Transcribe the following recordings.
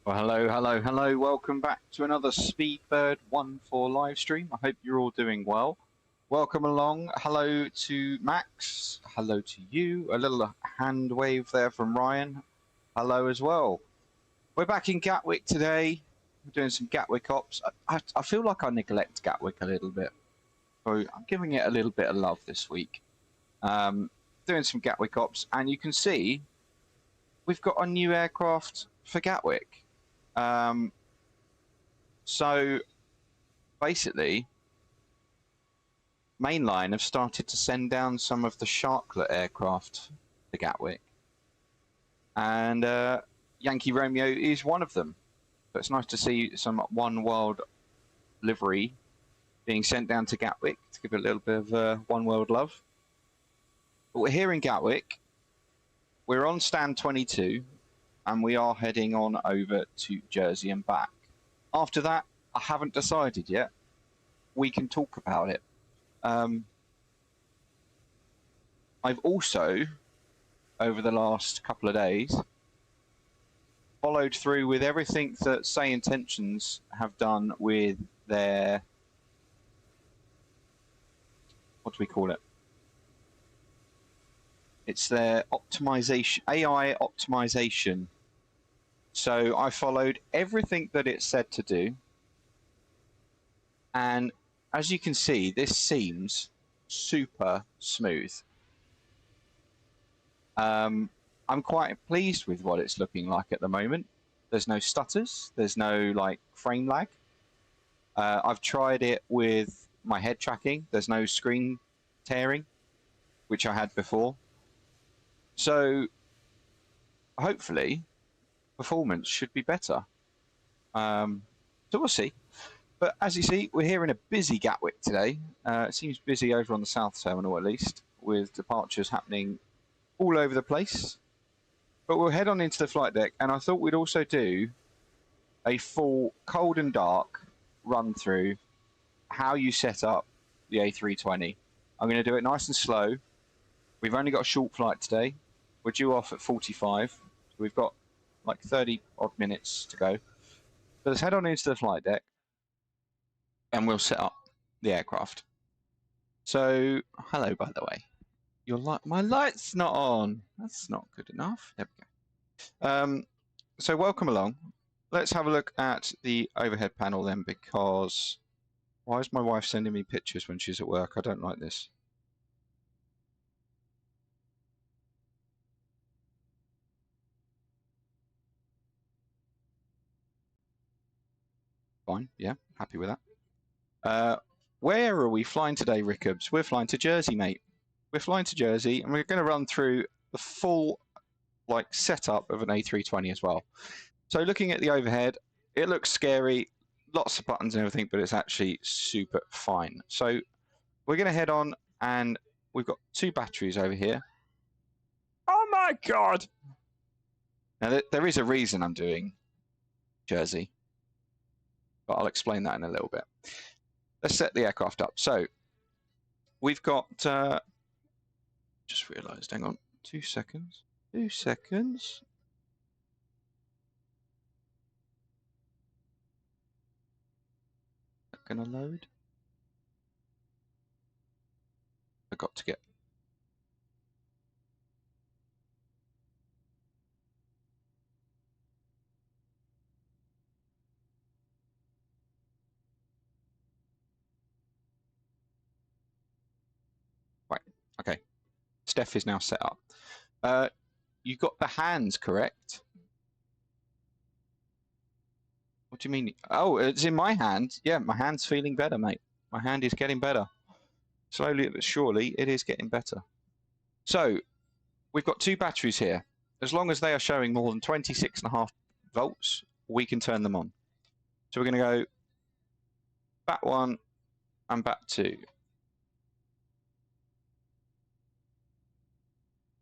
Well, hello. Welcome back to another Speedbird 1-4 live stream. I hope you're all doing well. Welcome along. Hello to Max. Hello to you. A little hand wave there from Ryan. Hello as well. We're back in Gatwick today. We're doing some Gatwick ops. I feel like I neglect Gatwick a little bit. So I'm giving it a little bit of love this week. Doing some Gatwick ops. And you can see we've got a new aircraft for Gatwick. So basically, Mainline have started to send down some of the Sharklet aircraft to Gatwick, and Yankee Romeo is one of them. So it's nice to see some One World livery being sent down to Gatwick to give it a little bit of One World love. But we're here in Gatwick. We're on stand 22. And we are heading on over to Jersey and back. After that, I haven't decided yet. We can talk about it. I've also, over the last couple of days, followed through with everything that SayIntentions have done with their, what do we call it? It's their optimization, AI optimization. So I followed everything that it said to do. And as you can see, this seems super smooth. I'm quite pleased with what it's looking like at the moment. There's no stutters. There's no like frame lag. I've tried it with my head tracking. There's no screen tearing, which I had before. So hopefully performance should be better. So we'll see. But as you see, we're here in a busy Gatwick today. It seems busy over on the South Terminal at least, with departures happening all over the place. But we'll head on into the flight deck, and I thought we'd also do a full cold and dark run through how you set up the A320. I'm going to do it nice and slow. We've only got a short flight today. We're due off at 45. So we've got like 30 odd minutes to go. So let's head on into the flight deck and we'll set up the aircraft. So, hello, by the way. Your light, my light's not on. That's not good enough. There we go. So welcome along. Let's have a look at the overhead panel then, because why is my wife sending me pictures when she's at work? I don't like this. Fine, yeah, happy with that. Where are we flying today, Rickabs? We're flying to Jersey, mate. We're flying to Jersey, and we're going to run through the full setup of an A320 as well. So looking at the overhead, it looks scary, lots of buttons and everything, but it's actually super fine. So we're going to head on, and we've got 2 batteries over here. Oh my God! Now there is a reason I'm doing Jersey, but I'll explain that in a little bit. Let's set the aircraft up. So we've got, just realized, hang on, 2 seconds. 2 seconds. Is that gonna load? I got to get. Right, okay. Steph is now set up. You got the hands correct. What do you mean? Oh, it's in my hand. Yeah, my hand's feeling better, mate. My hand is getting better. Slowly but surely, it is getting better. So, we've got 2 batteries here. As long as they are showing more than 26.5 volts, we can turn them on. So we're going to go bat 1 and bat 2.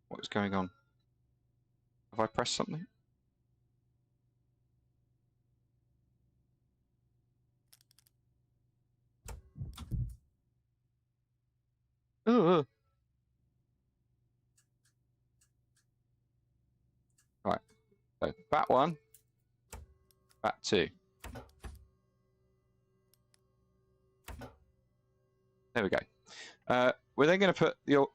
What is going on? Have I pressed something? Right, so bat 1, bat 2. There we go. We're then going to put the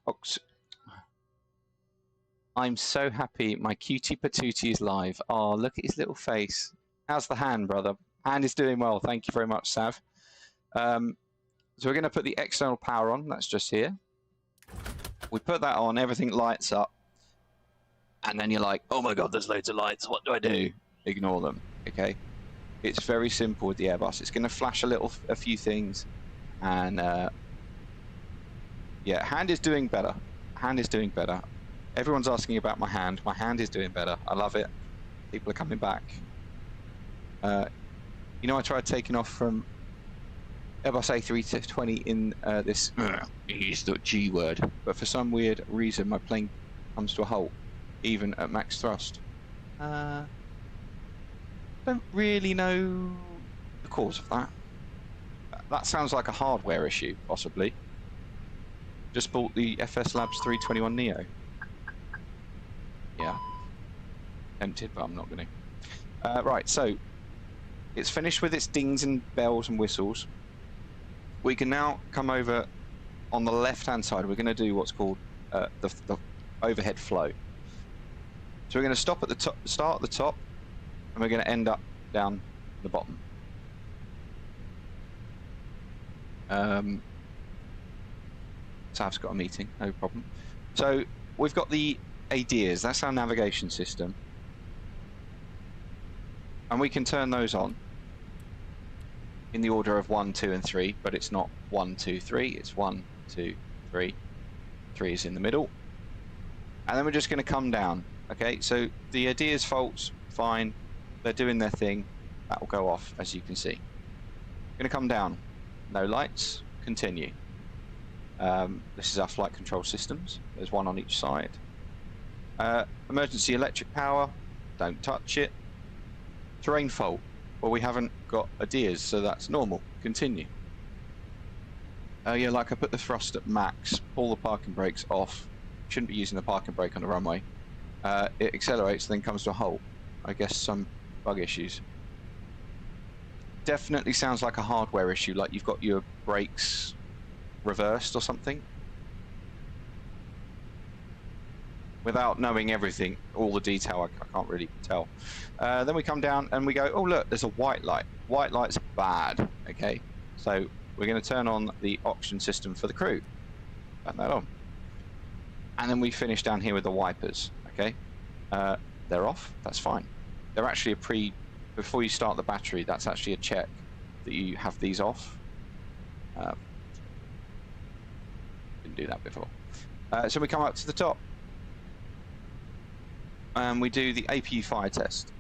I'm so happy my cutie patootie is live. Oh, look at his little face. How's the hand, brother? Hand is doing well. Thank you very much, Sav. So we're going to put the external power on. That's just here. We put that on, everything lights up. And then you're like, oh my God, there's loads of lights. What do I do? Ignore them, okay? It's very simple with the Airbus. It's going to flash a few things. And yeah, hand is doing better. Hand is doing better. Everyone's asking about my hand. My hand is doing better. I love it. People are coming back. You know, I tried taking off from Airbus A320 in this use the G word, but for some weird reason my plane comes to a halt, even at max thrust. Don't really know the cause of that. That sounds like a hardware issue, possibly. Just bought the FS Labs 321 Neo. Yeah. Tempted, but I'm not going to. Right, so it's finished with its dings and bells and whistles. We can now come over on the left-hand side. We're going to do what's called the overhead flow. So we're going to stop at the top, start at the top, and we're going to end up down the bottom. Sav's got a meeting, no problem. So we've got the ADIRs, that's our navigation system. And we can turn those on in the order of 1, 2, and 3, but it's not 1, 2, 3, it's 1, 2, 3. 3 is in the middle. And then we're just going to come down. Okay, so the ADIRs faults, fine, they're doing their thing. That will go off, as you can see. Going to come down. No lights, continue. This is our flight control systems. There's one on each side. Emergency electric power, don't touch it. Terrain fault, well, we haven't got ADIRs, so that's normal. Continue. Yeah, like I put the thrust at max, pull the parking brakes off. Shouldn't be using the parking brake on the runway. It accelerates, then comes to a halt. I guess some bug issues. Definitely sounds like a hardware issue, like you've got your brakes reversed or something. Without knowing everything, all the detail, I can't really tell. Then we come down and we go, oh look, there's a white light. White light's bad, okay? So we're going to turn on the oxygen system for the crew. Turn that on. And then we finish down here with the wipers, okay? They're off, that's fine. They're actually before you start the battery, that's actually a check that you have these off. Didn't do that before. So we come up to the top. And we do the APU fire test.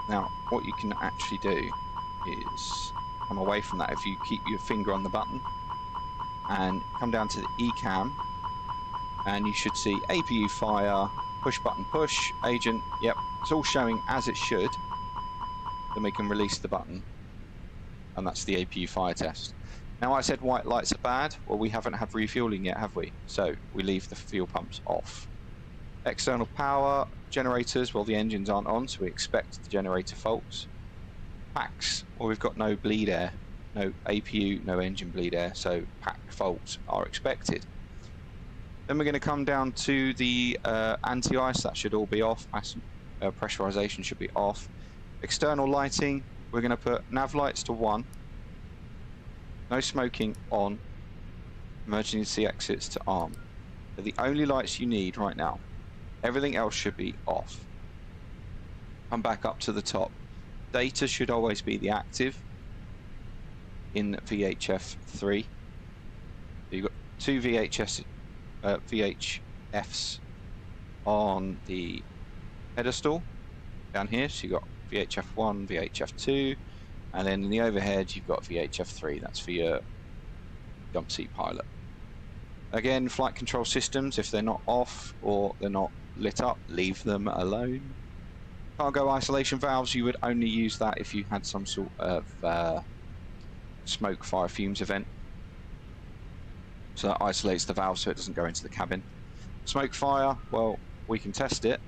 Now, what you can actually do is come away from that if you keep your finger on the button and come down to the ECAM, and you should see APU fire, push button push, agent, yep, it's all showing as it should. Then we can release the button, and that's the APU fire test. Now I said white lights are bad, well we haven't had refueling yet, have we? So we leave the fuel pumps off. External power generators, well the engines aren't on, so we expect the generator faults. Packs, well we've got no bleed air, no APU, no engine bleed air, so pack faults are expected. Then we're going to come down to the anti-ice, that should all be off, pressurization should be off. External lighting, we're going to put nav lights to 1, no smoking on, emergency exits to arm. They're the only lights you need right now. Everything else should be off. Come back up to the top. Data should always be the active in VHF 3. You've got 2 VHFs on the pedestal down here. So you've got VHF 1, VHF 2, and then in the overhead you've got VHF 3. That's for your jump seat pilot. Again, flight control systems, if they're not off or they're not lit up, leave them alone. Cargo isolation valves, you would only use that if you had some sort of smoke, fire, fumes event. So that isolates the valve so it doesn't go into the cabin. Smoke, fire, well, we can test it,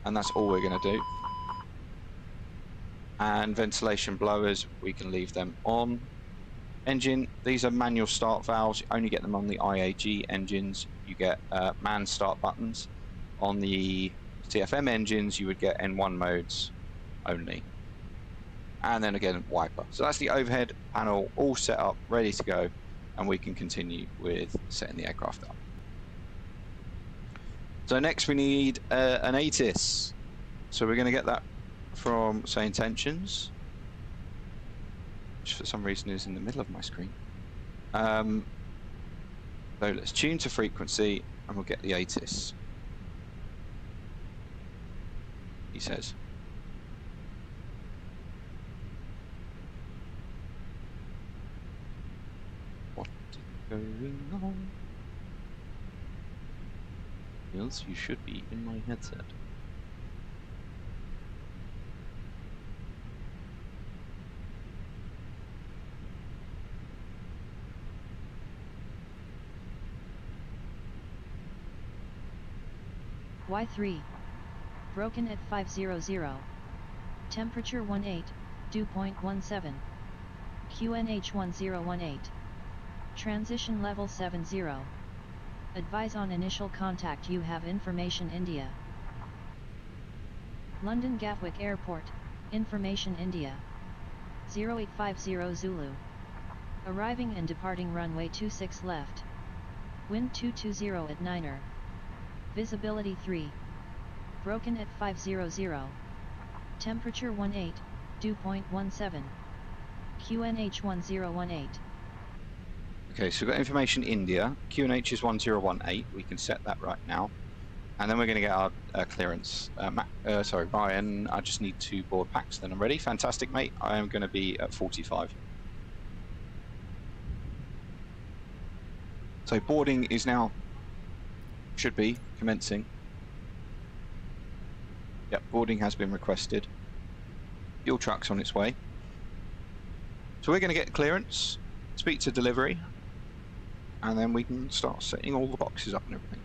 and that's all we're going to do. And ventilation blowers, we can leave them on. Engine, these are manual start valves. You only get them on the IAG engines. You get man start buttons. On the CFM engines, you would get N1 modes only. And then again, wiper. So that's the overhead panel all set up, ready to go, and we can continue with setting the aircraft up. So next we need an ATIS. So we're going to get that from SayIntentions, which for some reason is in the middle of my screen. So let's tune to frequency and we'll get the ATIS. He says. What is going on? Niels, you should be in my headset. Y3. Broken at 500. Temperature 18, dew point 17. QNH 1018. Transition level 70. Advise on initial contact. You have information India. London Gatwick Airport, information India. 0850 Zulu. Arriving and departing runway 26 left. Wind 220 at 9er. Visibility 3. Broken at 500. Temperature 18, dew point 17. QNH 1018. Okay, so we've got information India. QNH is 1018. We can set that right now. And then we're going to get our clearance. Sorry, Ryan, I just need to board packs, then I'm ready. Fantastic, mate. I am going to be at 45. So boarding is now, should be, commencing. Yep, boarding has been requested. Fuel truck's on its way. So we're going to get clearance. speak to delivery, and then we can start setting all the boxes up and everything.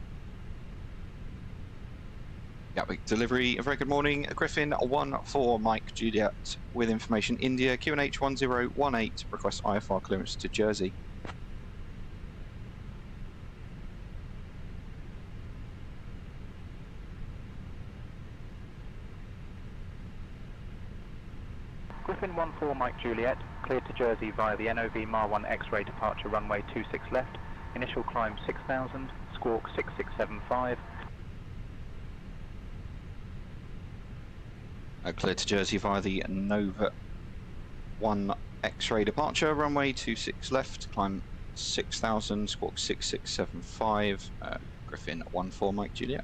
Gatwick delivery, a very good morning. Griffin 1-4 Mike Juliet with information India, QNH 1018, request IFR clearance to Jersey. Griffin 1-4 Mike Juliet, cleared to Jersey via the NOV Mar 1 X-ray departure runway 26 left, initial climb 6000, squawk 6675. Cleared to Jersey via the Nova 1 X-ray departure, runway 26 left, climb 6000, squawk 6675, Griffin 1-4 Mike Juliet.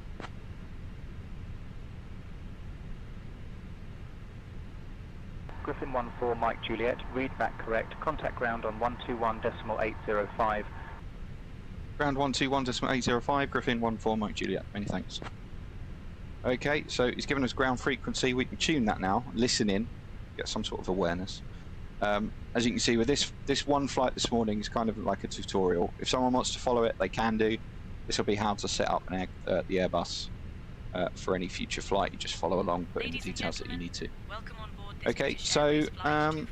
Griffin 1-4 Mike Juliet, read back correct, contact ground on 121.805. Ground 121.805, Griffin 1-4 Mike Juliet, many thanks. Okay, so he's given us ground frequency. We can tune that now, listen in, get some sort of awareness. As you can see with this one flight this morning is kind of like a tutorial. If someone wants to follow it, they can do. This will be how to set up the Airbus for any future flight. You just follow along, put in the details that you need to. Welcome on board this Okay, British so Airways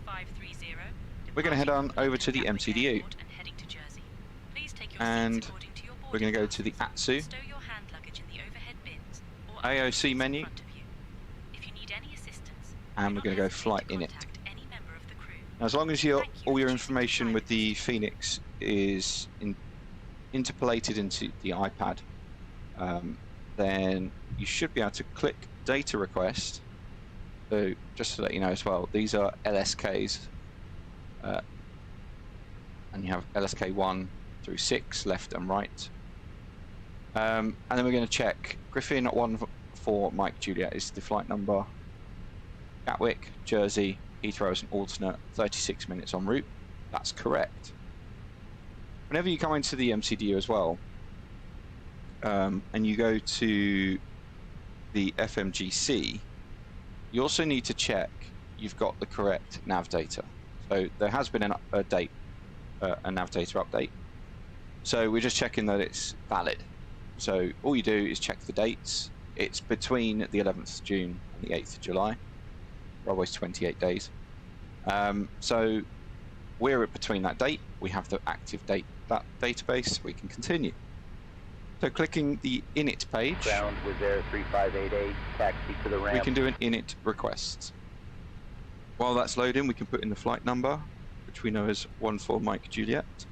flight 2530, we're going to head on over to the Gatwick MCDU, Airport and heading to Jersey. Please take your and seats according to your we're going to go boarding to the passes. ATSU. Stow your hand luggage in the overhead bins or AOC in menu, front of you. If you need any assistance, and do we're going not to go hesitate flight to in it. contact any member of the crew. Now, as long as Thank you all for your choosing information private with the service. Fenix is interpolated into the iPad, then you should be able to click data request. So just to let you know as well, these are LSKs, and you have LSK 1 through 6 left and right, and then we're going to check Griffin 1-4 Mike Juliet is the flight number. Gatwick, Jersey, Heathrow is an alternate, 36 minutes en route. That's correct. Whenever you come into the MCDU as well, and you go to the FMGC, you also need to check you've got the correct nav data. So there has been a nav data update. So we're just checking that it's valid. So all you do is check the dates. It's between the 11th of June and the 8th of July. Always 28 days. So we're between that date. We have the active database. We can continue. So clicking the init page, Ground was there 3588, taxi to the ramp. we can do an init request. While that's loading, we can put in the flight number, which we know is 1-4 Mike Juliet.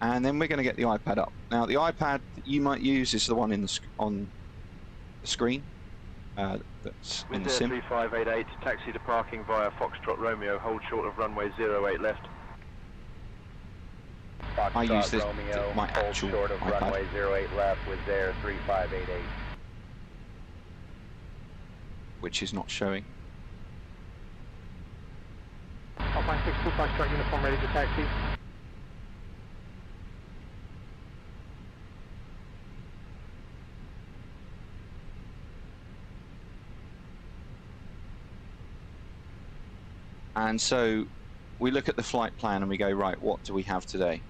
And then we're going to get the iPad up. Now, the iPad that you might use is the one on the screen. That's in the sim. 3588, taxi to parking via Foxtrot Romeo, hold short of runway 08 left. I use this Romeo, my hold actual short of iPad. runway 08 left with there 3588. Which is not showing. Alpine 62 Foxtrot uniform ready to taxi. And so we look at the flight plan and we go, right, what do we have today?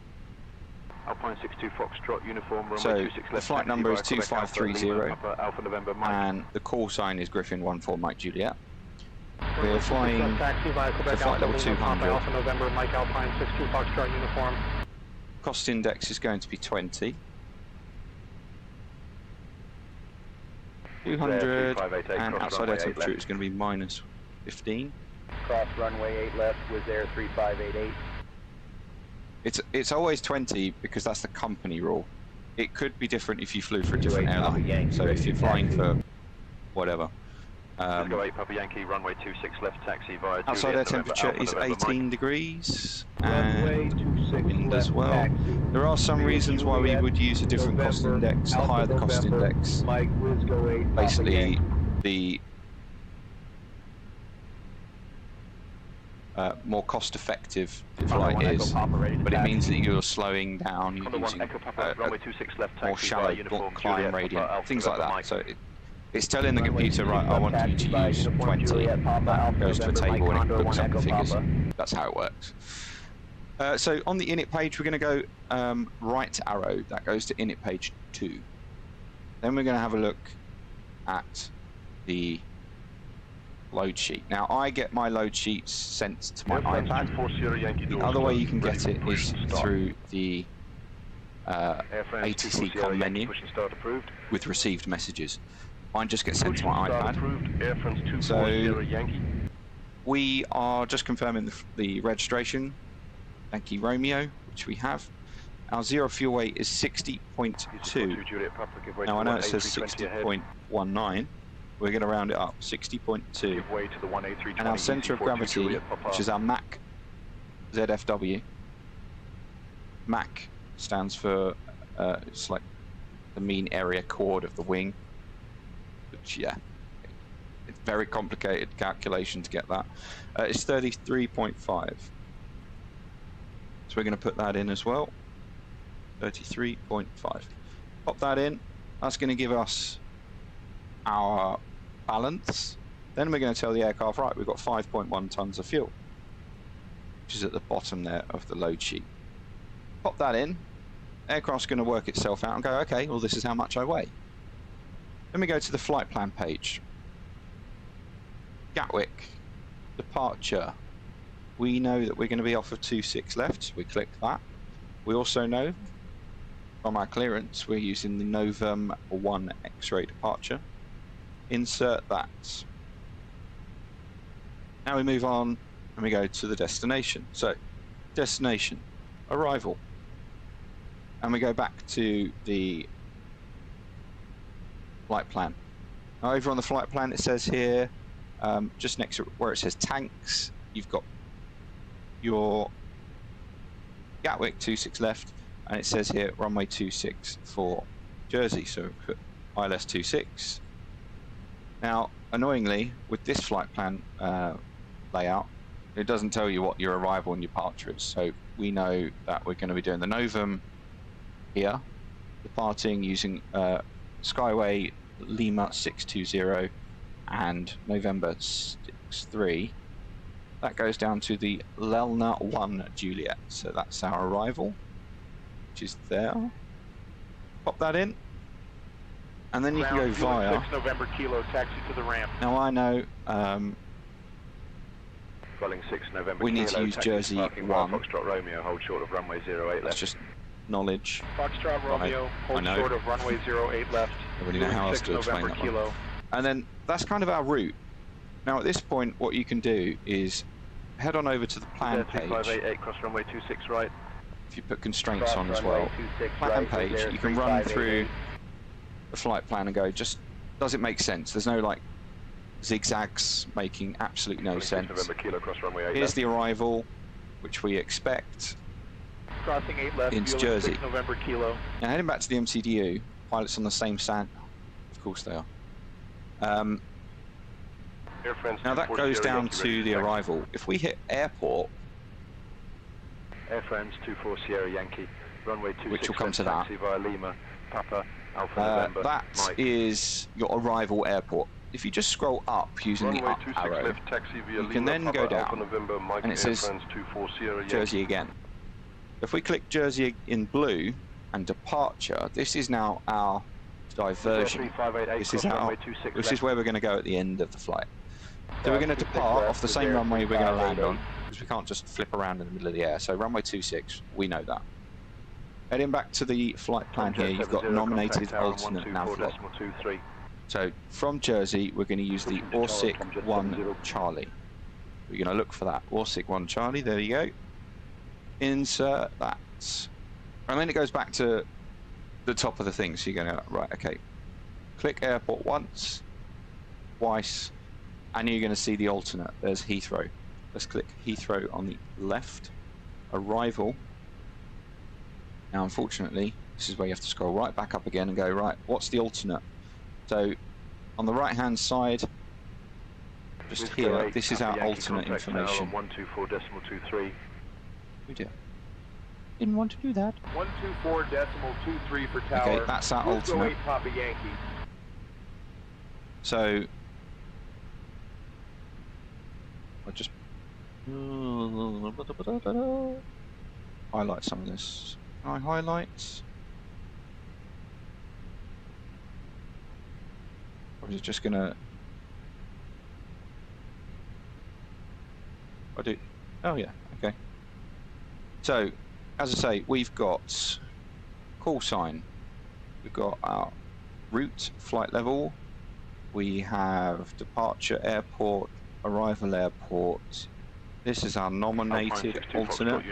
Alpine 62 Foxtrot uniform, runway So 26 left. the flight taxi number is via Quebec Alpha 2530, Lima, Papa Alpha November Mike. and the call sign is Griffin 1-4 Mike Juliet. We're flying taxi via to Quebec flight level Alpha Lima, Papa 200. Alpha November Mike Alpine 62 Foxtrot uniform. Cost index is going to be 20. 200, 3588, and cross outside air runway 8 temperature left. is going to be minus 15. Cross runway 8 left with there 3588. It's always 20 because that's the company rule. It could be different if you flew for a different airline. So if you're flying for whatever. Go 8 Papa Yankee, runway 26 left, taxi via Outside air Juliet, November temperature Alpha is November 18 Mike. degrees, Runway and 26 wind left as well. taxi. There are some reasons why we Juliet, would use a different cost November, index. The Alpha higher the cost November, index, Mike Wisco 8 Papa basically Yankee. the more cost-effective the flight is, but it means that you're slowing down, you're Number 1 using Echo Papa, runway 26 left, more taxi shallow via uniform climb Juliet, gradient, Papa Alpha things like November that. Mike. So It's telling the computer, right, I want you to use 20. That goes to a table and it looks up the figures. That's how it works. So on the init page, we're going to go right arrow. That goes to init page 2. Then we're going to have a look at the load sheet. Now, I get my load sheets sent to my iPad. The other way you can get it is through the ATC com menu with received messages. Mine just gets sent to my iPad. So we are just confirming the registration, Yankee Romeo, which we have. Our zero fuel weight is 60.2. Now I know it says 60.19. We're going to round it up, 60.2. And our centre of gravity, which is our MAC ZFW. MAC stands for, it's like the mean area chord of the wing. Which, yeah, it's very complicated calculation to get that. It's 33.5. So we're going to put that in as well. 33.5. Pop that in. That's going to give us our balance. Then we're going to tell the aircraft, right, we've got 5.1 tons of fuel, which is at the bottom there of the load sheet. Pop that in. Aircraft's going to work itself out and go, okay, well, this is how much I weigh. Then we go to the flight plan page. Gatwick, departure. We know that we're going to be off of 26 left, so we click that. We also know from our clearance we're using the Novum 1 X-ray departure. Insert that. Now we move on and we go to the destination. So, destination, arrival. And we go back to the flight plan. Now over on the flight plan it says here, just next to where it says tanks, you've got your Gatwick 26 left, and it says here runway 26 for Jersey, so put ILS 26. Now annoyingly with this flight plan layout, it doesn't tell you what your arrival and departure is, so we know that we're going to be doing the Novum here, departing using Skyway Lima 620 and November 63. That goes down to the Lelna 1 Juliet, so that's our arrival, which is there. Pop that in, and then you can go via. 6 November Kilo, taxi to the ramp. Now I know Swelling 6 November we need to use Jersey 1. Foxtrot Romeo, hold short of runway 08 left. That's just knowledge. Foxtrot Romeo, hold short of runway 08 left. I really know how else to explain that one. And then that's kind of our route. Now at this point what you can do is head on over to the plan page. 2588 cross runway 26 right. If you put constraints on as well, plan page, you can run through the flight plan and go, just does it make sense? There's no like zigzags making absolutely no sense. Here's the arrival, which we expect. Crossing 8 left, into Jersey. November Kilo. Now heading back to the MCDU, pilots on the same stand. Of course they are. Now that goes down to the arrival. If we hit airport, Air France 24 Sierra Yankee, runway 26 which will come to that. Via Lima, Papa, Alpha November, that Mike. is your arrival airport. If you just scroll up using runway the up 26 arrow, left, taxi via you Lima, can then Papa, go down, Alpha November, Mike, and it says 24 Sierra Jersey again. If we click Jersey in blue and departure, this is now our diversion. This is where we're going to go at the end of the flight. So we're going to depart off the same runway we're going to land on, because we can't just flip around in the middle of the air. So runway 26, we know that. Heading back to the flight plan here, you've got nominated alternate navlog. So from Jersey, we're going to use the ORSIC 1 Charlie. We're going to look for that ORSIC 1 Charlie. There you go. Insert that, and then it goes back to the top of the thing. So you're going to right, okay. Click airport once, twice, and you're going to see the alternate. There's Heathrow. Let's click Heathrow on the left. Arrival. Now, unfortunately, this is where you have to scroll right back up again and go, right, what's the alternate? So, on the right-hand side, just here, this is our alternate information. 124.23. We did. Didn't want to do that. 124.23 for tower. Okay, that's our alternate. Papa Yankee. So I'll just highlight some of this. Can I highlight? Or is it just gonna? I do. Oh yeah. Okay. So, as I say, we've got call sign. We've got our route, flight level. We have departure airport, arrival airport. This is our nominated alternate,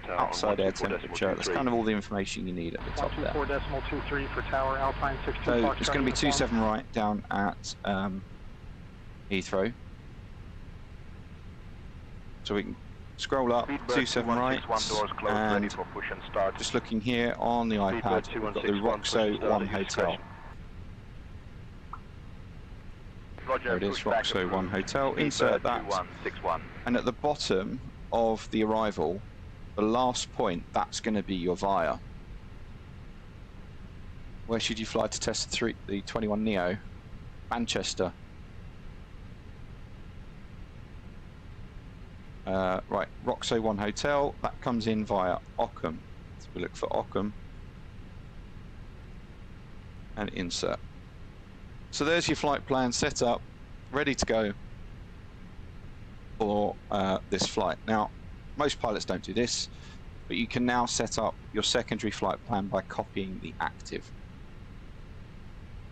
outside air temperature. That's kind of all the information you need at the top there. 124.23 for tower, Alpine 62. So it's going to be 27 right down at Heathrow. So we can scroll up, 27 right, and just looking here on the iPad, we've got the Roxo 1 Hotel. There it is, Roxo 1 Hotel. Insert that, and at the bottom of the arrival, the last point, that's going to be your via. Where should you fly to test the 21 Neo? Manchester. Right, Roxo 1 Hotel, that comes in via Ockham. So we look for Ockham and insert. So there's your flight plan set up, ready to go for this flight. Now, most pilots don't do this, but you can now set up your secondary flight plan by copying the active.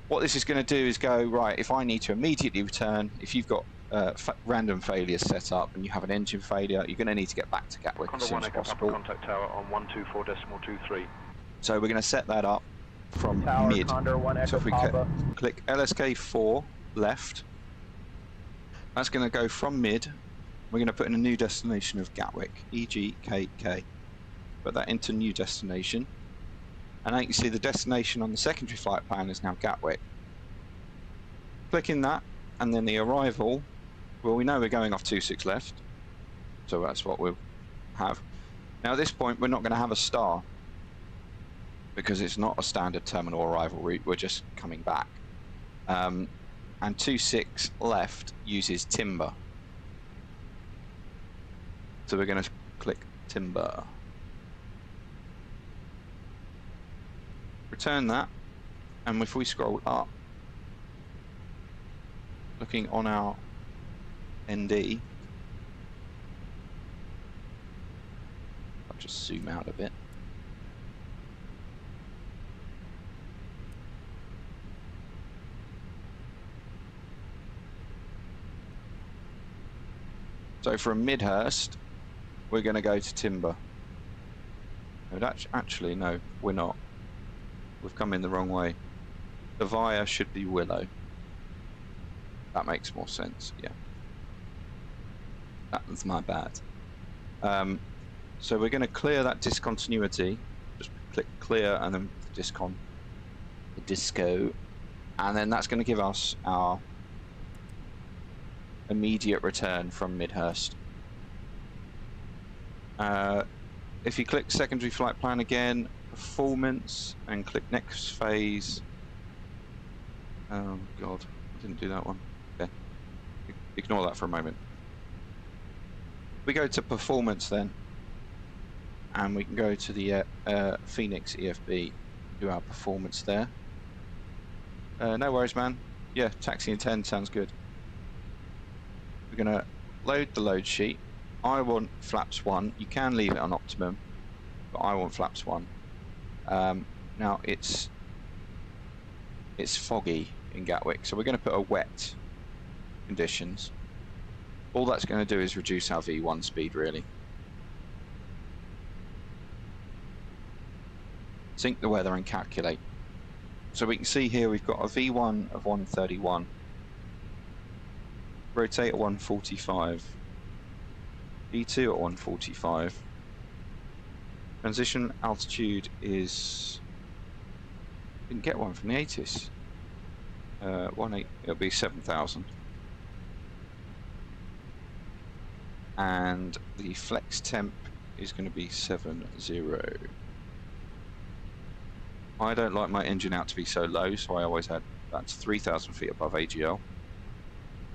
What this is going to do is go, right, if I need to immediately return, if you've got random failures set up and you have an engine failure, you're going to need to get back to Gatwick as soon as possible. Contact tower on 124.23. So we're going to set that up from Tower, mid. Condor 1 So if we Papa. click LSK4 left, that's going to go from mid. We're going to put in a new destination of Gatwick, EGKK. Put that into new destination. And now you can see the destination on the secondary flight plan is now Gatwick. Clicking that, and then the arrival, well, we know we're going off 26 left, so that's what we'll have. Now at this point, we're not going to have a star, because it's not a standard terminal arrival route, we're just coming back. And 26 left uses timber. So we're going to click timber. Return that, and if we scroll up, looking on our ND, I'll just zoom out a bit. So from Midhurst, we're going to go to Timber. Actually, no, we're not. We've come in the wrong way. The via should be Willow. That makes more sense, yeah. That was my bad. So we're going to clear that discontinuity. Just click clear and then the disco. And then that's going to give us our immediate return from Midhurst. If you click secondary flight plan again, performance, and click next phase. Oh god, I didn't do that one. Okay, ignore that for a moment. We go to performance then, and we can go to the Fenix EFB, do our performance there. No worries, man. Yeah, taxi in 10 sounds good. We're going to load the load sheet. I want flaps 1. You can leave it on optimum, but I want flaps 1. Now it's foggy in Gatwick, so we're going to put a wet conditions. All that's going to do is reduce our V1 speed, really. Sync the weather and calculate. So we can see here we've got a V1 of 131. Rotate at 145. V2 at 145. Transition altitude is... Didn't get one from the ATIS. 18, it'll be 7,000. And the flex temp is going to be 70. I don't like my engine out to be so low, so I always had That's 3,000 feet above AGL.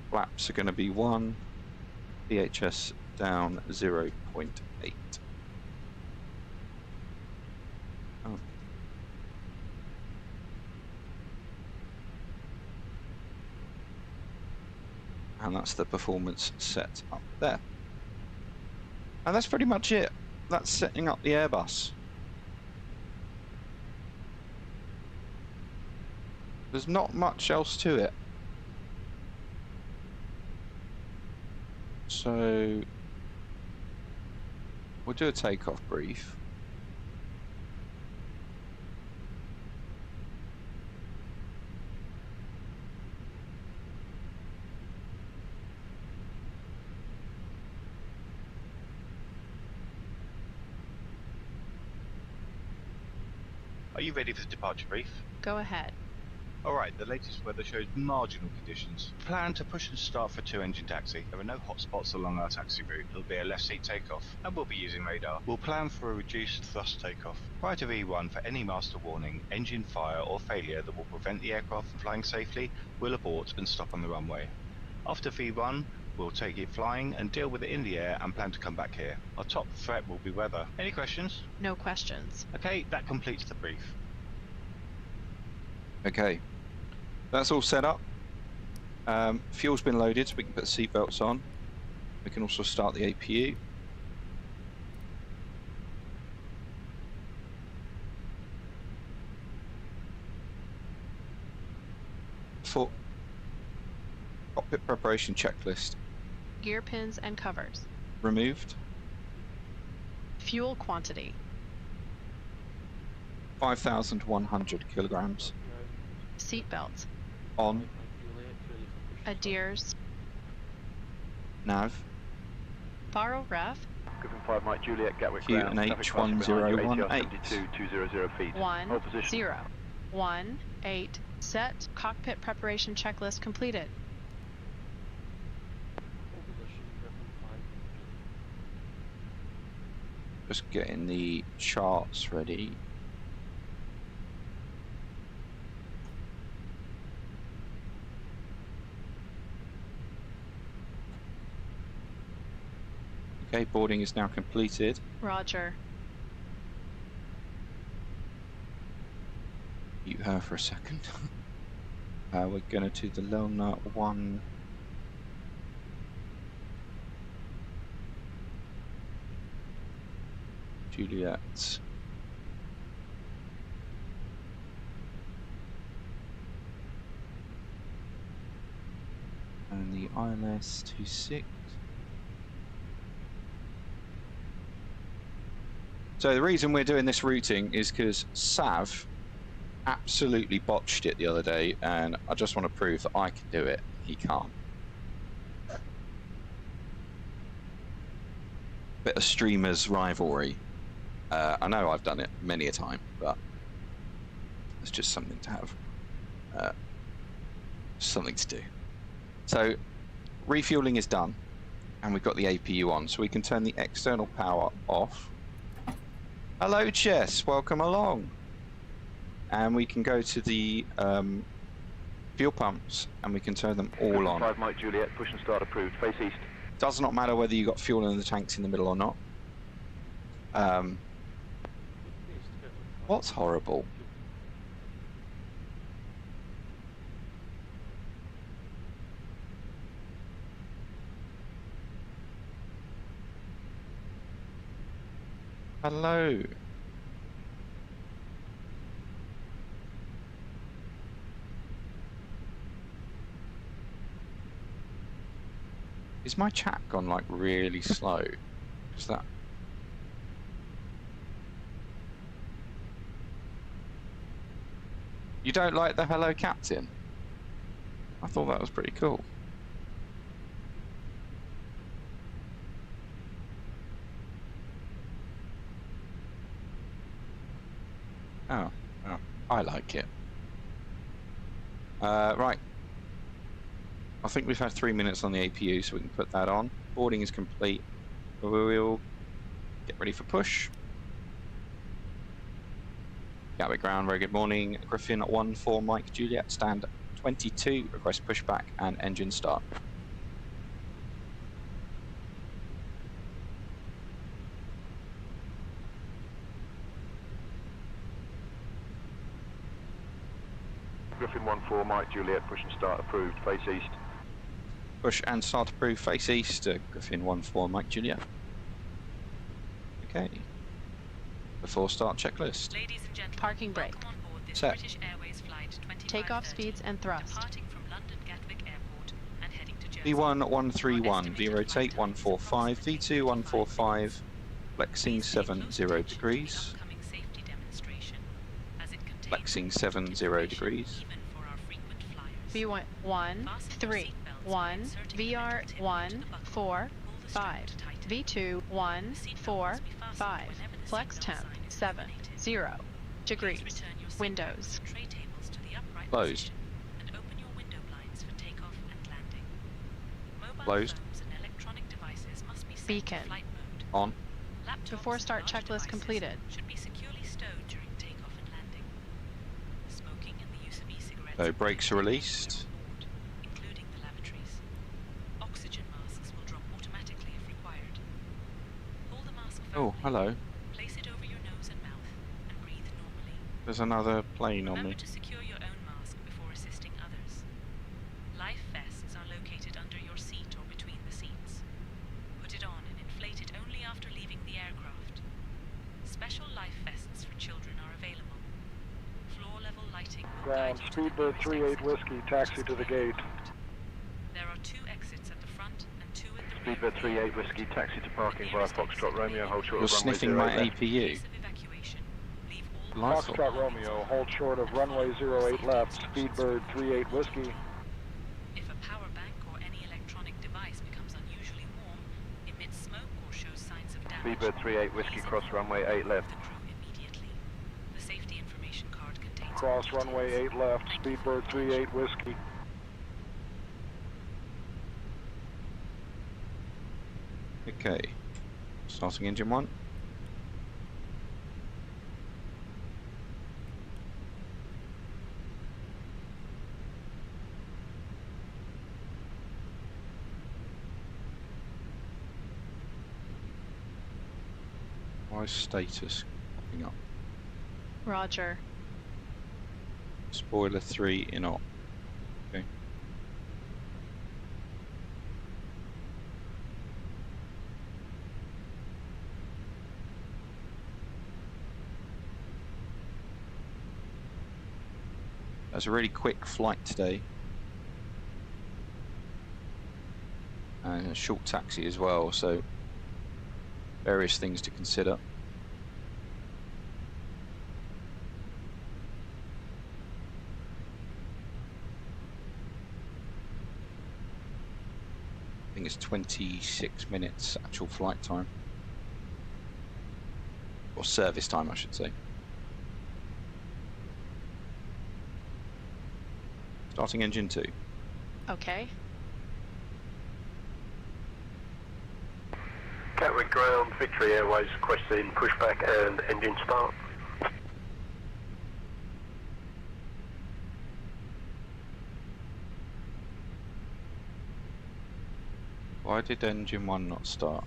Flaps are going to be 1. VHS down 0.8. Oh. And that's the performance set up there. And that's pretty much it. That's setting up the Airbus. There's not much else to it. So we'll do a takeoff brief. Are you ready for the departure brief? Go ahead. Alright, the latest weather shows marginal conditions. Plan to push and start for 2-engine taxi. There are no hot spots along our taxi route. It'll be a left seat takeoff, and we'll be using radar. We'll plan for a reduced thrust takeoff. Prior to V1, for any master warning, engine fire or failure that will prevent the aircraft from flying safely, we'll abort and stop on the runway. After V1, we'll take it flying and deal with it in the air and plan to come back here. Our top threat will be weather. Any questions? No questions. Okay, that completes the brief. Okay, that's all set up. Fuel's been loaded, so we can put the seatbelts on. We can also start the APU. For cockpit preparation checklist. Gear pins and covers. Removed. Fuel quantity. 5,100 kilograms. Seat belts. On. Adheres. Nav. Borrow ref. Griffin 5 Mike Juliet, Gatwick Q ground. and Traffic H passing behind you, 1018. ATR 72, 200 feet. 1, Hold position. 0. 1, 8. Set. Cockpit preparation checklist completed. Just getting the charts ready. Okay, boarding is now completed. Roger. Mute her for a second. We're going to do the Lona 1. Juliet. And the ILS 26. So the reason we're doing this routing is because Sav absolutely botched it the other day, and I just want to prove that I can do it. He can't. Bit of streamers rivalry. I know I've done it many a time, but it's just something to have. Something to do. So refueling is done, and we've got the APU on, so we can turn the external power off. Hello, Chess. Welcome along. And we can go to the fuel pumps, and we can turn them all on. 5 Mike Juliet, push and start approved. Face east. Does not matter whether you got fuel in the tanks in the middle or not. What's horrible? Hello. Is my chat gone like really slow? Is that? You don't like the hello captain? I thought that was pretty cool. Oh, I like it. Right. I think we've had 3 minutes on the APU, so we can put that on. Boarding is complete. We'll get ready for push. Gatwick ground, very good morning. Griffin 1-4 Mike Juliet, stand 22, request pushback and engine start. Griffin 1-4, Mike Juliet, push and start approved, face east. Push and start approved, face east, Griffin 1-4, Mike Juliet. Okay. Before start checklist. Ladies and gentlemen, Parking brake. welcome on board this Set. British Airways flight 2530, Takeoff speeds and thrust. departing from London Gatwick Airport and heading to Jersey. V1 131, V rotate 145, V2 145, flexing 70 degrees, flexing 70 degrees. V1 1 3 1 VR 1 4 5 V2 1 4 5 flex temp 7 0 degrees windows Closed. and open your window blinds for takeoff and landing. Mobile Closed. phones and electronic devices must be set Beacon. to flight mode. On. Laptops Before and start large checklist devices completed. should be securely stowed during takeoff and landing. Smoking and the use of e-cigarettes So brakes are released. including the lavatories. Oxygen masks will drop automatically if required. Hold the mask Oh, firmly, hello. place it over your nose and mouth, and breathe normally. There's another plane on me. Remember to secure your own mask before assisting others. Life vests are located under your seat or between the seats. Put it on and inflate it only after leaving the aircraft. Special life vests for children are available. Floor level lighting will Ground, guide you to Speedbird the nearest 38 exit, Whiskey, which taxi is to the clearly gate. marked. There are 2 exits at the front and 2 at the rear. Speedbird 38 Whiskey, taxi to parking via Foxtrot Romeo, hold short You're of runway sniffing 08 my left. APU. Case of evacuation, leave all Lights Foxtrot Romeo, hold short of runway 08 left, Speedbird 38 Whiskey. If a power bank or any electronic device becomes unusually warm, emits smoke or shows signs of damage, Speedbird 38 Whiskey, please cross inform runway 8 left. the crew immediately. The safety information card contains Cross all runway details. 8 left, Thank you for Speedbird your attention. 38 Whiskey. Okay. Starting engine 1. Why is status popping up? Roger. Spoiler 3 in op. Okay. That's a really quick flight today. And a short taxi as well, so various things to consider. I think it's 26 minutes actual flight time. Or service time, I should say. Starting engine 2. Okay. Gatwick ground, Victory Airways requesting pushback and engine start. Why did engine 1 not start?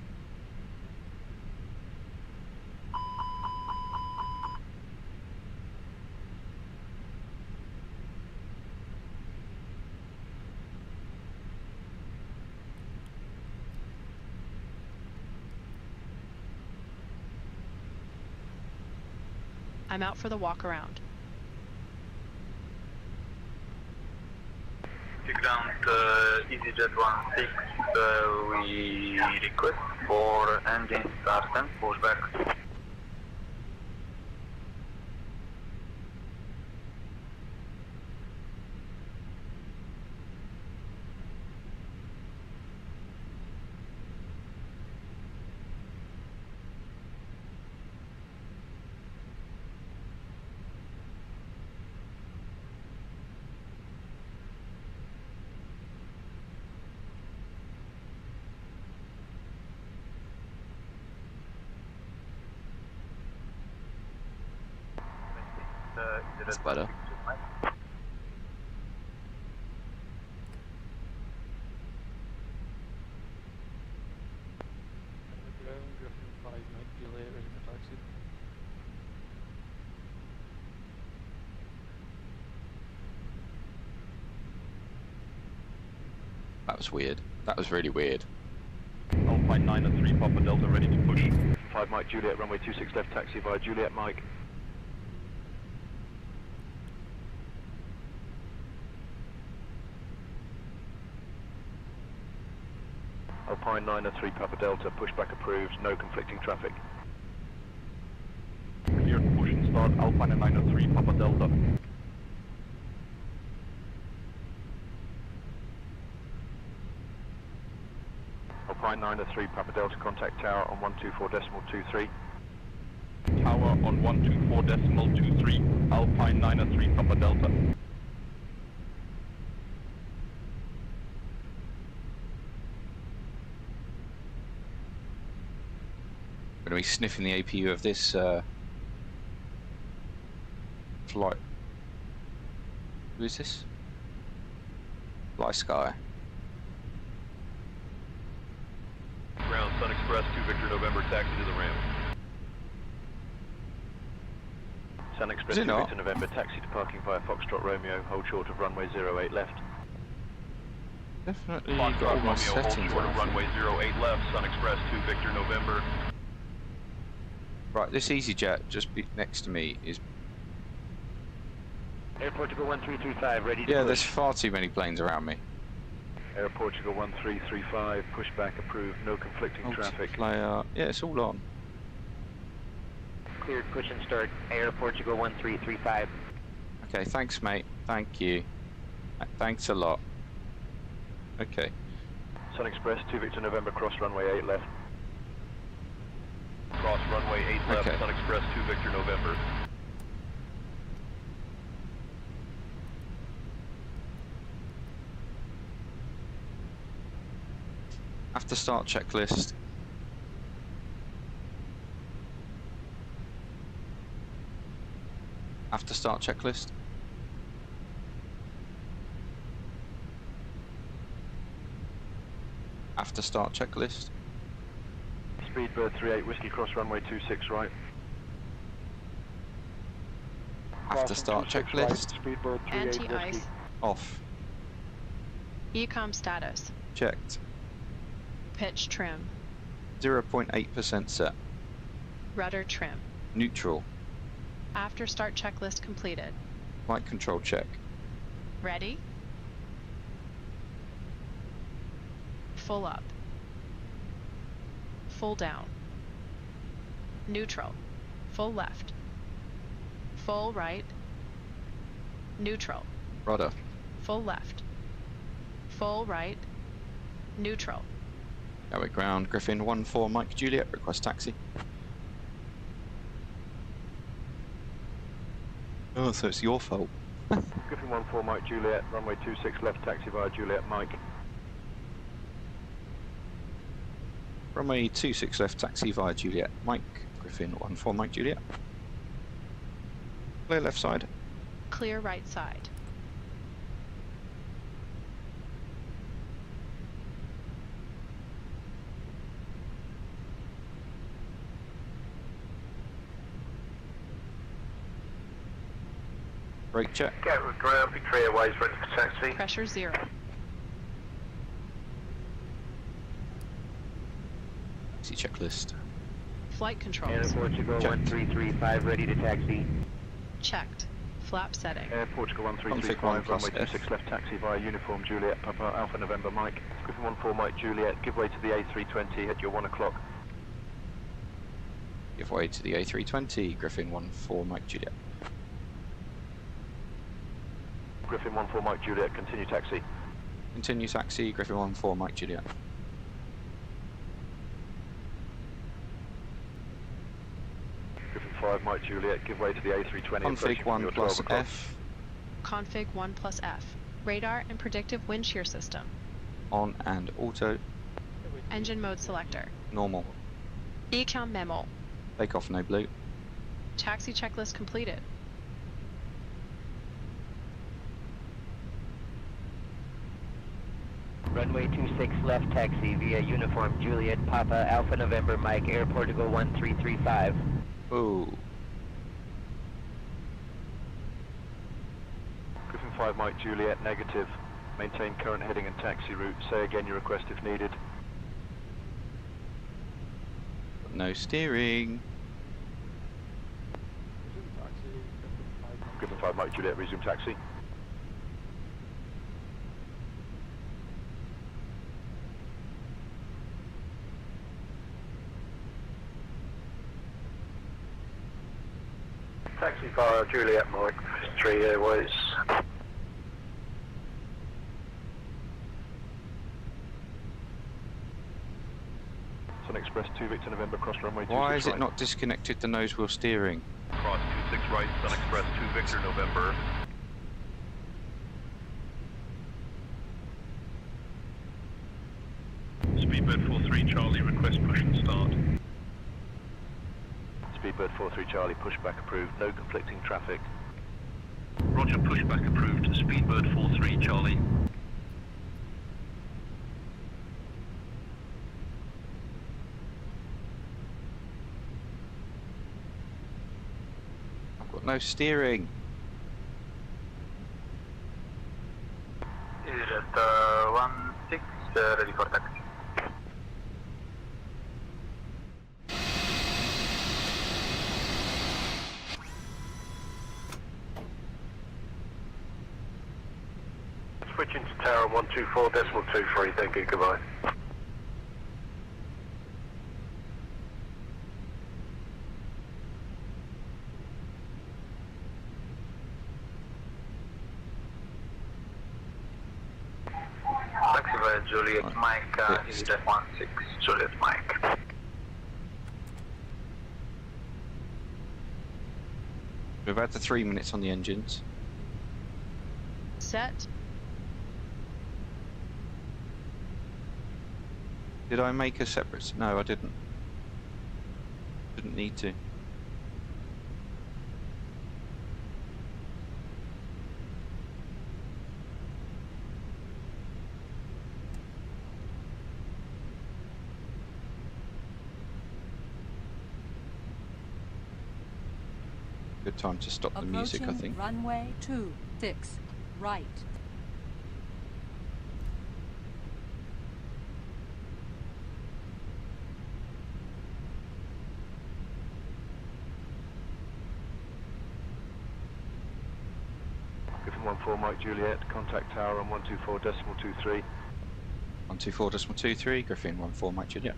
I'm out for the walk around. Ground EasyJet 16, we request for engine start and pushback. That's better. That was weird. That was really weird. Alpine 9 and 3 Papa Delta ready to push. 5 Mike Juliet, runway 26 left, taxi via Juliet Mike. Alpine 9 and 3 Papa Delta, pushback approved, no conflicting traffic. Clear to push and start, Alpine 9 and 3 Papa Delta. Alpine 9 and 3 Papa Delta, contact tower on 124.23. Tower on 124.23, Alpine 9 and 3 Papa Delta. Going to be sniffing the APU of this flight. Who is this? Fly Sky. Ground Sun Express 2 Victor November, taxi to the ramp. Sun Express 2 Victor November, taxi to parking via Foxtrot Romeo, hold short of runway 08 left. Definitely Foxtrot got all my Romeo, hold settings short of right. runway 08 left, Sun Express 2 Victor November. Right, this EasyJet just next to me is... Air Portugal 1335, ready to Yeah, push. there's far too many planes around me. Air Portugal 1335, pushback approved, no conflicting traffic. Multiplayer, yeah, it's all on. Cleared push and start, Air Portugal 1335. Okay, thanks mate, thank you. Thanks a lot. Okay. Sun Express 2 Victor November, cross runway 8 left. Cross runway 8 left, Okay. Sun Express 2 Victor November. After start checklist. After start checklist. After start checklist. Speedbird 38 Whiskey, cross runway 26 right. After start checklist. Right, Speedbird 38 Anti-ice. Whiskey. Off. Ecom status. Checked. Pitch trim. 0.8% set. Rudder trim. Neutral. After start checklist completed. Flight control check. Ready? Full up. Full down. Neutral. Full left. Full right. Neutral. Rudder. Full left. Full right. Neutral. Gatwick ground. Griffin 14 Mike Juliet. Request taxi. Oh, so it's your fault. Griffin 14 Mike Juliet, runway 26 left, taxi via Juliet Mike. Runway 26 left, taxi via Juliet Mike. Griffin 14 Mike Juliet. Clear left side. Clear right side. Brake check. Gatwick ground, British Airways ready for taxi. Pressure 0. Taxi checklist. Flight Air controls. Portugal Check. 1335, ready to taxi. Checked. Flap setting. Air Portugal Config 1 1335, plus runway F. 26 left, taxi via Uniform Juliet, Papa Alpha November Mike. Griffin 14 Mike Juliet, give way to the A320 at your 1 o'clock. Give way to the A320. Griffin 14 Mike Juliet. Griffin 14 Mike Juliet, continue taxi. Continue taxi. Griffin 14 Mike Juliet. Griffin 5 Mike Juliet, give way to the A320. Config approaching 1 your plus 12 o'clock. F. Config 1 plus F. Radar and predictive wind shear system. On and auto. Engine mode selector. Normal. Ecom memo. Takeoff no blue. Taxi checklist completed. Runway 26 left, taxi via Uniform Juliet, Papa Alpha November Mike, Air Portugal 1335. Oh. Griffin 5 Mike Juliet, negative. Maintain current heading and taxi route. Say again your request if needed. No steering. Griffin 5 Mike Juliet, resume taxi. Taxi via Juliet Mike, 3 Airways. Sun Express 2 Victor November, cross runway 26 Why is right. it not disconnected the nose wheel steering? Cross 26 right, Sun Express 2 Victor November. Speedbird 43 Charlie, request push and start. Speedbird 43 Charlie, pushback approved, no conflicting traffic. Roger, pushback approved, Speedbird 43 Charlie. I've got no steering. Is it 16, ready for taxi? Switching to tower 124.23, thank you, goodbye. Taxi via Juliet Mike, is it at 16, Juliet Mike. We've had the 3 minutes on the engines. Set. Did I make a separate? No, I didn't. Didn't need to. Good time to stop the music, I think. Runway 26, right. Griffin 14 Mike Juliet, contact tower on 124.23. 124.23, Griffin 14 Mike Juliet.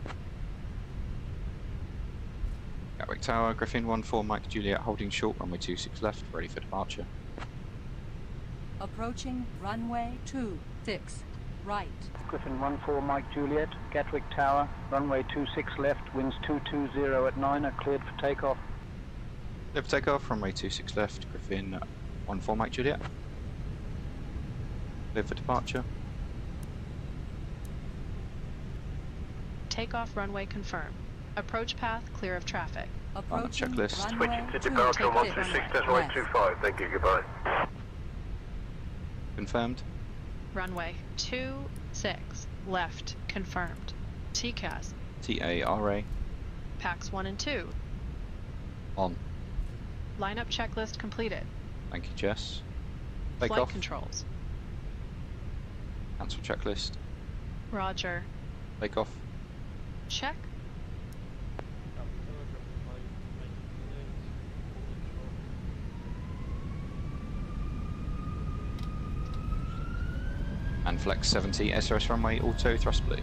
Gatwick Tower, Griffin 14 Mike Juliet, holding short, runway 26 left, ready for departure. Approaching runway 26, right. Griffin 14 Mike Juliet, Gatwick Tower, runway 26 left, winds 220 at 9 are cleared for takeoff. Clear for takeoff, runway 26 left, Griffin 14 Mike Juliet. Clear for departure. Takeoff runway confirmed. Approach path clear of traffic. Approaching checklist. runway Switching to departure 126.25, thank you, goodbye. Confirmed. Runway 26 left confirmed. TCAS. TARA. Packs 1 and 2. On. Lineup checklist completed. Thank you, Jess. Flight Takeoff. controls. Cancel checklist. Roger. Takeoff. Check. And flex 70, SOS runway, auto, thrust blue.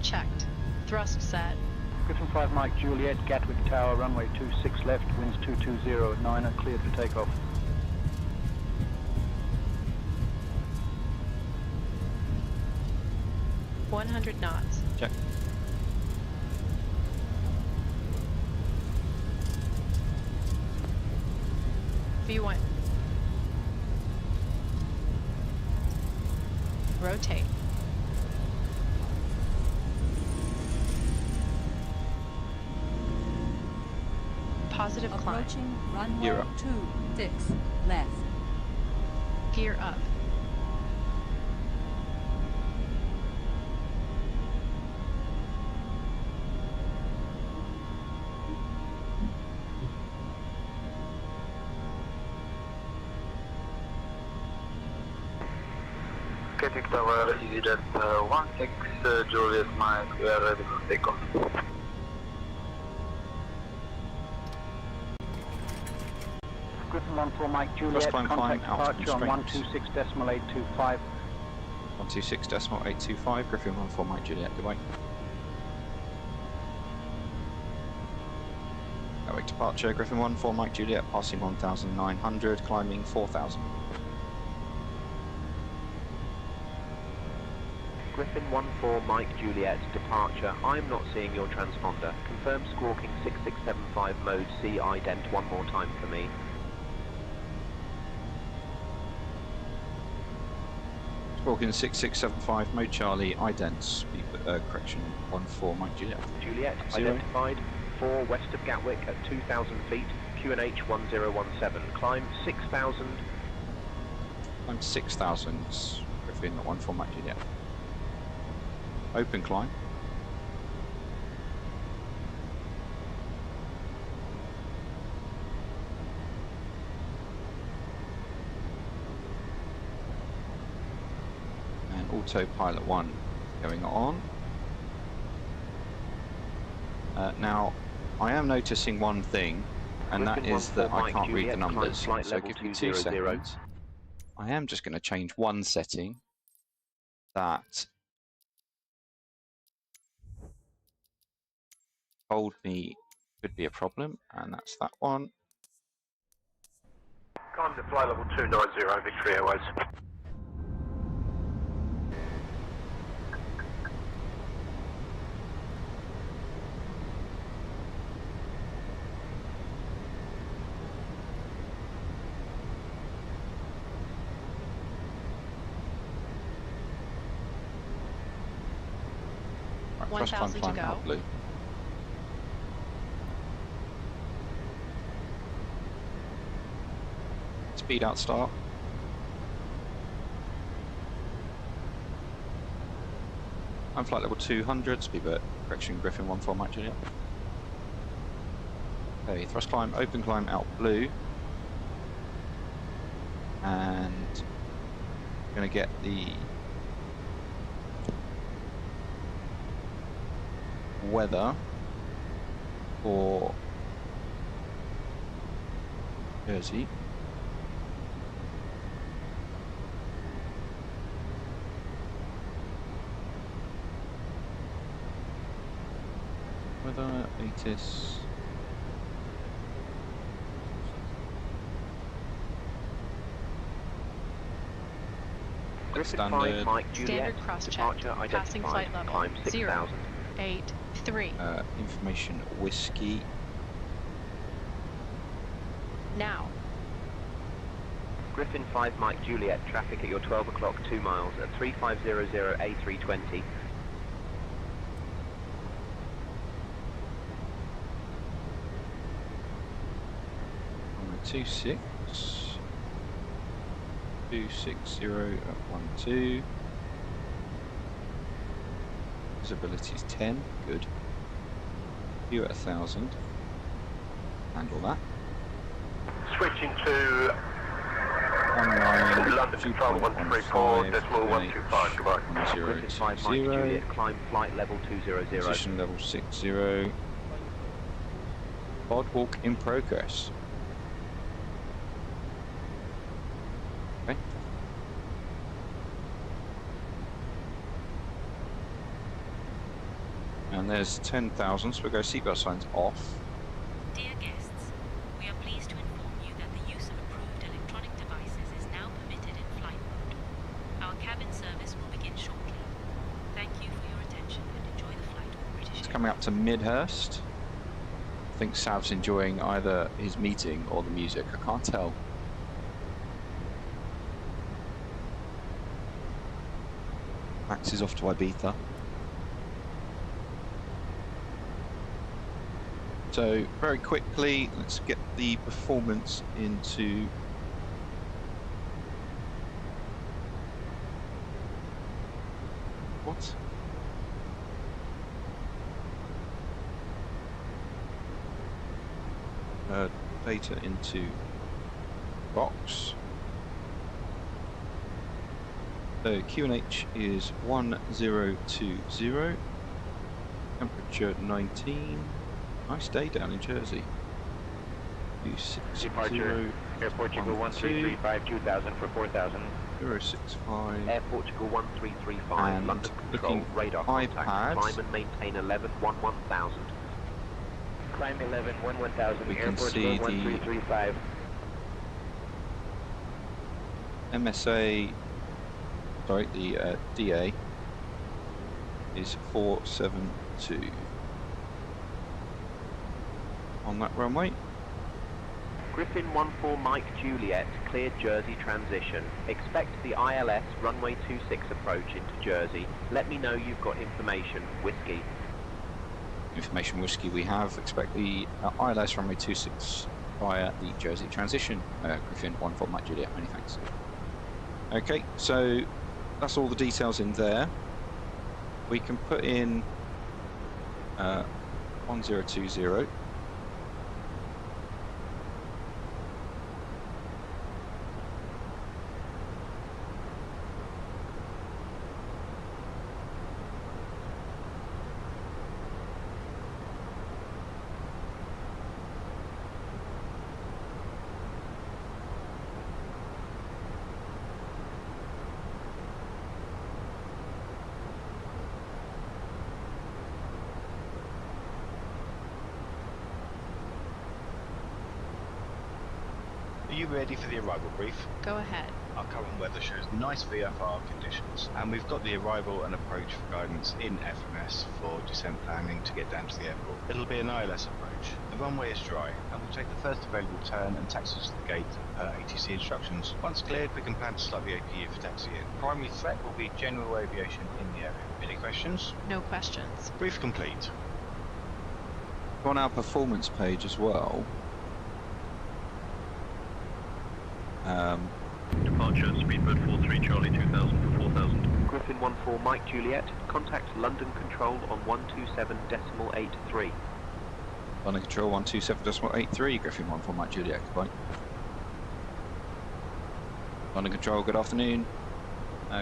Checked. Thrust set. Griffin 5 Mike Juliet, Gatwick Tower, runway 26 left, winds 220 at 9 are cleared for takeoff. $100 knots. Check. V1. Rotate. Positive climb. Approaching runway Gear up. 26, left. Gear up. Pacific Tower, EasyJet 16 Juliet Mike, we are ready for takeoff. Griffin 14 Mike Juliet, First climb, contact Alpha departure on constraints. 126.825. 126.825, Griffin 14 Mike Juliet, goodbye. Gatwick departure, Griffin 14 Mike Juliet, passing 1,900, climbing 4,000. Griffin 14 Mike Juliet, departure. I'm not seeing your transponder. Confirm squawking 6675 mode C ident one more time for me. Squawking 6675 mode Charlie, ident, correction 14 Mike Juliet. Juliet, 0. identified 4 west of Gatwick at 2,000 feet, QNH 1017. Climb 6,000. Climb 6,000, Griffin 14 Mike Juliet. Open climb. And autopilot 1 going on. Now, I am noticing one thing, and that is that I can't read the numbers. So give me 2 seconds. I am just going to change one setting that told me could be a problem, and that's that one. Climb to flight level 290, Victory Airways. Right, first climb, 1,000 to climb go. out blue. Speed out start. I'm flight level 200, speedbird, correction Griffin 14 Mike Juliet. Okay, thrust climb, open climb out blue. And I'm going to get the weather for Jersey. Weather, ATC. Griffin Standard. 5 Mike Juliet, Standard cross-check. departure Passing identified. flight level Climb 6,000. 083. Information whiskey. Now. Griffin 5 Mike Juliet, traffic at your 12 o'clock 2 miles at 3500 A320. 26 260 at 12. Visibility is 10, good. View at 1,000. Handle that. Switching to 19 London Control 134, decimal 125, goodbye. Griffin 5 Mike Juliet, climb flight level 200. Position level 60. Pod walk in progress. Okay. And there's 10,000, so we'll go seatbelt signs off. Dear guests, we are pleased to inform you that the use of approved electronic devices is now permitted in flight mode. Our cabin service will begin shortly. Thank you for your attention and enjoy the flight with British Airways. It's coming up to Midhurst. I think Sav's enjoying either his meeting or the music, I can't tell. Max is off to Ibiza. So very quickly, let's get the performance into what? Data into box. So QNH is 1020, temperature 19. Nice day down in Jersey. 260. Departure, Air Portugal 1335, 2000 for 4000. 065. Air Portugal 1335, And London Control, looking radar contact, iPad. climb and maintain 11-11,000. Climb 11-11,000, We Air can Portugal see the 1335. MSA, sorry, the DA is 472 on that runway. Griffin 14 Mike Juliet, cleared Jersey transition. Expect the ILS runway 26 approach into Jersey. Let me know you've got information. Whiskey. Information whiskey we have. Expect the ILS runway 26 via the Jersey transition. Griffin 14 Mike Juliet, many thanks. Okay, so that's all the details in there. We can put in 1020. Are you ready for the arrival brief? Go ahead. Our current weather shows nice VFR conditions, and we've got the arrival and approach for guidance in FMS for descent planning to get down to the airport. It'll be an ILS approach. The runway is dry, and we'll take the first available turn and taxi to the gate per ATC instructions. Once cleared, we can plan to start the APU for taxiing. Primary threat will be general aviation in the area. Any questions? No questions. Brief complete. On our performance page as well. Departure, speedbird 43 Charlie 2000 for 4000. Griffin 14 Mike Juliet, contact London Control on 127.83. London Control 127.83, Griffin 14 Mike Juliet, goodbye. London Control, good afternoon.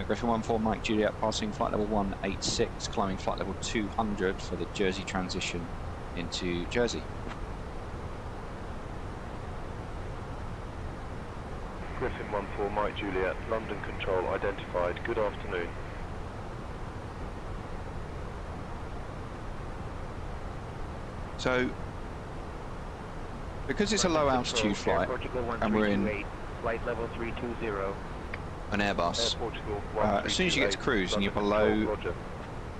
Griffin 14 Mike Juliet, passing flight level 186, climbing flight level 200 for the Jersey transition into Jersey. Griffin 14 Mike Juliet, London Control identified. Good afternoon. So, because it's a low altitude flight, and we're in flight level 320. an Airbus, as soon as you get to cruise and you're below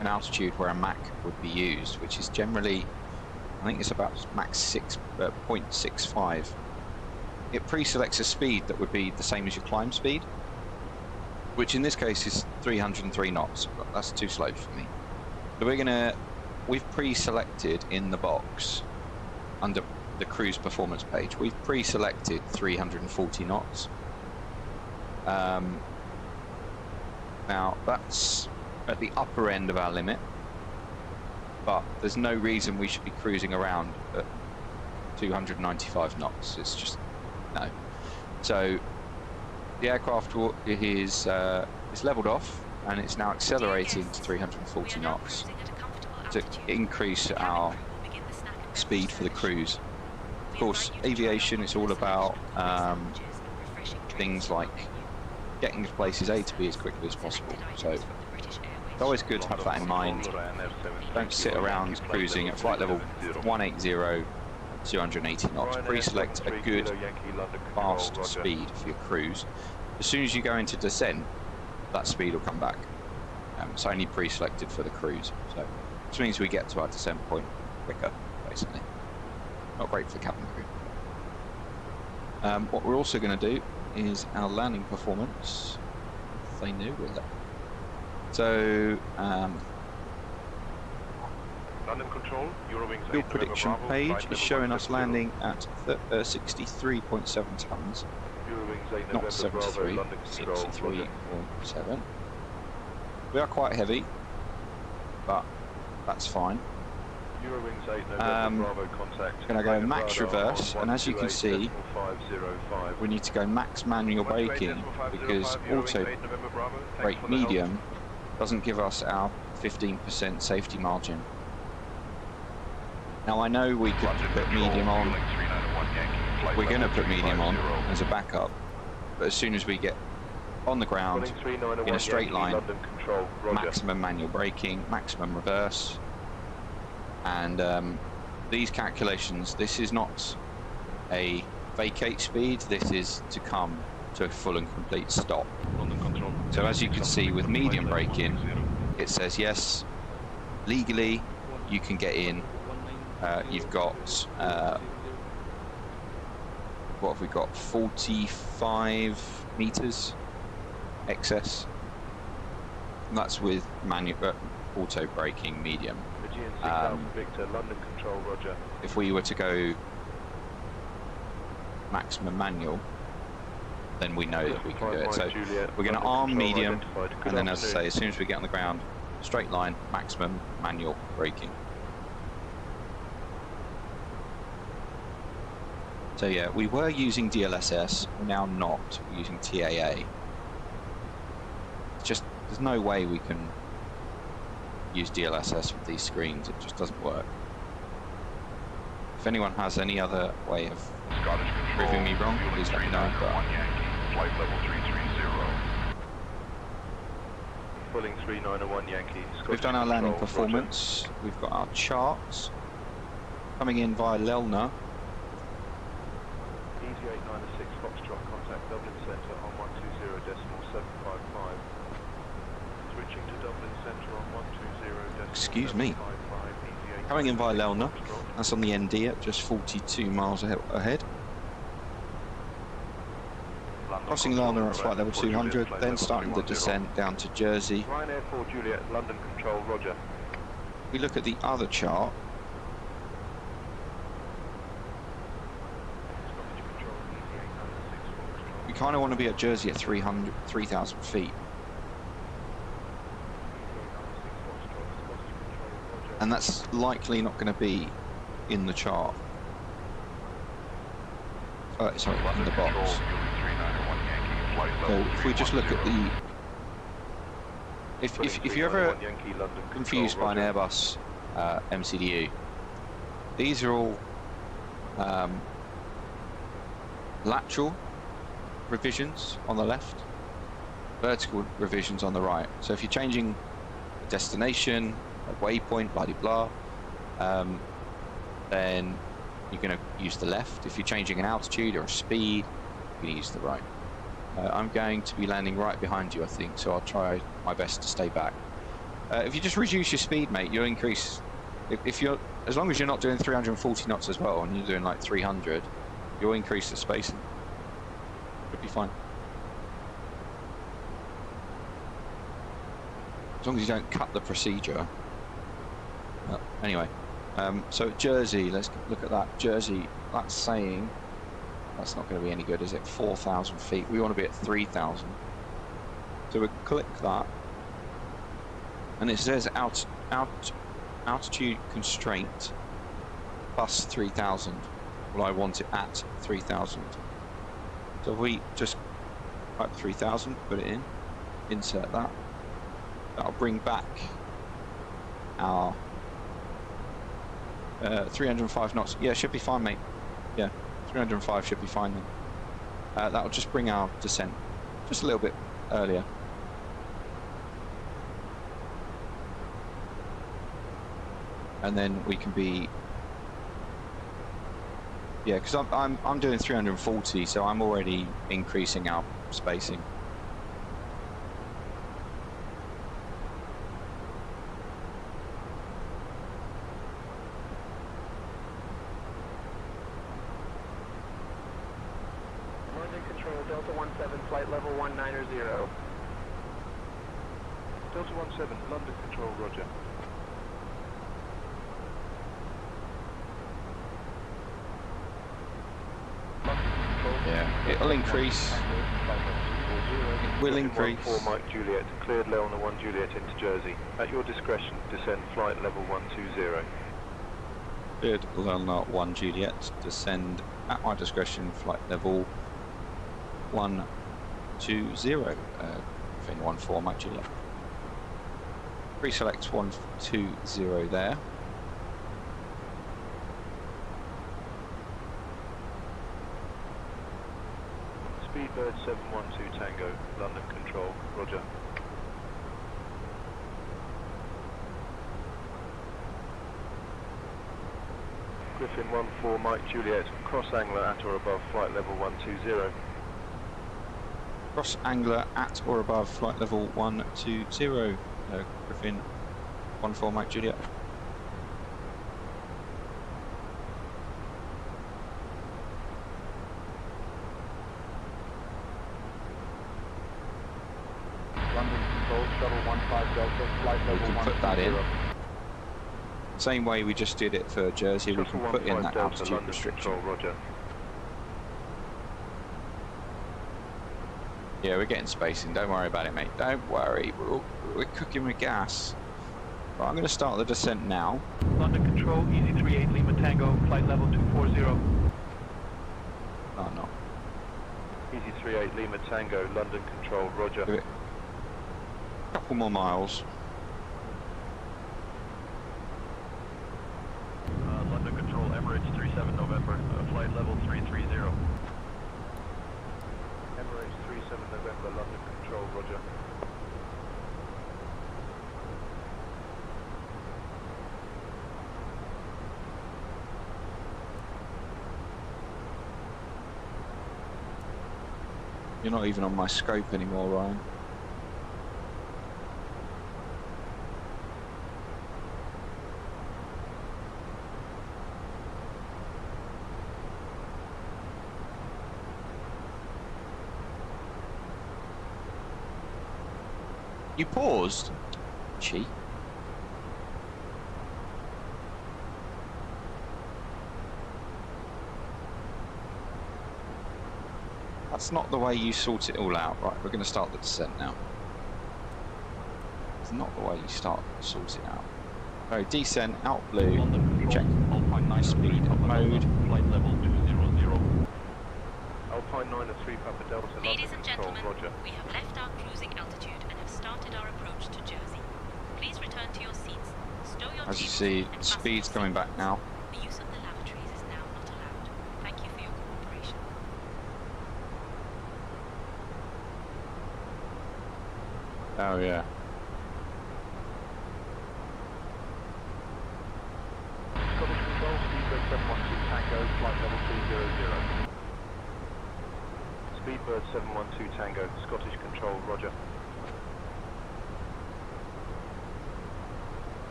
an altitude where a Mach would be used, which is generally, I think it's about Mach 0.65, it pre-selects a speed that would be the same as your climb speed, which in this case is 303 knots. That's too slow for me. So we've pre-selected in the box under the cruise performance page, we've pre-selected 340 knots. Now that's at the upper end of our limit, but there's no reason we should be cruising around at 295 knots. It's just no. So the aircraft is leveled off and it's now accelerating to 340 knots to increase our speed for the cruise. Of course, aviation is all about things like getting to places A to B as quickly as possible. So it's always good to have that in mind. Don't sit around cruising at flight level 180, 280 knots. Pre-select a good fast speed for your cruise. As soon as you go into descent, that speed will come back. It's only pre-selected for the cruise, so which means we get to our descent point quicker, basically. Not great for the cabin crew. What we're also going to do is our landing performance. If they knew with it. So London Control, Eurowings fuel prediction page is showing us landing at 63.7 tons, not 73, 63.7. We are quite heavy, but that's fine. Eurowings 8 November Bravo contact. Going to go max reverse, and as you can see, we need to go max manual braking because auto brake medium doesn't give us our 15% safety margin. Now I know we could put medium on, we're going to put medium on as a backup, but as soon as we get on the ground in a straight line, maximum manual braking, maximum reverse, and these calculations, this is not a vacate speed, this is to come to a full and complete stop. So as you can see with medium braking, it says yes, legally you can get in. You've got what have we got, 45 meters excess, and that's with manual auto braking medium. Victor, London Control, Roger. If we were to go maximum manual, then we know that we can do it. So we're going to arm medium, and then as I say, as soon as we get on the ground, straight line, maximum manual braking. So yeah, we were using DLSS, we're now not. We're using TAA. It's just, there's no way we can use DLSS with these screens, it just doesn't work. If anyone has any other way of proving me wrong, please let me know. Flight level 330. Pulling 3901 Yankee. We've done our landing performance, we've got our charts. Coming in via Lelna. Easy 896 Foxtrot, contact Dublin Centre on 120.755. Switching to Dublin Centre on 120.755. Excuse me. Coming in via Lelna, that's on the ND at just 42 miles ahead. Crossing Lelna at flight level 200, then starting the descent down to Jersey. Ryanair 4 Juliet, London Control, Roger. We look at the other chart. We kind of want to be at Jersey at 3,000 feet. And that's likely not going to be in the chart. Sorry, in the box. So if we just look at the... If you're ever confused by an Airbus MCDU, these are all lateral revisions on the left, vertical revisions on the right. So if you're changing a destination, a waypoint, blah blah, then you're going to use the left. If you're changing an altitude or a speed, you're going to use the right. I'm going to be landing right behind you, I think, so I'll try my best to stay back. If you just reduce your speed, mate, you'll increase. If you're, as long as you're not doing 340 knots as well, and you're doing like 300, you'll increase the spacing. It'll be fine. As long as you don't cut the procedure. Anyway, so Jersey, let's look at that. Jersey, that's saying that's not going to be any good, is it? 4,000 feet. We want to be at 3,000. So we click that, and it says altitude constraint plus 3,000. Well, I want it at 3,000. So if we just type 3,000, put it in, insert that. That'll bring back our 305 knots. Yeah, should be fine, mate. Yeah, 305 should be fine then. That'll just bring our descent just a little bit earlier. And then we can be, yeah, because I'm doing 340, so I'm already increasing our spacing. Delta 17, flight level 190. Delta 17, London Control, Roger. Yeah, it'll increase. It will increase. 4 Mike Juliet, cleared Leona 1 Juliet into Jersey. At your discretion, descend flight level 120. Cleared London 1 Juliet, descend at my discretion, flight level 120, Fin 14 Mike Juliet. Pre-select 120 there. Speedbird 712 Tango, London Control, roger. Griffin 14 Mike Juliet, cross angler at or above flight level 120. Cross angler at or above flight level 120, Griffin 14 Mike Juliet. London Control, shuttle 15 Delta, flight level 120. We can put that in. Same way we just did it for Jersey, we can put in that altitude restriction. Roger. Yeah, we're getting spacing, don't worry about it, mate. Don't worry, we're cooking with gas. Right, I'm going to start the descent now. London Control, Easy 38 Lima Tango, flight level 240. Oh, no. Easy 38 Lima Tango, London Control, roger. Give it a couple more miles. London Control, Emirates 37 November, flight level 330. Emirates 37 November, London Control, roger. You're not even on my scope anymore, Ryan. You paused? Cheat. That's not the way you sort it all out. Right, we're going to start the descent now. It's not the way you sort it out. So descent, out blue, check nice speed mode. Flight level 200. Alpine 903 Papa Delta, Ladies London and Control, gentlemen, roger. we have left our cruising altitude and have started our approach to Jersey. Please return to your seats, stow your As you tables see, and fasten speed's your coming back seatbelts. now. The use of the lavatories is now not allowed. Thank you for your cooperation. Oh yeah. Scottish Control, Speedbird 712 Tango, flight level 200. Speedbird 712 Tango, Scottish Control, roger.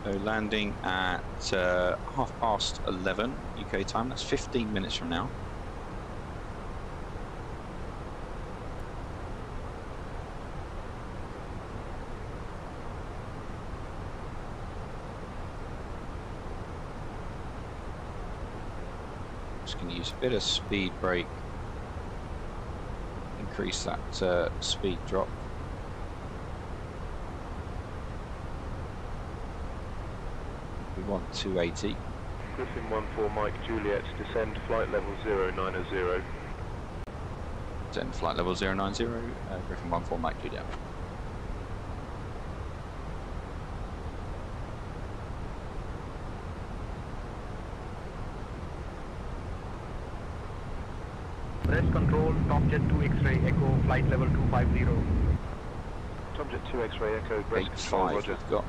So landing at 11:30 UK time. That's 15 minutes from now. Just going to use a bit of speed brake. Increase that speed drop. We want 280. Griffin 14 Mike Juliet, descend flight level 090. Descend flight level 090, Griffin 14 Mike Juliet. Press control, Tomjet 2 X-ray Echo, flight level 250. Tomjet 2 X-ray Echo, breast control, 85 roger. we've got.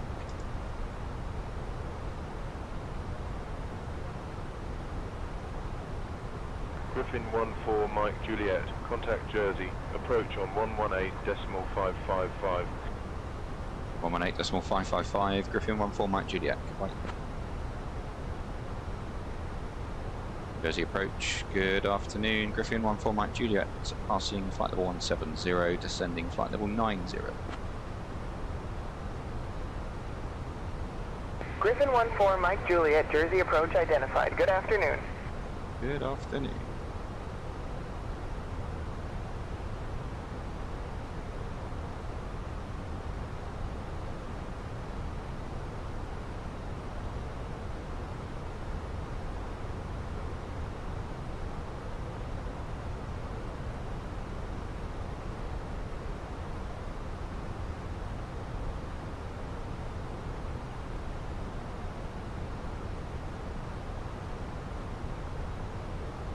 Griffin 14 Mike Juliet, contact Jersey, approach on 118.555. 118.555, Griffin 14 Mike Juliet. Goodbye. Jersey approach, good afternoon, Griffin 14 Mike Juliet, passing flight level 170, descending flight level 90. Griffin 14 Mike Juliet, Jersey approach identified. Good afternoon. Good afternoon.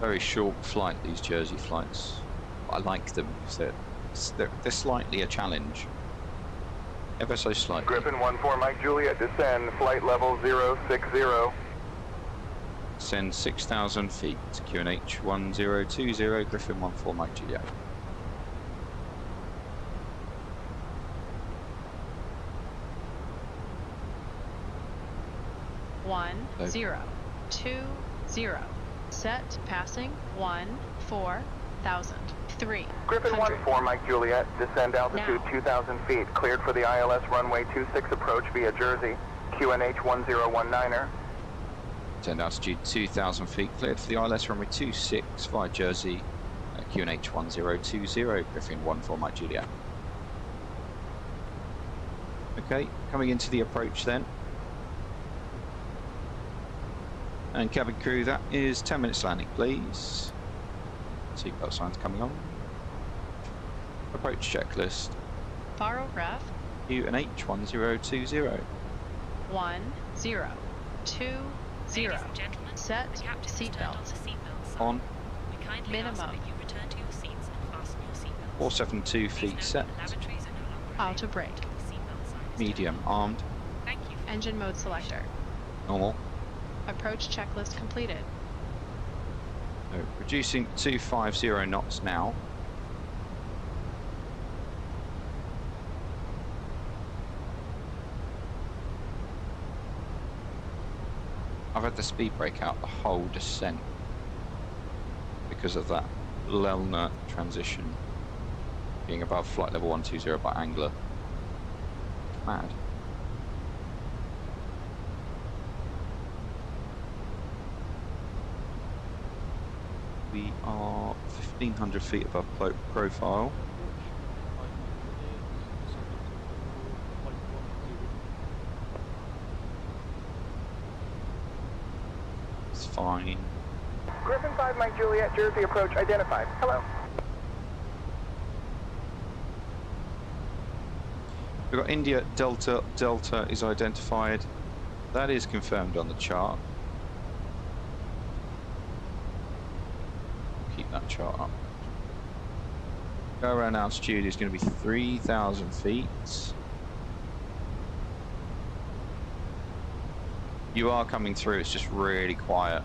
Very short flight, these Jersey flights. I like them because they're slightly a challenge. Ever so slightly. Griffin 14 Mike Juliet, descend, flight level 060. Send 6,000 feet, QNH 1020, Griffin 14 Mike Juliet. One, 0, 2, 0. Set, passing, 1,4,000. 3. Griffin 14 Mike Juliet, descend altitude 2,000 feet, cleared for the ILS runway 26 approach via Jersey, QNH 1019er. Descend altitude 2,000 feet, cleared for the ILS runway 26 via Jersey, QNH 1020, Griffin 14 Mike Juliet. Okay, coming into the approach then. And cabin crew, that is 10 minutes landing, please. Seatbelt signs coming on. Approach checklist. Faro ref. QNH 1020. 1, 0, 2, 0. Set, seatbelt. On. Minimum. 472 feet set. Auto brake. Medium armed. Engine mode selector. Normal. Approach checklist completed. So, reducing 250 knots now. I've had the speed brake out the whole descent because of that Lelner transition being above flight level 120 by Angler. Mad. We are 1,500 feet above profile. It's fine. Griffin 5 Mike Juliet, Jersey approach identified. Hello. We've got India Delta. Delta is identified. That is confirmed on the chart. Keep that chart up. Go around altitude is going to be 3,000 feet. You are coming through, it's just really quiet.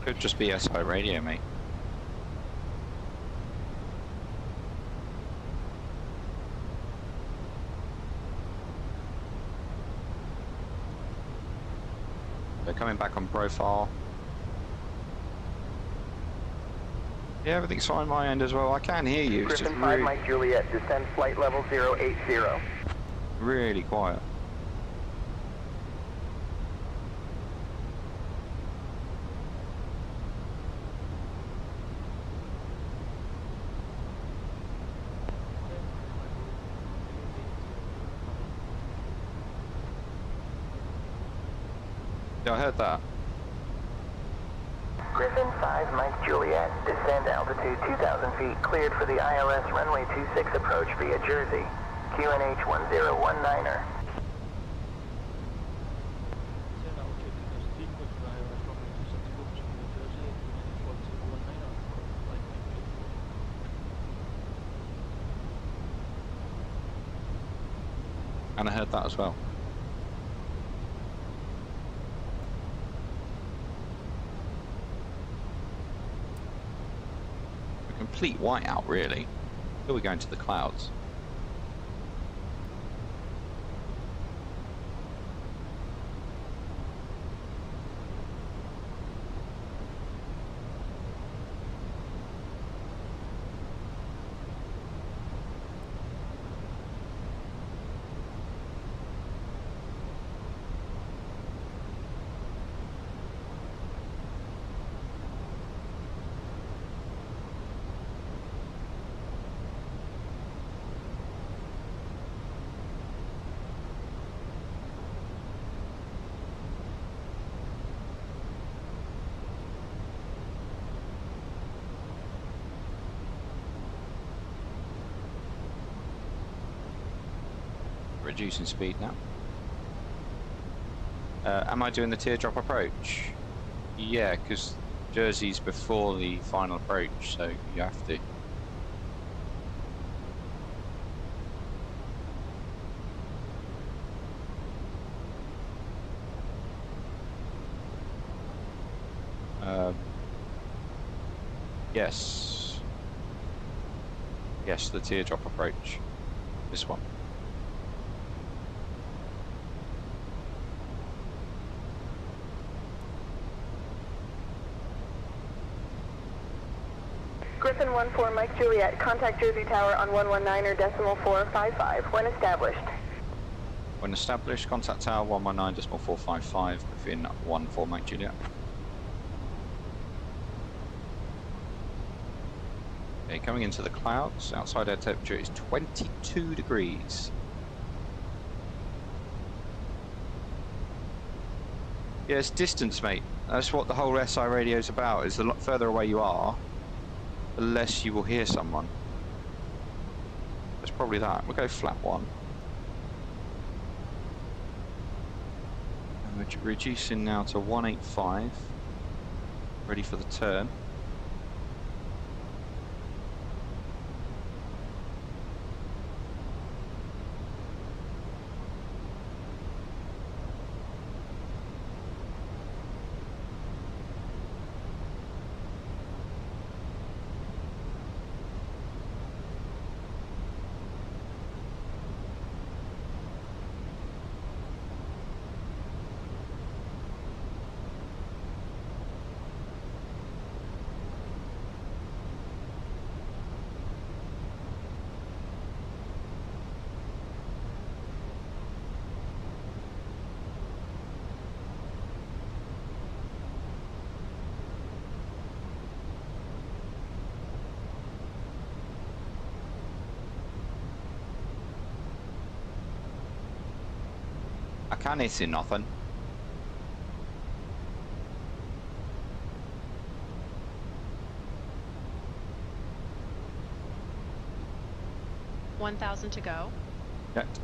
Could just be SI radio, mate. They're coming back on profile. Yeah, everything's fine on my end as well. I can hear you. It's Griffin just 5 Mike Juliet, descend flight level 080. really quiet. Yeah, I heard that. Griffin 5 Mike Juliet, descend altitude 2,000 feet, cleared for the ILS runway 26 approach via Jersey, QNH 1019er. And I heard that as well. Complete whiteout, really. Till we go into the clouds. reducing speed now. Am I doing the teardrop approach? Yeah, because Jersey's before the final approach, so you have to. Yes. Yes, the teardrop approach. This one. Griffin 14 Mike Juliet, contact Jersey Tower on 119er decimal 455 when established. When established, contact tower 119.455 within 14 Mike Juliet. Okay, coming into the clouds, outside air temperature is 22 degrees. Yeah, it's distance, mate. That's what the whole SI radio is about, is the lot further away you are, the less you will hear someone. It's probably that. We'll go flat 1. And we're reducing now to 185. Ready for the turn. I can't see nothing. $1,000 to go. Checked.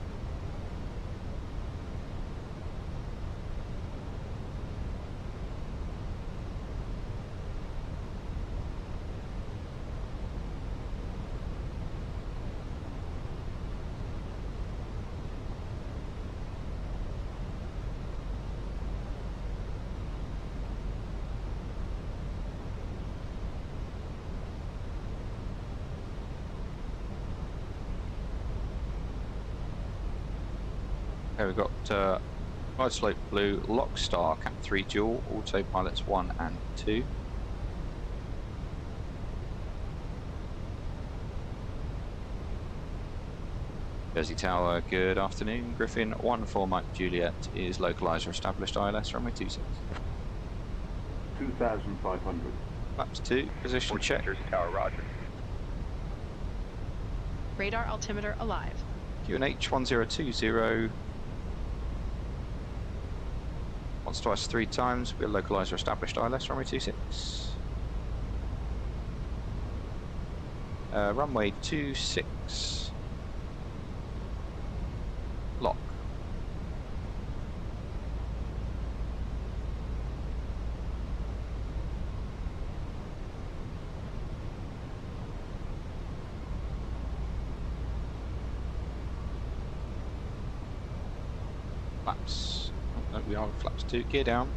Okay, we've got wide slope blue, lock star, cap 3 dual, autopilots 1 and 2. Jersey Tower, good afternoon. Griffin 14 Mike Juliet is localizer established ILS runway 26. 2,500. Flaps 2, position check. Jersey Tower, roger. Radar altimeter alive. QNH 1020. Once, twice, 3 times. We're localizer established ILS runway 26. Runway 26. Lock. Flaps. Oh, no, we are flaps 2. Gear down.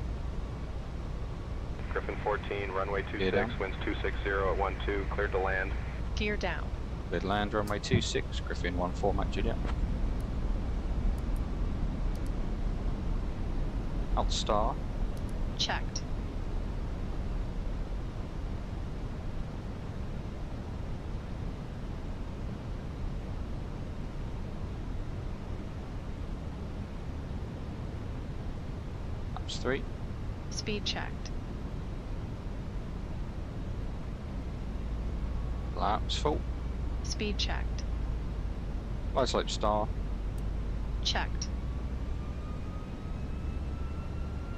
Griffin 14, runway 26, winds 260 at 12, cleared to land. Gear down. Cleared land, runway 26, Griffin 14 Mike Juliet. Alt star. Checked. Flaps 3. Speed checked. Flaps full. Speed checked. Wide slope star. Checked.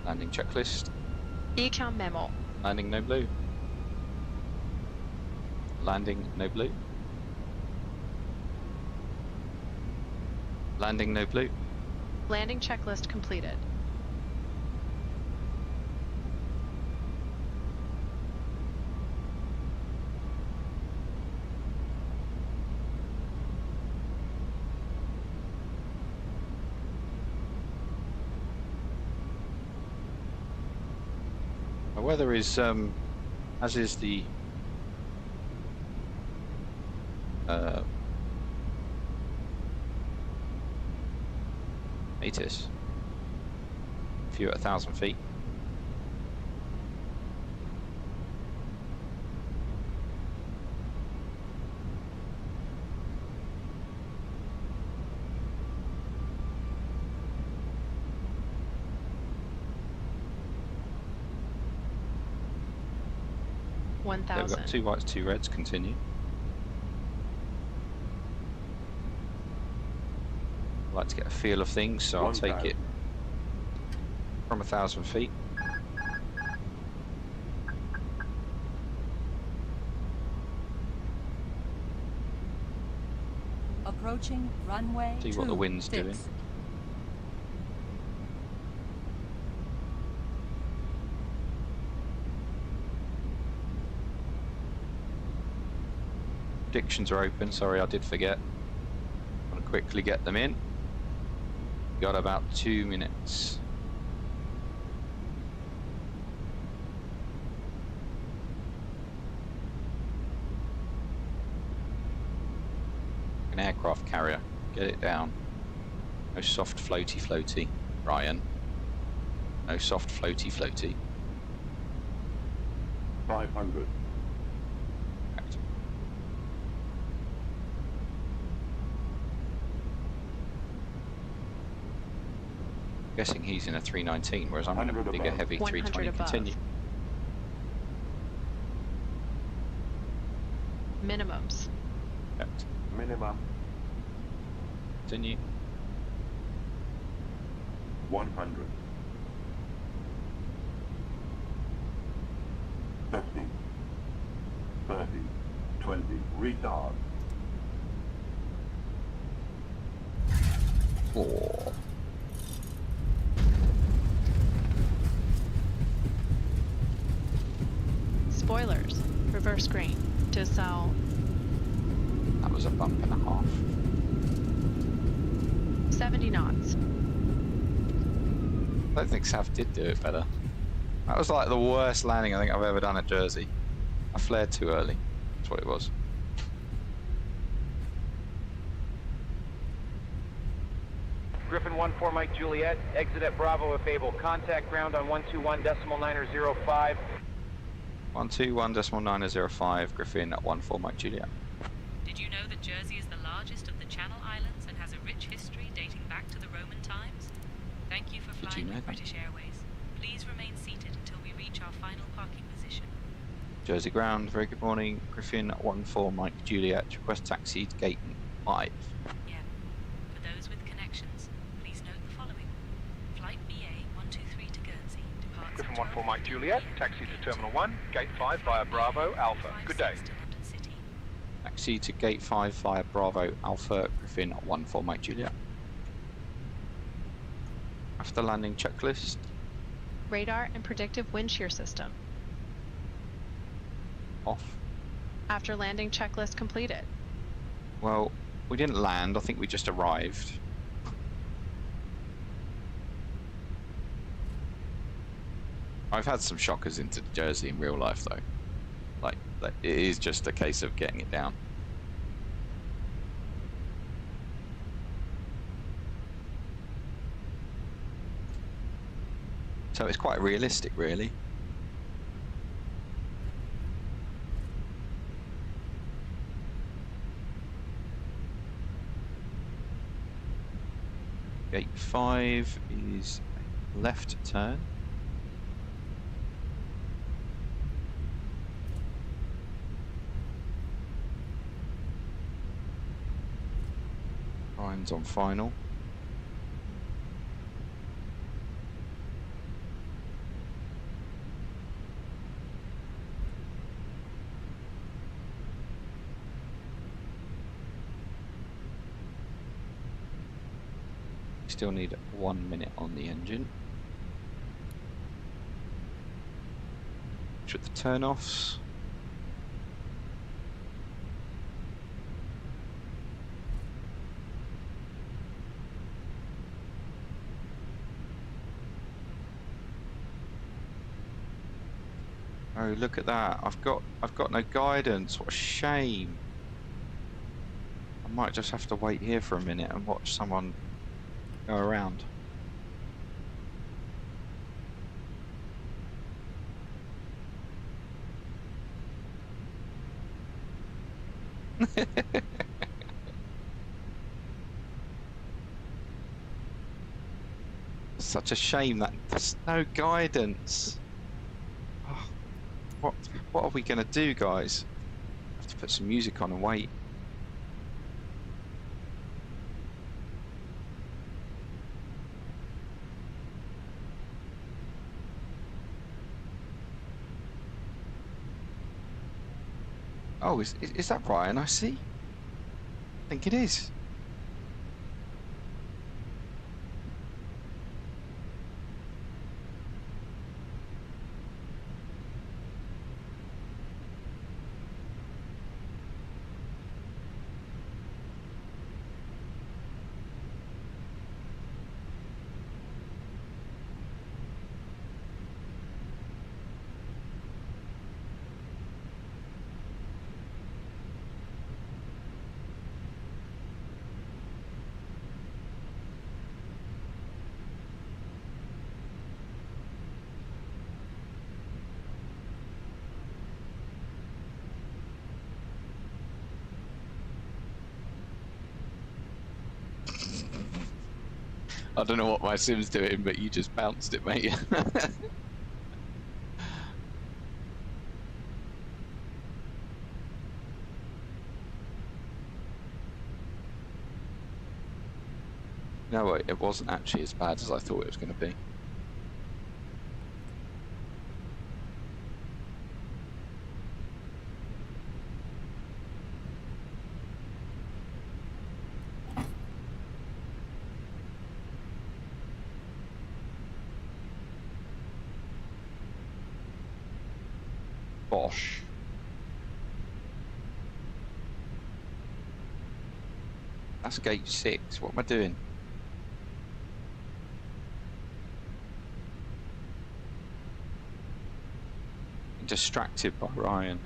Landing checklist. Econ memo. Landing no blue. Landing no blue. Landing no blue. Landing checklist completed. The weather is, as is the ATIS. If you're at 1,000 feet. Yeah, we've 1,000. got 2 whites, 2 reds. Continue. I like to get a feel of things, so I'll take it from 1,000 feet. Approaching runway See what the wind's doing. Predictions are open. Sorry, I did forget. I want to quickly get them in. Got about 2 minutes. An aircraft carrier. Get it down. No soft floaty, Ryan. No soft floaty. 500. Guessing he's in a 319, whereas I'm in a bigger, heavy 320. above. Continue. Minimums. Correct. Minimum. Continue. 100. 50. 30. 20. Retard. 4. Spoilers. Reverse green. To south. That was a bump and a half. 70 knots. I don't think Sav did do it better. That was like the worst landing I think I've ever done at Jersey. I flared too early. That's what it was. Griffin 14 Mike Juliet, exit at Bravo if able. Contact ground on 121.905. 121.905, Griffin at 14 Mike Juliet. Did you know that Jersey is the largest of the Channel Islands and has a rich history dating back to the Roman times? Thank you for flying with British Airways. Please remain seated until we reach our final parking position. Jersey ground, very good morning. Griffin at 14 Mike Juliet, request taxi to gate 5. Yeah. For those with connections, please note the following. Flight BA 123 to Guernsey departs Griffin at 14 Mike Juliet, taxi to Terminal 1, Gate 5 via Bravo Alpha. Good day. Taxi to gate 5 via Bravo Alpha, Griffin at 14 Mike Juliet. After landing checklist. Radar and predictive wind shear system. Off. After landing checklist completed. Well, we didn't land, I think we just arrived. I've had some shockers into Jersey in real life though. Like, it is just a case of getting it down. So it's quite realistic, really. Gate 5 is a left turn. Ryan's on final. Still need 1 minute on the engine. With the turn-offs. Oh, look at that. I've got no guidance. What a shame. I might just have to wait here for a minute and watch someone go around. Such a shame that there's no guidance. Oh, what are we gonna do, guys? I have to put some music on and wait. Oh, is that Ryan I see? I think it is. I don't know what my sim's doing, but you just bounced it, mate. No, it wasn't actually as bad as I thought it was going to be. Bosh. That's gate 6. What am I doing? I'm distracted by Ryan.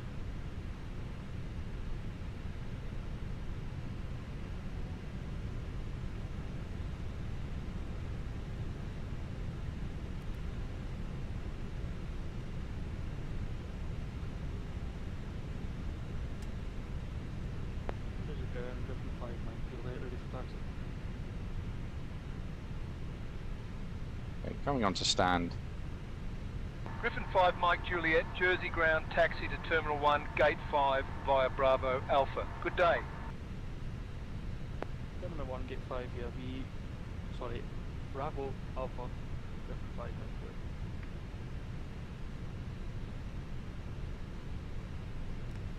Coming on to stand. Griffin 5 Mike Juliet, Jersey ground, taxi to Terminal 1, Gate 5 via Bravo Alpha. Good day. Terminal 1, Gate 5 here, Bravo Alpha, Griffin 5.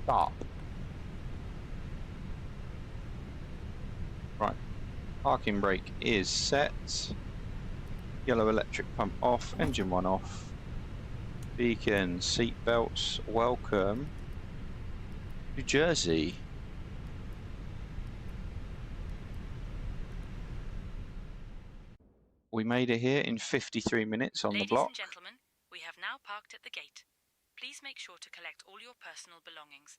Stop. Right. Parking brake is set. Yellow electric pump off, engine 1 off. Beacon, seat belts, welcome to Jersey. We made it here in 53 minutes on the block. Ladies and gentlemen, we have now parked at the gate. Please make sure to collect all your personal belongings.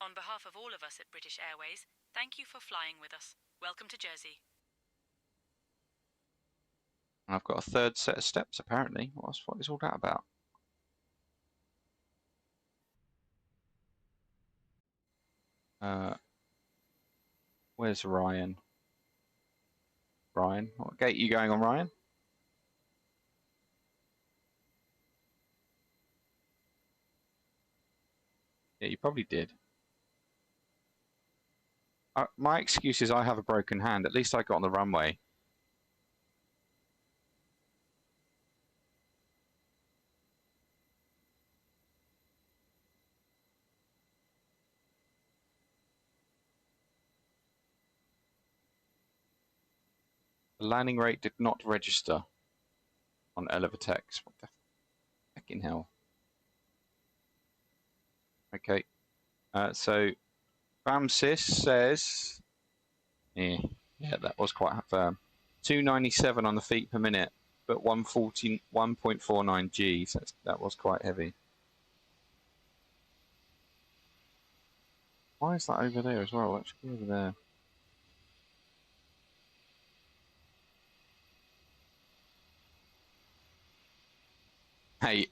On behalf of all of us at British Airways, thank you for flying with us. Welcome to Jersey. I've got a third set of steps apparently. What is all that about? Where's Ryan? Ryan, what gate are you going on, Ryan? Yeah, you probably did. My excuse is I have a broken hand. At least I got on the runway. The landing rate did not register on Elevatex. What the fucking hell? Okay. So BAMSys says, yeah, that was quite firm. 297 on the feet per minute, but 1.49 G. So that was quite heavy. Why is that over there as well? Let's go over there. Hey.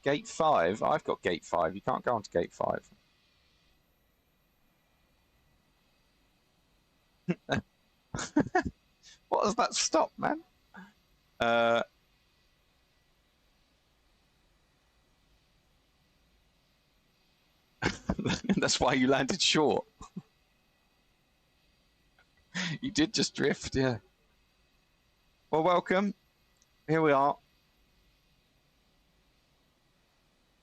Gate 5. I've got gate 5. You can't go onto gate 5. What does that stop, man? That's why you landed short. You did just drift, yeah. Well, welcome. Here we are.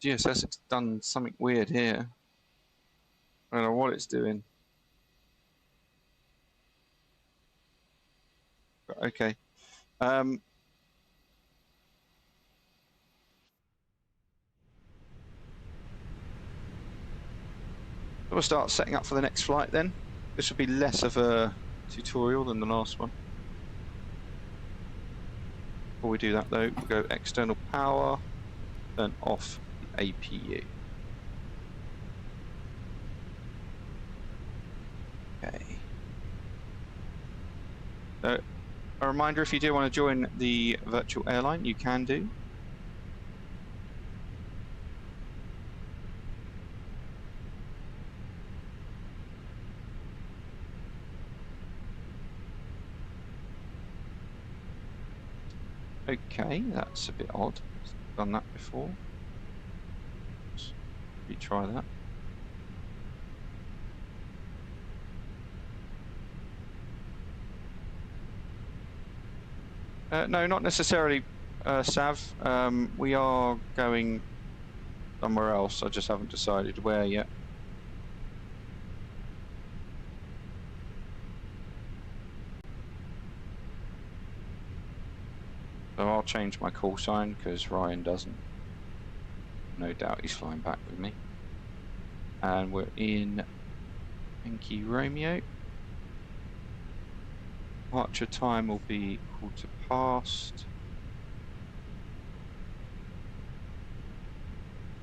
GSS has done something weird here. I don't know what it's doing. Okay. We'll start setting up for the next flight then. This will be less of a tutorial than the last one. Before we do that though, we'll go external power, turn off the APU. Okay. So, a reminder, if you do want to join the virtual airline, you can do. Okay, that's a bit odd. I've done that before. Let's retry that. No, not necessarily, Sav. We are going somewhere else. I just haven't decided where yet. So I'll change my call sign because Ryan doesn't. No doubt he's flying back with me. And we're in Yankee Romeo. Departure time will be quarter past.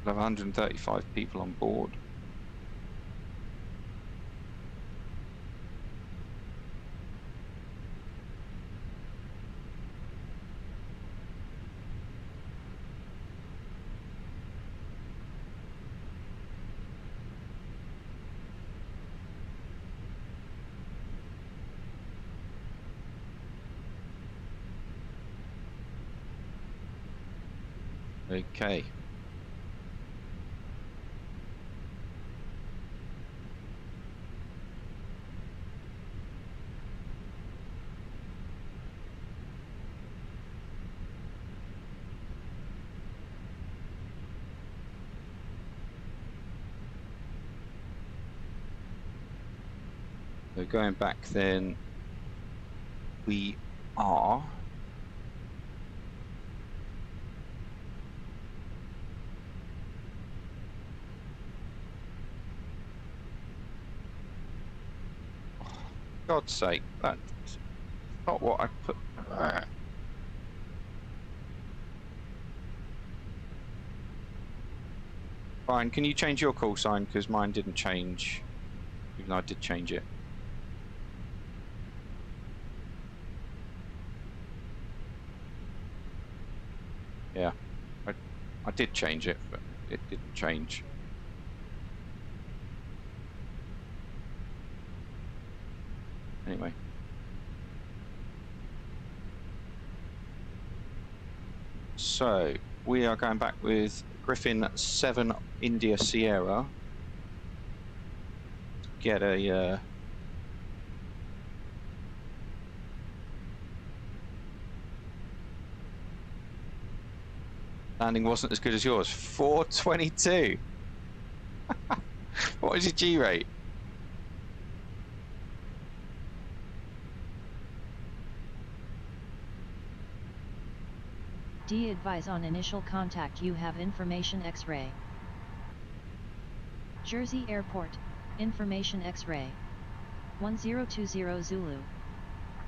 We'll have 135 people on board. Okay. So going back then, we are God's sake, that's not what I put. Fine, can you change your call sign? Because mine didn't change, even though I did change it. Yeah, I did change it, but it didn't change. Anyway. So, we are going back with Griffin 7 India Sierra to get a landing wasn't as good as yours. 422. What is your G rate? D. Advise on initial contact you have information X-ray. Jersey Airport, information X-ray. 1020 Zulu.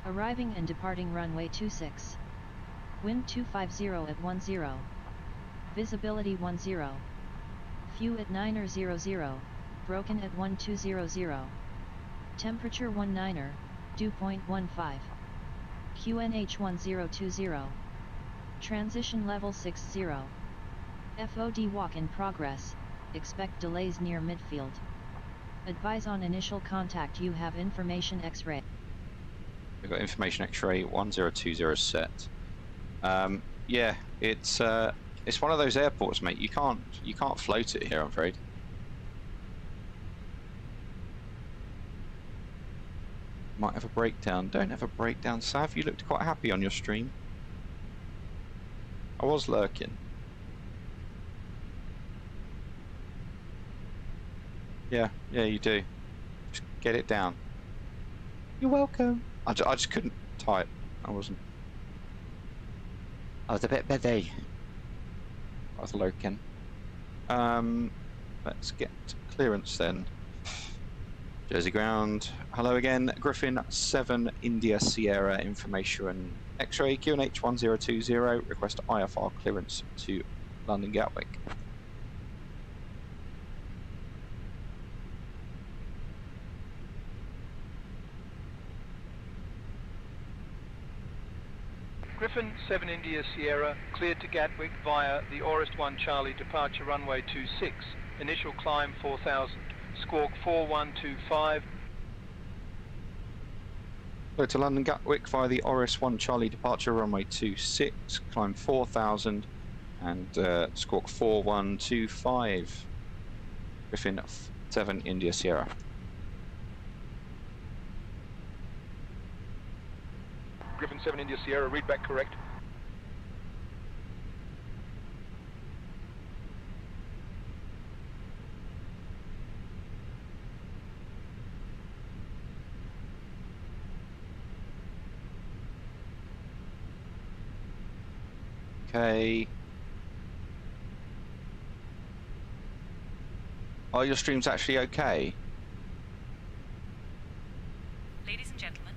Arriving and departing runway 26. Wind 250 at 10. Visibility 10. Few at 900, broken at 1200. Temperature 19, dew point 15. QNH 1020. Transition level 60. FOD walk in progress, expect delays near midfield. Advise on initial contact you have information X-ray. We've got information X-ray 1020 set. Yeah, it's one of those airports, mate. You can't float it here, I'm afraid. Might have a breakdown. Don't have a breakdown, Sav. You looked quite happy on your stream. I was lurking. Yeah, you do. Just get it down. You're welcome. I just couldn't type. I was a bit busy. I was lurking. Let's get clearance then. Jersey ground. Hello again. Griffin 7 India Sierra information X-ray QNH 1020. Request IFR clearance to London Gatwick. Griffin 7 India Sierra, cleared to Gatwick via the Aurist 1 Charlie departure runway 26, initial climb 4000, squawk 4125. Cleared to London Gatwick via the Aurist 1 Charlie departure runway 26, climb 4000 and squawk 4125. Griffin 7 India Sierra. Griffin 7 India Sierra, read back correct. Okay. Are your streams actually okay? Ladies and gentlemen,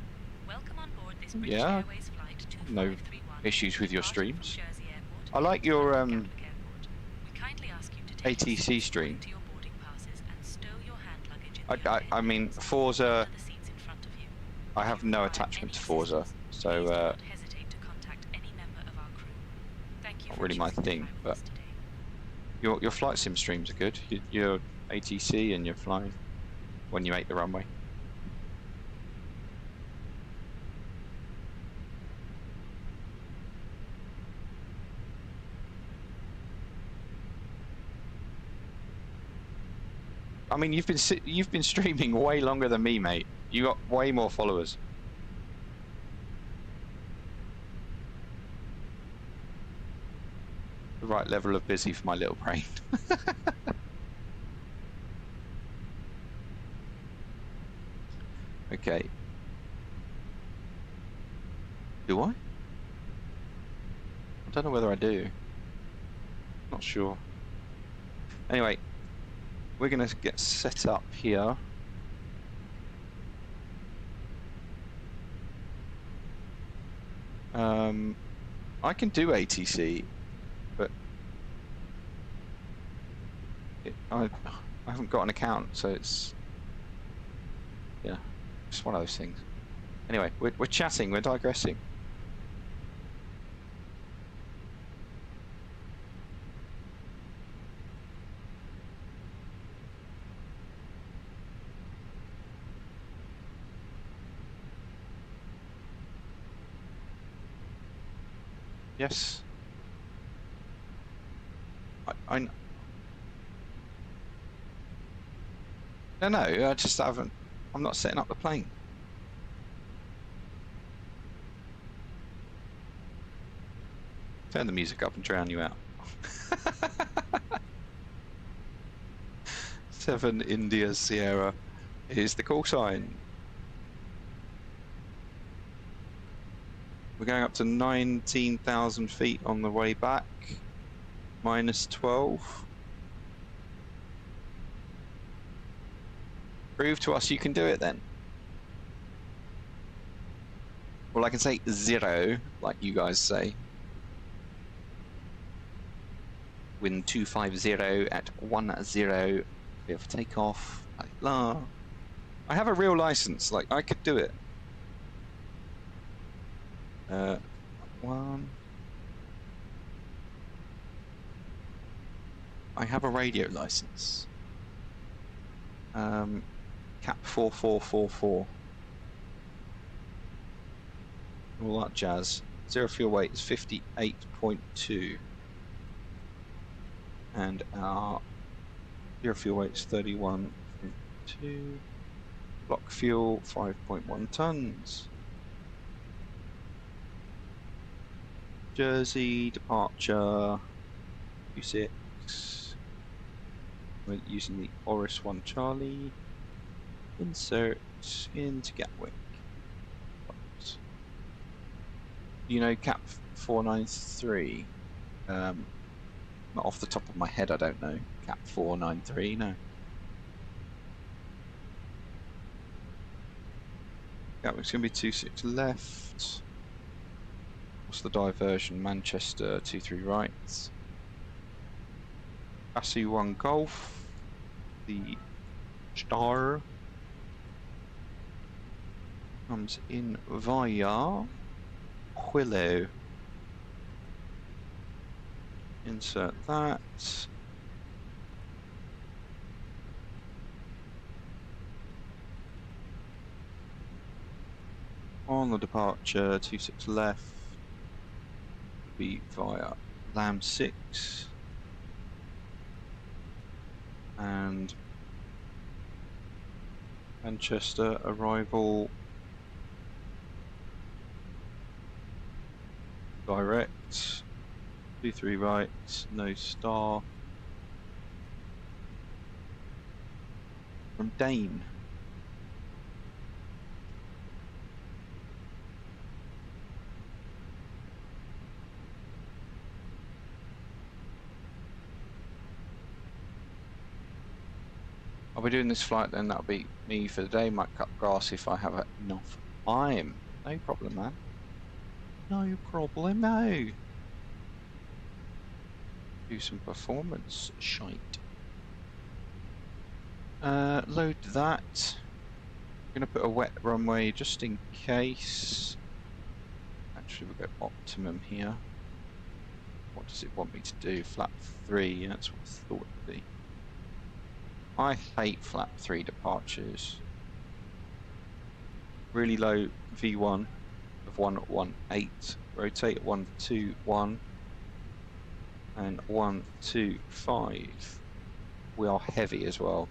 welcome on board this British Yeah. Airways flight 2531. No issues with your streams. Jersey Airport. I like your We kindly ask you to take ATC stream. to your boarding passes and stow your hand luggage in the I mean, Forza, under the seats in front of you. I have no attachment to Forza, so Please do not hesitate to contact any member of our crew. Thank you not for really my choosing to thing, fly with but us today. your flight sim streams are good. Your ATC and your flying when you make the runway. I mean, you've been streaming way longer than me, mate. You got way more followers. The right level of busy for my little brain. Okay. Do I? I don't know whether I do. Not sure. Anyway, we're going to get set up here. I can do ATC, but I haven't got an account, so it's, yeah, just one of those things. Anyway, we're chatting, we're digressing. Yes. No, I just haven't. I'm not setting up the plane. Turn the music up and drown you out. 7 India Sierra is the call sign. We're going up to 19,000 feet on the way back. Minus 12. Prove to us you can do it then. Well, I can say 0, like you guys say. Wind 250 at 10, clear for takeoff. Blah. I have a real license, like I could do it. 1. I have a radio license. Cap 4444. All that jazz. Zero fuel weight is 58.2. And our zero fuel weight is 31.2. Block fuel 5.1 tons. Jersey departure 26. We're using the Oris 1 Charlie. Insert into Gatwick. You know Cap 493? Not off the top of my head, I don't know. Cap 493, no. Gatwick's going to be 26 left. What's the diversion? Manchester 23 right. Basu 1 Golf. The Star comes in via Willow. Insert that. On the departure, 26 left, be via Lamb 6 and Manchester arrival direct, 23 right, no star from Dane. I'll be doing this flight then, that'll be me for the day. Might cut grass if I have enough time. No problem, man. No problem, no. Do some performance shite. Load that. I'm gonna put a wet runway just in case. Actually, we'll go optimum here. What does it want me to do? Flap 3, that's what I thought it'd be. I hate flap 3 departures. Really low V1 of 118, rotate at 121 and 125. We are heavy as well.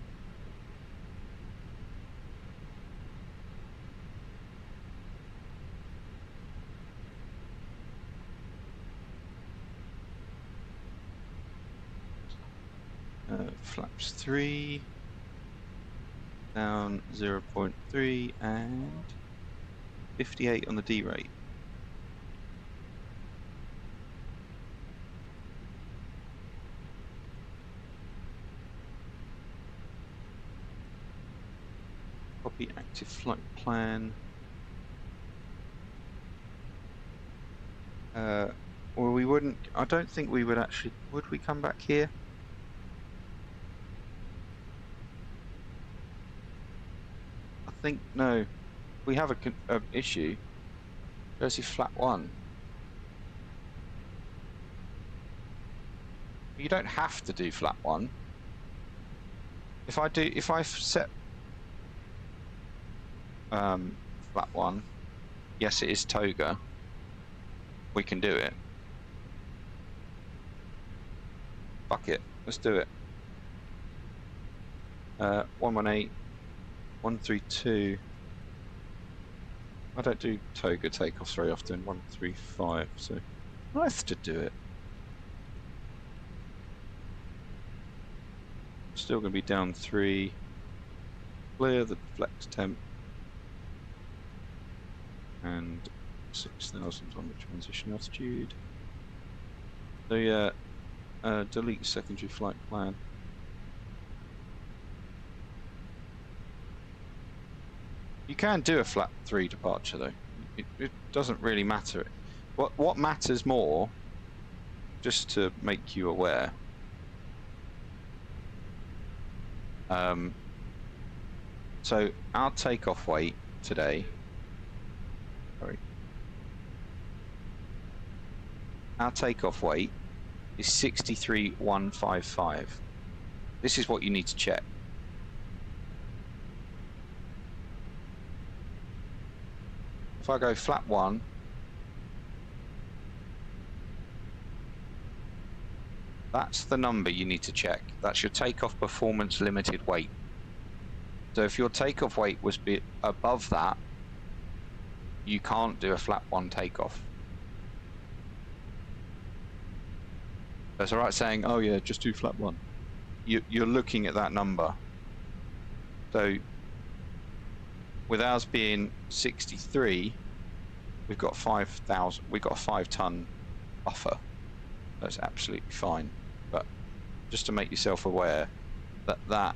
Flaps 3 down 0.3 and 58 on the D rate. Copy active flight plan. Well, we wouldn't. I don't think we would actually. Would we come back here? I think no. We have a issue. Jersey flat 1. You don't have to do flat 1. If I set flat 1, yes, it is toga. We can do it. Fuck it, let's do it. 118, 132. I don't do toga takeoffs very often. 135, so I have to do it. Still going to be down 3. Clear the flex temp and 6,000 on the transition altitude. So yeah, delete secondary flight plan. You can do a flat 3 departure though. It doesn't really matter. What matters more, just to make you aware, so our takeoff weight today, our takeoff weight is 63,155. This is what you need to check. If I go flap 1, that's the number you need to check. That's your takeoff performance limited weight. So if your takeoff weight was above that, you can't do a flap 1 takeoff. That's alright saying, oh yeah, just do flap 1. You're looking at that number. So with ours being 63, we've got 5,000. We've got a 5-ton buffer. That's absolutely fine. But just to make yourself aware that that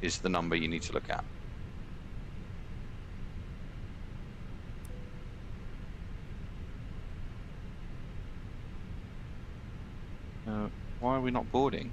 is the number you need to look at. Why are we not boarding?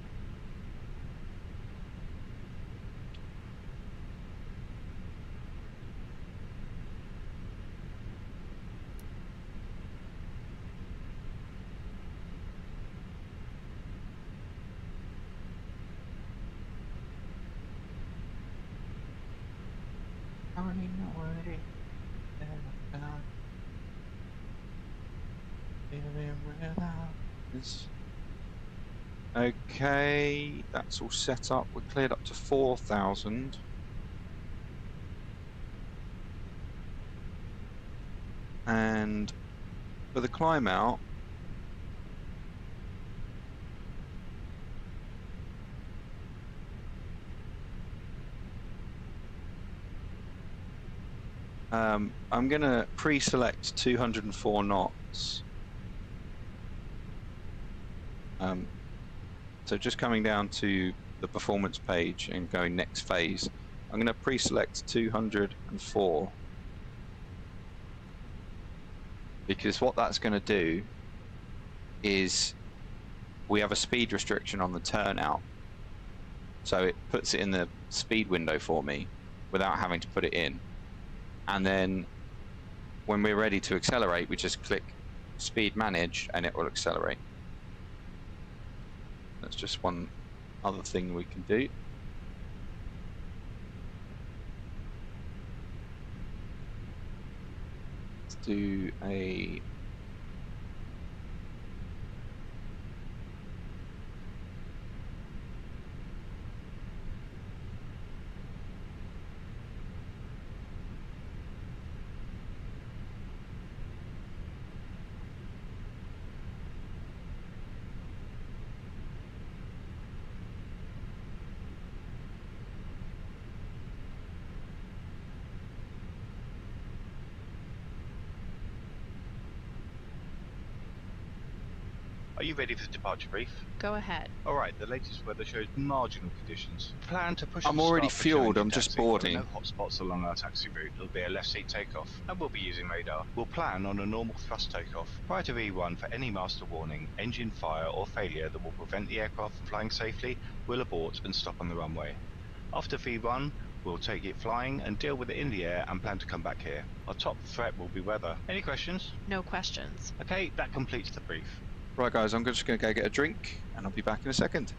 Okay, that's all set up. We're cleared up to 4,000. And for the climb out, I'm going to pre-select 204 knots. So just coming down to the performance page and going next phase, I'm going to pre-select 204, because what that's going to do is we have a speed restriction on the turnout, so it puts it in the speed window for me without having to put it in, and then when we're ready to accelerate we just click speed manage and it will accelerate. That's just one other thing we can do. Let's do a Are you ready for the departure brief? Go ahead. Alright, the latest weather shows marginal conditions. Plan to push. I'm already fueled, I'm just boarding. No hotspots along our taxi route. It'll be a left seat takeoff, and we'll be using radar. We'll plan on a normal thrust takeoff. Prior to V1, for any master warning, engine fire or failure that will prevent the aircraft from flying safely, we'll abort and stop on the runway. After V1, we'll take it flying and deal with it in the air and plan to come back here. Our top threat will be weather. Any questions? No questions. Okay, that completes the brief. Right guys, I'm just going to go get a drink and I'll be back in a second.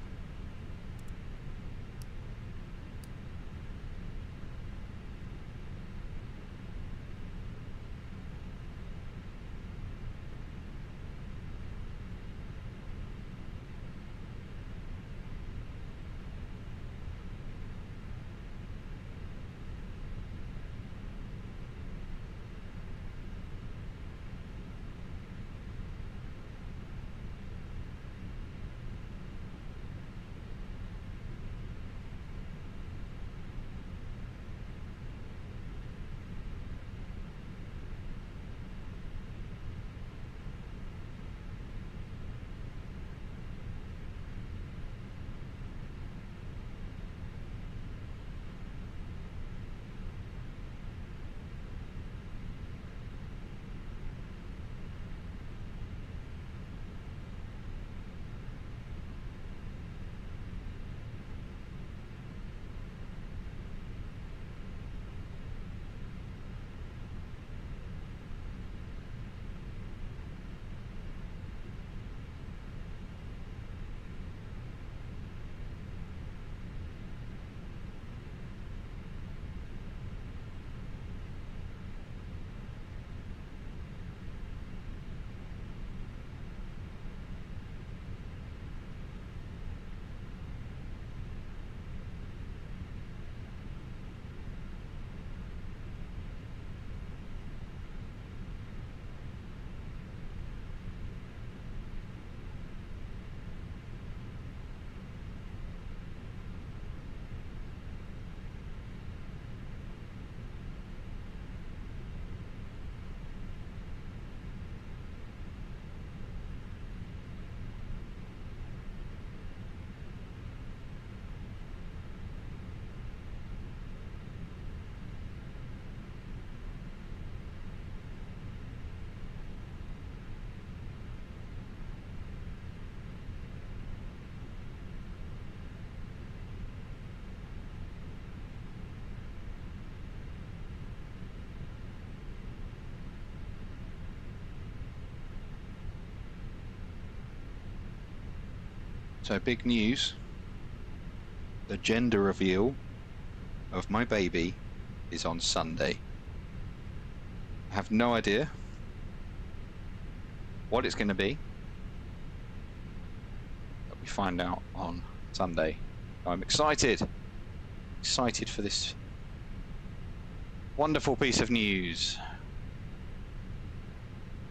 So big news. The gender reveal of my baby is on Sunday. I have no idea what it's going to be, but we find out on Sunday. I'm excited for this wonderful piece of news.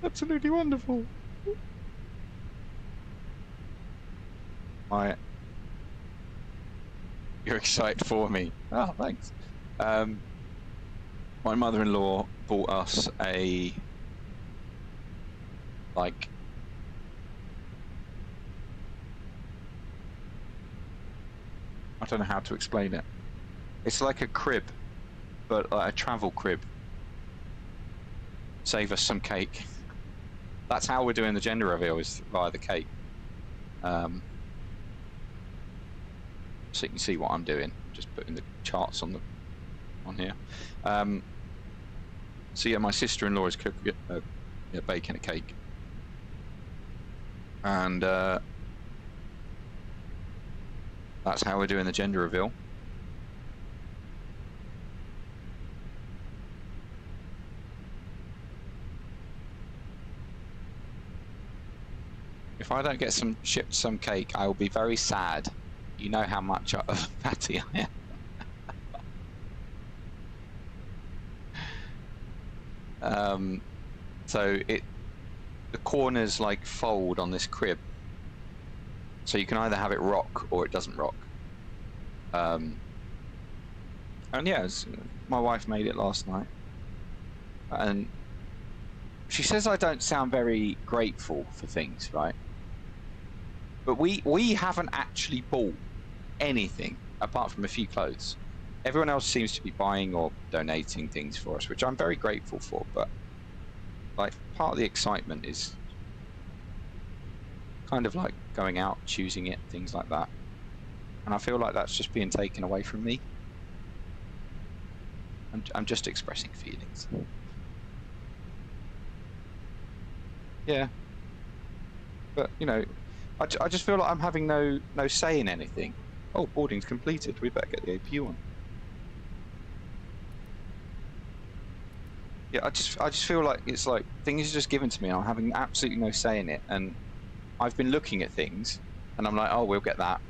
Absolutely wonderful. You're excited for me. Oh, thanks. My mother-in-law bought us a I don't know how to explain it. It's like a crib, but like a travel crib. Save us some cake. That's how we're doing the gender reveal, is via the cake. So you can see what I'm doing. Just putting the charts on here. So yeah, my sister-in-law is cooking, baking a cake, and that's how we're doing the gender reveal. If I don't get shipped some cake, I will be very sad. You know how much of a fatty I am. So the corners like fold on this crib, so you can either have it rock or it doesn't rock. And yeah, my wife made it last night, and she says I don't sound very grateful for things, right? But we haven't actually bought anything apart from a few clothes. Everyone else seems to be buying or donating things for us, which I'm very grateful for, but like part of the excitement is kind of like going out, choosing it, things like that. And I feel like that's just being taken away from me. I'm just expressing feelings. Yeah. But, you know, I just feel like I'm having no say in anything. Oh, boarding's completed. We better get the APU on. Yeah, I just feel like it's like things are just given to me and I'm having absolutely no say in it. And I've been looking at things and I'm like, oh, we'll get that,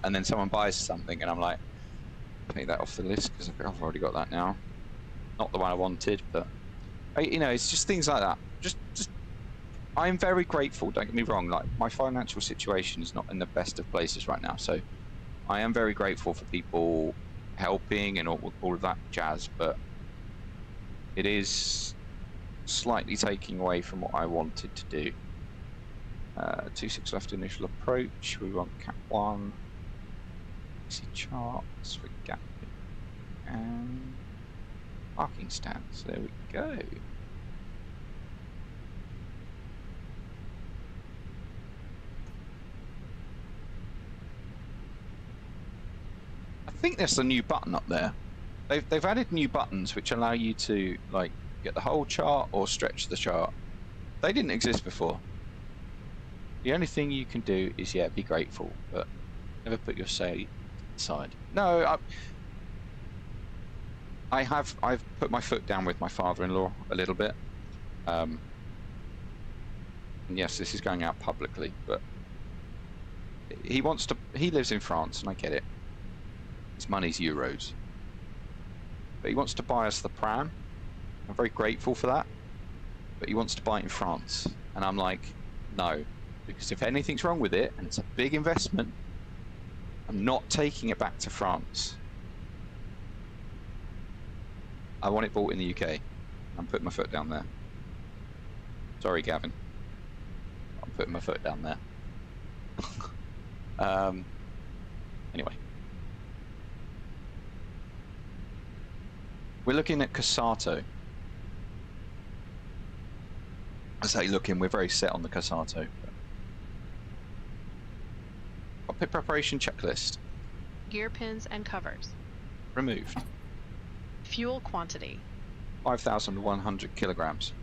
and then someone buys something and I'm like, take that off the list because I've already got that now. Not the one I wanted, but you know, it's just things like that. Just I'm very grateful, don't get me wrong, like my financial situation is not in the best of places right now, so I am very grateful for people helping and all of that jazz, but it is slightly taking away from what I wanted to do. 26 left initial approach, we want Cat 1, see charts, we got and parking stands, there we go. I think there's a new button up there. They've added new buttons which allow you to like get the whole chart or stretch the chart. They didn't exist before. The only thing you can do is be grateful, but never put your say aside. No, I've put my foot down with my father-in-law a little bit. And yes, this is going out publicly, but he lives in France, and I get it. His money's euros. But he wants to buy us the pram. I'm very grateful for that. But he wants to buy it in France. And I'm like, no. Because if anything's wrong with it, and it's a big investment, I'm not taking it back to France. I want it bought in the UK. I'm putting my foot down there. Sorry, Gavin. I'm putting my foot down there. Anyway. We're looking at Casato. I say looking, we're very set on the Casato. Cockpit preparation checklist. Gear pins and covers. Removed. Fuel quantity. 5,100 kilograms.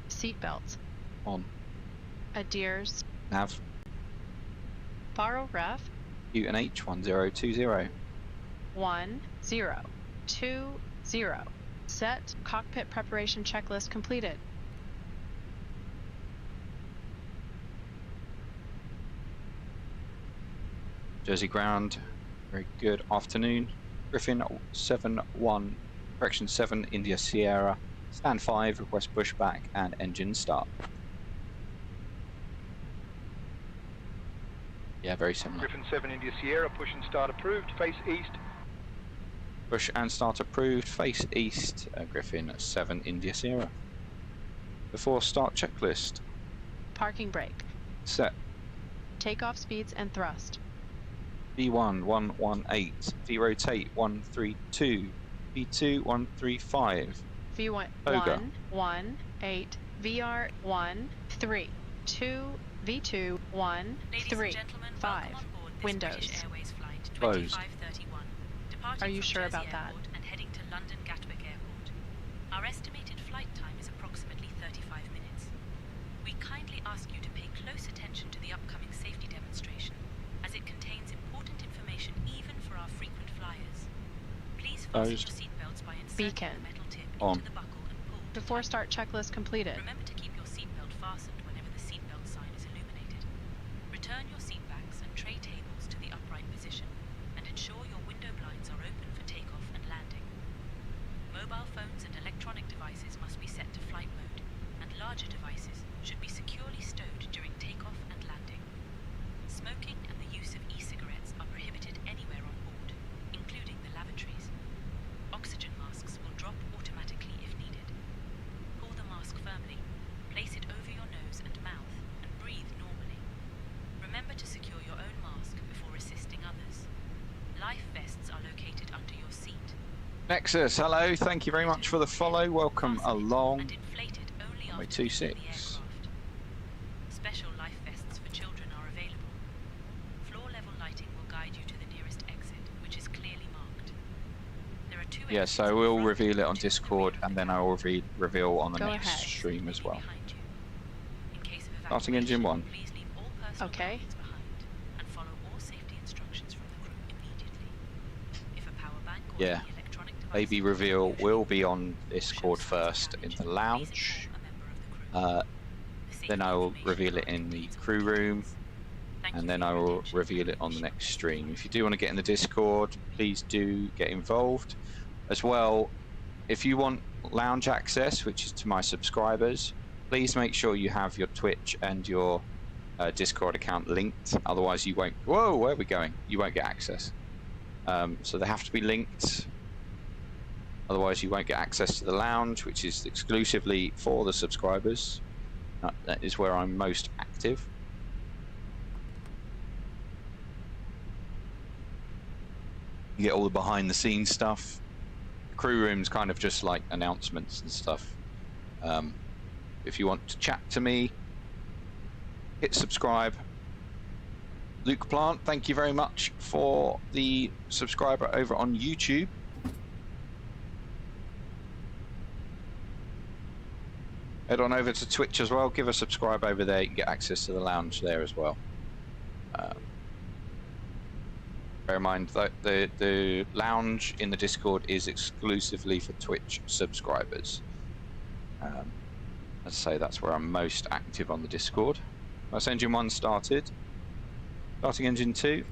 Seat belts. On. Adheres. Nav. Borrow ref. QNH 1020. 1020. Set cockpit preparation checklist completed. Jersey ground, very good afternoon. Griffin 7 India Sierra, stand 5, request pushback and engine start. Yeah, very similar. Griffin 7 India Sierra, push and start approved, face east. Push and start approved, face east, Griffin 7 India Sierra. Before start checklist. Parking brake. Set. Takeoff speeds and thrust. V1 118, V rotate 132, V2 135. V1 Ogre. 118, VR 13, 2, V2 13, 5. Windows. British Airways flight Closed. 2531. Departing Are you from sure Jersey about that? Airport and heading to London Gatwick Airport. Our estimated flight time is approximately 35 minutes. We kindly ask you to pay close attention to the upcoming safety demonstration, as it contains important information even for our frequent flyers. Please fasten your seatbelts by inserting Beacon. the metal tip On. into the buckle and pull. Before start checklist completed. Remember to keep your seatbelt fastened whenever the seatbelt sign is illuminated. Return your seatbacks and tray tables to the upright position, and ensure your window blinds are open for takeoff and landing. Mobile phones and electronic devices must be set to flight mode, and larger devices should be securely stowed during takeoff and landing. Smoking and the use of e-cigarettes are prohibited anywhere on board, including the lavatories. Oxygen masks will drop automatically if needed. Pull the mask firmly, place it over your nose and mouth, and breathe normally. Remember to secure your own mask before assisting others. Life vests are located under your seat. Nexus, hello, thank you very much for the follow. Welcome along. And inflated only Runway after leaving 26. the aircraft. Special life vests for children are available. Floor level lighting will guide you to the nearest exit, which is clearly marked. There are 2 Yeah, exits so in we'll front reveal it on and 2 to the Discord, rear of and the then car. I will reveal on the Go next ahead. stream as well. Behind you. In case of Starting engine evacuation, 1. please leave all personal Okay. belongings behind and follow all safety instructions from the crew immediately. If a power bank or Yeah. any electronic device Baby is reveal unusual, will be on Discord first in the lounge. Then I will reveal it in the crew room, and then I will reveal it on the next stream. If you do want to get in the Discord, please do get involved. As well, if you want lounge access, which is to my subscribers, please make sure you have your Twitch and your Discord account linked. Otherwise you won't... Whoa, where are we going? You won't get access. So they have to be linked. Otherwise you won't get access to the lounge, which is exclusively for the subscribers. That is where I'm most active. You get all the behind the scenes stuff. The crew room's kind of just like announcements and stuff. If you want to chat to me, hit subscribe. Luke Plant, thank you very much for the subscriber over on YouTube. Head on over to Twitch as well, give a subscribe over there, you can get access to the lounge there as well. Bear in mind that the lounge in the Discord is exclusively for Twitch subscribers. As I say, that's where I'm most active on the Discord. That's engine 1 started. Starting engine 2.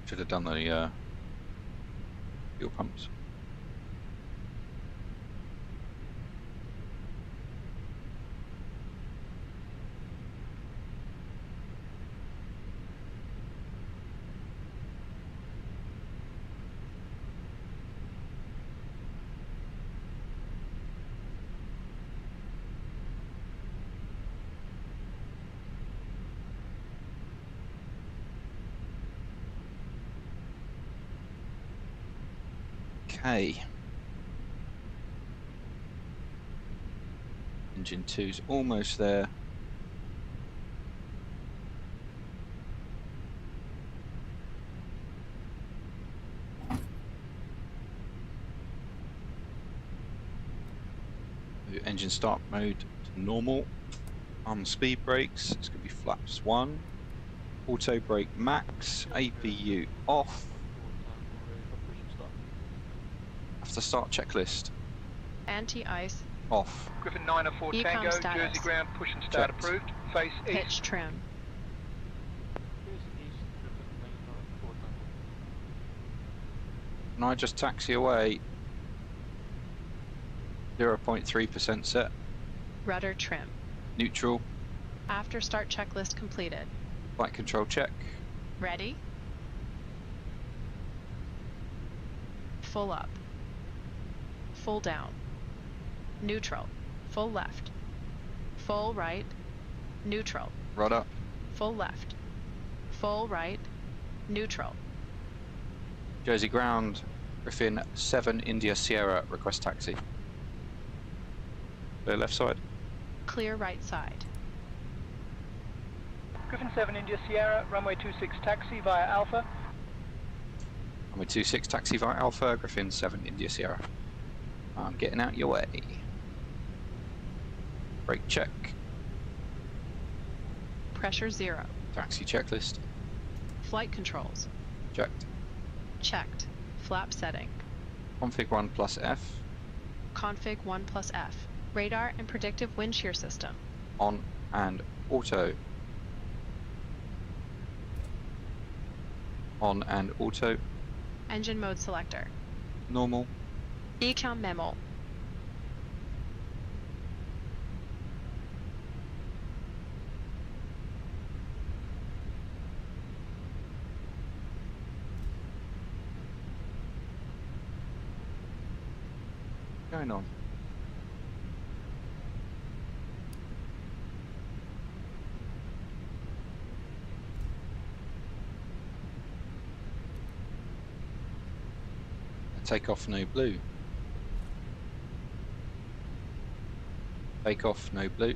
Should have done the fuel pumps. Okay. Engine 2's almost there. engine start mode to normal. On speed brakes, it's going to be flaps 1. Auto brake max, APU off. After start checklist. Anti-ice. Off. Griffin 904 Ecom Tango, status. Jersey ground, push and start Checked. approved. Face Pitch east. trim. And I just taxi away. 0.3% set. Rudder trim. Neutral. After start checklist completed. Flight control check. Ready? Full up. Full down. Neutral. Full left. Full right. Neutral. Rudder. Full left. Full right. Neutral. Jersey ground. Griffin 7 India Sierra, request taxi. Clear left side. Clear right side. Griffin 7 India Sierra, runway 26 taxi via Alpha. Runway 26 taxi via Alpha, Griffin 7 India Sierra. I'm getting out your way. Brake check. Pressure 0. Taxi checklist. Flight controls. Checked. Checked. Flap setting. Config 1 plus F. Config 1 plus F. Radar and predictive wind shear system. On and auto. On and auto. Engine mode selector. Normal. Ecom memo. What's going on? Takeoff no blue. Takeoff no blue.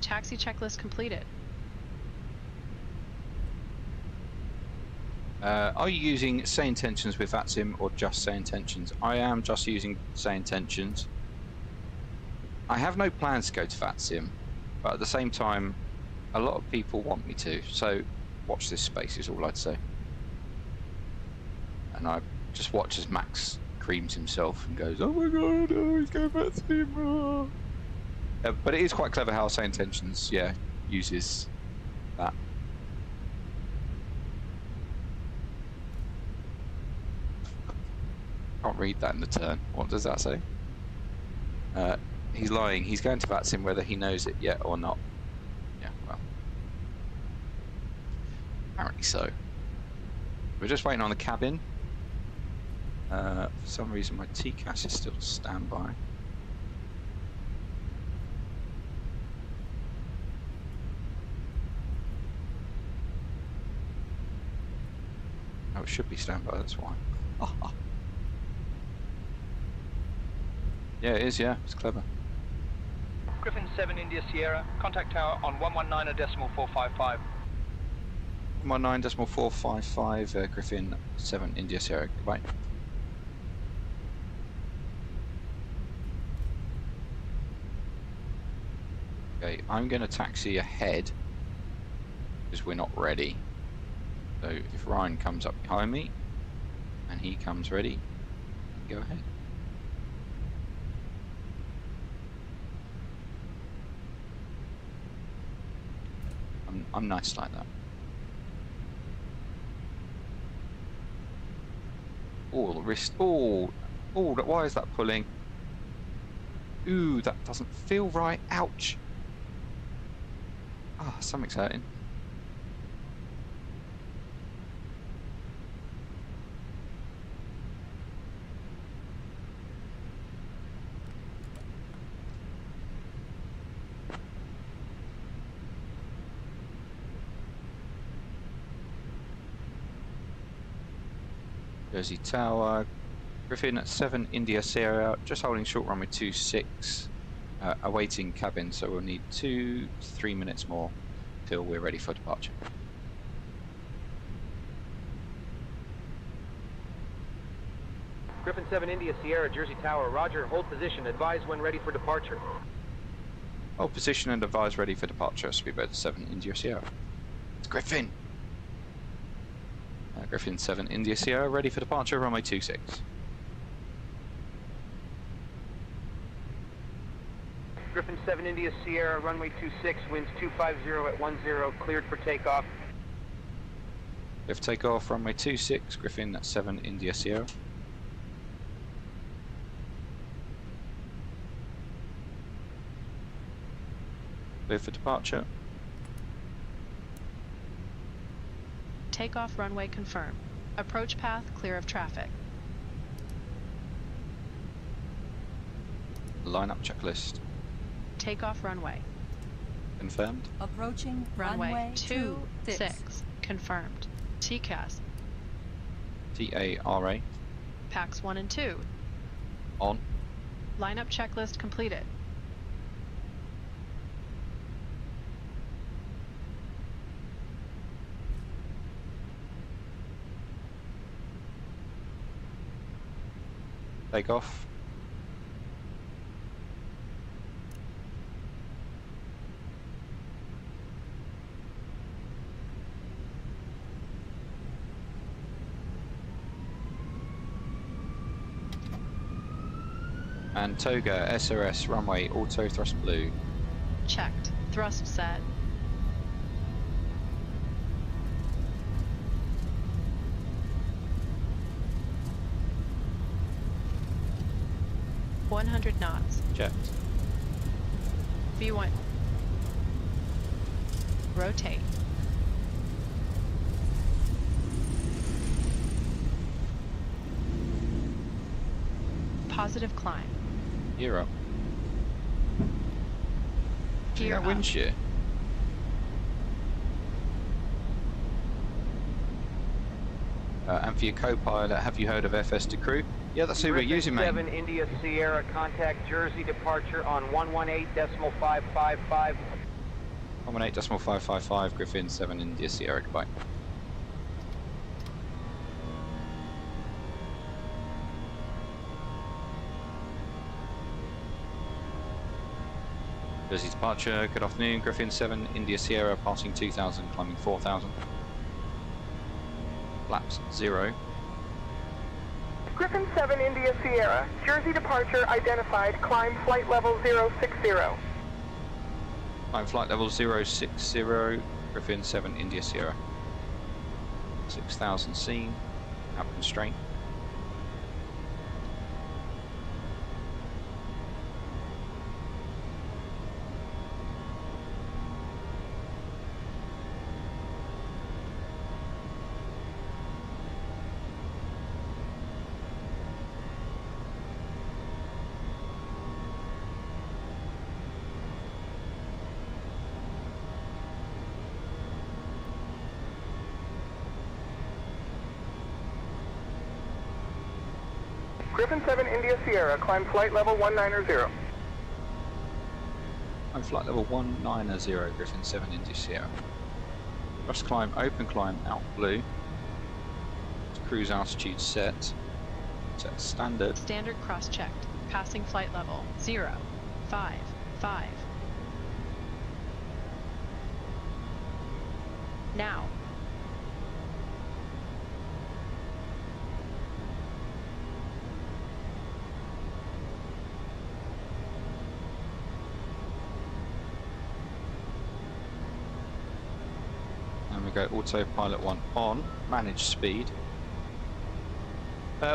Taxi checklist completed. Are you using SayIntentions with VATSIM or just SayIntentions? I am just using SayIntentions. I have no plans to go to VATSIM, but at the same time, a lot of people want me to, so watch this space is all I'd say. And I just watch as Max creams himself and goes, oh my god, oh, he's going VATSIM. Oh. But it is quite clever how SayIntentions, yeah, uses that. Can't read that in the turn. What does that say? He's lying. He's going to VATSIM whether he knows it yet or not. Yeah, well. Apparently so. We're just waiting on the cabin. For some reason my TCAS is still standby. Oh, it should be standby, that's why. Yeah, it is, yeah. It's clever. Griffin 7 India Sierra, contact tower on 119.455. 119.455, Griffin 7 India Sierra. Goodbye. Okay, I'm going to taxi ahead because we're not ready. So if Ryan comes up behind me and he comes ready, go ahead. I'm nice like that. Oh, the wrist. Oh, why is that pulling? Ooh, that doesn't feel right. Ouch. Ah, something's hurting. Jersey Tower, Griffin at 7 India Sierra, just holding short runway 26, awaiting cabin, so we'll need 2 to 3 minutes more till we're ready for departure. Griffin 7 India Sierra, Jersey Tower, roger, hold position, advise when ready for departure. Hold position and advise ready for departure, Speedbird 7 India Sierra. It's Griffin! Griffin 7 India Sierra, ready for departure, runway 26. Griffin 7 India Sierra, runway 26, winds 250 at 10, cleared for takeoff. Clear for takeoff, runway 26, Griffin 7 India Sierra. Clear for departure. Takeoff runway confirmed. Approach path clear of traffic. Line up checklist. Takeoff runway. Confirmed. Approaching Runway 26. Confirmed. TCAS. TARA. PAX 1 and 2. On. Lineup checklist completed. Takeoff. And Toga, SRS, runway, auto thrust blue. Checked. Thrust set. ...100 knots. Checked. V1. Rotate. Positive climb. Gear up. Gear up. Wind shear. And for your co-pilot, have you heard of FS to crew? Yeah, that's who we're using, mate. 7 India Sierra, contact Jersey departure on 118.555. 118.555, Griffin 7 India Sierra, goodbye. Jersey departure, good afternoon, Griffin 7 India Sierra, passing 2000, climbing 4000. Flaps 0. Griffin 7 India Sierra, Jersey departure identified, climb flight level 060. Climb flight level 060, Griffin 7 India Sierra. 6000 seen, out constraint. Griffin 7 India Sierra, climb flight level 190. Climb flight level 190, Griffin 7 India Sierra. Thrust climb, open climb, out blue. Cruise altitude set. Set standard. Standard cross-checked. Passing flight level 055. Now. And we go autopilot 1 on, manage speed.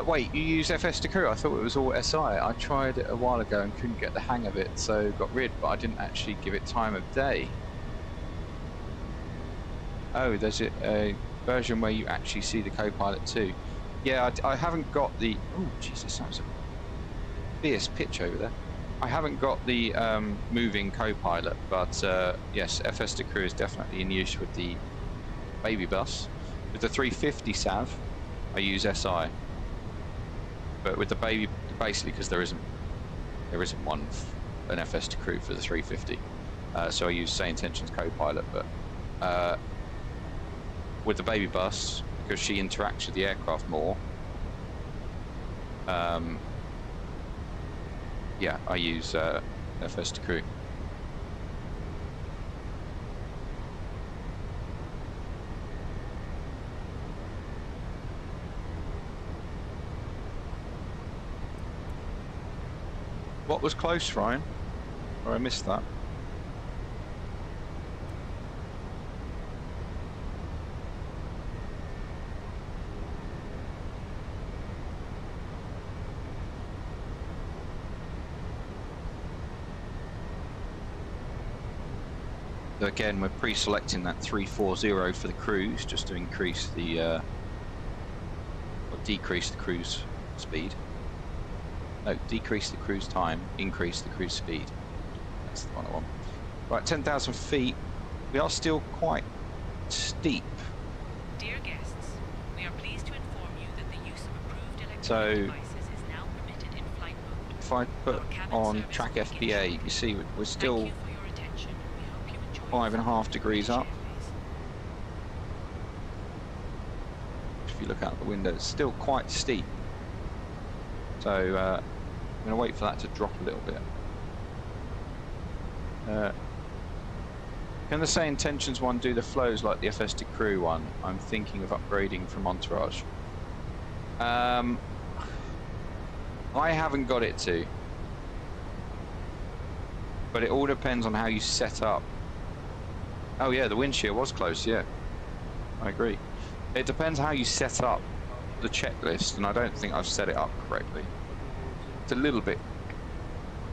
Wait, you use FS to crew? I thought it was all SI. I tried it a while ago and couldn't get the hang of it, so got rid, but I didn't actually give it time of day. Oh, there's a version where you actually see the co-pilot too. Yeah, I haven't got the... Oh, Jesus, that was a fierce pitch over there. I haven't got the moving co-pilot, but yes, FS to crew is definitely in use with the baby bus. With the 350 SAV, I use SI. But with the baby, basically because there isn't one, an FS to crew for the 350. So I use SayIntentions co-pilot, but with the baby bus, because she interacts with the aircraft more, Yeah, I use FS to crew. What was close, Ryan? Or I missed that. So again, we're pre-selecting that 340 for the cruise, just to increase the, or decrease the cruise speed. No, decrease the cruise time, increase the cruise speed. That's the one I want. Right, 10,000 feet. We are still quite steep. Dear guests, we are pleased to inform you that the use of approved electronic devices is now permitted in flight mode. If I put on track FBA, you see we're still 5.5 degrees up. If you look out the window, it's still quite steep. So I'm going to wait for that to drop a little bit. Can the SayIntentions one do the flows like the FS to crew one? I'm thinking of upgrading from Entourage. I haven't got it to. But it all depends on how you set up. Oh yeah, the wind shear was close, yeah. I agree. It depends how you set up the checklist, and I don't think I've set it up correctly. It's a little bit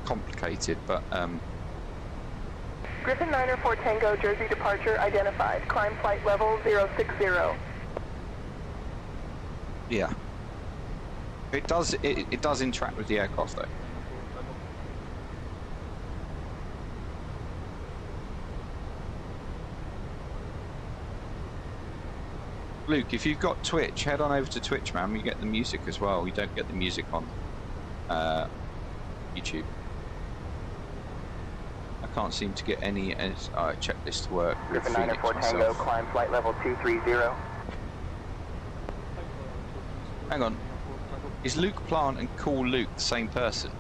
complicated, but Griffin 904 Tango, Jersey departure identified. Climb flight level 060. yeah. It does interact with the aircraft though. Luke, if you've got Twitch, head on over to Twitch, man. You get the music as well. You don't get the music on YouTube. I can't seem to get any checklist to work. Griffin 904 Tango, climb flight level 230. Hang on. Is Luke Plant and Cool Luke the same person?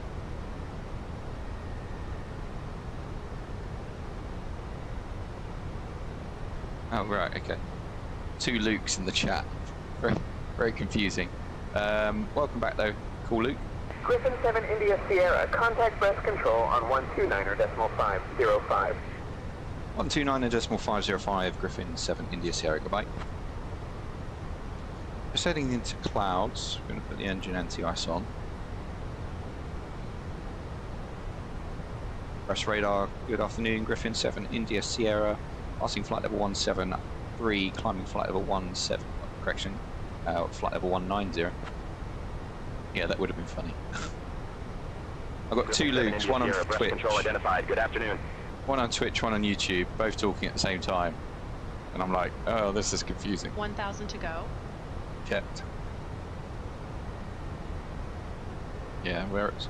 Oh, right, okay. Two Lukes in the chat. Very, very confusing. Welcome back though, Cool Luke. Griffin 7 India Sierra, contact breast control on 129.505. 129.505, Griffin 7 India Sierra, goodbye. Just heading into clouds. We're going to put the engine anti-ice on. Press radar, good afternoon, Griffin 7 India Sierra, passing flight level 173, climbing flight level 17, correction, flight level 190. Yeah, that would have been funny. I've got two Lukes, one on Twitch. Identified. Good afternoon. One on Twitch, one on YouTube, both talking at the same time. And I'm like, oh, this is confusing. 1,000 to go. Kept. Yeah, we're at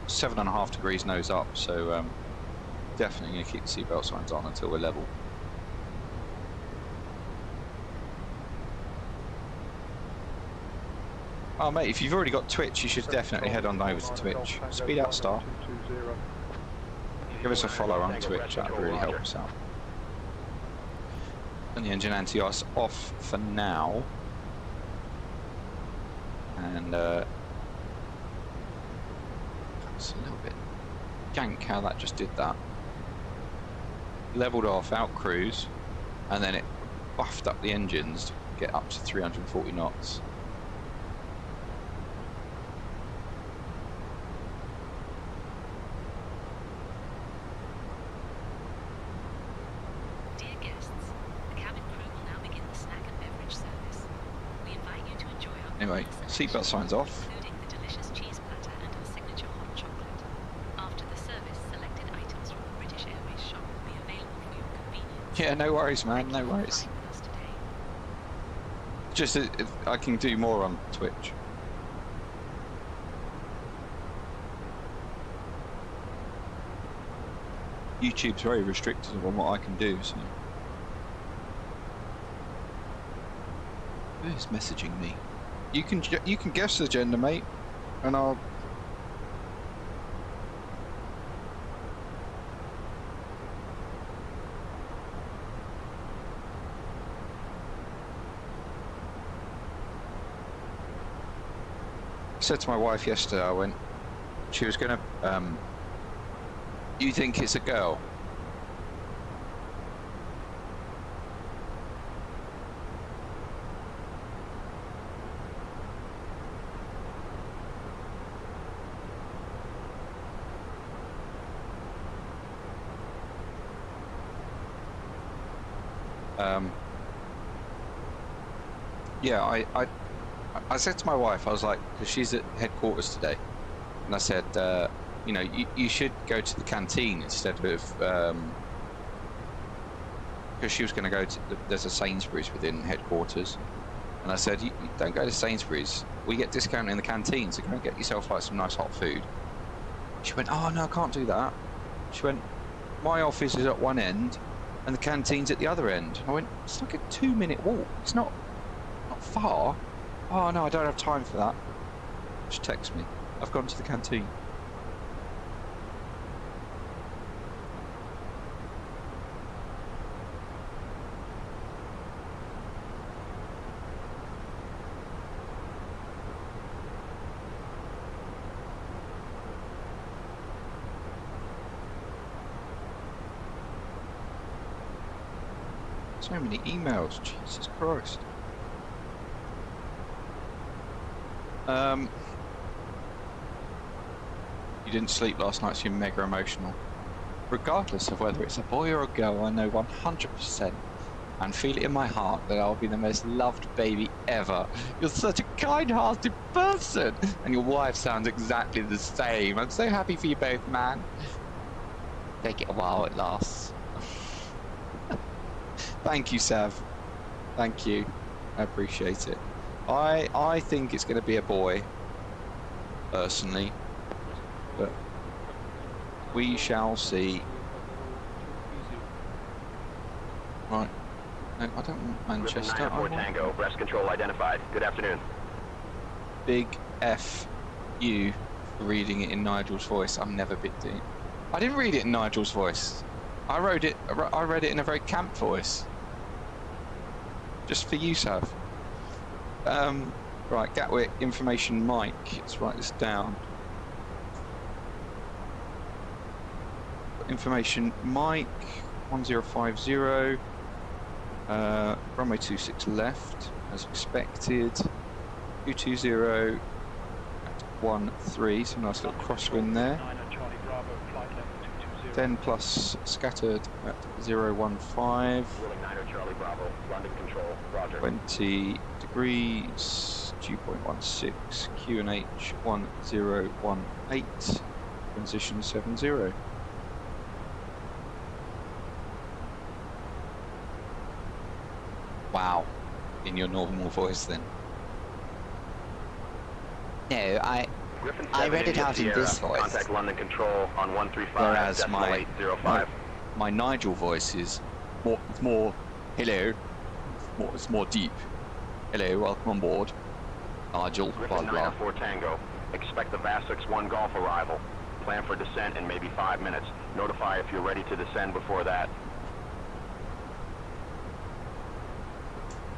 7.5 degrees nose up, so definitely going to keep the seatbelt signs on until we're level. Oh mate, if you've already got Twitch, you should definitely head on over to Twitch. Speed out Star. Give us a follow on Twitch, that would really help us out. And the engine anti-ice off for now. And it's a little bit jank how that just did that. Leveled off, out cruise, and then it buffed up the engines to get up to 340 knots. Anyway, seatbelt signs off. Including the delicious cheese platter and our signature hot chocolate. After the service, selected items from the British Airways shop will be available for your convenience. Yeah, no worries, man, no worries. Just I can do more on Twitch. YouTube's very restricted on what I can do, so. Who's messaging me? You can guess the gender, mate. And I'll... I said to my wife yesterday, I went, she was going to, you think it's a girl? Yeah, I said to my wife, I was like, because she's at headquarters today, and I said, you know, you should go to the canteen instead of, because she was going to go to, there's a Sainsbury's within headquarters, and I said, you don't go to Sainsbury's, we get discount in the canteen, so go and get yourself like some nice hot food. She went, oh no, I can't do that. She went, my office is at one end, and the canteen's at the other end. I went, it's like a 2-minute walk, it's not far. Oh no, I don't have time for that. Just text me. I've gone to the canteen. So many emails, Jesus Christ. You didn't sleep last night, so you're mega emotional. Regardless of whether it's a boy or a girl, I know 100% and feel it in my heart that I'll be the most loved baby ever. You're such a kind-hearted person, and your wife sounds exactly the same. I'm so happy for you both, man. Take it a while it lasts. Thank you, Sav. Thank you. I appreciate it. I think it's going to be a boy, personally, but we shall see. Right. No, I don't want Manchester. Griffin 9 Tango, breast control identified. Good afternoon. Big F you for reading it in Nigel's voice. I'm never bit deep. I didn't read it in Nigel's voice. I read it in a very camp voice. Just for you, Sav. Right, Gatwick, information Mike. Let's write this down. Information Mike, 1050. Runway 26 left, as expected. 220 at 13, so nice little crosswind there. 10 plus scattered at 015. 20 degrees, 2.16, QNH 1018, transition 70. Wow, in your normal voice then. No, I read it out in this voice. Contact London Control on 135. Whereas my my Nigel voice is more hello, it's more deep. Hello, welcome on board. Nigel, blah Griffin blah. 904 Tango. Expect the Vasix 1 Golf arrival. Plan for descent in maybe 5 minutes. Notify if you're ready to descend before that.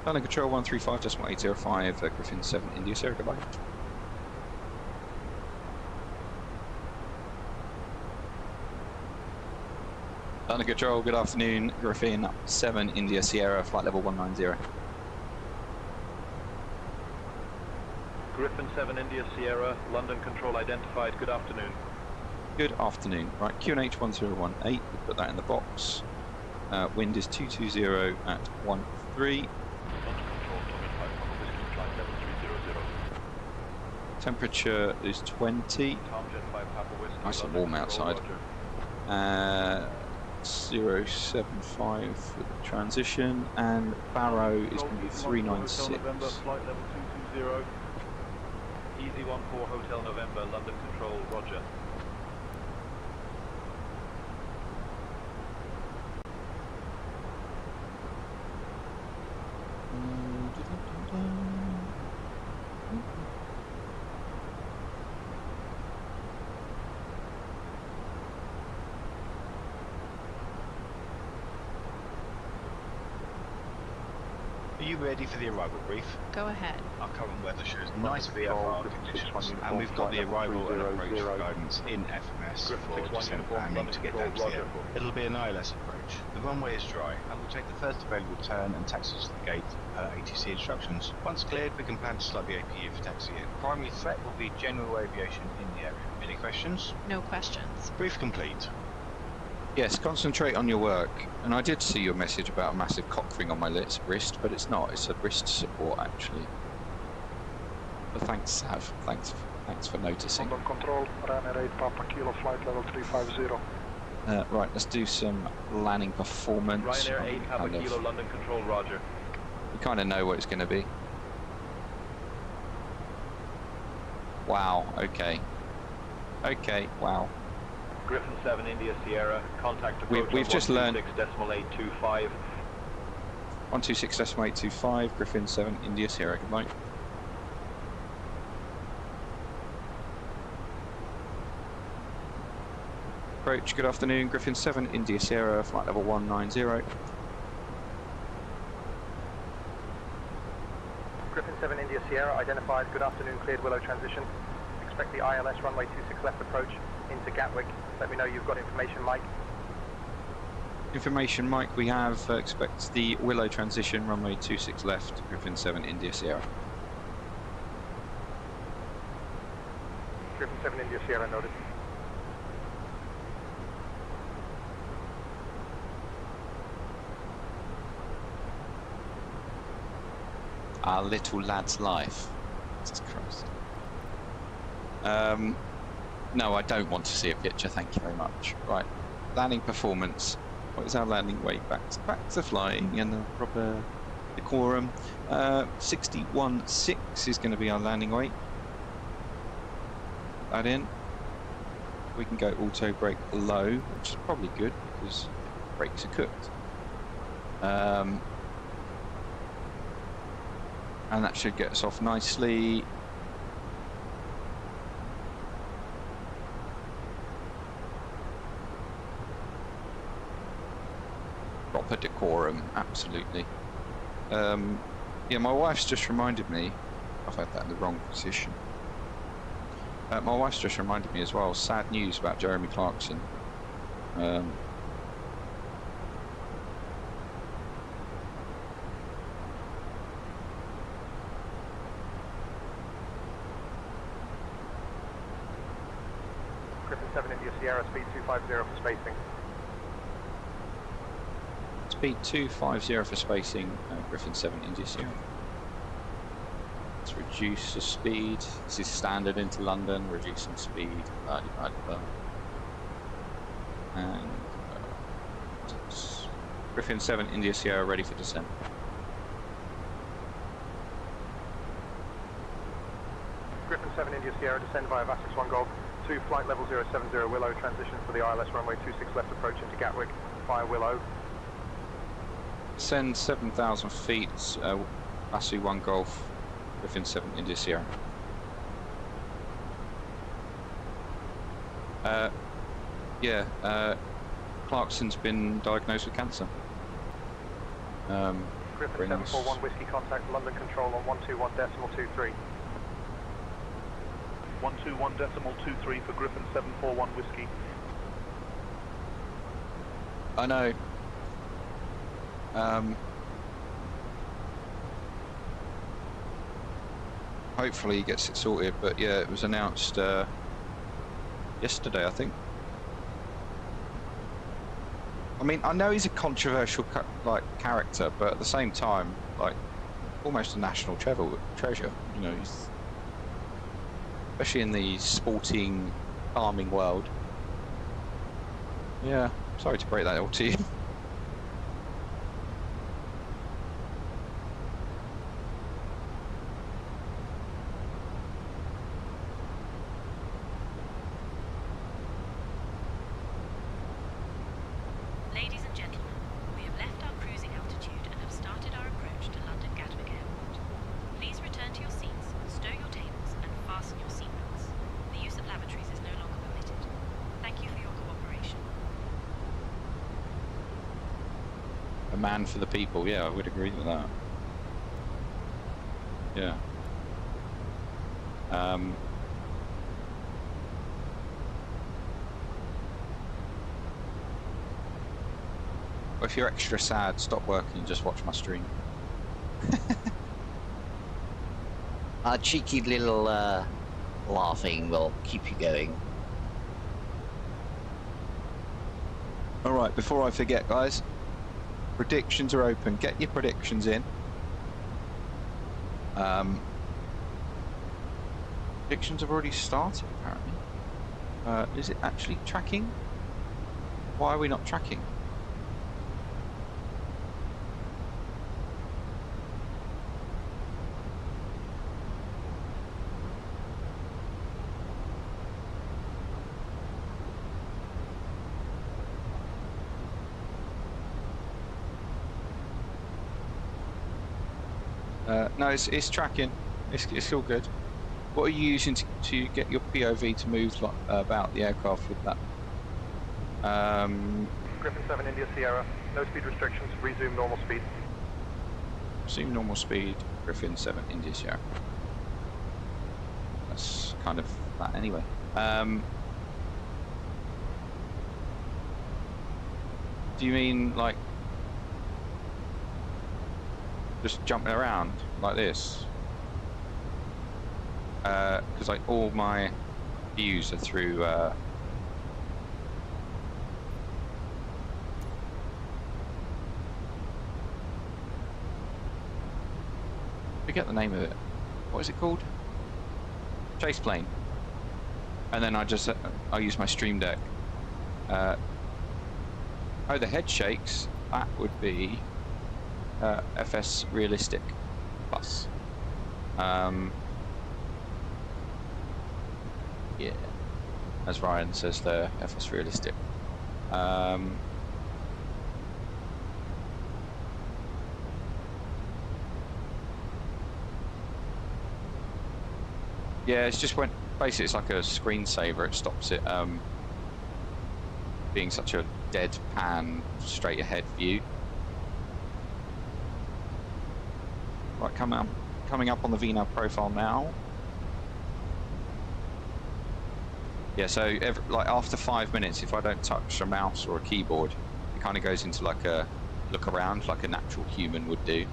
London Control 135.805, Griffin 7 India Sierra, goodbye. London Control, good afternoon, Griffin 7 India Sierra, flight level 190. Griffin 7 India Sierra, London Control identified, good afternoon. Good afternoon. Right, QNH 1018, we put that in the box. Wind is 220 at 13. Temperature is 20. Nice and warm outside. 075 for the transition, and Barrow is going to be 396. Flight level 220. Easy 14 Hotel November, London Control, roger. Are you ready for the arrival brief? Go ahead. Our current weather shows nice VFR conditions, and we've got the arrival and approach guidance in FMS for descent planning to get down to the airport. It'll be an ILS approach. The runway is dry, and we'll take the first available turn and taxi to the gate per ATC instructions. Once cleared, we can plan to start the APU for taxi in. Primary threat will be general aviation in the area. Any questions? No questions. Brief complete. Yes, concentrate on your work. And I did see your message about a massive cock ring on my wrist, but it's not. It's a wrist support, actually. But thanks, Sav. Thanks for noticing. London Control, Ryanair 8 Papa Kilo, flight level 350. Right, let's do some landing performance. Ryanair 8 Papa Kilo, London Control, roger. You kind of know what it's going to be. Wow, okay. Okay, wow. Griffin 7 India Sierra, contact approach We've just learned 126.825. 126.825, Griffin 7 India Sierra, good night. Approach, good afternoon, Griffin 7 India Sierra, flight level 190. Griffin 7 India Sierra, identified, good afternoon, cleared Willow transition. Expect the ILS runway 26 left approach into Gatwick. Let me know you've got information, Mike. Information, Mike, we have expect the Willow transition, runway 26 left, Griffin 7 India Sierra. Griffin 7 India Sierra, noted. Our little lad's life. Jesus Christ. No, I don't want to see a picture, thank you very much. Right, landing performance. What is our landing weight? Back to flying and the proper decorum. 61.6 is going to be our landing weight. Put that in. We can go auto brake low, which is probably good because brakes are cooked. And that should get us off nicely. Proper decorum, absolutely. Yeah, my wife's just reminded me, I've had that in the wrong position. My wife's just reminded me as well, sad news about Jeremy Clarkson. Griffin 7 India Sierra, speed 250 for spacing. Speed 250 for spacing, Griffin 7 India Sierra. Let's reduce the speed. This is standard into London, reducing speed. And Griffin 7 India Sierra ready for descent. Griffin 7 India Sierra, descend via Vasix 1 Golf, to flight level 070 Willow, transition for the ILS runway 26 left approach into Gatwick via Willow. Send 7,000 feet, Vasu 1 Golf, Griffin 7 India Sierra. Clarkson's been diagnosed with cancer. Griffin 741 Whiskey, contact London Control on 121.23. 121.23 for Griffin 741 Whiskey. I know. Hopefully he gets it sorted, but yeah, it was announced yesterday, I think. I mean, I know he's a controversial character, but at the same time, like, almost a national treasure. You know, he's, especially in the sporting, farming world. Yeah, sorry to break that all to you. Man for the people, yeah, I would agree with that. Yeah. Well, if you're extra sad, stop working and just watch my stream. A cheeky little laughing will keep you going. Alright, before I forget, guys, predictions are open. Get your predictions in. Predictions have already started, apparently. Is it actually tracking? Why are we not tracking? No, it's tracking. It's all good. What are you using to get your POV to move about the aircraft with that? Griffin 7 India Sierra, no speed restrictions, resume normal speed. Resume normal speed, Griffin 7 India Sierra. That's kind of that anyway. Do you mean like just jumping around like this? Because like all my views are through forget the name of it. What is it called? Chase plane. And then I use my Stream Deck. Oh, the head shakes. That would be FS Realistic Plus. Yeah, as Ryan says there, FS Realistic. Yeah, it's just basically it's like a screensaver. It stops it being such a deadpan, straight ahead view. Right, coming up on the VNAV profile now. Yeah, so like after 5 minutes, if I don't touch a mouse or a keyboard, it kind of goes into like a look around, like a natural human would do,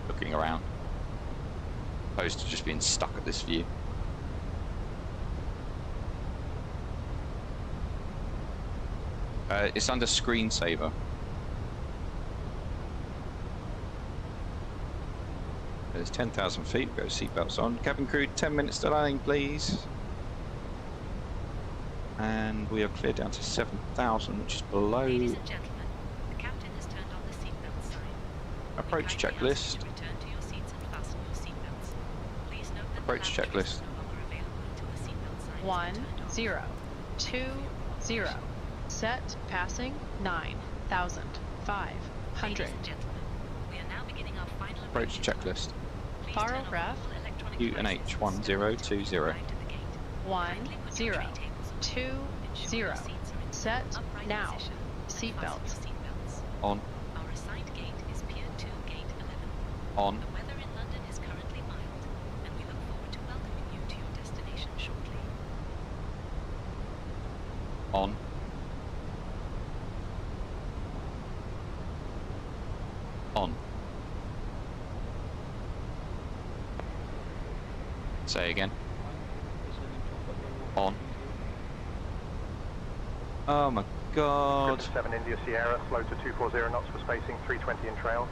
looking around, opposed to just being stuck at this view. It's under screensaver. There's 10,000 feet, go seatbelts on. Cabin crew, 10 minutes to landing, please. And we are cleared down to 7,000, which is below. Ladies and gentlemen, the captain has turned on the seatbelt sign. Approach checklist. Return to your seats and fasten your seatbelts. Please note that Approach checklist. no longer available until the seatbelt sign 1020. Set passing 9,500. Ladies and gentlemen, we are now beginning our final Approach checklist. Faro ref UNH 1020. 1020. Set now. Seatbelts. On. Our assigned gate is Pier 2, Gate 11. On. The weather in London is currently mild, and we look forward to welcoming you to your destination shortly. On. On. Say again. On. Oh my god. Griffin 7 India Sierra, slow to 240 knots for spacing, 320 in trail.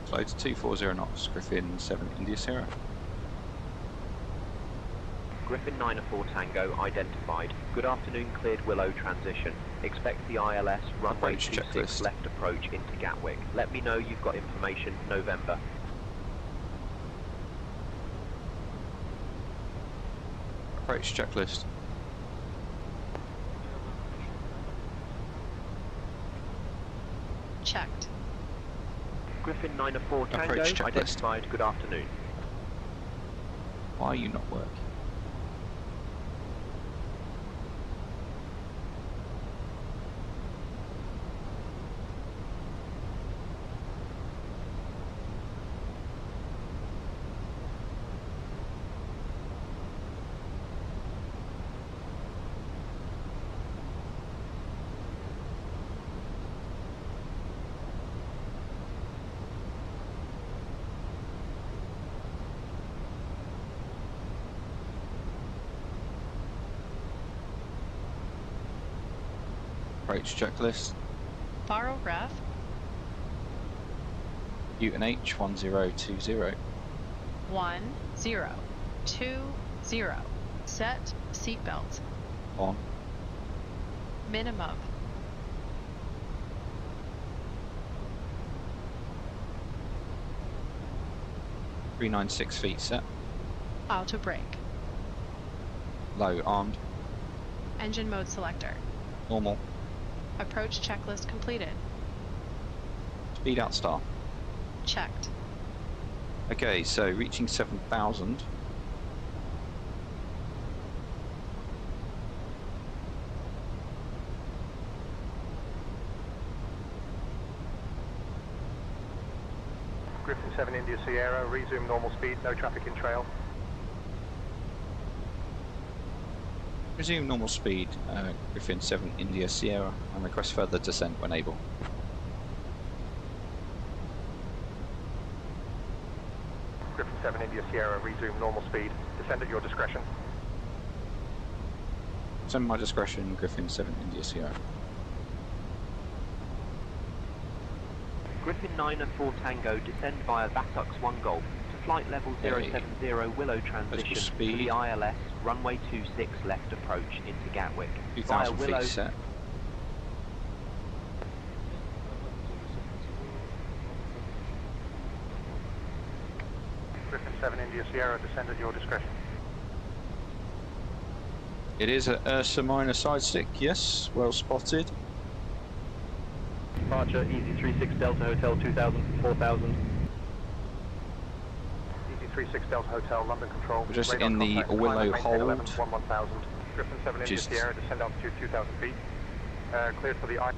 Slow to 240 knots, Griffin 7 India Sierra. Griffin 904 Tango identified. Good afternoon, cleared Willow transition. Expect the ILS runway Approach 26 checklist. left approach into Gatwick. Let me know you've got information November. Approach checklist. Checked. Griffin 904 Tango Approach checklist. identified. Good afternoon. Why are you not working? Approach checklist. Borrow ref. UNH 1020. 1020. Set seatbelt. On. Minimum. .396 feet set. Auto brake. Low armed. Engine mode selector. Normal. Approach checklist completed. Speed out star. Checked. Okay, so reaching 7,000. Griffin 7 India Sierra, resume normal speed, no traffic in trail. Resume normal speed, Griffin 7 India Sierra, and request further descent when able. Griffin 7 India Sierra, resume normal speed, descend at your discretion. Send my discretion, Griffin 7 India Sierra. Griffin 9 and 4 Tango, descend via Vatux 1 Golf to flight level 070 Willow transition to the ILS, runway 26 left approach into Gatwick. 2,000 via feet Willow set. Griffin 7 India Sierra, descend at your discretion. It is a Ursa Minor side stick, yes, well spotted. Departure, Easy 36 Delta Hotel 2000, 4000. Easy 36 Delta Hotel, London Control. We're just Radar in the contact, Willow climb and maintain hold. 11, 1000. Griffin 7 India Sierra, descend altitude 2000 feet. Cleared for the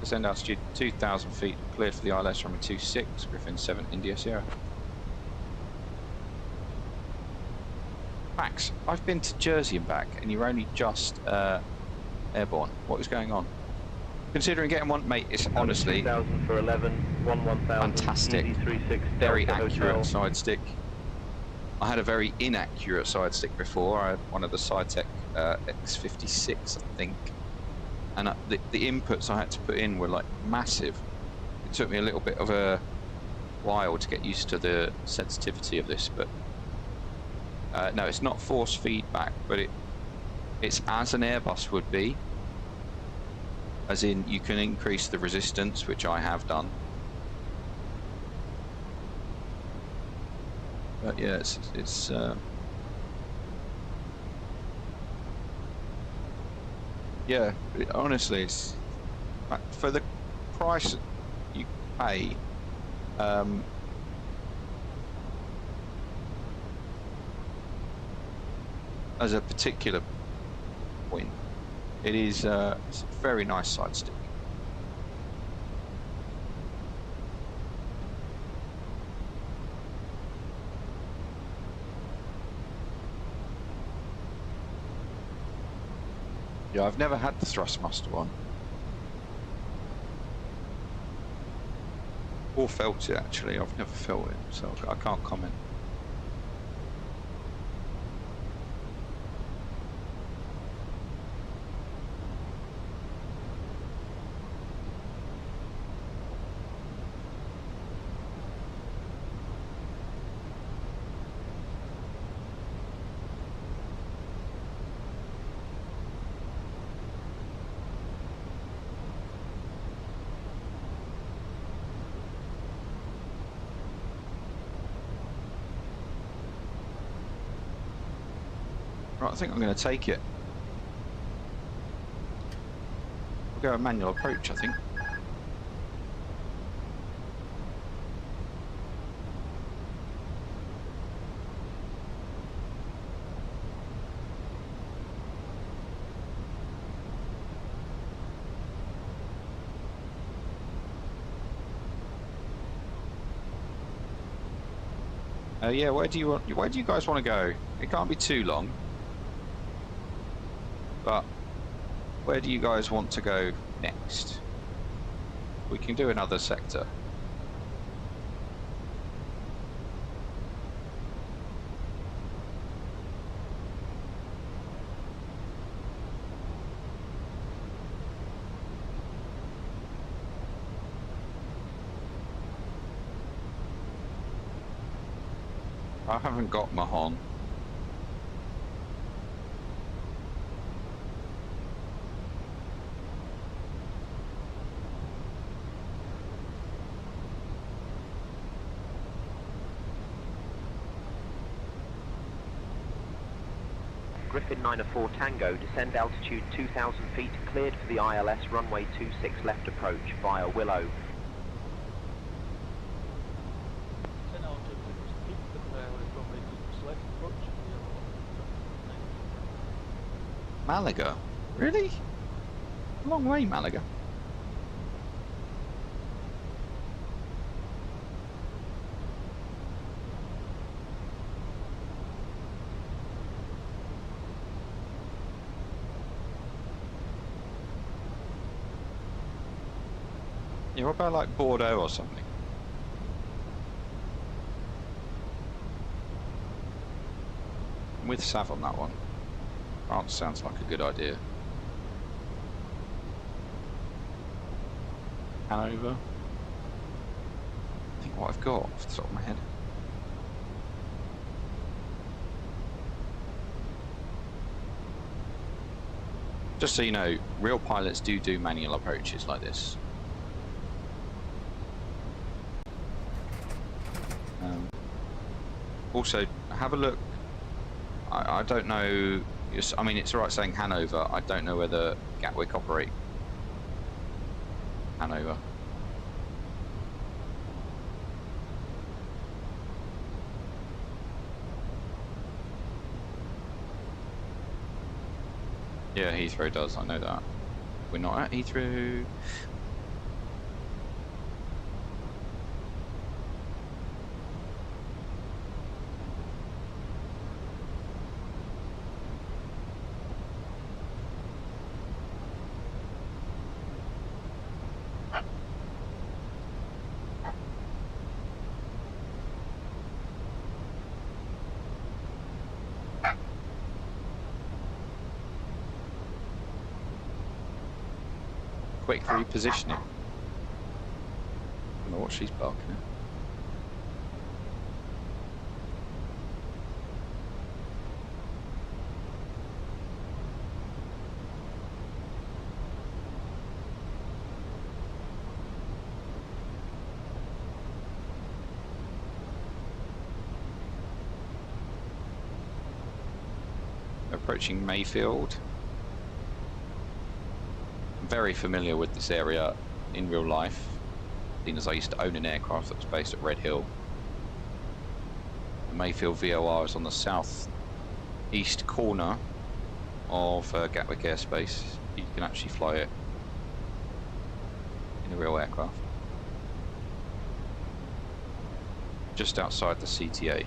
Descend altitude 2,000 feet, cleared for the ILS runway 26, Griffin 7 India Sierra. Max, I've been to Jersey and back, and you're only just airborne. What is going on? Considering getting one, mate, it's honestly 2000 for 11, 1000. fantastic. Easy 36 Very Delta accurate Hotel. side stick. I had a very inaccurate side stick before. I had one of the SciTech X56, I think, and the inputs I had to put in were like massive. It took me a little bit of a while to get used to the sensitivity of this, but no, it's not force feedback, but it's as an Airbus would be, as in you can increase the resistance, which I have done. But yeah, it's yeah, honestly, it's for the price you pay. As a particular point, it's a very nice side stick. Yeah, I've never had the Thrustmaster one. Or felt it, actually. I've never felt it, so I can't comment. Right, I think I'm going to take it. We'll go a manual approach, I think. Yeah, where do you guys want to go? It can't be too long. But where do you guys want to go next? We can do another sector. I haven't got Mahon. Griffin 904 Tango, descend altitude 2,000 feet, cleared for the ILS runway 26 left approach via Willow. Malaga? Really? Long way, Malaga. Yeah, what about like Bordeaux or something? I'm with Sav on that one. France sounds like a good idea. Hanover. I think what I've got off the top of my head. Just so you know, real pilots do manual approaches like this. Also, have a look. I don't know. I mean, it's alright saying Hanover. I don't know whether Gatwick operate Hanover. Yeah, Heathrow does. I know that. We're not at Heathrow. Quick repositioning. I don't know what she's barking at. Approaching Mayfield. Very familiar with this area in real life, seeing as I used to own an aircraft that was based at Red Hill. The Mayfield VOR is on the south east corner of Gatwick airspace. You can actually fly it in a real aircraft. Just outside the CTA.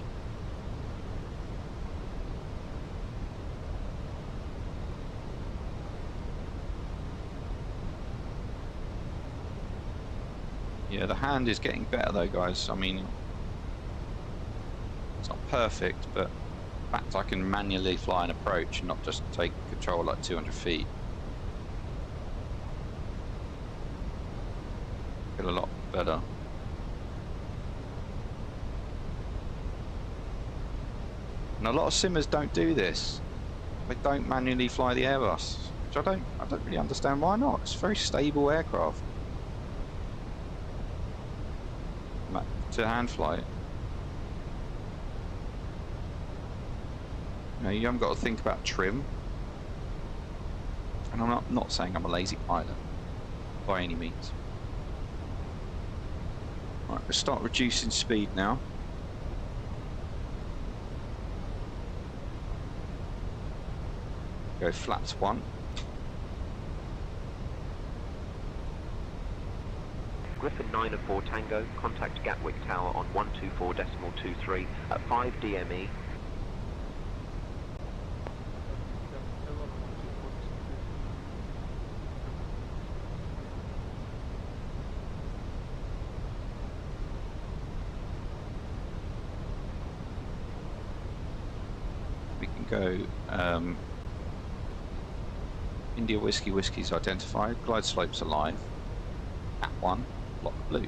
Yeah, the hand is getting better though, guys. I mean, it's not perfect, but the fact I can manually fly an approach and not just take control like 200 feet. Feel a lot better. And a lot of simmers don't do this. They don't manually fly the Airbus, which I don't really understand why not. It's a very stable aircraft. To hand fly it. You know, you haven't got to think about trim. And I'm not saying I'm a lazy pilot by any means. Right, let's start reducing speed now. Go flaps 1. Griffin 904 Tango, contact Gatwick Tower on 124.23 at 5 DME. We can go India Whiskey's identified, glide slopes alive, at 1. Block blue.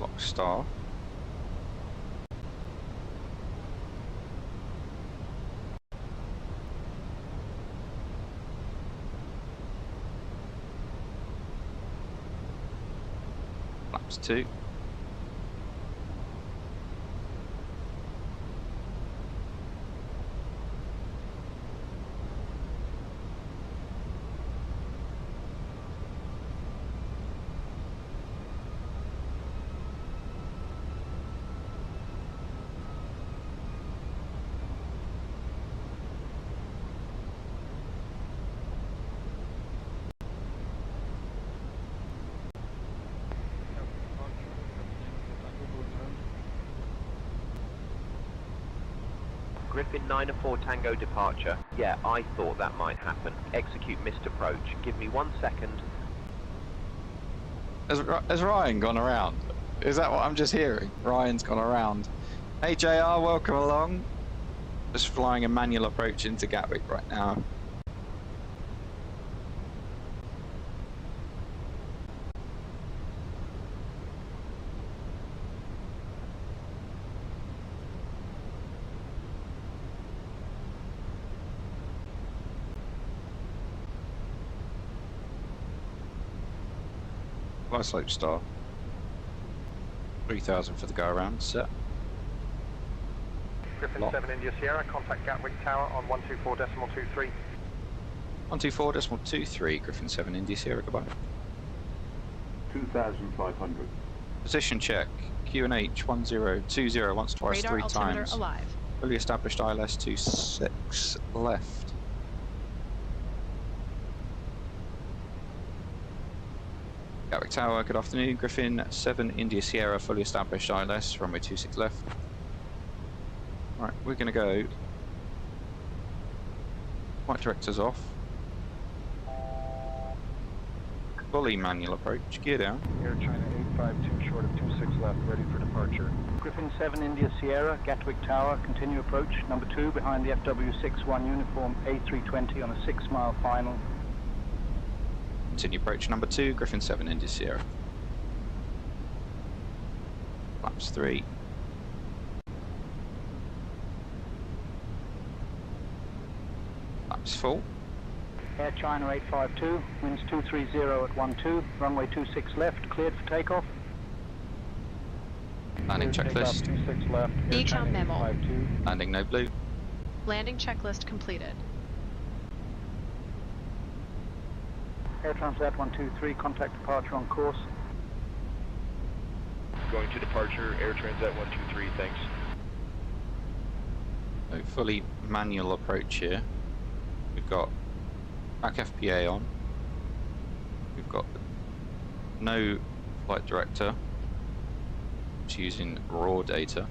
Lock star. Flaps 2. Griffin 904 Tango departure. Yeah, I thought that might happen. Execute missed approach. Give me 1 second. Has Ryan gone around? Is that what I'm just hearing? Ryan's gone around. Hey JR, welcome along. Just flying a manual approach into Gatwick right now. Fly slope star. 3,000 for the go around, set. Griffin Lock. 7 India Sierra, contact Gatwick Tower on 124.23. 124.23, Griffin 7 India Sierra, goodbye. 2,500. Position check, QNH 1020 once, twice, Radar 3 altimeter times. alive. Fully established ILS 26 left. Gatwick Tower, good afternoon. Griffin 7 India Sierra, fully established ILS, runway 26 left. Right, we're going to go. Flight director's off. Fully manual approach, gear down. Air China 852 short of 26 left, ready for departure. Griffin 7 India Sierra, Gatwick Tower, continue approach. Number 2 behind the FW61 uniform A320 on a 6-mile final. Continue approach number 2, Griffin 7 India Sierra. Flaps 3. Flaps full. Air China 852, winds 230 at 12, runway 26 left, cleared for takeoff. Landing checklist. 26 left, Air Econ China memo. 852. Landing no blue. Landing checklist completed. Air Transat 123, contact departure on course. Going to departure, Air Transat 123, thanks. So fully manual approach here. We've got back FPA on. We've got no flight director. It's using raw data.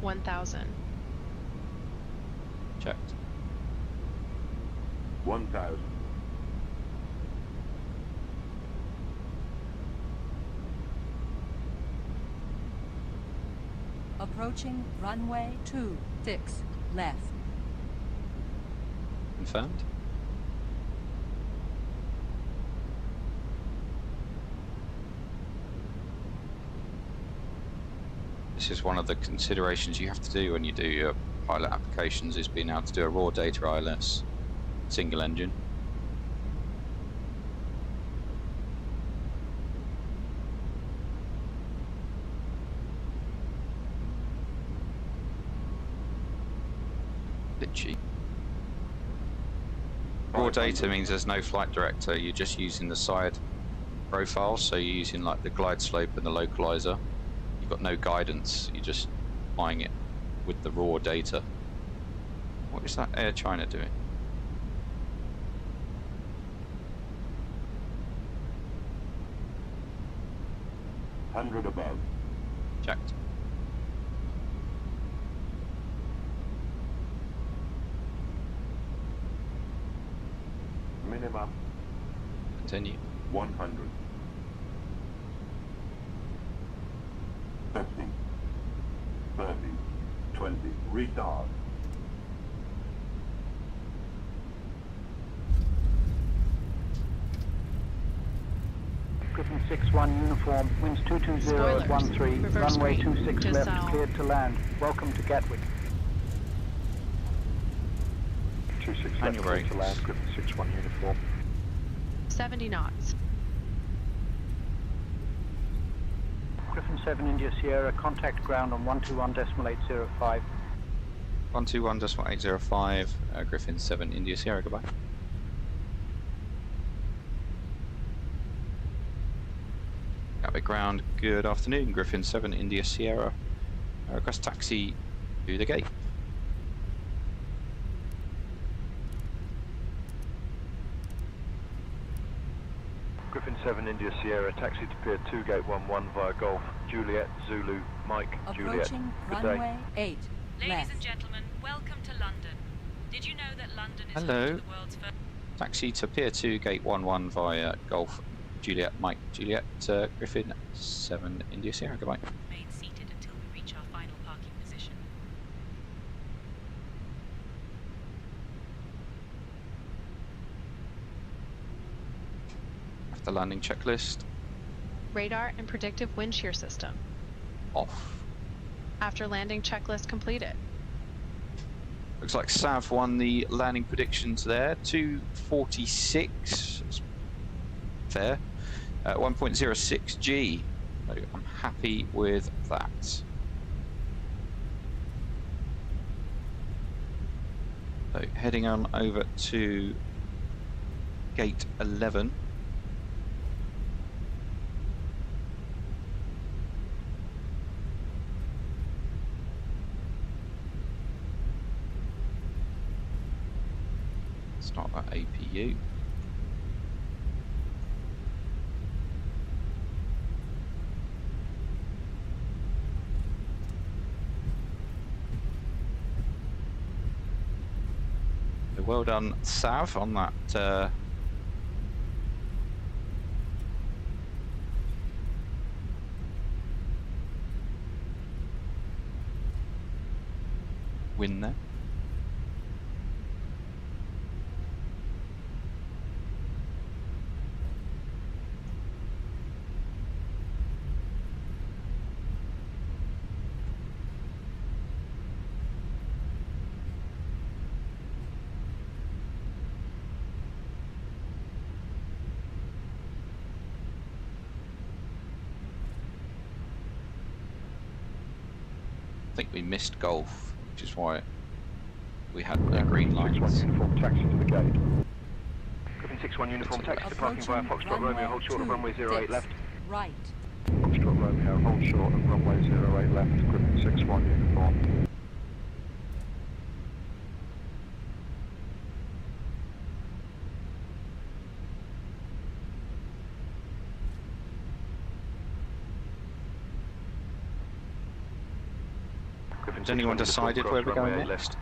$1,000. Checked. 1,000. Approaching runway 26 left. Confirmed. This is one of the considerations you have to do when you do your pilot applications, is being able to do a raw data ILS, single engine. Glitchy. Raw data means there's no flight director, you're just using the side profiles, so you're using like the glide slope and the localizer. You've got no guidance, you're just flying it with the raw data. What is that Air China doing? $100 above. Checked. Minimum Continue. 100. 50, 30, 20, retard. Griffin 6-1 uniform, winds 220 at 13, runway 26 left, south. cleared to land. Welcome to Gatwick. 26 left, Manual cleared to brakes. land, Griffin 6-1 uniform. 70 knots. Griffin 7 India Sierra, contact ground on 121.805. 121.805, Griffin 7 India Sierra, goodbye. Gatwick ground, good afternoon, Griffin 7 India Sierra. Request taxi to the gate. Griffin 7 India Sierra, taxi to Pier 2 Gate 11 via Golf, Juliet, Zulu, Mike, Juliet. Approaching Good day. runway 8 Ladies left. and gentlemen, welcome to London. Did you know that London is home Hello. to the world's first... Taxi to Pier 2 Gate 11 via Golf, Juliet, Mike, Juliet, Griffin 7 India Sierra, goodbye. Remain seated until we reach our final parking position. After landing checklist, Radar and predictive wind shear system. off. After landing checklist completed. Looks like Sav won the landing predictions there. 246. That's fair. 1.06 G. So I'm happy with that. So heading on over to gate 11. Start that APU. So well done, Sav, on that win there. I think we missed golf, which is why we had the green lights. 6-1 uniform, taxi to the gate. Griffin 6-1 uniform, taxi to parking via Foxtrot Romeo, hold short of runway 08 left. Right. Foxtrot Romeo, hold short of runway 08 left, Griffin 6-1 uniform. Has anyone decided where we're going next?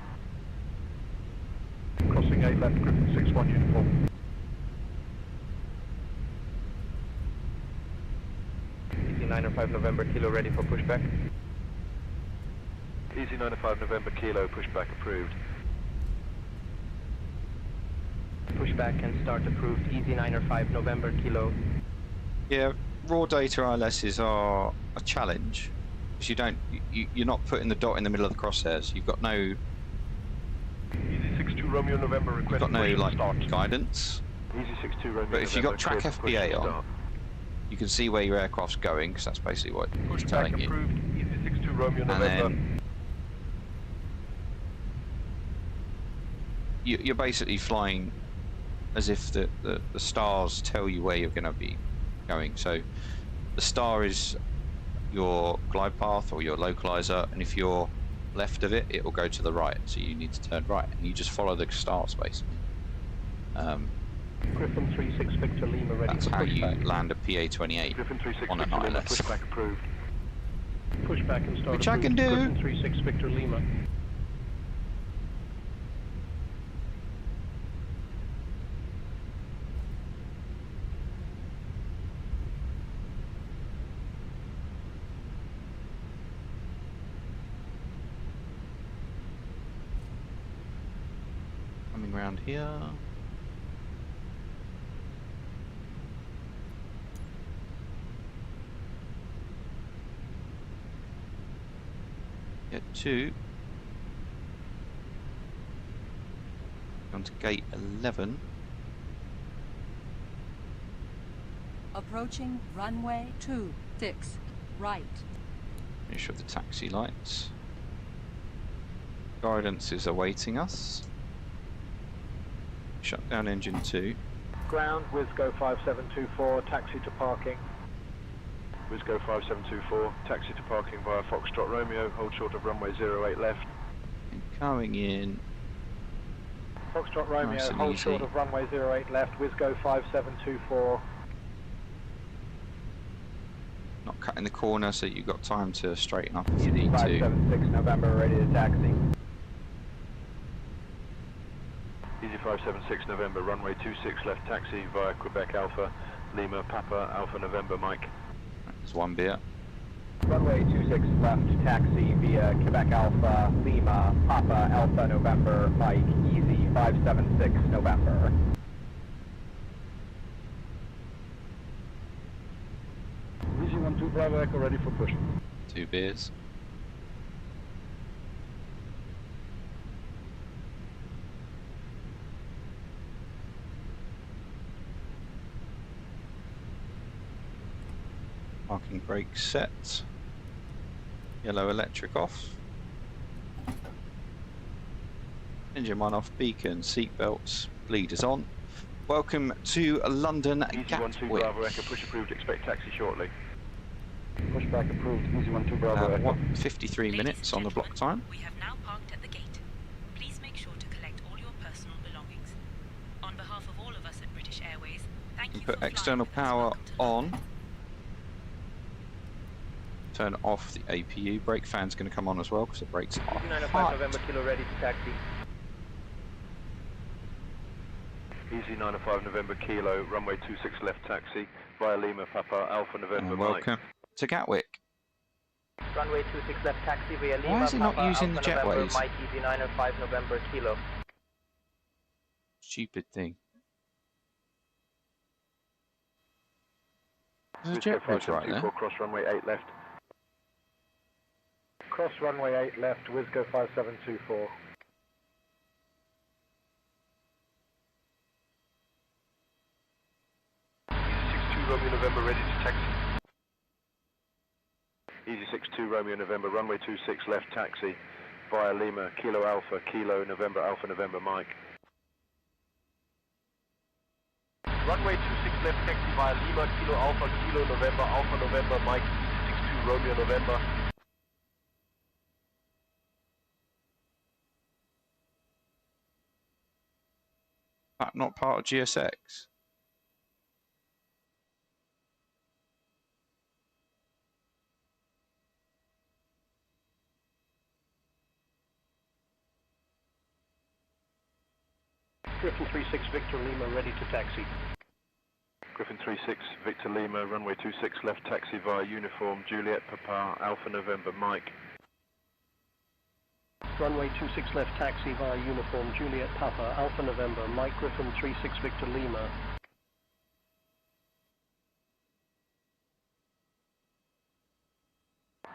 Crossing 8 left, Griffin 6-1 uniform. Easy 905 November Kilo ready for pushback. Easy 905 November Kilo, pushback approved. Pushback and start approved. Easy 905 November Kilo. Yeah, raw data ILSs are a challenge. Because you don't, you're not putting the dot in the middle of the crosshairs. You've got no, Easy 62 Romeo November, request you've got no like start. guidance. Easy 62 Romeo But if you've got track November, clear FBA for push on, start. you can see where your aircraft's going, because that's basically what it's Pushback telling you. approved. Easy 62 Romeo And November. then you're basically flying as if the stars tell you where you're going to be going. So the star is your glide path or your localizer, and if you're left of it, it will go to the right, so you need to turn right, and you just follow the stars basically. Griffin 36 Victor Lima ready That's for how you pushback. land a PA-28 Griffin 36 on an Victor Lima, ILS. pushback approved. Pushback and start Which I can approved. do. Griffin 36 Victor Lima. around here. Get to. On to gate 11. Approaching runway 26, right. Finish with the taxi lights. Guidance is awaiting us. Shut down engine 2. Ground, Wizgo 5724, taxi to parking. Wizgo 5724, taxi to parking via Foxtrot Romeo, hold short of runway 08 left. And coming in. Foxtrot Romeo, Nice and hold easy. short of runway 08 left, Wizgo 5724. Not cutting the corner, so you've got time to straighten up if you need to. 576 November, ready to taxi. Easy 576 November, runway 26 left taxi via Quebec Alpha, Lima Papa Alpha November Mike. There's one beer. Runway 26 left taxi via Quebec Alpha, Lima Papa Alpha November Mike, easy 576 November. Easy 12 Bravo Echo ready for push. 2 beers. Parking brake set. Yellow electric off. Engine 1 off, beacon, seat belts, bleeders on. Welcome to London Easy Gatwick. 12 Bravo Echo, push approved, expect taxi shortly. Pushback approved, Easy 12 Bravo Echo. 53 minutes on the block time. We have now parked at the gate. Please make sure to collect all your personal belongings. On behalf of all of us at British Airways, thank you Put for external power on. Turn off the APU. Brake fan's going to come on as well because the brakes are 905 hot. November Kilo ready to taxi. Easy 905 November Kilo, runway 26 left taxi via Lima Papa Alpha November And Mike. welcome to Gatwick. Runway 26 left taxi via Lima Why is it not Papa using Alpha the November jetways? Mike, easy 905 November Kilo. Stupid thing. Wizgo There's a jet bridge right 5724, there. cross runway 8 left. Cross runway 8 left, Wizgo 5724. Easy 62 Romeo November ready to taxi. Easy 62 Romeo November, runway 26 left taxi via Lima Kilo Alpha Kilo November Alpha November Mike. Runway 26 left taxi via Lima Kilo Alpha Kilo Alpha November Mike, 62 Romeo November. That not part of GSX. Griffin 36 Victor Lima ready to taxi. Griffin 36 Victor Lima, runway 26 left taxi via Uniform Juliet Papa Alpha November Mike. Runway 26 left taxi via Uniform Juliet Papa Alpha November Mike, Griffin 36 Victor Lima.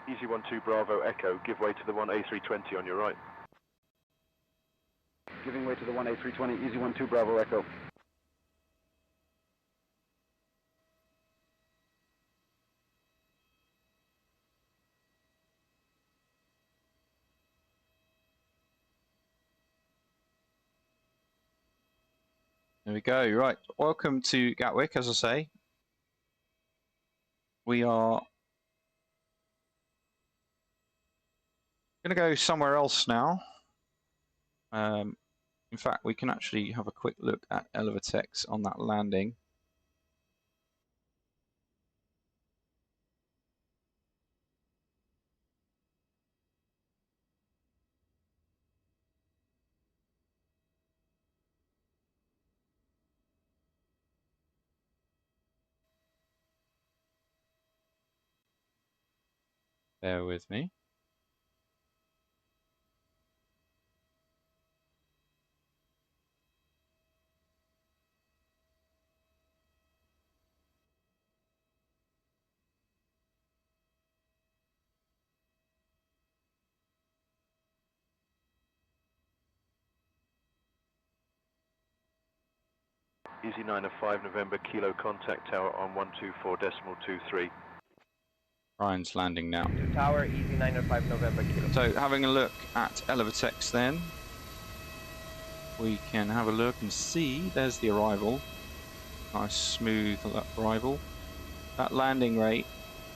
Easy 12 Bravo Echo, give way to the 1A320 on your right. Giving way to the 1A320, Easy 12 Bravo Echo. There we go. Right. Welcome to Gatwick, as I say. We are going to go somewhere else now. In fact, we can actually have a quick look at Elevatex on that landing. Bear with me. Easy 905 November, Kilo contact tower on 124.23. Ryan's landing now. To tower, Easy 905 November, Kilo. So having a look at Elevatex then, we can have a look and see, there's the arrival. Nice smooth arrival. That landing rate,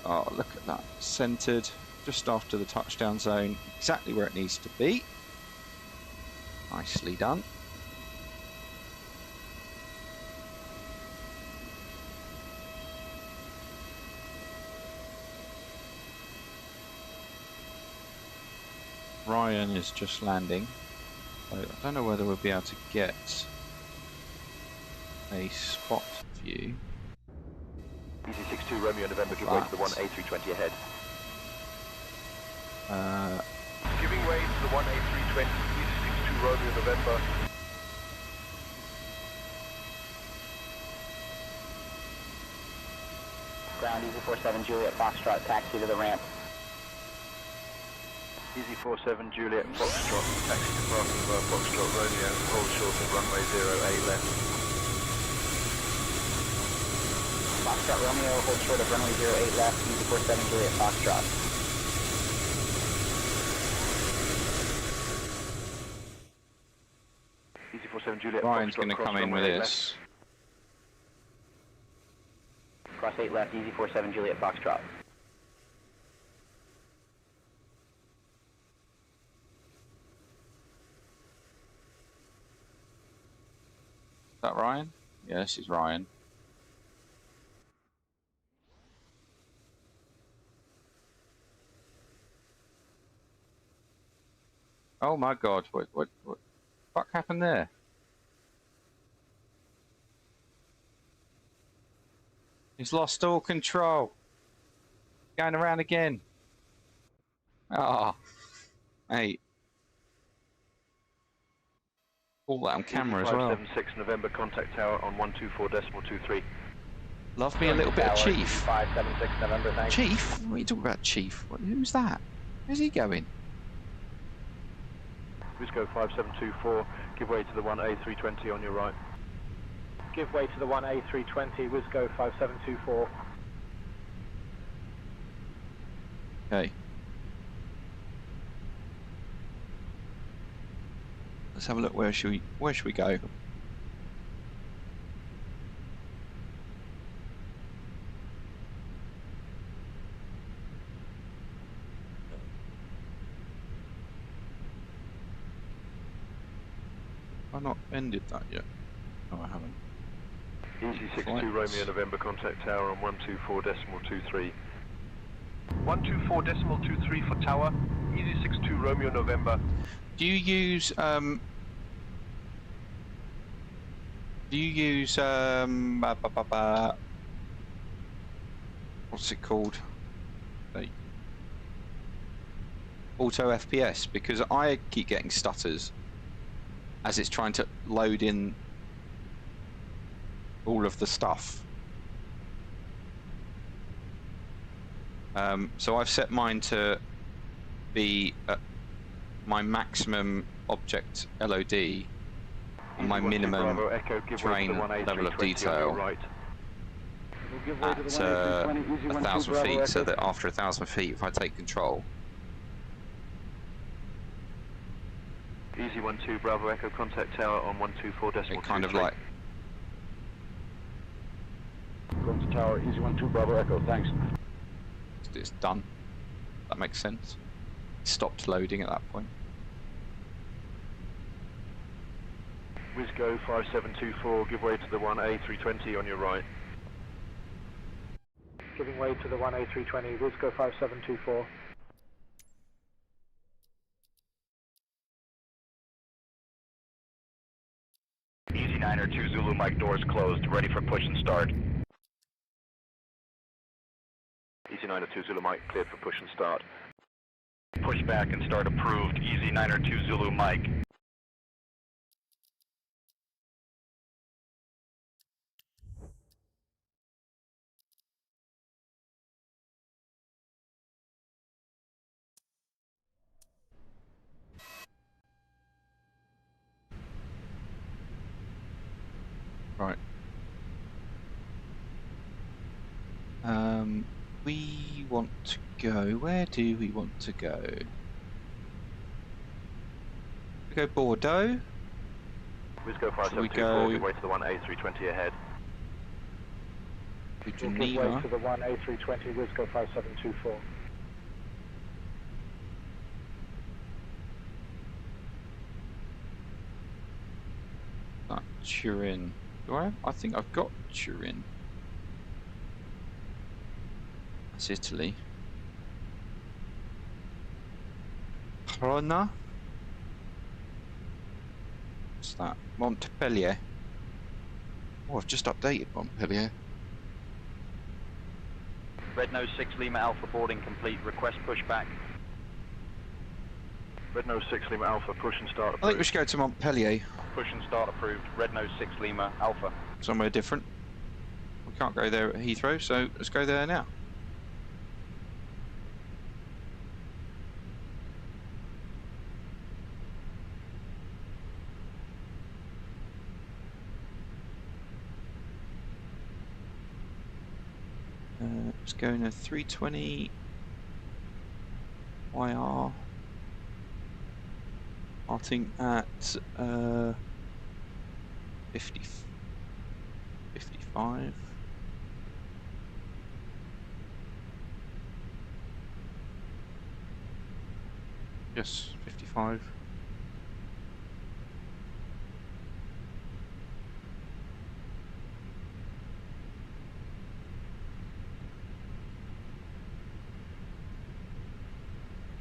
oh look at that, centered just after the touchdown zone, exactly where it needs to be. Nicely done. Ryan is just landing, so I don't know whether we'll be able to get a spot view. Easy 62 Romeo November, give way to the 1 A320 ahead. Giving way to the 1 A320, Easy 62 Romeo November. Ground, Easy 47 Juliet Foxtrot, taxi to the ramp. Easy 47 Juliet Foxtrot, taxi to Bravo Foxtrot Romeo, hold short of runway 08 left. Foxtrot Romeo, hold short of runway 08 left, Easy 47 Juliet Foxtrot. Easy 47 Juliet Ryan's Foxtrot, going to come in with this. Cross 8 left, Easy 47 Juliet Foxtrot. Is that Ryan? Yeah, this is Ryan. Oh my God! What fuck happened there? He's lost all control. Going around again. Ah, hey. All that on camera as well. 576 November, contact tower on 124.23. Love me a little bit of Chief. 576 November, thanks. Chief? What are you talking about, Chief? Who's that? Where's he going? Wisco 5724, give way to the 1 A320 on your right. Give way to the 1 A320, Wisco 5724. Okay. Let's have a look. Where should we go? I've not ended that yet. No, I haven't. Easy 62 Romeo November, contact tower on 124.23. 124.23 for tower. Easy 62 Romeo November. Do you use what's it called? Auto FPS, because I keep getting stutters as it's trying to load in all of the stuff. So I've set mine to be at my maximum object LOD and my minimum terrain level of detail at 1,000 feet, so that after 1,000 feet, if I take control. Easy 12 Bravo Echo, contact tower on 124.23. It kind of like... Going to tower, Easy 12 Bravo Echo, thanks. It's done. That makes sense. It stopped loading at that point. Wisco 5724, give way to the 1 A320 on your right. Giving way to the 1 A320, Wisco 5724. Easy 902 Zulu Mike, doors closed, ready for push and start. Easy 902 Zulu Mike, cleared for push and start. Pushback and start approved, Easy 902 Zulu Mike. Right, We want to go. Where do we want to go? We go Bordeaux. Wisco Should we 5724, go give way to the one A320 ahead. to Give way Geneva? to the one A320, Wisco 5724. Turin. Do I? I think I've got Turin. That's Italy. Verona. What's that? Montpellier. Oh, I've just updated Montpellier. Red Nose 6 Lima Alpha boarding complete. Request pushback. Red Nose 6 Lima Alpha, push and start I think we approved. should go to Montpellier. Push and start approved. Red Nose 6 Lima Alpha. Somewhere different. We can't go there at Heathrow, so let's go there now. Let's go in a 320 YR. I think at 55. Yes, 55.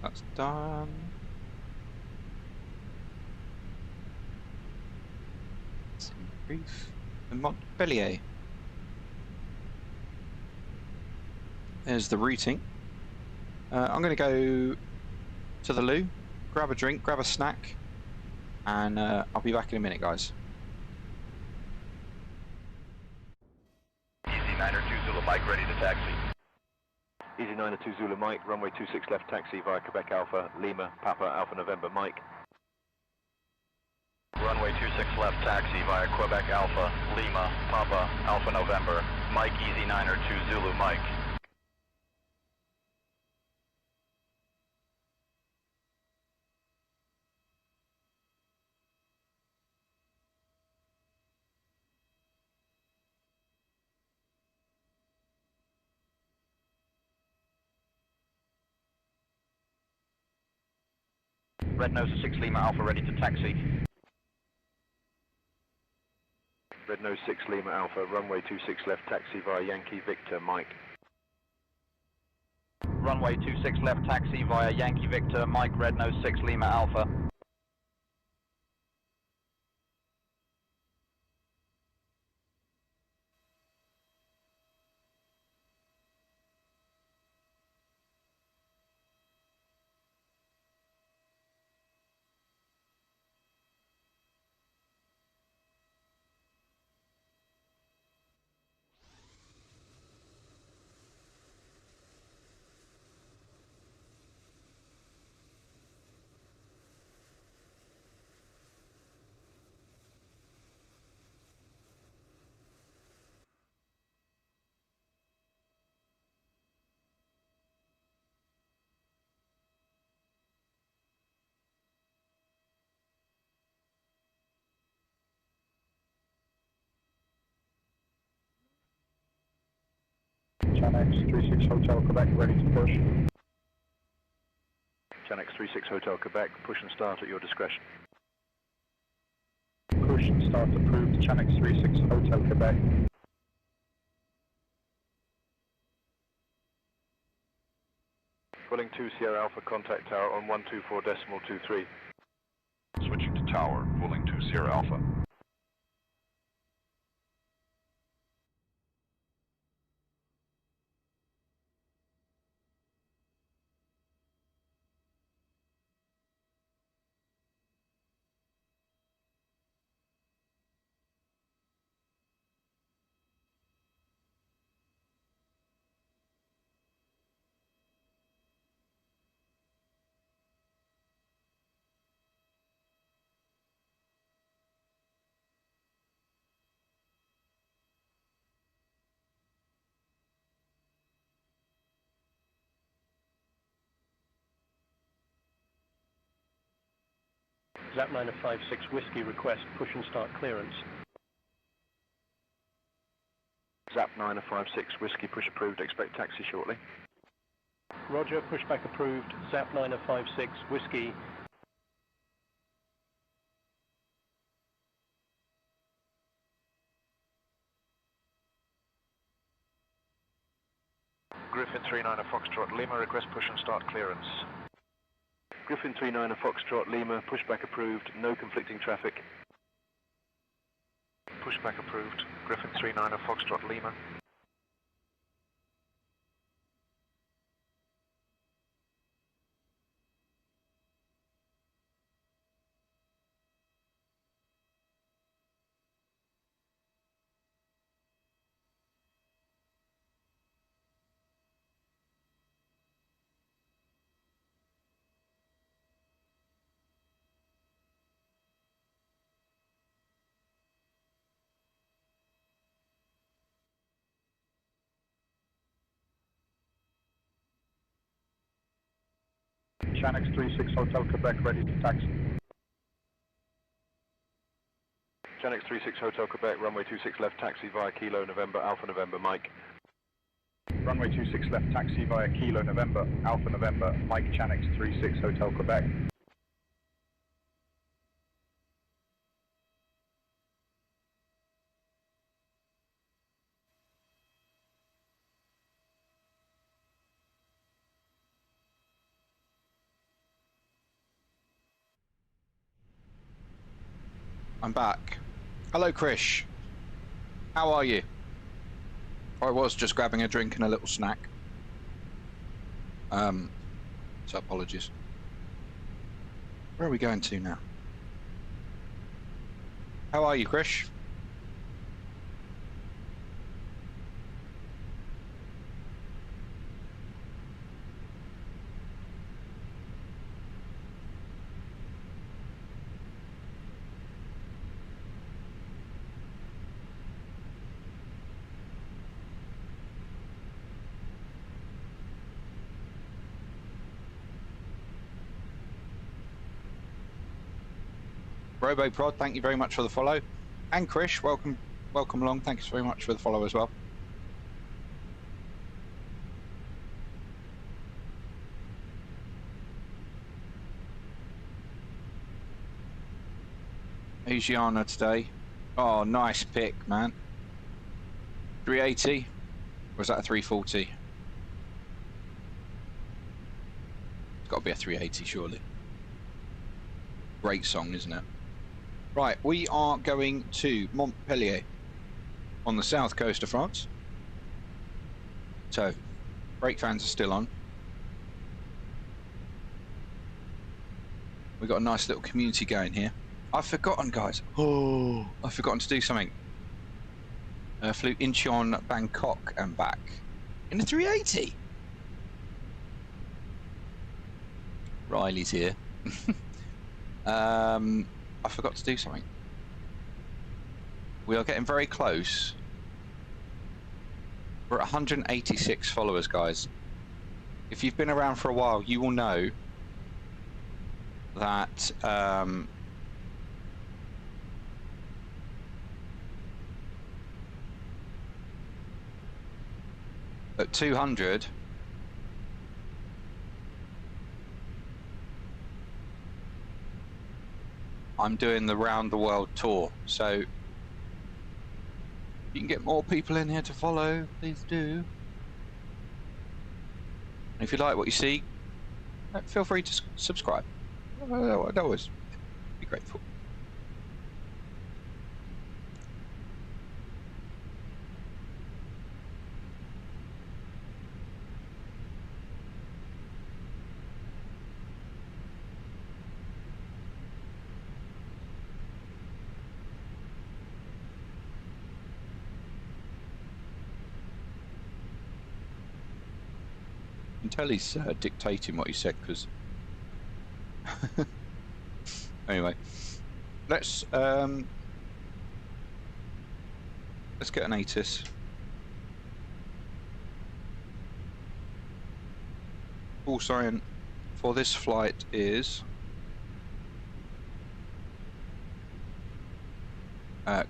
That's done. Let's brief. And Montpellier. There's the routing. I'm going to go to the loo, grab a drink, grab a snack, and I'll be back in a minute, guys. Easy 9er 2 Zulu Mike ready to taxi. Easy 902 Zulu Mike, runway 26 left taxi via Quebec Alpha, Lima, Papa Alpha November Mike. Runway 26 left taxi via Quebec Alpha, Lima, Papa Alpha November, Mike Easy 9er 2 Zulu Mike. Red Nose 6 Lima Alpha ready to taxi. Red Nose 6 Lima Alpha, runway 26 left taxi via Yankee Victor Mike. Runway 26 left taxi via Yankee Victor Mike Red Nose 6 Lima Alpha. Chanex 36 Hotel Quebec ready to push. Chanex 36 Hotel Quebec, push and start at your discretion. Push and start approved, Chanex 36 Hotel Quebec. Welling 2 Sierra Alpha, contact tower on 124.23. Switching to tower, Welling 2 Sierra Alpha. Zap 956 Whiskey request push and start clearance. Zap 956 Whiskey push approved, expect taxi shortly. Roger, pushback approved. Zap 956 Whiskey. Griffin 39 Foxtrot Lima, request push and start clearance. Griffin 39 Foxtrot Lima, pushback approved, no conflicting traffic. Pushback approved, Griffin 39 Foxtrot Lima. Chanex 36 Hotel Quebec ready to taxi. Chanex 36 Hotel Quebec, runway 26 left, taxi via Kilo November, Alpha November, Mike. Runway 26 left, taxi via Kilo November, Alpha November, Mike Chanex 36 Hotel Quebec. I'm back. Hello, Krish. How are you? I was just grabbing a drink and a little snack. So apologies. Where are we going to now? How are you, Krish? RoboProd, thank you very much for the follow. And Krish, welcome along. Thanks very much for the follow as well. Asiana today. Oh, nice pick, man. 380? Or was that a 340? It's got to be a 380, surely. Great song, isn't it? Right, we are going to Montpellier on the south coast of France. So, brake fans are still on. We've got a nice little community going here. I've forgotten, guys. Oh, I've forgotten to do something. Flew Incheon, Bangkok and back in the 380. Riley's here. I forgot to do something. We are getting very close. We're at 186 followers, guys. If you've been around for a while, you will know that at 200, I'm doing the round the world tour, so you can get more people in here to follow, please do. And if you like what you see, feel free to subscribe. I'd always be grateful. Tell he's dictating what he said, because anyway, let's get an ATIS. Call sign for this flight is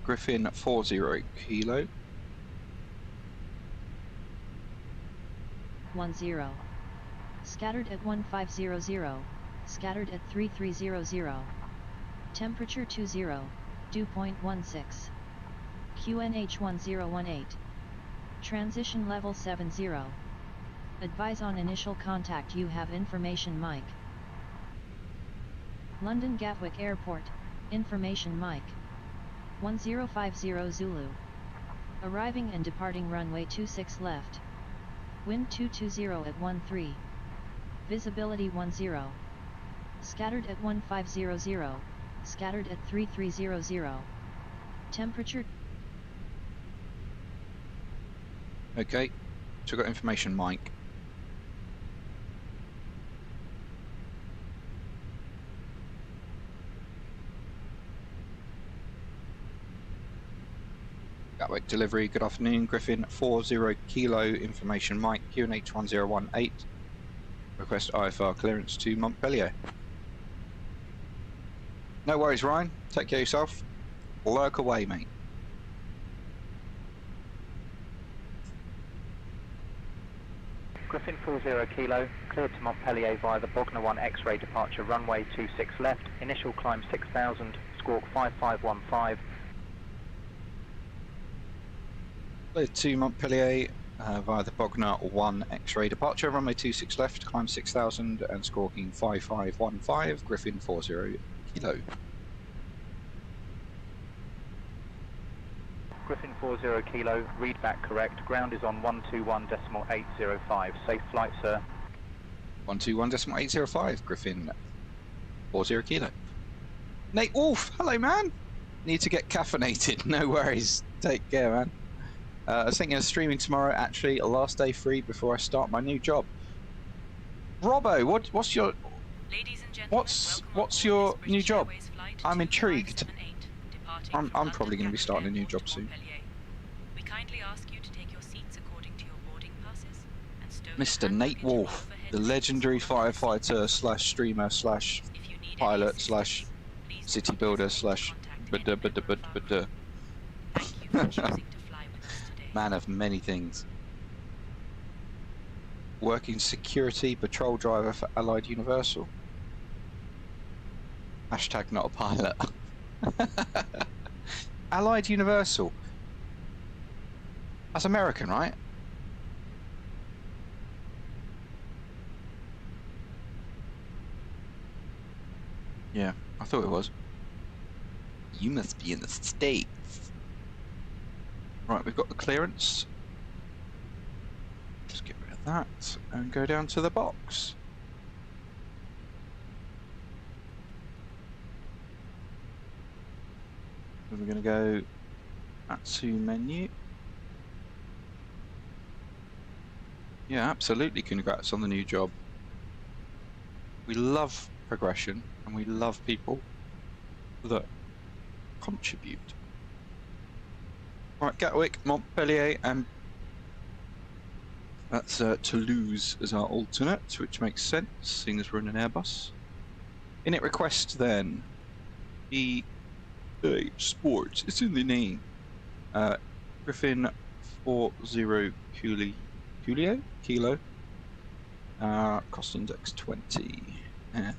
Griffin 40 Kilo. 10. Scattered at 1500. Scattered at 3300. Temperature 20. Dew point 16. QNH 1018. Transition level 70. Advise on initial contact. You have information Mike. London Gatwick Airport, information Mike. 1050 Zulu. Arriving and departing runway 26 left. Wind 220 at 13. Visibility 10. Scattered at 1500. Scattered at 3300. Temperature. Okay, so we've got information Mike. Gatwick delivery, good afternoon, Griffin 40 Kilo, information Mike, QNH 1018. Request IFR clearance to Montpellier. No worries, Ryan. Take care of yourself. Lurk away, mate. Griffin 40 Kilo, cleared to Montpellier via the Bognor 1 X-ray departure runway 26 left, initial climb 6000, squawk 5515. Cleared to Montpellier via the Bognor 1 X-ray departure runway 26 left, climb 6000 and squawking 5515, Griffin 40 Kilo. Griffin 40 Kilo, read back correct, ground is on 121.805, safe flight sir. 121.805, Griffin 40 Kilo. Nate Wolf, hello man! Need to get caffeinated, no worries, take care man. I was thinking of streaming tomorrow, actually, last day free before I start my new job. Robbo, what's your... Ladies and gentlemen, what's your British new job? Airways flight I'm intrigued. 2578, I'm probably going to be starting a new job soon. We kindly ask you to take your seats according to your boarding passes and stow Mr. Nate Wolf, the legendary firefighter slash streamer slash pilot slash city builder slash man of many things. Working security patrol driver for Allied Universal. Hashtag not a pilot. Allied Universal. That's American, right? Yeah, I thought it was. You must be in the States. Right, we've got the clearance. Just get rid of that and go down to the box. So we're going to go Atsu menu. Yeah, absolutely. Congrats on the new job. We love progression and we love people that contribute. Right, Gatwick, Montpellier, and that's Toulouse as our alternate, which makes sense, seeing as we're in an Airbus. Init request then. EA Sports, it's in the name. Griffin 40 Kilo. Cost index 20. And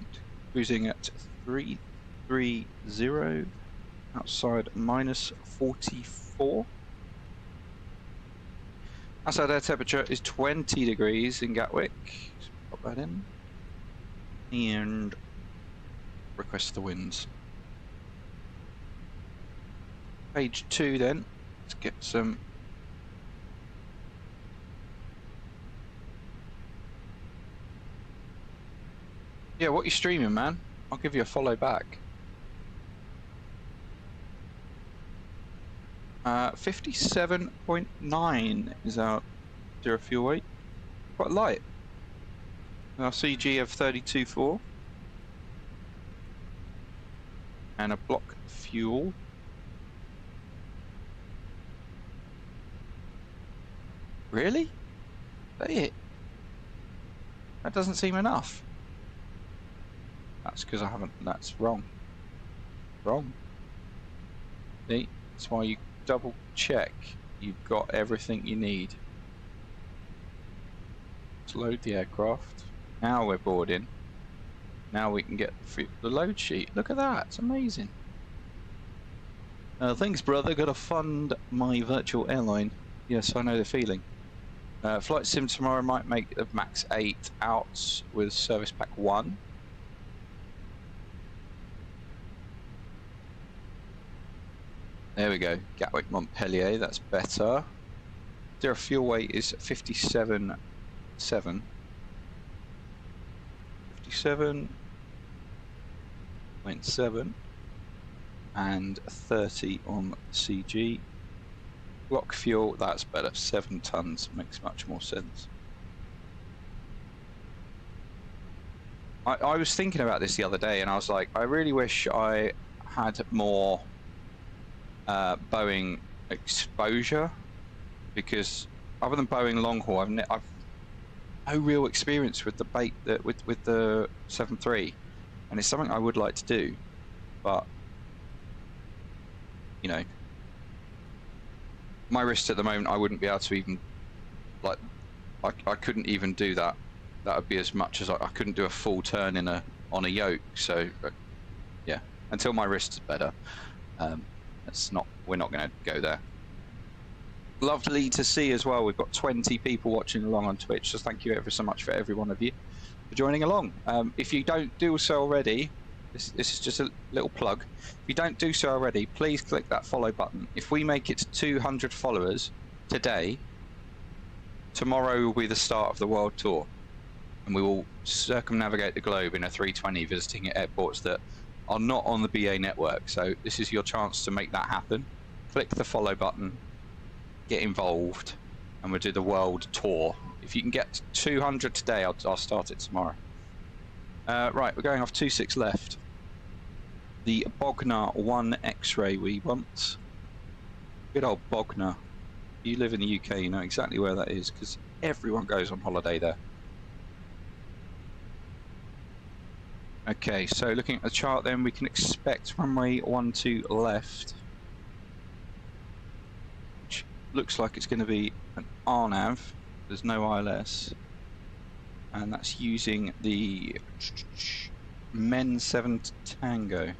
cruising at 330. Outside minus 44. Outside air temperature is 20 degrees in Gatwick. Just pop that in. And request the winds. Page 2 then. Let's get some. Yeah, what you streaming, man? I'll give you a follow back. 57.9 is our zero fuel weight. Quite light. Our CG of 32.4. And a block fuel. Really? That it? That doesn't seem enough. That's because I haven't. That's wrong. Wrong. See? That's why you double check you've got everything you need. Let's load the aircraft. Now we're boarding. Now we can get the load sheet. Look at that, it's amazing. Thanks brother, gotta fund my virtual airline. Yes, I know the feeling. Flight sim tomorrow might make the max 8 outs with service pack 1. There we go, Gatwick Montpellier, that's better. Their fuel weight is 57.7. 57.7 and 30 on CG. Block fuel, that's better, 7 tons, makes much more sense. I was thinking about this the other day and I was like, I really wish I had more Boeing exposure, because other than Boeing long haul, I've no real experience with the with the 737, and it's something I would like to do, but you know, my wrist at the moment, I wouldn't be able to even, like, I couldn't even do that. That would be as much as I couldn't do a full turn on a yoke. So yeah, until my wrist is better, we're not going to go there. Lovely to see as well. We've got 20 people watching along on Twitch. So thank you ever so much for every one of you for joining along. If you don't do so already, this is just a little plug. If you don't do so already, please click that follow button. If we make it to 200 followers today, tomorrow will be the start of the world tour, and we will circumnavigate the globe in a 320, visiting at airports that are not on the BA network. So this is your chance to make that happen. Click the follow button, get involved, and we'll do the world tour. If you can get to 200 today, I'll start it tomorrow. Right, we're going off 26 left. The Bognor 1 X-ray we want. Good old Bognor. You live in the UK, you know exactly where that is, because everyone goes on holiday there. Okay, so looking at the chart then, we can expect runway 12 left, which looks like it's going to be an RNAV. There's no ILS, and that's using the Men 7 Tango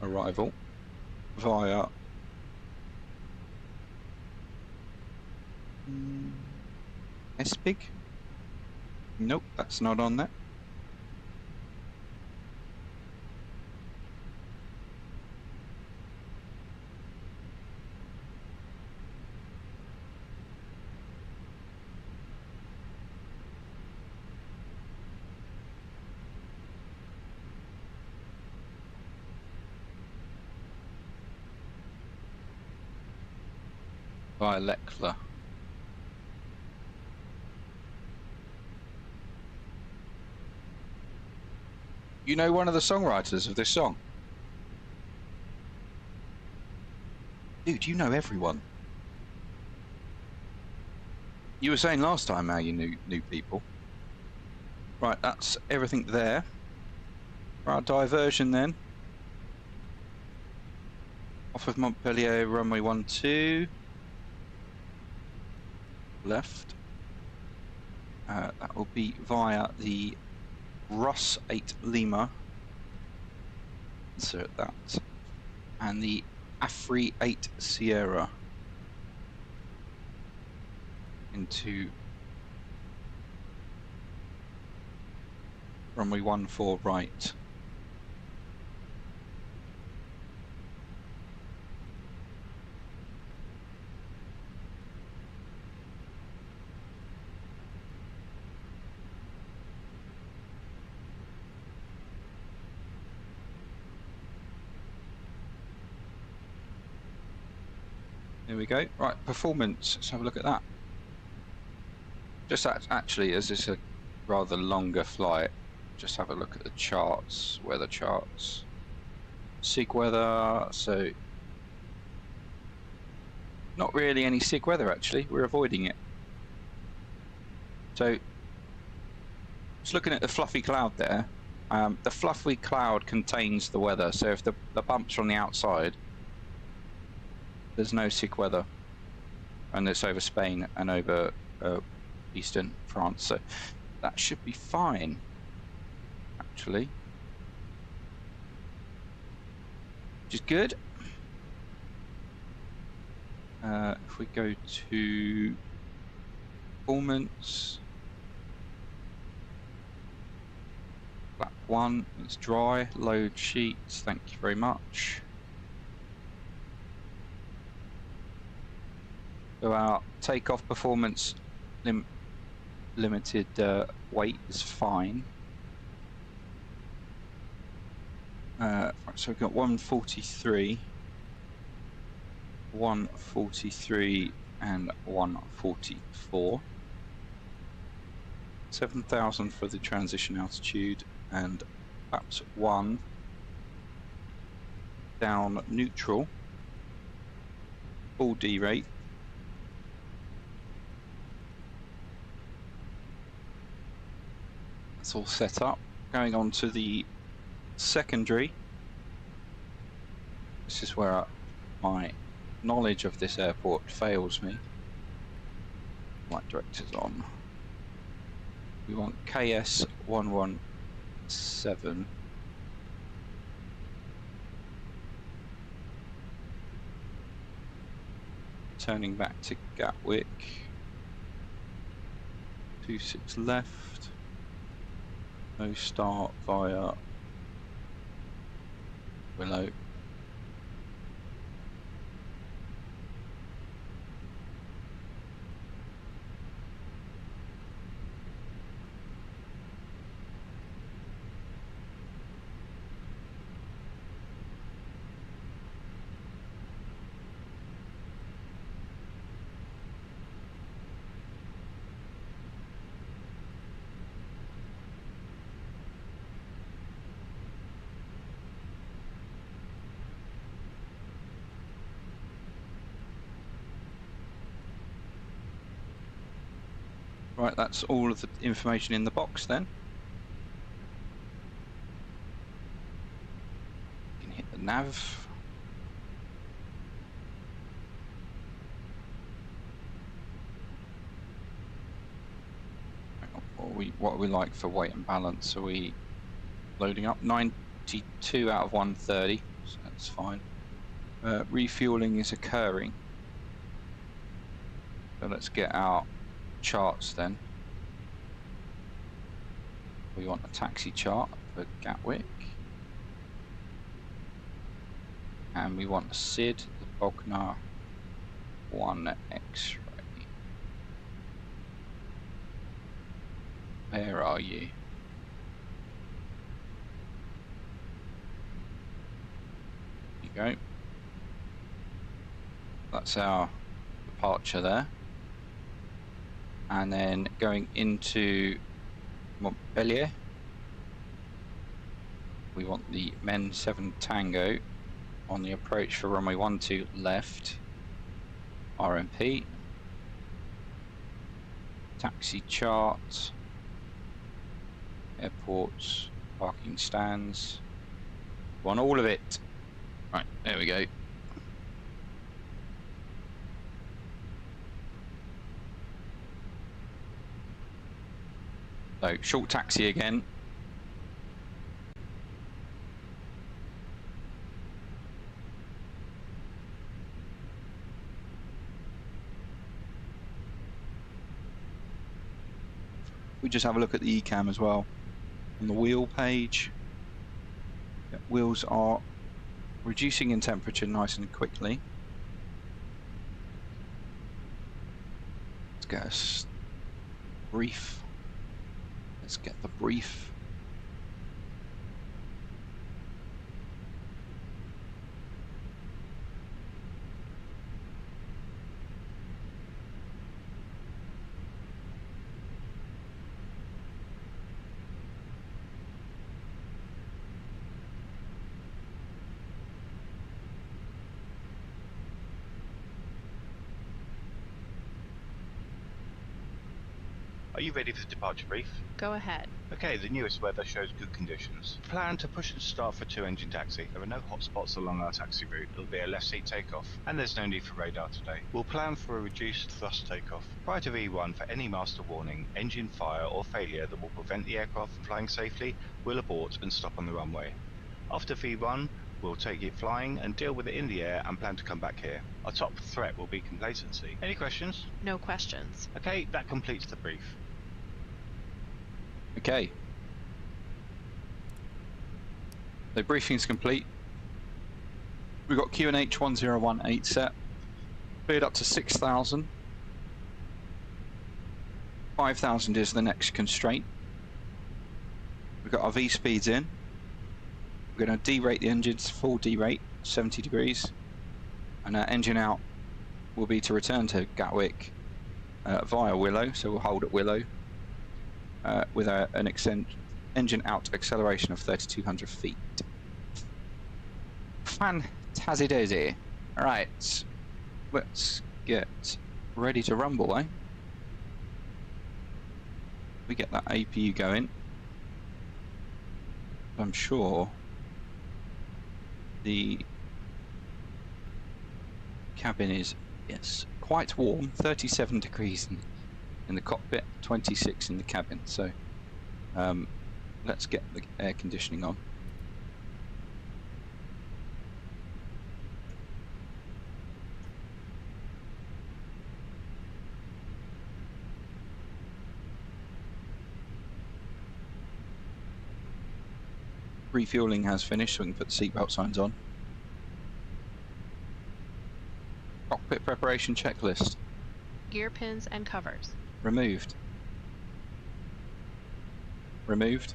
arrival via Espig. Nope, that's not on there. Via Lekla. You know one of the songwriters of this song? Dude, you know everyone. You were saying last time how you knew people. Right, that's everything there. For our diversion then. Off of Montpellier, runway 12. Left. That will be via the Ross 8 Lima, insert that, and the Afri 8 Sierra into runway 14 right. There we go. Right, performance. Let's have a look at that. Just actually, as it's a rather longer flight, just have a look at the charts, weather charts. SIG weather, so not really any SIG weather actually, we're avoiding it. So, just looking at the fluffy cloud there, The fluffy cloud contains the weather, so if the bumps from the outside, there's no sick weather, and it's over Spain and over eastern France, so that should be fine, actually, which is good. If we go to performance, flap 1, it's dry, load sheets, thank you very much. So our takeoff performance limited weight is fine. So we've got 143, 143 and 144. 7,000 for the transition altitude, and flaps 1 down neutral, full D rate. That's all set up. Going on to the secondary. This is where my knowledge of this airport fails me. Flight director's on. We want KS 117. Turning back to Gatwick. 26 left. No start via Willow. Right, that's all of the information in the box then. You can hit the nav. What are we like for weight and balance? Are we loading up? 92 out of 130, so that's fine. Refueling is occurring. So let's get our charts then. We want a taxi chart for Gatwick, and we want a SID, the Bogner 1 X-ray. Where are you? There you go. That's our departure there. And then going into Montpellier, we want the Men 7 Tango on the approach for runway 12 left, RMP, taxi chart, airports, parking stands, want all of it. Right, there we go. So, short taxi again. We just have a look at the ECAM as well. On the wheel page, wheels are reducing in temperature nice and quickly. Let's get a brief. Let's get the brief. Are you ready for the departure brief? Go ahead. Okay, the newest weather shows good conditions. Plan to push and start for 2-engine taxi. There are no hot spots along our taxi route. It'll be a left seat takeoff, and there's no need for radar today. We'll plan for a reduced thrust takeoff. Prior to V1, for any master warning, engine fire or failure that will prevent the aircraft from flying safely, we'll abort and stop on the runway. After V1, we'll take it flying and deal with it in the air and plan to come back here. Our top threat will be complacency. Any questions? No questions. Okay, that completes the brief. Okay. The briefing's complete. We've got QNH 1018 set. Cleared up to 6,000. 5,000 is the next constraint. We've got our V speeds in. We're going to derate the engines, full derate, 70 degrees. And our engine out will be to return to Gatwick via Willow, so we'll hold at Willow. With an engine out acceleration of 3,200 feet. Fantasy-daisy. Alright, let's get ready to rumble, eh? We get that APU going. I'm sure the cabin is, yes, quite warm, 37 degrees in the cockpit, 26 in the cabin, so let's get the air conditioning on. Refueling has finished, so we can put the seatbelt signs on. Cockpit preparation checklist. Gear pins and covers. Removed. Removed.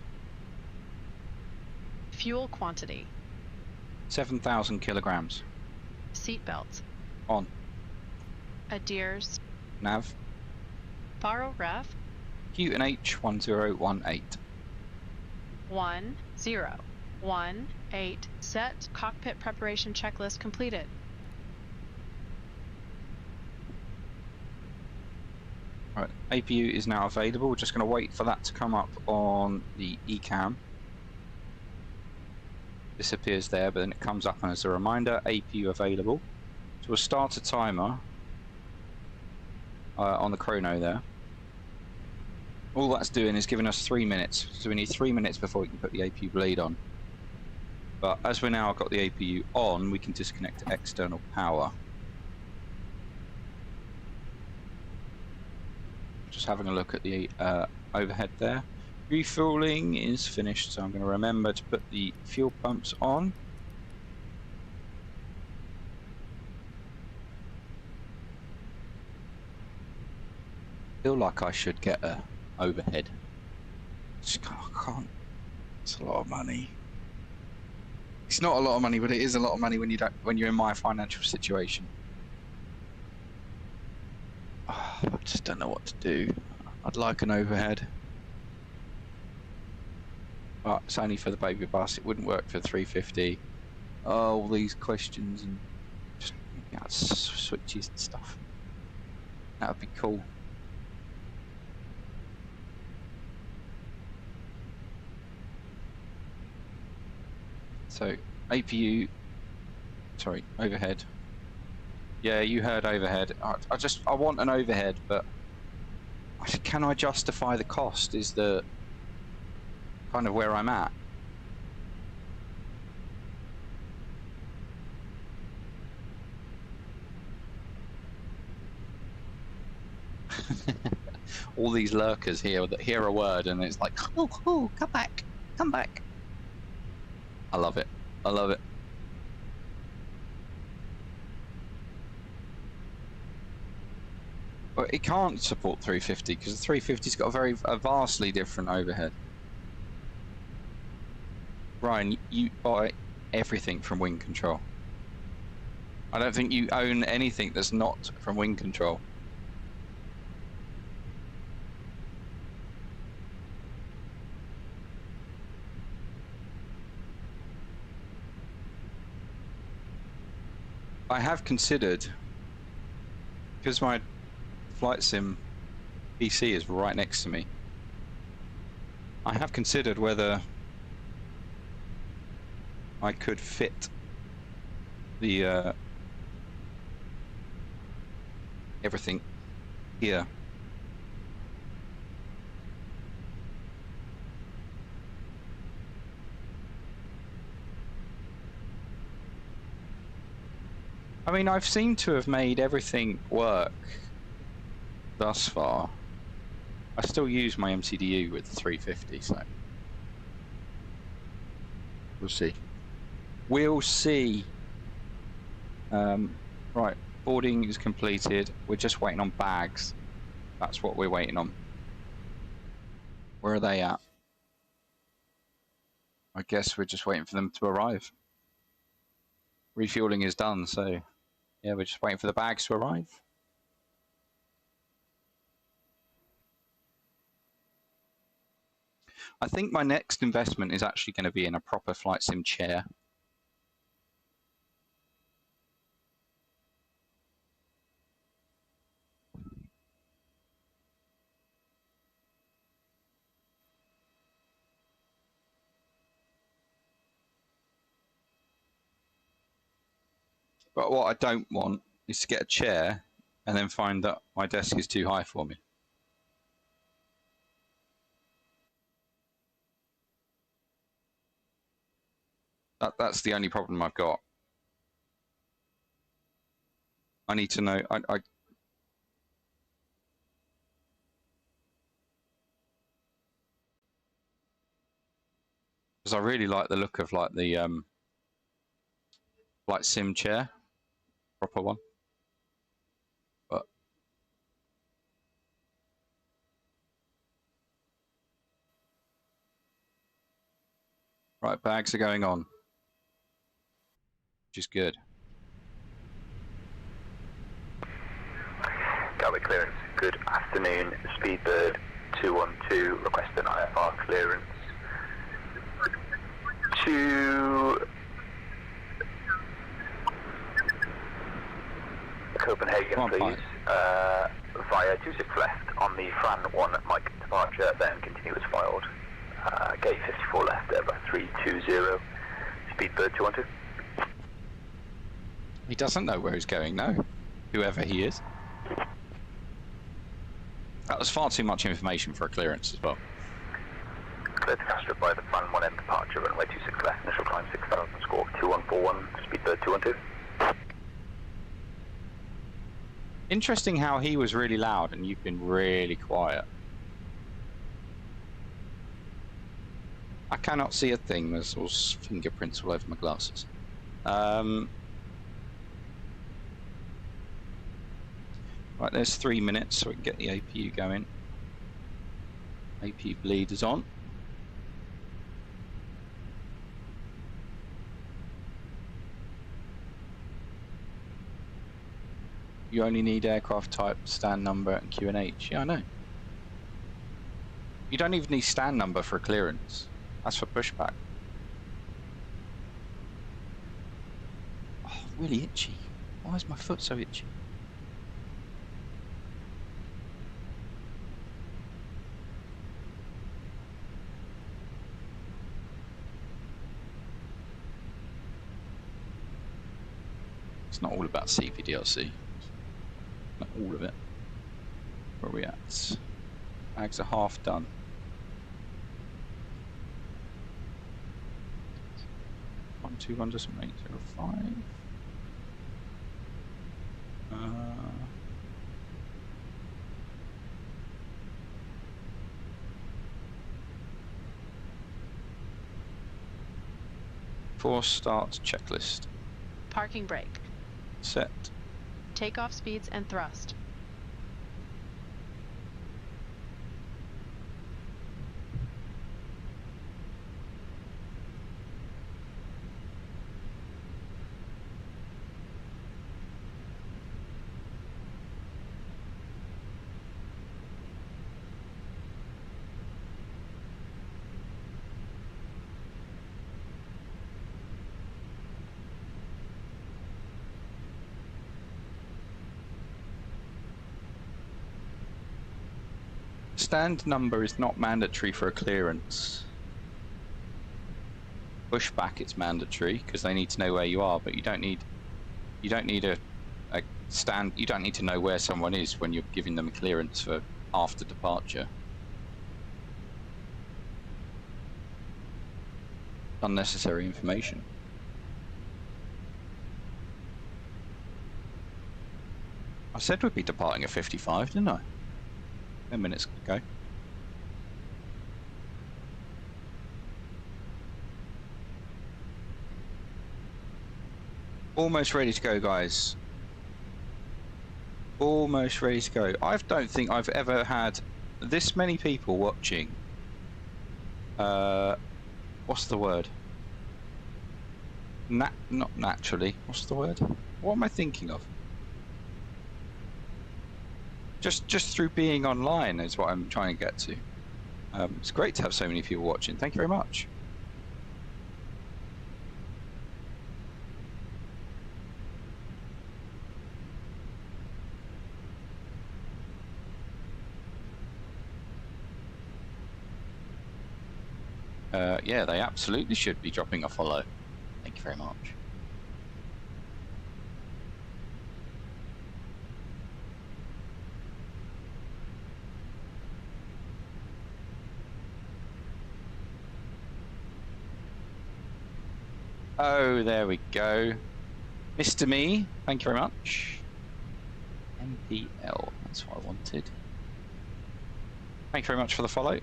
Fuel quantity. 7,000 kilograms. Seatbelt. On. Adheres. Nav. Faro ref. QNH 1018. 1018. Set. Cockpit preparation checklist completed. Right, APU is now available. We're just going to wait for that to come up on the ECAM. This appears there, but then it comes up and as a reminder, APU available. So we'll start a timer on the chrono there. All that's doing is giving us 3 minutes, so we need 3 minutes before we can put the APU bleed on. But as we now got the APU on, we can disconnect external power. Just having a look at the overhead there. Refueling is finished, so I'm going to remember to put the fuel pumps on. Feel like I should get a overhead. Just can't. It's a lot of money. It's not a lot of money, but it is a lot of money when you're in my financial situation. I just don't know what to do. I'd like an overhead, but it's only for the baby bus. It wouldn't work for 350. Oh, all these questions and just switches and stuff. That would be cool. So APU, sorry, overhead. Yeah, you heard overhead. I want an overhead, but can I justify the cost is the kind of where I'm at. All these lurkers here that hear a word and it's like, oh, come back, come back. I love it. I love it. But it can't support 350 because the 350's got a vastly different overhead. Ryan, you buy everything from Wing Control. I don't think you own anything that's not from Wing Control. I have considered, because my flight sim PC is right next to me. I have considered whether I could fit the everything here. I mean, I've seemed to have made everything work thus far. I still use my MCDU with the 350, so we'll see. We'll see. Right, boarding is completed. We're just waiting on bags. That's what we're waiting on. Where are they at? I guess we're just waiting for them to arrive. Refueling is done, so yeah, we're just waiting for the bags to arrive. I think my next investment is actually going to be in a proper flight sim chair. But what I don't want is to get a chair and then find that my desk is too high for me. That's the only problem I've got. I need to know. Because I really like the look of like the flight sim chair, proper one. But right, bags are going on, which is good. Gatwick clearance, good afternoon. Speedbird 212, requesting IFR clearance to Copenhagen, please. Via 26 left on the Fran 1 Mike departure, then continue as filed. Gate 54 left, Airbus 320, Speedbird 212. He doesn't know where he's going, no. Whoever he is. That was far too much information for a clearance as well. Cleared to Castro by the Fran 1M departure, runway 26 left, initial climb 6000, squawk 2141, Speedbird 212. Interesting how he was really loud and you've been really quiet. I cannot see a thing. There's all fingerprints all over my glasses. Right, there's 3 minutes so we can get the APU going. APU bleed is on. You only need aircraft type, stand number, and QNH. Yeah, I know. You don't even need stand number for a clearance. That's for pushback. Oh, really itchy. Why is my foot so itchy? It's not all about CPDLC. Not all of it. Where are we at? Bags are half done. One, 200.805. Force start checklist. Parking brake. Set. Takeoff speeds and thrust. stand number is not mandatory for a clearance. Pushback it's mandatory because they need to know where you are, but you don't need a stand. You don't need to know where someone is when you're giving them a clearance for after departure. Unnecessary information. I said we'd be departing at 55, didn't I? 10 minutes ago. Almost ready to go, guys. Almost ready to go. I don't think I've ever had this many people watching. What's the word? Not naturally. What's the word? What am I thinking of? Just through being online is what I'm trying to get to. It's great to have so many people watching. Thank you very much. Yeah, they absolutely should be dropping a follow. Thank you very much. Oh, there we go. Mr. Me, thank you very much. MPL, that's what I wanted. Thank you very much for the follow.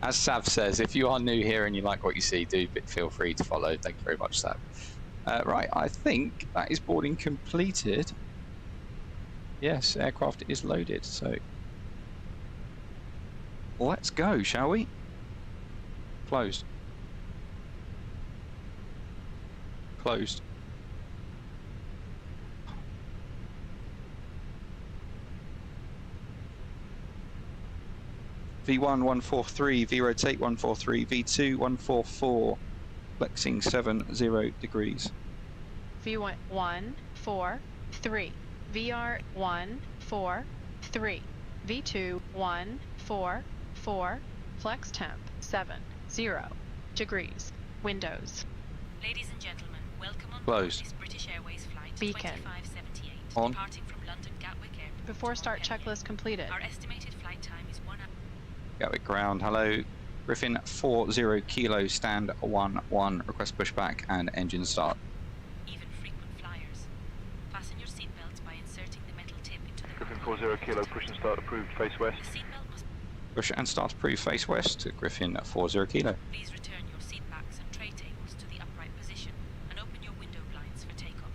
As Sav says, if you are new here and you like what you see, do feel free to follow. Thank you very much, Sav. Right, I think that is boarding completed. Yes, aircraft is loaded, so let's go, shall we? Closed. Closed. V1 143, V rotate 143, V2 144, flexing 70 degrees. V1 143, VR 143, V2 144, flex temp 70 degrees, windows. Ladies and gentlemen, welcome on board Closed. this British Airways flight Beacon 2578, on. departing from London Gatwick Airport. Before start checklist completed. Our estimated flight time is 1 hour. Gatwick ground, hello. Griffin 40 kilo, stand 11, request pushback and engine start. Even frequent flyers. Fasten your seatbelts by inserting the metal tip into the Griffin 40 kilo, push and start approved, face west. The seatbelt must Push and start approved, face west, Griffin 40 kilo. please return your seat backs and tray tables to the upright position and open your window blinds for takeoff.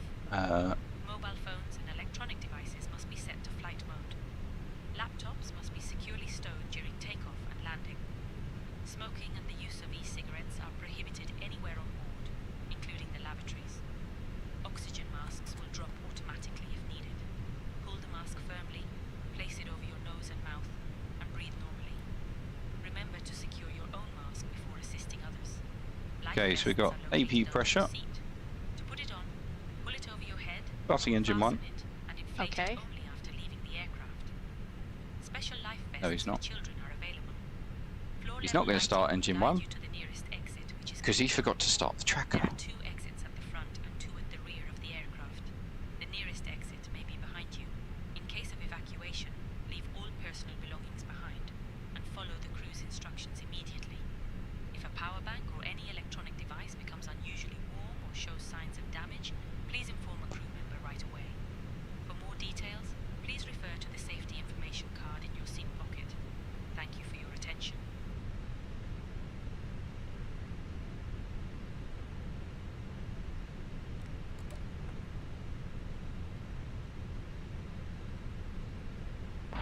Mobile phones and electronic devices must be set to flight mode. Laptops must be securely stowed during takeoff and landing. Smoking and the use of e-cigarettes are prohibited anywhere on board, including the lavatories. Oxygen masks will drop automatically if needed. Pull the mask firmly, place it over your nose and mouth, and breathe normally. Remember to secure your own mask before assisting others. Life Okay, so we got vests are located AP under the pressure. seat. To put it on, pull it over your head, Starting engine fasten 1. it, and inflate Okay. it only after leaving the aircraft. Special life vests No, he's not. for children are available. Floor He's level not going to start lighting engine will 1 guide you to the nearest exit, which is because he forgot to start the tracker. There are 2 exits at the front and 2 at the rear of the aircraft. The nearest exit may be behind you. In case of evacuation, leave all personal belongings behind and follow the crew's instructions immediately. If a power bank or any electronic device becomes unusually warm or shows signs of damage, please inform a crew member right away. For more details, please refer to the safety information card in your seat pocket. Thank you for your attention.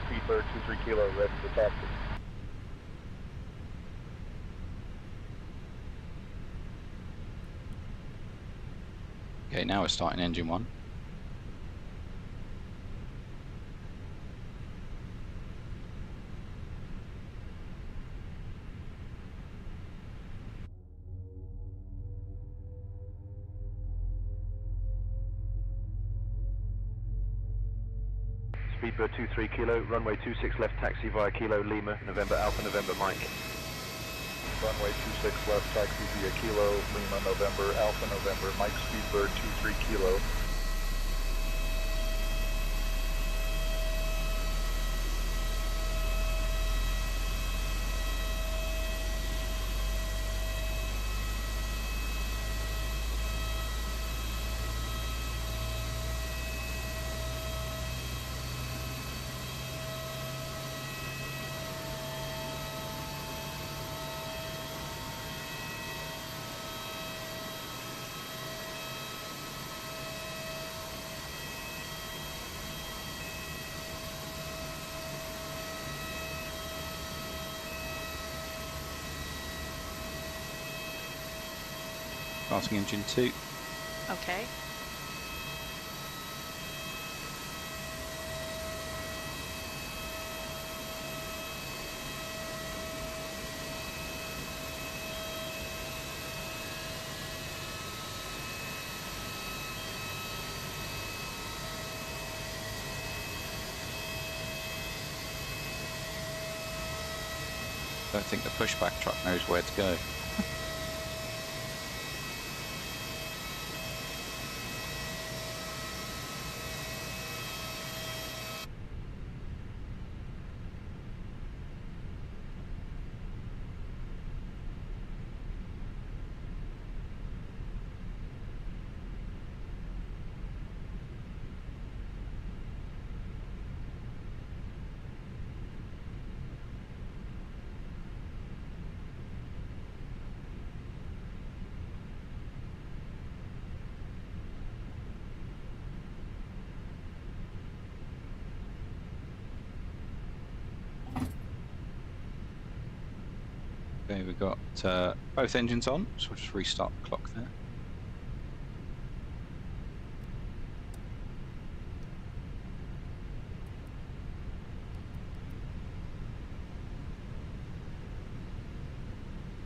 Speedbird 23 kilo, ready for taxi. Okay, now we're starting engine 1. Speedbird 23 Kilo, runway 26 left, taxi via Kilo Lima, November Alpha, November Mike. Runway 26 left, taxi via Kilo Lima, November Alpha, November Mike, Speedbird 23 Kilo. Starting engine 2. Okay. Don't think the pushback truck knows where to go. Okay, we've got both engines on, so we'll just restart the clock there.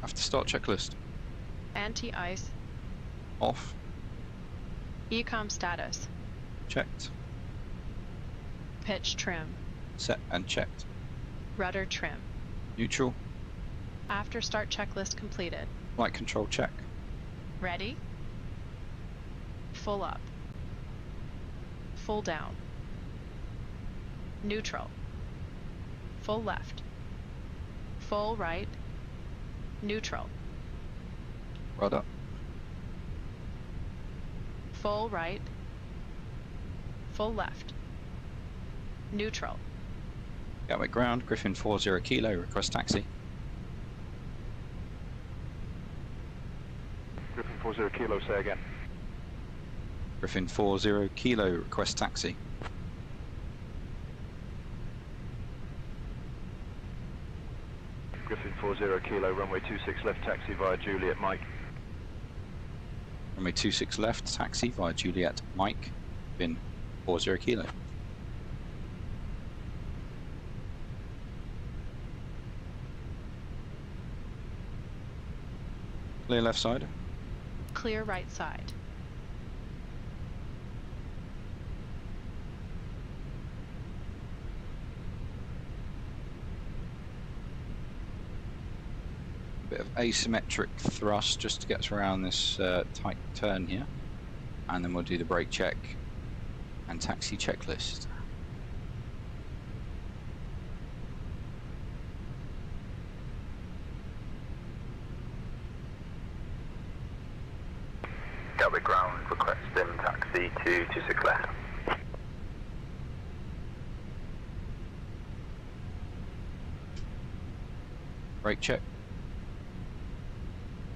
Have to start checklist. Anti-ice. Off. Ecom status. Checked. Pitch trim. Set and checked. Rudder trim. Neutral. After start checklist completed. Flight control check. Ready? Full up. Full down. Neutral. Full left. Full right. Neutral. Rudder. Full right. Full left. Neutral. Gatwick ground, Griffin 40 Kilo, request taxi. Griffin 40 Kilo, say again. Griffin 40 Kilo, request taxi. Griffin 40 Kilo, runway 26 left, taxi via Juliet Mike. Runway 26 left, taxi via Juliet Mike, Griffin 40 Kilo. Clear left side. Clear right side. A bit of asymmetric thrust just to get us around this tight turn here. And then we'll do the brake check and taxi checklist. Gatwick ground, requesting taxi to 26 left. Brake check.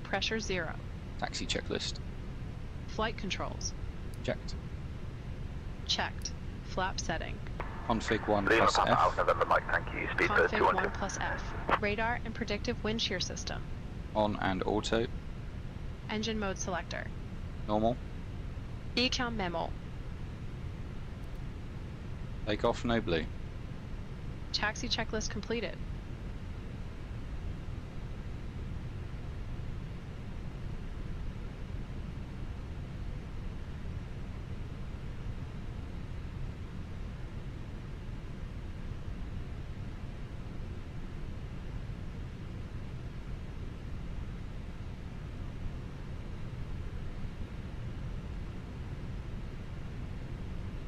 Pressure 0. Taxi checklist. Flight controls. Checked. Checked. Flap setting. Config 1 Lima plus Papa F. Alpha November Mike, thank you. Speedbird Config 212. 1 plus F. Radar and predictive wind shear system. On and auto. Engine mode selector. Normal. Ecom memo. Takeoff, no blue. Taxi checklist completed.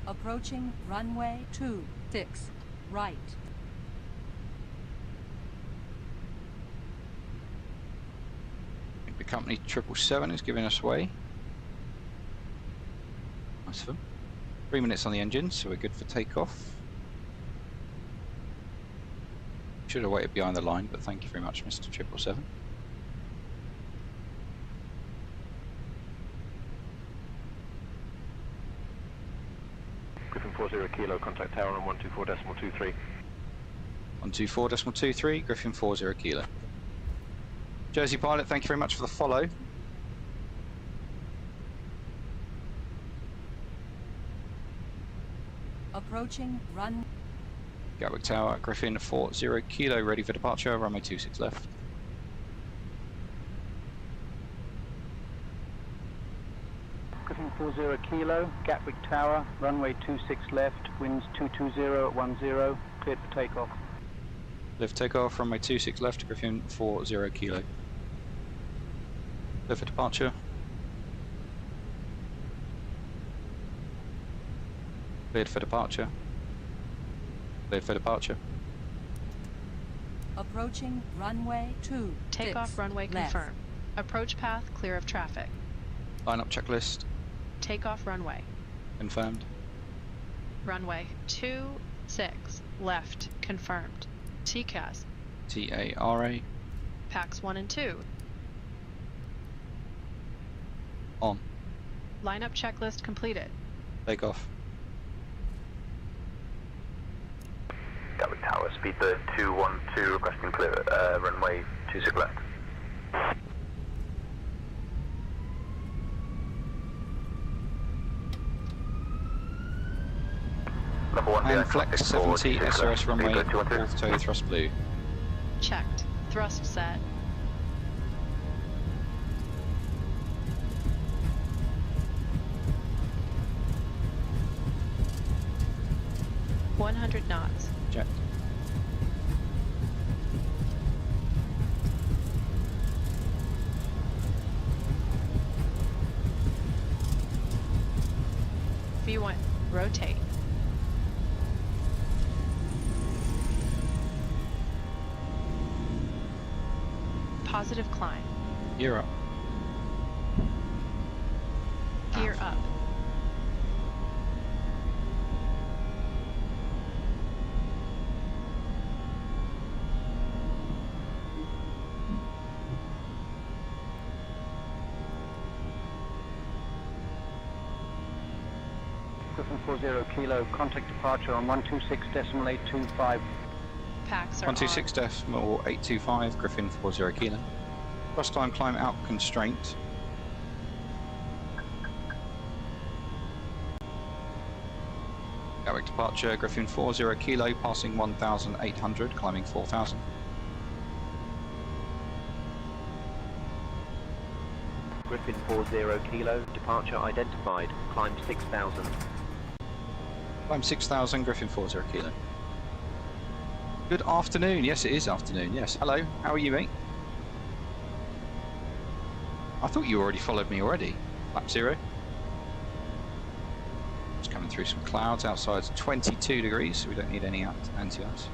Approaching runway 26 right. The company 777 is giving us way. Nice of them. 3 minutes on the engine, so we're good for takeoff. Should have waited behind the line, but thank you very much, Mr. 777. Griffin 40 Kilo, contact tower on 124.23. 124.23, Griffin 40 Kilo. Jersey pilot, thank you very much for the follow. Approaching run. Gatwick Tower, Griffin 40 Kilo, ready for departure, runway 26 left. Griffin 40 Kilo, Gatwick Tower, runway 26 left, winds 220 at 10, cleared for takeoff. Lift takeoff, runway 26 left, Griffin 40 Kilo. Clear for departure. Cleared for departure. Cleared for departure. Approaching runway 26. Takeoff runway left. confirmed. Approach path clear of traffic. Line up checklist. Takeoff runway. Confirmed. Runway 26 left confirmed. TCAS. TARA. Packs 1 and 2. On. Lineup checklist completed. Takeoff. Gatwick Tower, speedbird 212, requesting clear runway 26 left. Number 1, and flex 70 SOS runway, fourth toe thrust blue. Checked. Thrust set. .100 knots. Checked. V1. Rotate. Positive climb. Gear up. Gear up. Griffin 40 Kilo, contact departure on 126.825. Packs are 126.825, Griffin 40 Kilo. Cross time climb out constraint. Gatwick departure, Griffin 40 Kilo, passing 1,800, climbing 4,000. Griffin 40 Kilo, departure identified, climb 6,000. Climb 6,000, Griffin 40 Kilo. Good afternoon, yes it is afternoon, yes. Hello, how are you mate? I thought you already followed me already. Lap 0. Just coming through some clouds, outside 22 degrees, so we don't need any anti-ice.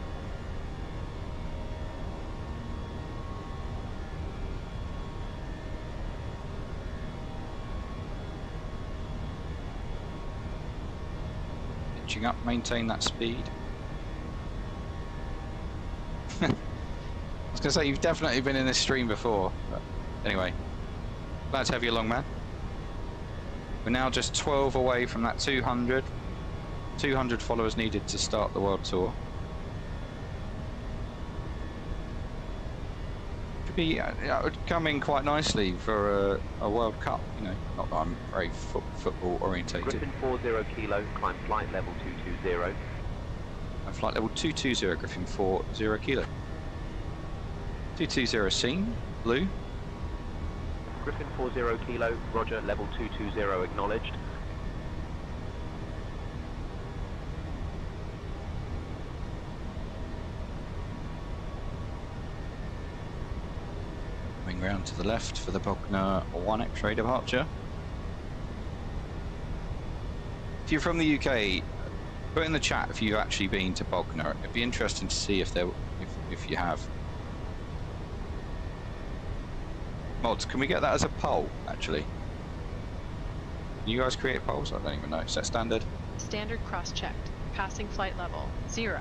Pitching up, maintain that speed. I was going to say, you've definitely been in this stream before, but anyway. Glad to have you along, man. We're now just 12 away from that 200. 200 followers needed to start the world tour. Could be, it would come in quite nicely for a World Cup, you know. Not that I'm very football orientated. Griffin 40 Kilo, climb flight level 220. And flight level 220, Griffin 40 Kilo. 220 seen, blue. Griffin 40 Kilo, roger, level 220 acknowledged. Coming round to the left for the Bogner 1 X-ray departure. If you're from the UK, put in the chat if you've actually been to Bognor. It'd be interesting to see if you have. Mods, can we get that as a poll, actually? Can you guys create polls? I don't even know. Is that standard? Standard cross-checked. Passing flight level 0,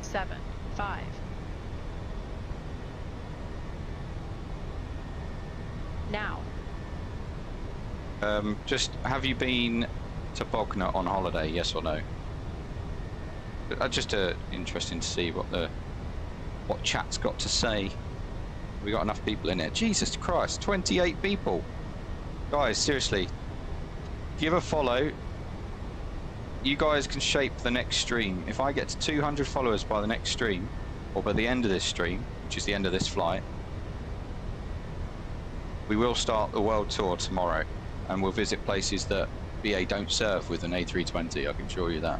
7, 5. Now. Just, have you been to Bognor on holiday, yes or no? Just interesting to see what chat's got to say. We got enough people in here. Jesus Christ, 28 people. Guys, seriously, give a follow. You guys can shape the next stream. If I get to 200 followers by the next stream, or by the end of this stream, which is the end of this flight, we will start the world tour tomorrow, and we'll visit places that BA don't serve with an A320, I can assure you that.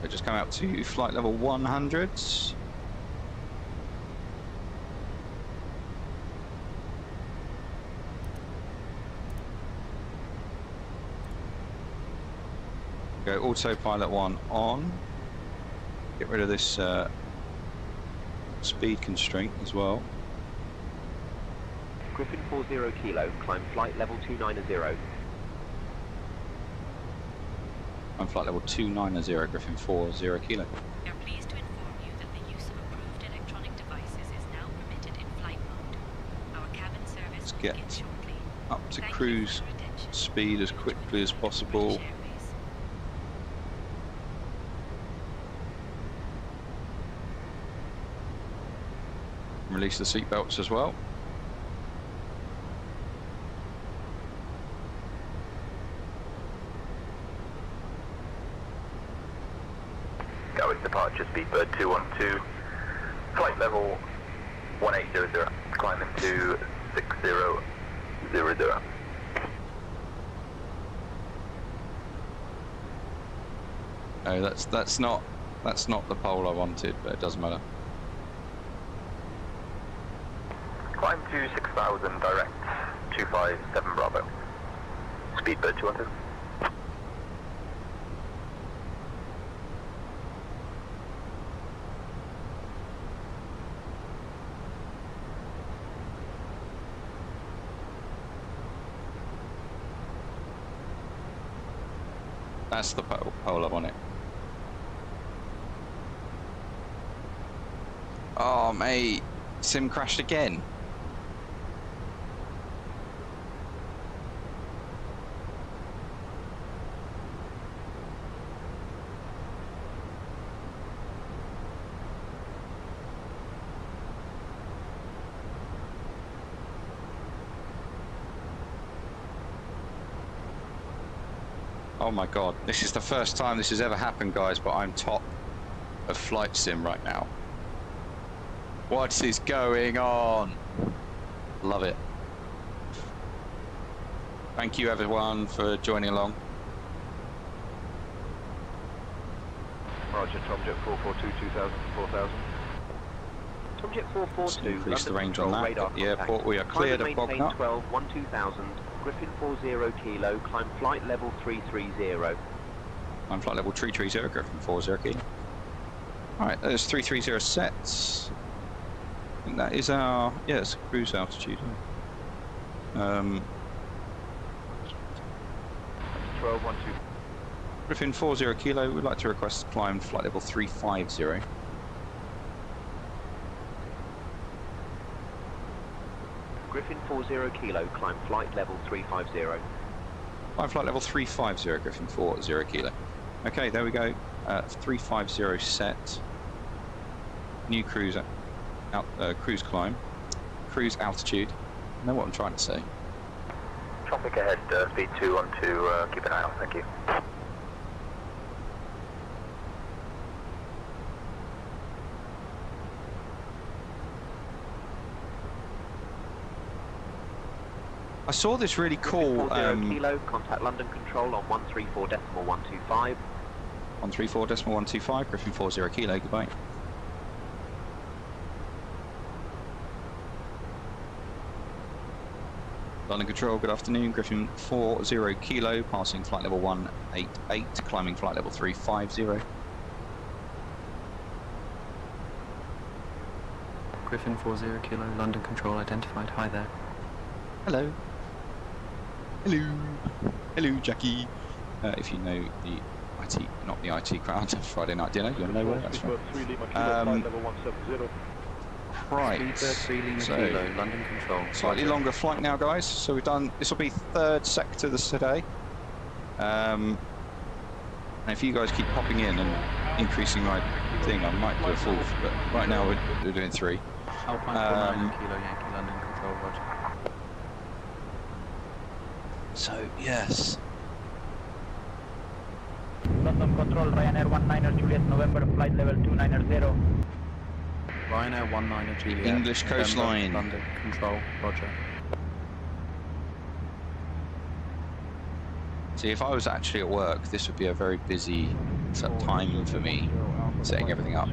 Just come out to flight level 100s. Go autopilot 1 on. Get rid of this speed constraint as well. Griffin 40 kilo, climb flight level 290. I'm flight level 290, Griffin 40 kilo. We are pleased to inform you that the use of approved electronic devices is now permitted in flight mode. Our cabin service will begin shortly. Up to cruise speed as quickly as possible. Release the seatbelts as well. Gatwick departure, Speedbird 212, flight level 1800, climb into 6000. No, that's not the pole I wanted, but it doesn't matter. Climb to 6000 direct, 257 Bravo. Speedbird 212. That's the pole I want it. Oh mate, sim crashed again. Oh my god, this is the first time this has ever happened, guys, but I'm top of flight sim right now. What is going on? Love it. Thank you everyone for joining along. Roger, Tomjet 442, 2000 to 4000. Tomjet 442, increase the range on that. At the airport, we are cleared of Bognor. 12, 12000, Griffin 40 kilo, climb flight level 330. I'm flight level 330, Griffin 40 kilo. Alright, there's 330 sets. I think that is our, yeah, it's cruise altitude. 12, 12. Griffin 40 kilo, we'd like to request climb flight level 350. Griffin 40 kilo, climb flight level 350. Climb flight level 350, Griffin 40 kilo. Okay, there we go. 350 set. New cruise cruise climb. Cruise altitude. I know what I'm trying to say. Traffic ahead, speed 212, keep an eye out, thank you. I saw this really cool. 40 kilo, contact London Control on 134.125. 134.125, Griffin 40 kilo, goodbye. London Control, good afternoon, Griffin 40 kilo, passing flight level 188, climbing flight level 350. Griffin 40 kilo, London Control identified, hi there. Hello. Hello. Hello, Jackie. If you know the IT, not the IT crowd, Friday night dinner, you'll know where that's from. Right, so London Control. Slightly longer flight now, guys. So we've done, this will be third sector today. And if you guys keep popping in and increasing my thing, I might do a fourth, but right now we're doing 3. Alpine 49 kilo, Yankee, London Control, roger. So, yes. London Control, Ryanair 19 Juliet, November, flight level 290. Ryanair 19 Juliet. English coastline. London Control, roger. See, if I was actually at work, this would be a very busy time for me, setting everything up.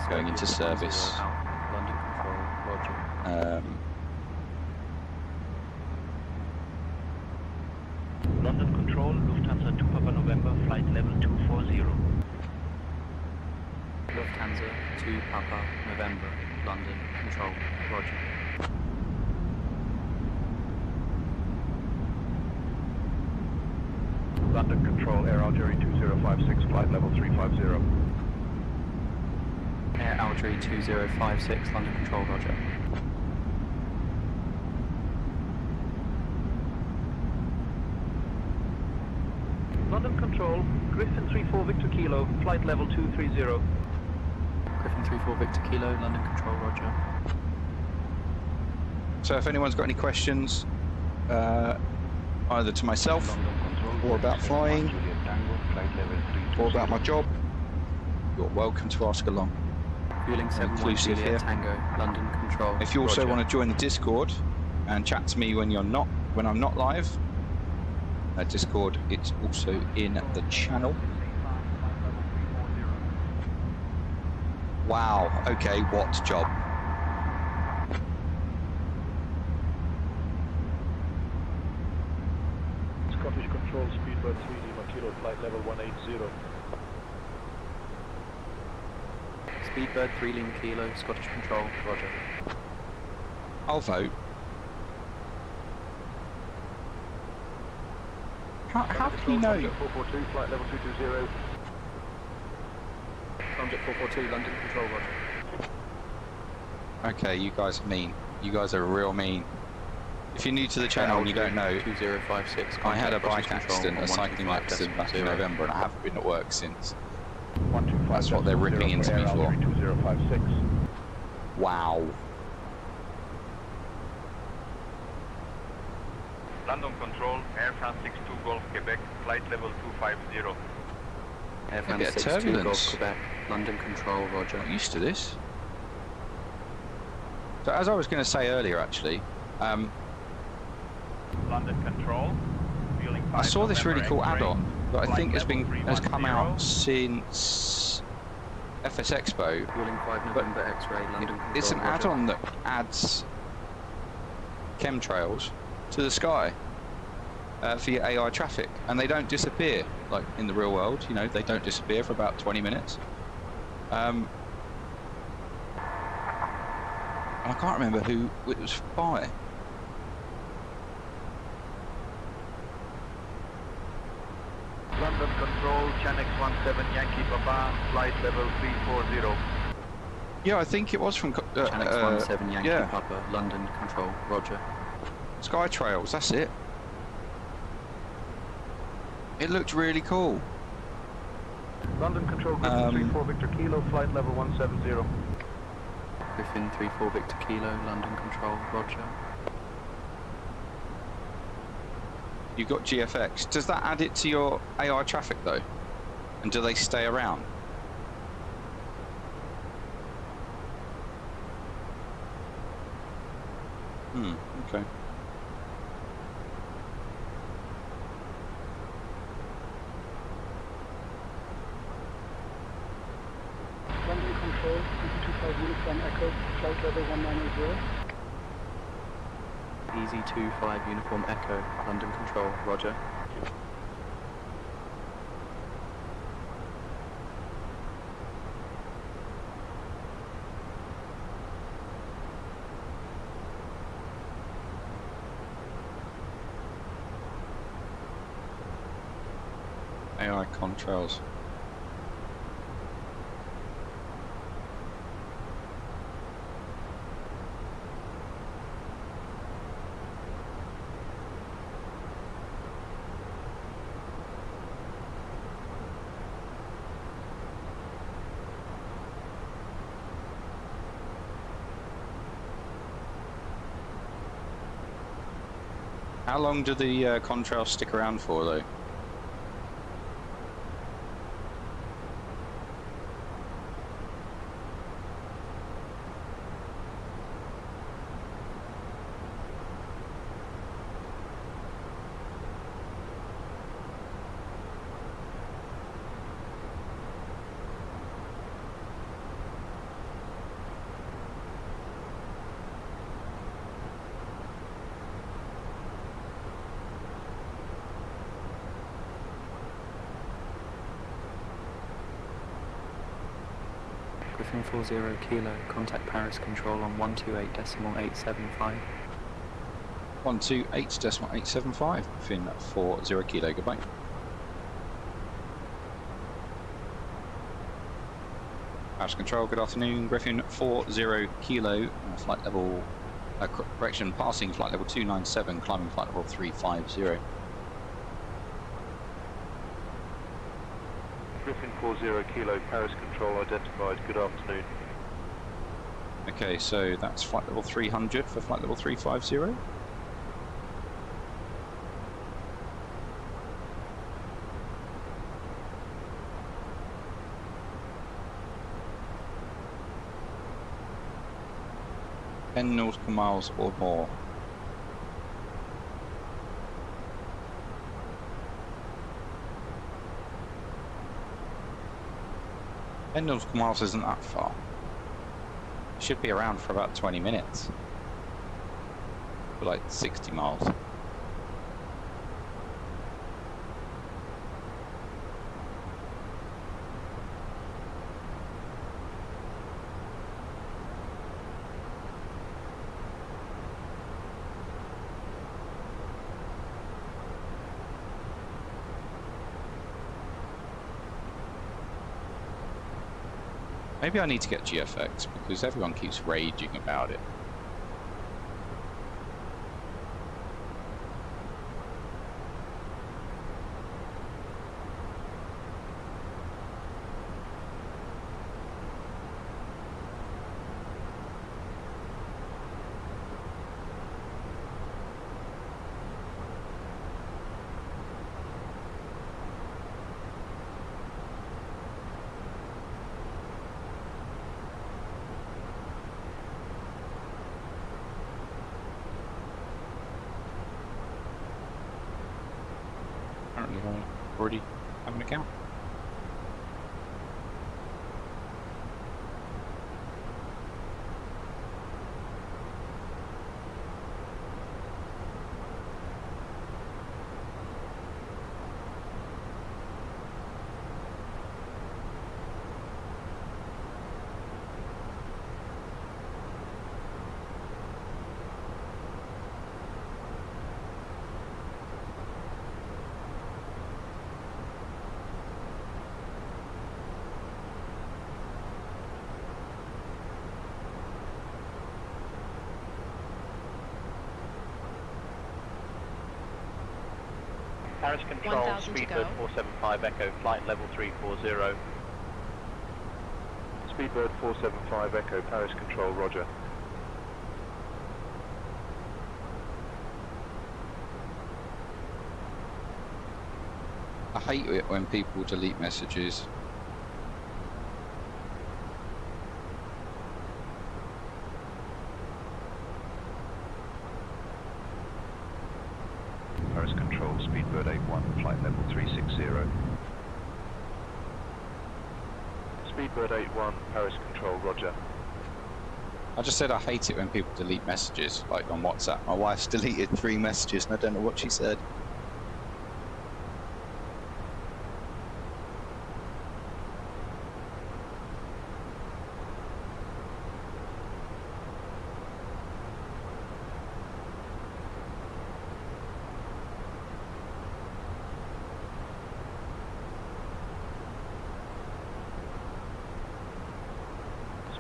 Going into service. London Control, roger. London Control, Lufthansa 2 Papa November, flight level 240. Lufthansa 2 Papa November, London Control, roger. London Control, Air Algeria 2056, flight level 350. Air Algeria 2056, London Control, roger. London Control, Griffin 34 Victor Kilo, flight level 230. Griffin 34 Victor Kilo, London Control, roger. So if anyone's got any questions, either to myself, or about flying, or about my job, you're welcome to ask along. Fueling 71 Juliet Tango, London Control. If you also roger. want to join the Discord and chat to me when I'm not live, Discord, it's also in the channel. Wow, okay, what job? Scottish Control, Speedbird 3 Lima Kilo, flight level 180. Speedbird 3 Lima Kilo, Scottish Control, roger. I'll vote. How do you know? 442, flight level 220. Contact 442, London Control, roger. Okay, you guys are mean. You guys are real mean. If you're new to the channel and you don't know, 2056, I had a bike accident, a cycling accident back in November, and I haven't been at work since. That's what they're ripping into me for. 2056. Wow. London Control, Air France 62 Golf Quebec, flight level 250. Air France 62 Golf Quebec, London Control, roger. Not used to this. So as I was going to say earlier, actually, London Control, fueling 5 I saw this really cool X-ray, add-on that I think has flight come level out since FS Expo. Fueling 5 November X-ray, London Control, It's an roger. add-on that adds chemtrails to the sky for your AI traffic, and they don't disappear like in the real world. You know, they don't disappear for about 20 minutes. And I can't remember who it was by. London Control, Chanex 17 Yankee Papa, flight level 340. Yeah, I think it was from Chanex 17 Yankee yeah. Papa, London Control, roger. Sky Trails, that's it. It looked really cool. London Control, Griffin 34 Victor Kilo, flight level 170. Griffin 34 Victor Kilo, London Control, roger. You got GFX. Does that add it to your AI traffic though? And do they stay around? Okay. London Control, 25 Uniform Echo, flight level 1980. Easy 25 Uniform Echo, London Control, roger. AI contrails. How long do the contrails stick around for, though? Griffin 40 Kilo, contact Paris Control on 128.875. 128.875, Griffin 40 Kilo, goodbye. Paris Control, good afternoon, Griffin 40 Kilo, flight level, correction, passing flight level 297, climbing flight level 350. Griffin 40 Kilo, Paris Control identified, good afternoon. Okay, so that's flight level 300 for flight level 350. Ten nautical miles or more. Ten nautical miles isn't that far. Should be around for about 20 minutes. For like 60 miles. Maybe I need to get GFX because everyone keeps raging about it. Already have an account. Paris Control, Speedbird 475 Echo, flight level 340. Speedbird 475 Echo, Paris Control, roger. I hate it when people delete messages. Control, Speedbird 81, flight level 360. Speedbird 81, Paris Control, roger. I just said I hate it when people delete messages, like on WhatsApp. My wife's deleted 3 messages and I don't know what she said.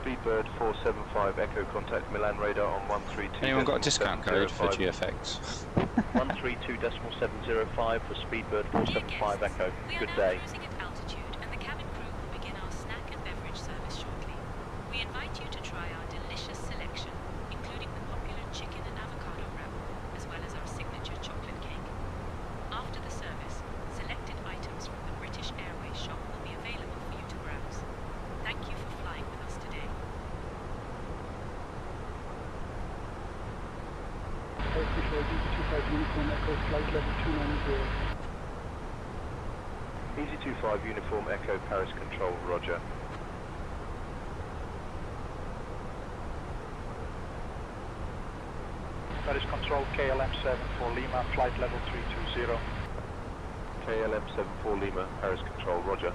Speedbird 475, Echo contact Milan radar on 132. Anyone got a discount code for GFX? 132.705 for Speedbird 475 Echo. Good day. Cruising at altitude, and the cabin crew will begin our snack and beverage service shortly. We invite you to try our delicious selection, including the popular chicken and avocado wrap, as well as our signature chocolate cake. After the service, selected items from the British Airways shop will be available for you to browse. Thank you for flying with us today. Easy 25 Uniform Echo Paris Control, roger. Paris Control, KLM 74 Lima, flight level 320. KLM 74 Lima, Paris Control, roger.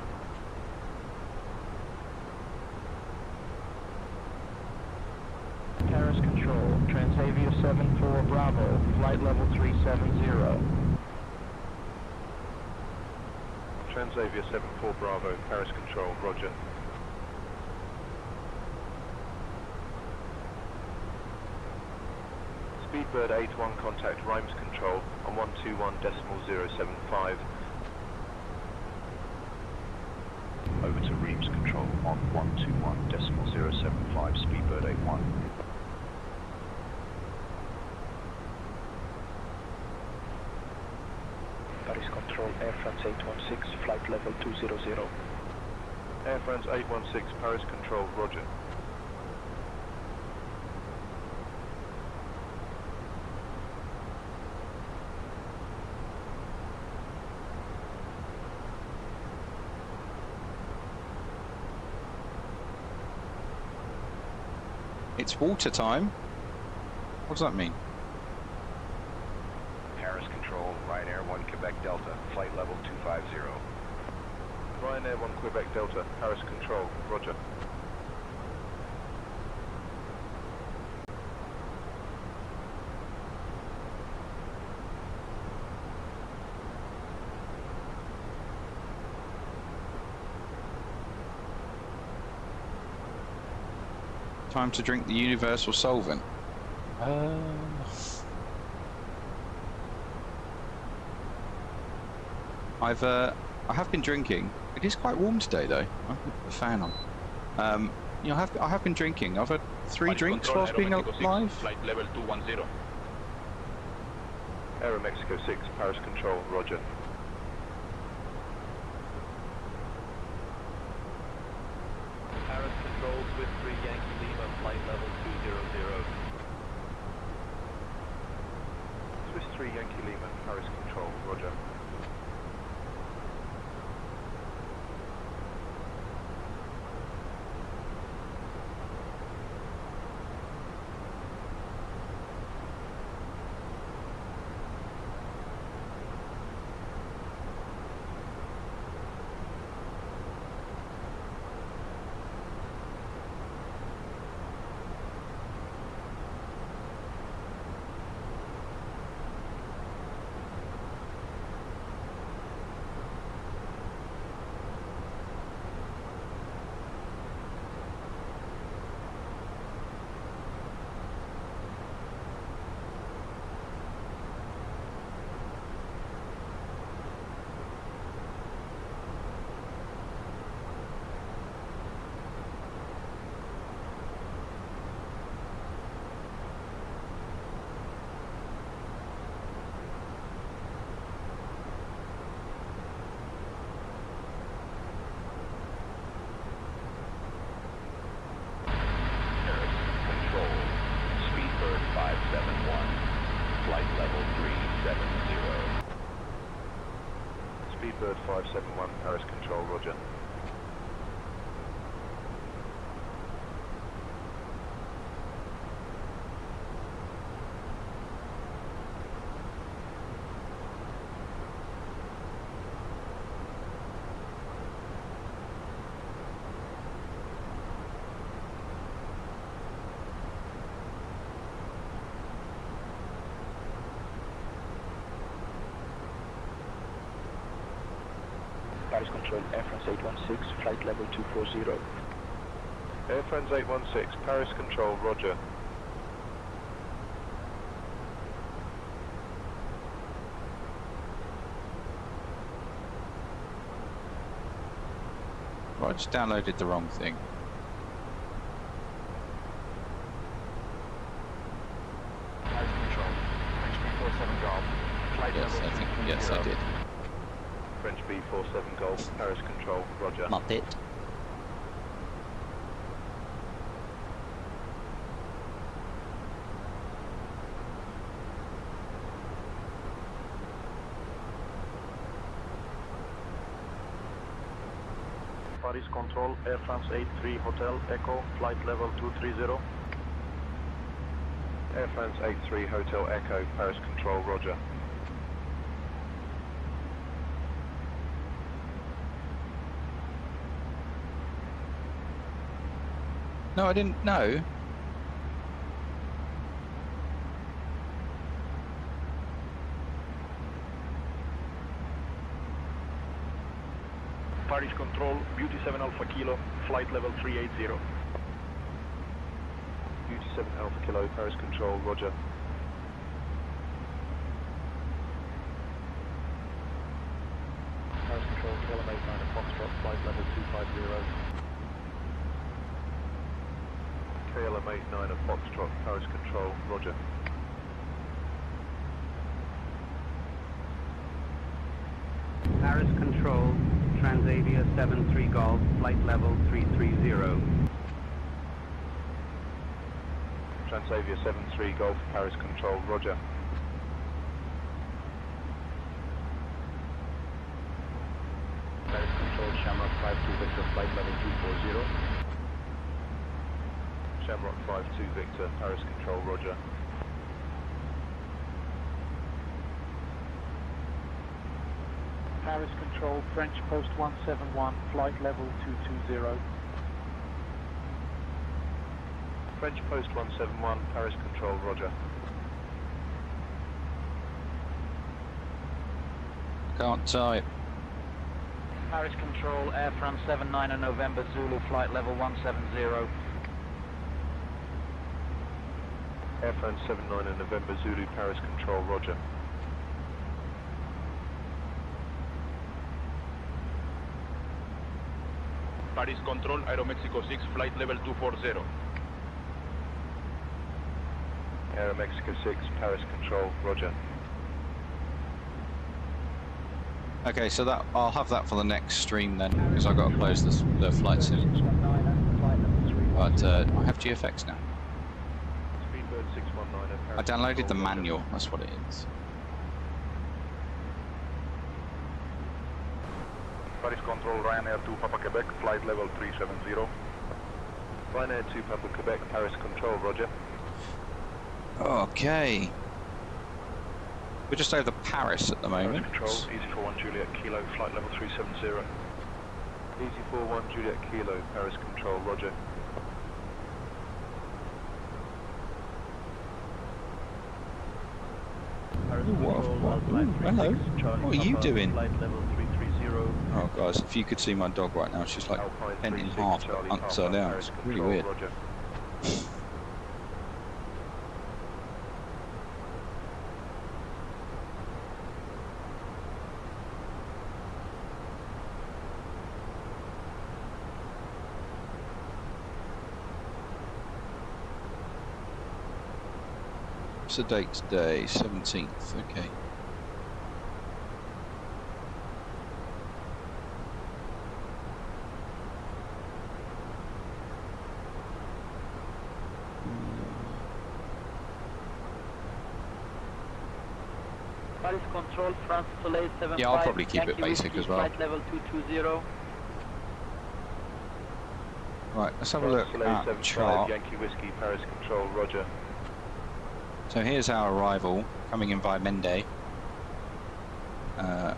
Paris Control, Transavia 74 Bravo, flight level 370. Transavia 74 Bravo, Paris Control, roger. Speedbird 81, contact Rhymes Control on 121.075. Over to Reims Control on 121.075, Speedbird 81. Paris Control, Air France 816, flight level 200. Air France 816, Paris Control, roger. It's water time. What does that mean? Paris Control, Ryanair 1 Quebec Delta, flight level 250. Ryanair 1 Quebec Delta, Paris Control, roger. Time to drink the universal solvent. I have been drinking. It is quite warm today, though. I'll put the fan on. You know, I have been drinking. I've had 3 drinks whilst being alive. Flight level 210. Aero Mexico 6, Paris Control, roger. Paris Control, Swiss 3 Yankee Lima, flight level 200. Swiss 3 Yankee Lima, Paris Control, roger. 571, Paris Control, roger. Paris Control, Air France 816, flight level 240. Air France 816, Paris Control, roger. Right, I just downloaded the wrong thing. Paris Control, French 347 Golf, flight Yes, level I think, yes, I did. French B47 Golf, Paris Control, roger. Not it. Paris Control, Air France 83 Hotel Echo, flight level 230. Air France 83 Hotel Echo, Paris Control, roger. No, I didn't know. Paris Control, Beauty 7 Alpha Kilo, flight level 380. Beauty 7 Alpha Kilo, Paris Control, roger. Paris Control, KLM 89 Foxtrot, flight level 250. KLM 89 of Foxtrot, Paris Control, roger. Paris Control, Transavia 73 Golf, flight level 330. Transavia 73 Golf, Paris Control, roger. Paris Control, Shamrock 52 Victor, flight level 240. Shamrock 52 Victor, Paris Control, roger. Paris Control, French Post 171, flight level 220. French Post 171, Paris Control, roger. Can't type. Paris Control, Air France 79 November Zulu, flight level 170. Air France 79 November Zulu, Paris Control, roger. Paris Control, Aeromexico 6, flight level 240. Aeromexico 6, Paris Control, roger. Okay, so that I'll have that for the next stream then, because I've got to close the flight soon. But I have GFX now. Speedbird 619, I downloaded the manual, that's what it is. Paris Control, Ryanair 2 Papa Quebec, flight level 370. Ryanair 2 Papa Quebec, Paris Control, roger. Okay. We're just over Paris at the moment. Paris Control, Easy 41 Juliet Kilo, flight level 370. Easy 41 Juliet Kilo, Paris Control, roger. Hello. What are you doing? Oh guys, if you could see my dog right now, she's like bent in half, but upside down. It's really weird. What's the date today? 17th, okay. Paris Control, France Soleil 75. Yeah, I'll probably keep it Yankee basic Whiskey, as well. Flight level 220. Right, let's have a look at the chart. Yankee Whiskey, Paris Control, roger. So here's our arrival, coming in via Mende. Paris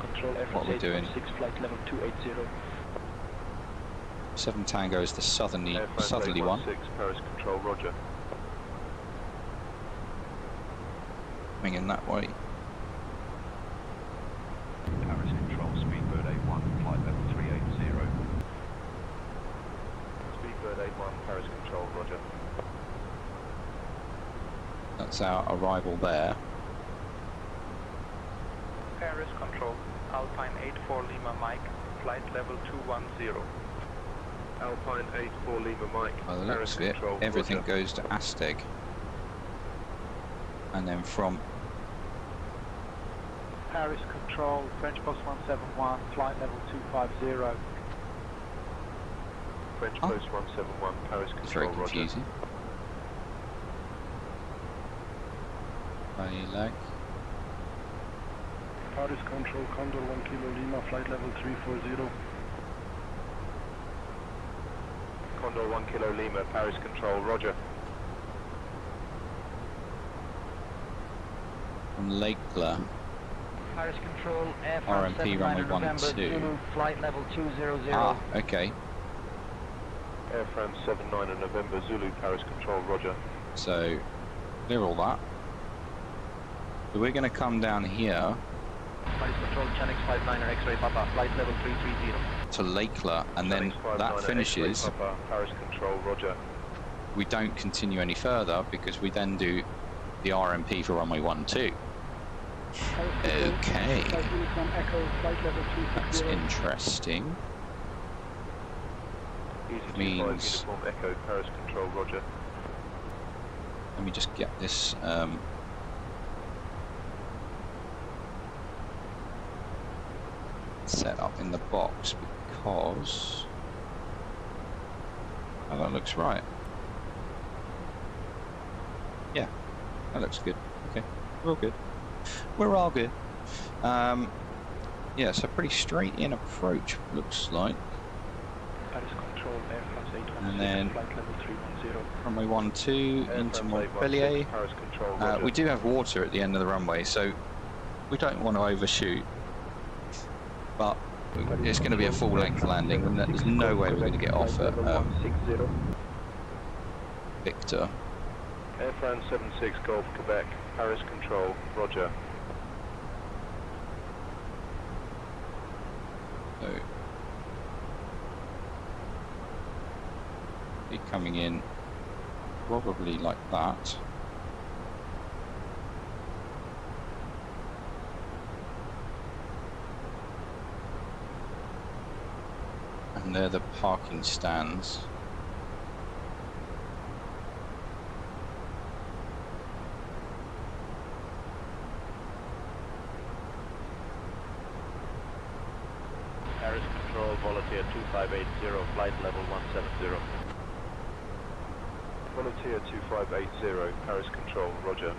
Control, Air What we're doing. 6, flight level 280. 7 Tango is the southerly one. 6, Paris Control, roger. Coming in that way. Paris Control, Speedbird A1, flight level 380. Speedbird A1, Paris Control, roger. That's our arrival there. Paris Control, Alpine 84 Lima Mike, flight level 210. Alpine 84 Lima Mike, By the Paris looks of it, Control, everything roger. goes to Asteg. And then from Paris Control, French Post 171, flight level 250. French Post 171, Paris it's Control, very roger. confusing. Lag. Paris Control, Condor 1 Kilo Lima, flight level 340. Condor 1 Kilo Lima, Paris Control, roger. From Lakela, Paris Control, Air France RMP runway 79 November, 12. Zulu, flight level 200. Ah, okay. Air France 79 and November, Zulu, Paris Control, roger. So, clear all that. So we're going to come down here Paris Control, Channel 59er X-ray Papa, flight level 330. to Lakela, and then that finishes. Papa, Paris Control, roger. We don't continue any further because we then do the RMP for runway 12. Okay. That's interesting. Easy Means 25 Uniform Echo, Paris Control, roger. let me just get this set up in the box because that looks right. Yeah, that looks good. Okay, we're all good. We're all good. Yeah, so pretty straight in approach looks like. Paris Control, Air France 816, And then flight level 310. runway 12 Air into France Montpellier. 816, Paris Control, roger. We do have water at the end of the runway, so we don't want to overshoot. But it's going to be a full-length landing, and there's no way we're going to get off at Victor. Air France 76 Golf Quebec, Paris Control, roger. So be coming in probably like that. And they're the parking stands. Paris Control, Volunteer 2580, flight level 170. Volunteer 2580, Paris Control, roger.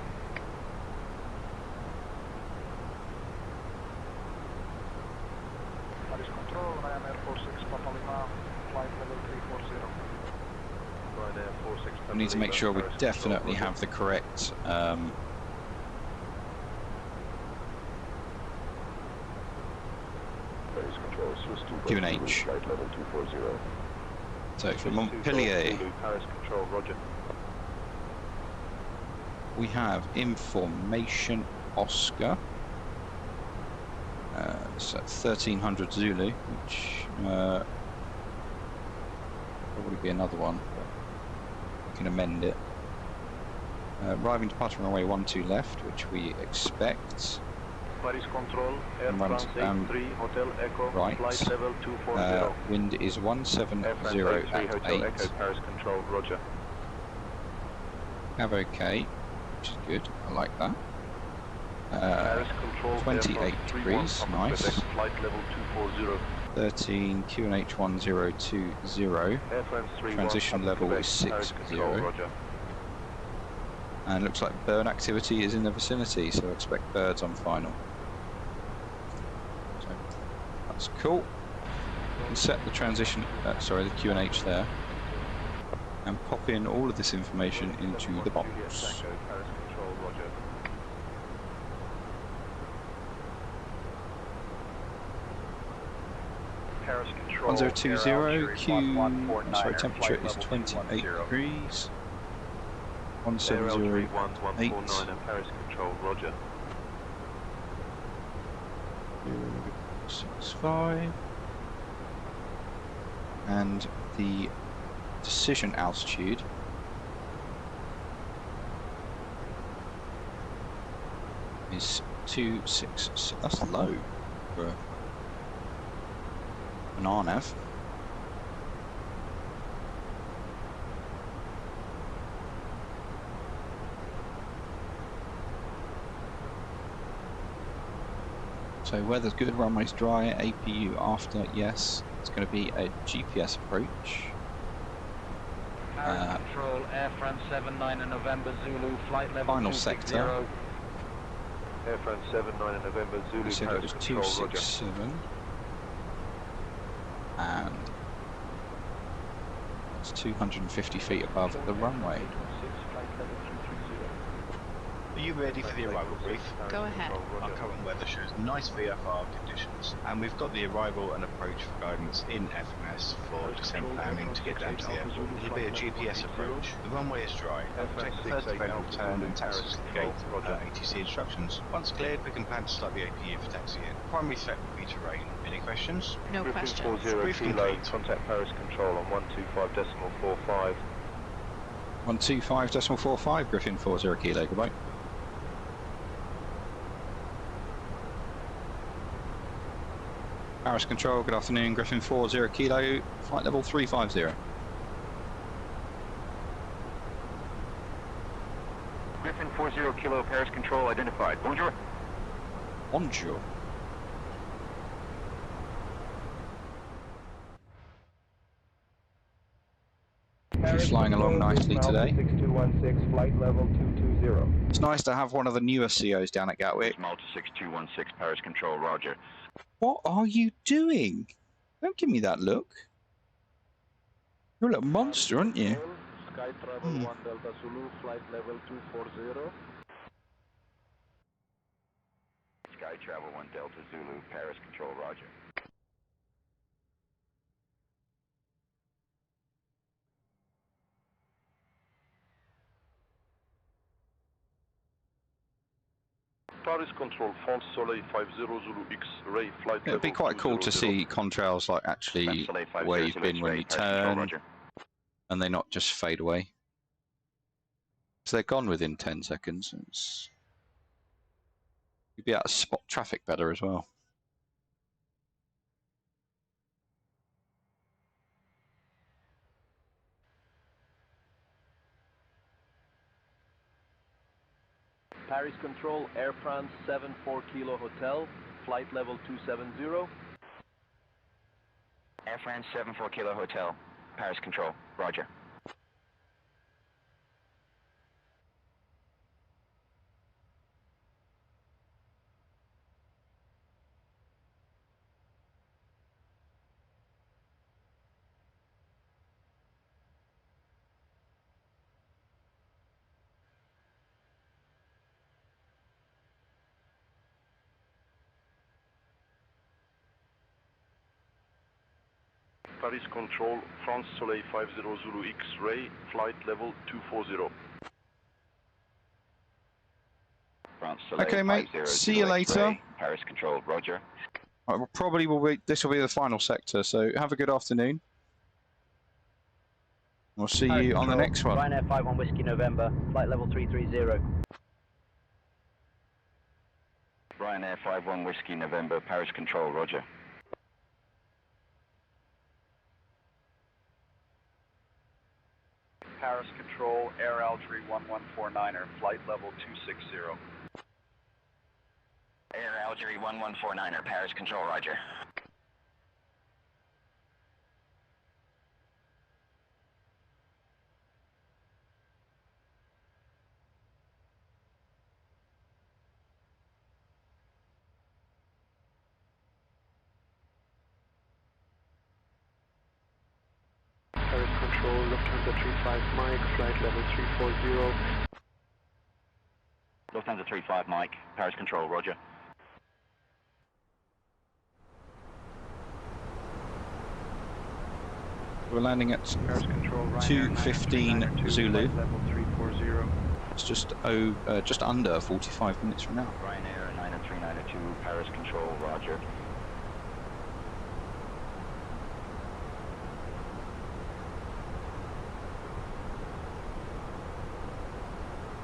Paris Control, Ryanair 46 Papa Lima, flight level 340. Ryanair 46 Papa We need to make Lima, sure we Paris definitely Control, have the correct Paris Control, Swiss 2 QNH. flight level 240. So from Swiss 2 Montpellier, Zulu, Paris Control, roger. we have information Oscar. So 1300 Zulu, which probably be another one. We can amend it. Arriving departure runway 12 left, which we expect. Paris Control, Air France 83 Hotel Echo, right. flight level 240. Wind is 170 Air France at 83 Hotel 8. Echo, Paris Control, roger. Have okay, which is good. I like that. Paris Control, 28 degrees, nice. Flight level 240. 13 QNH 1020. Air France 31, Transition level Quebec, is Paris 60. Control, roger. And looks like bird activity is in the vicinity, so expect birds on final. So that's cool. We can set the transition, sorry, the QNH there, and pop in all of this information into the box. 1020 Q, sorry, temperature is 28 degrees. 1708. Paris Control, Roger. 065. And the decision altitude is 266. That's low for an RNAV. So weather's good, runway's dry, APU after, yes. It's going to be a GPS approach. Paris Control, Air France 79 November Zulu, flight level Final 260. sector. Air France 79 November Zulu, So that was Control, 267. And it's 250 feet above the runway. Are you ready for the arrival brief? Go ahead. Our current weather shows nice VFR conditions, and we've got the arrival and approach for guidance in FMS for descent planning to get down to the airport. It'll be a GPS approach. The runway is dry. We'll take the first available turn and taxi to the gate per ATC instructions. Once cleared, we can plan to start the APU for taxi in. Primary threat will be terrain. Any questions? No questions. 40 Brief kilo, complete. contact Paris Control on 125.45. 125.45, Griffin 40 kilo, goodbye. Paris Control, good afternoon, Griffin 40 kilo, flight level 350. Griffin 40 kilo, Paris Control identified. Bonjour. Bonjour. She's flying along nicely today. 6216, flight level 220. It's nice to have one of the newer COs down at Gatwick. Malta 6216, Paris Control, Roger. What are you doing? Don't give me that look. You're a little monster, aren't you? Sky Travel 1 Delta Zulu, flight level 240. Sky Travel 1 Delta Zulu, Paris Control, Roger. Paris Control, France Soleil 50 Zulu X-ray, flight It'd be quite cool to see contrails like actually where you've been when you turn, and they not just fade away. So they're gone within 10 seconds. You'd be able to spot traffic better as well. Paris Control, Air France 74 Kilo Hotel, flight level 270. Air France 74 Kilo Hotel, Paris Control, Roger. Paris Control, France Soleil 50 Zulu X-ray, flight level 240. France Soleil Okay, mate. 50 See Zulu you later. X-ray, Paris Control, Roger. Right, well, probably will be. This will be the final sector. So have a good afternoon. We'll see Paris you on the Control, next one. Ryanair 51 Whiskey November, flight level 330. Ryanair 51 Whiskey November, Paris Control, Roger. Paris Control, Air Algerie 1149er, flight level 260. Air Algerie 1149er, Paris Control, Roger. Lufthansa 35 Mike, flight level 340. Lufthansa 35 Mike, Paris Control, roger. We're landing at 2:15 Zulu. Level 340. It's just under 45 minutes from now. Ryanair 93902, Paris Control, roger.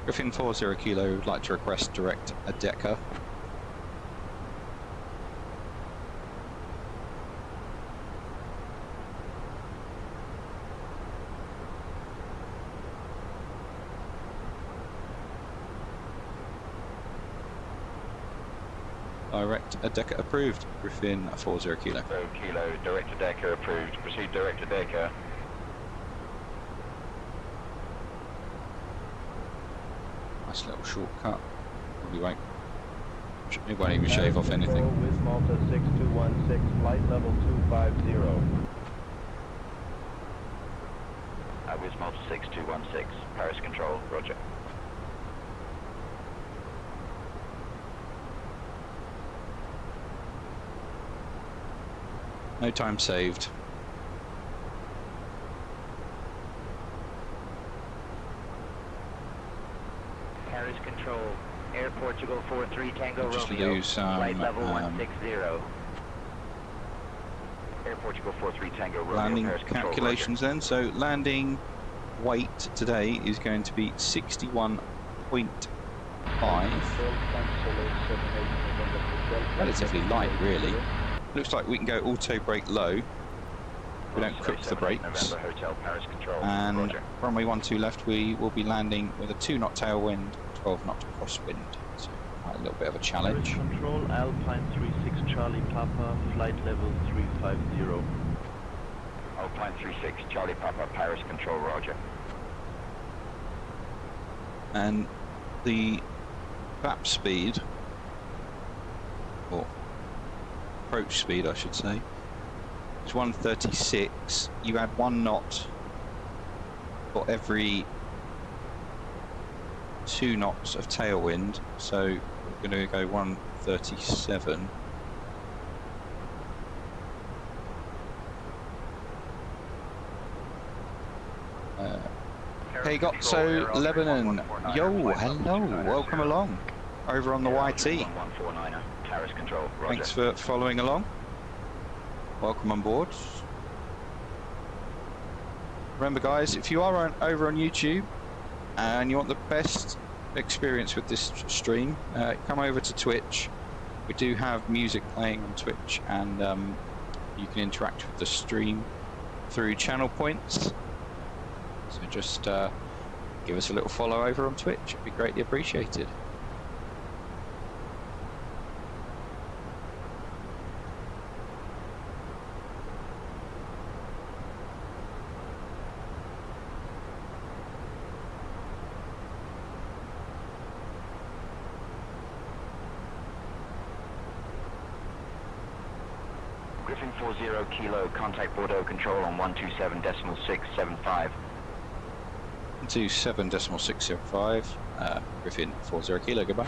Griffin 40 Kilo would like to request direct a decker. Direct a decker approved. Griffin 40 Kilo. So Kilo, direct to decker approved. Proceed direct to decker. Nice little shortcut. It won't even shave off anything. With Malta 6216, flight level 250. With Malta 6216, Paris Control, roger. No time saved. Paris Control, Air Portugal 43 Tango Just Romeo, lose flight level 160. Air Portugal 43 Tango Romeo, landing Paris Control, calculations roger. then. So landing weight today is going to be 61.5. Relatively light, really. Looks like we can go auto brake low. We don't cook the brakes. Hotel, Paris Control, And roger. runway 12 left, we will be landing with a 2-knot tailwind, 12-knot crosswind. So quite a little bit of a challenge. Paris Control, Alpine 36 Charlie Papa, flight level 350. Alpine 36 Charlie Papa, Paris Control, roger. And the VAP speed, or approach speed I should say, is 136. You add 1 knot for every 2 knots of tailwind, so we're going to go 137. Hey, got so Lebanon. Yo, hello, welcome along over on the YT. Paris Control, roger. Thanks for following along. Welcome on board. Remember, guys, if you are over on YouTube and you want the best experience with this stream, come over to Twitch. We do have music playing on Twitch, and you can interact with the stream through channel points. So just give us a little follow over on Twitch. It'd be greatly appreciated. Griffin 40 Kilo, contact Bordeaux Control on 127.675. 127.605. Griffin 40 Kilo, goodbye.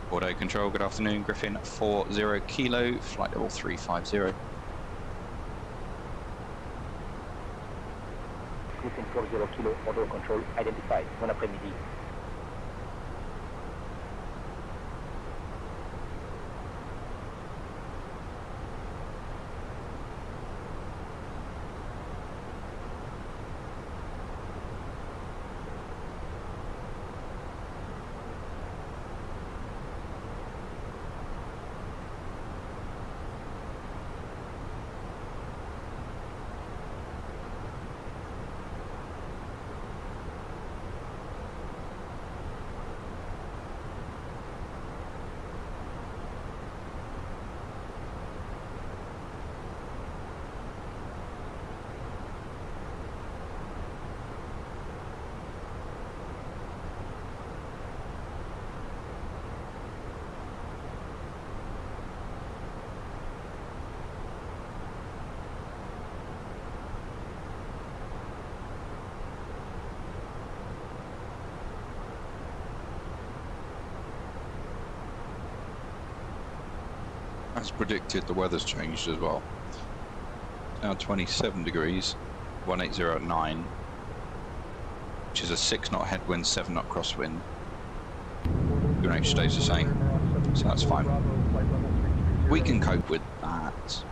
Bordeaux Control, good afternoon. Griffin 40 Kilo, flight level 350. Griffin 40 Kilo, Bordeaux Control, identified. Bon après-midi. As predicted, the weather's changed as well. It's now 27 degrees, 180 at 9, which is a 6 knot headwind, 7 knot crosswind. UNH stays the same, so that's fine. We can cope with that.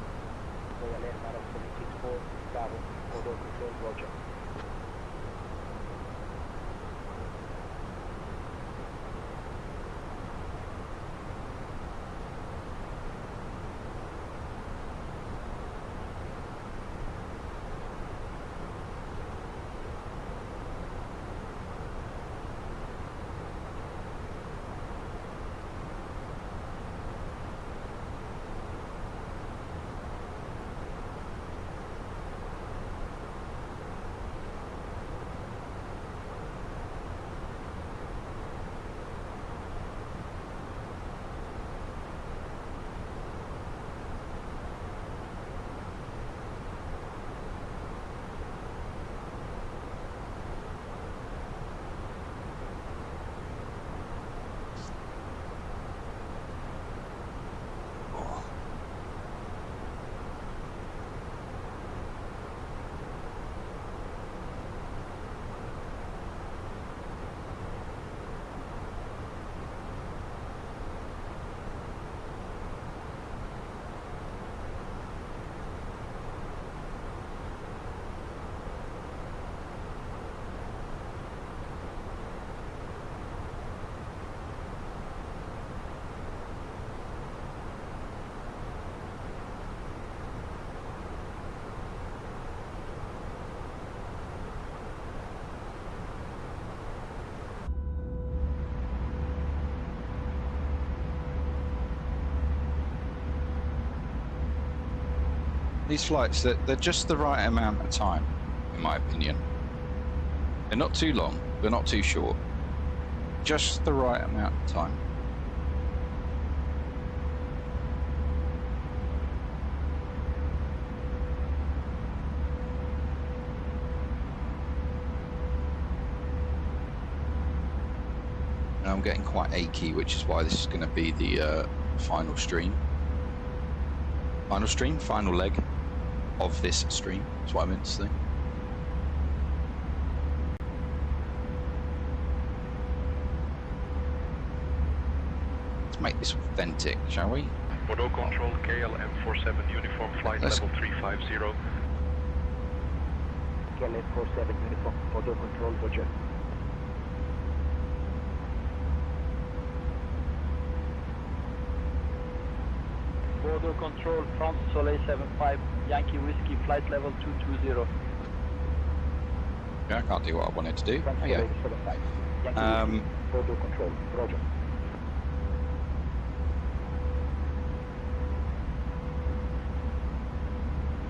These flights, they're just the right amount of time, in my opinion. They're not too long, they're not too short. Just the right amount of time. And I'm getting quite achy, which is why this is going to be the final stream. Final leg of this stream, that's what I meant to say. Let's make this authentic, shall we? Bordeaux Control, KLM 47, uniform flight level 350. KLM 47, uniform, Bordeaux Control, Roger. Bordeaux Control, France Soleil 75, Yankee Whiskey, flight level 220. Yeah, I can't do what I wanted to do. France Oh, yeah. Soleil 75, Yankee Whiskey, Bordeaux Control, Roger.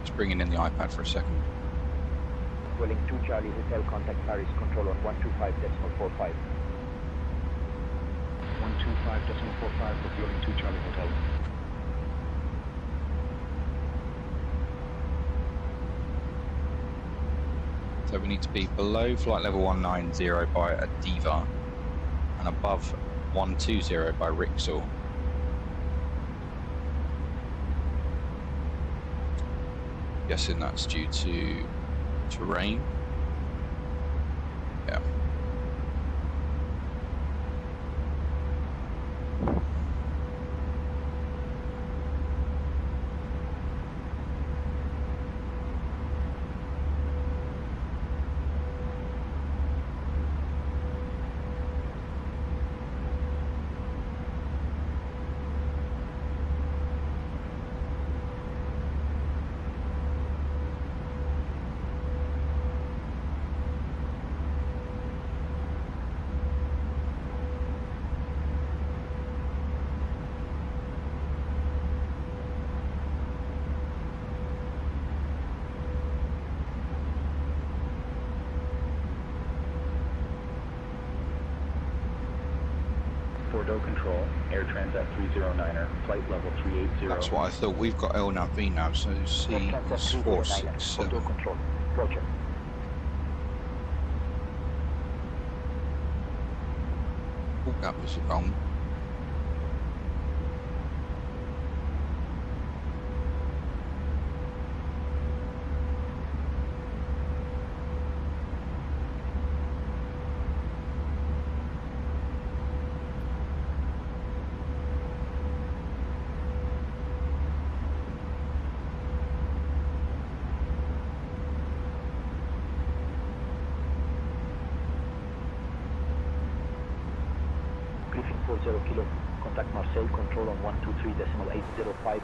Just bringing in the iPad for a second. Welling 2 Charlie Hotel, contact Paris Control on 125.45. 125.45 for Welling 2 Charlie Hotel. So we need to be below flight level 190 by a Diva and above 120 by Rixel. Guessing that's due to rain. Yeah. Bordeaux Control, Air Transat 309er, flight level 380. That's what I thought. We've got LNAV VNAV, so C467. Bordeaux Control, Roger. Oh, that was wrong. kilo, contact Marseille, control on 123.805.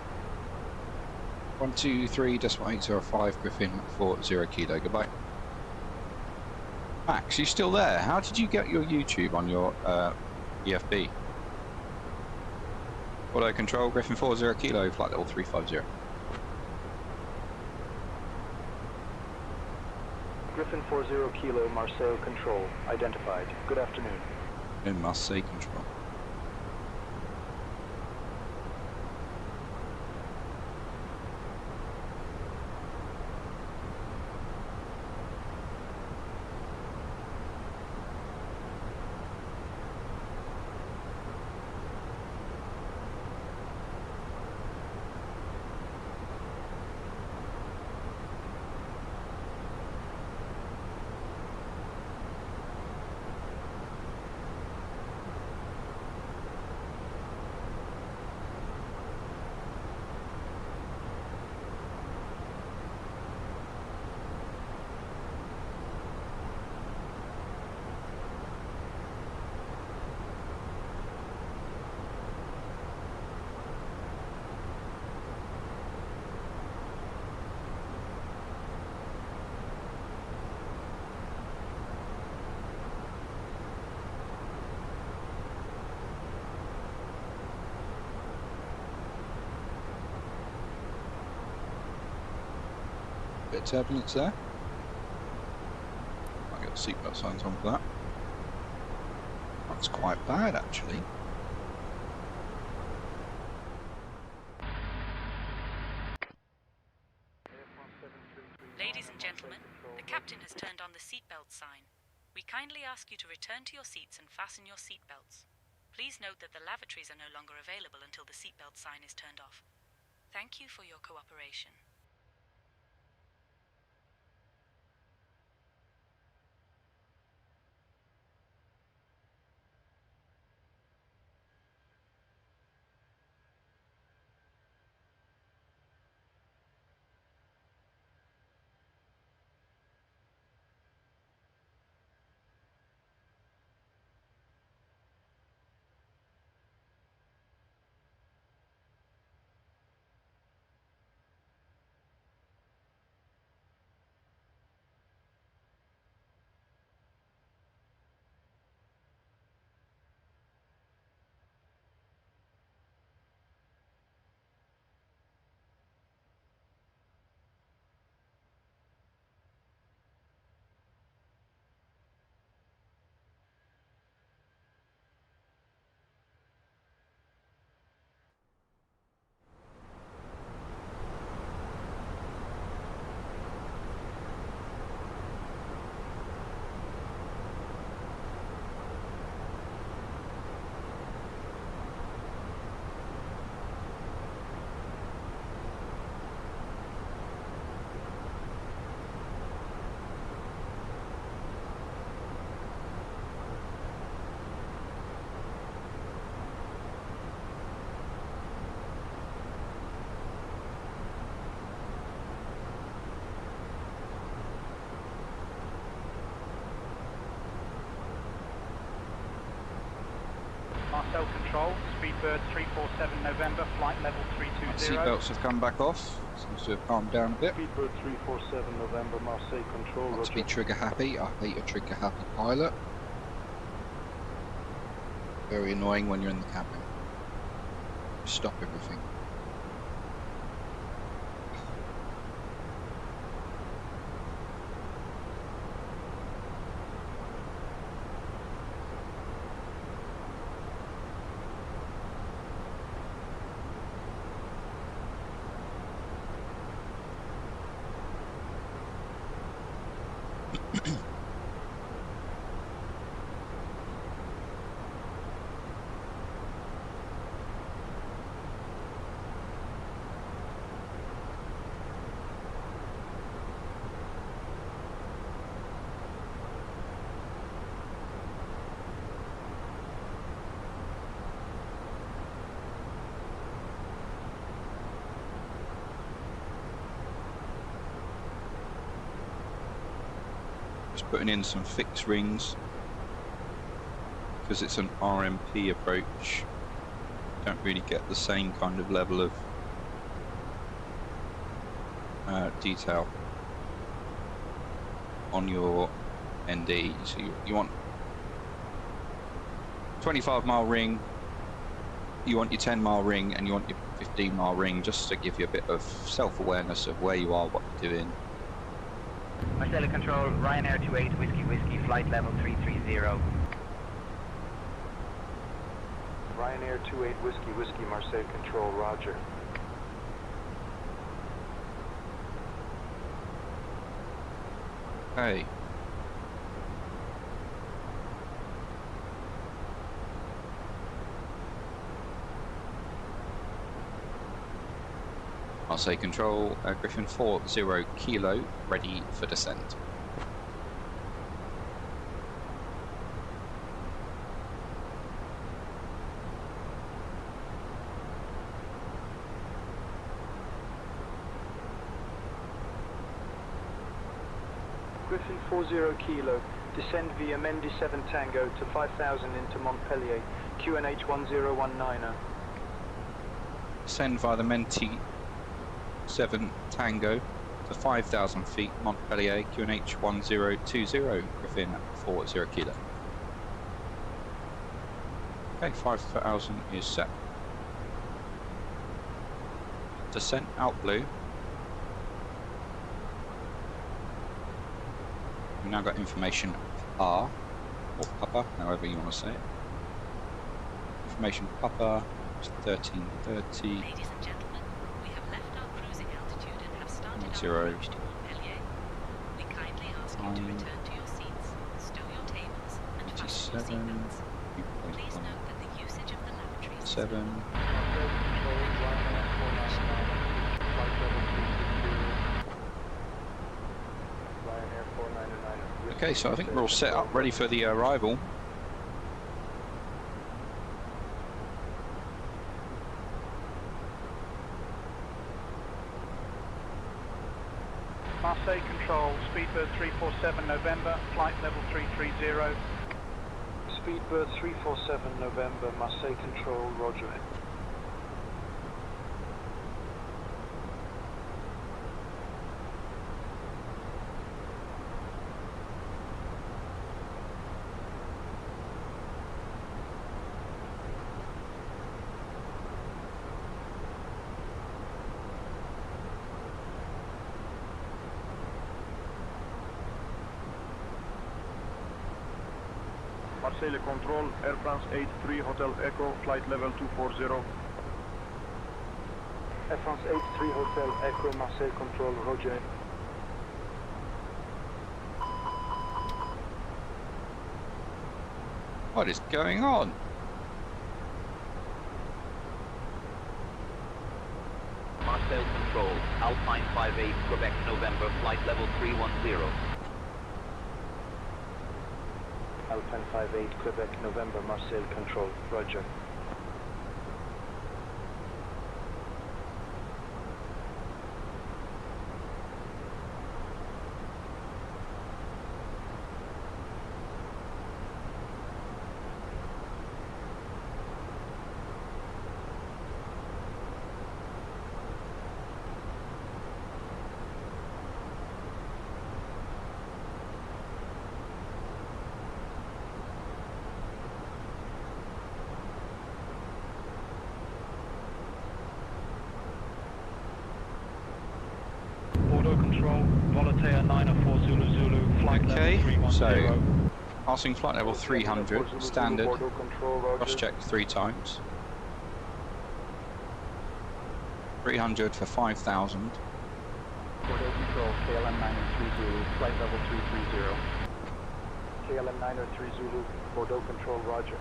123.805, Griffin 40 kilo, goodbye. Max, you still there? How did you get your YouTube on your EFB? Auto control, Griffin 40 kilo, flight level 350. Griffin 40 kilo, Marseille control, identified. Good afternoon. In Marseille control. Bit of turbulence there. I'll get the seatbelt signs on for that. That's quite bad actually. Ladies and gentlemen, the captain has turned on the seatbelt sign. We kindly ask you to return to your seats and fasten your seatbelts. Please note that the lavatories are no longer available until the seatbelt sign is turned off. Thank you for your cooperation. Marcel Control, Speedbird 347 November, flight level 320. Seatbelts have come back off. Seems to have calmed down a bit. Speedbird 347 November, Marseille Control. Not to be trigger happy. I hate a trigger happy pilot. Very annoying when you're in the cabin. Stop everything. Just putting in some fixed rings because it's an RMP approach, don't really get the same kind of level of detail on your ND. So you want 25-mile ring, you want your 10-mile ring, and you want your 15-mile ring, just to give you a bit of self-awareness of where you are, what you're doing. Marcelo Control, Ryanair 28 Whiskey Whiskey, flight level 330. Ryanair 28 Whiskey Whiskey, Marseille Control, roger. Okay. Marseille Control, Griffin 40 Kilo, ready for descent. Griffin 40 Kilo, descend via Mendy 7 Tango to 5000 into Montpellier, QNH 1019er. Descend via the Menti 7 Tango to 5,000 feet, Montpellier, QNH 1020, Griffin 40 Kilo. Okay, 5,000 is set. Descent out blue. We've now got information R, or Papa, however you want to say it. Information Papa, 1330. Ladies and gentlemen, we have left our cruising altitude and have started Zero. our approach to Montpellier. We kindly ask you to return to your seats, stow your tables, and fasten your seatbelts. Please note that the usage of the lavatories is 7. Okay, so I think we're all set up, ready for the arrival. Marseille Control, Speedbird 347 November, flight level 330. Speedbird 347 November, Marseille Control, roger. Marseille Control, Air France 83 Hotel Echo, flight level 240. Air France 83 Hotel Echo, Marseille Control, roger. What is going on? Marseille Control, Alpine 58 Quebec November, flight level 310. Alpine 58 Quebec November, Marseille Control, roger. Control, Volatea 904 Zulu Zulu, flight level 310. So passing flight level 300, standard, cross-checked 3 times. 300 for 5,000. Bordeaux Control, KLM 903 Zulu, flight level 330. KLM 903 Zulu, Bordeaux Control, roger.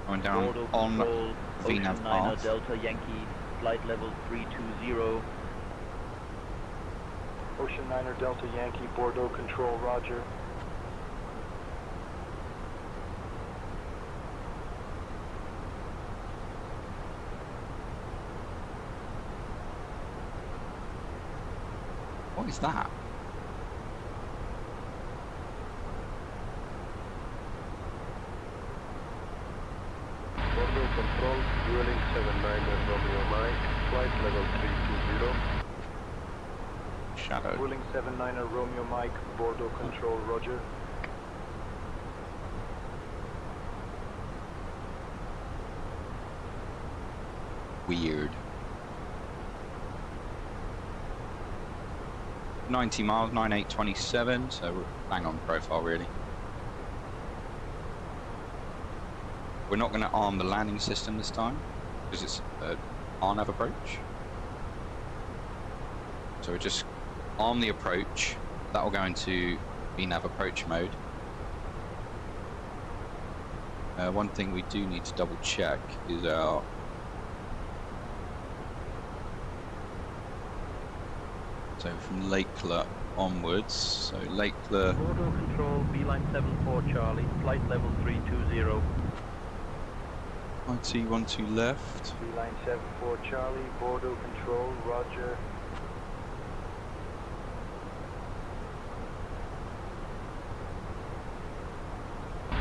Going down Bordeaux on Control, VNAV Ocean Niner path. Delta Yankee, flight level 320. Ocean Niner Delta Yankee, Bordeaux Control, roger. What What is that? Bordeaux Control, Vueling 79 Romeo Mike, flight level 320. Shadow. Vueling 79 Romeo Mike, Bordeaux Control, Roger. Weird. 90 miles, 9827, so we're bang on profile really. We're not going to arm the landing system this time because it's an RNAV approach. So we just arm the approach. That will go into VNAV approach mode. One thing we do need to double check is our so from Lakeler onwards, so Lakeler... Bordeaux Control, Beeline 74 Charlie, flight level 320. IT12 left. Beeline 74 Charlie, Bordeaux Control, Roger.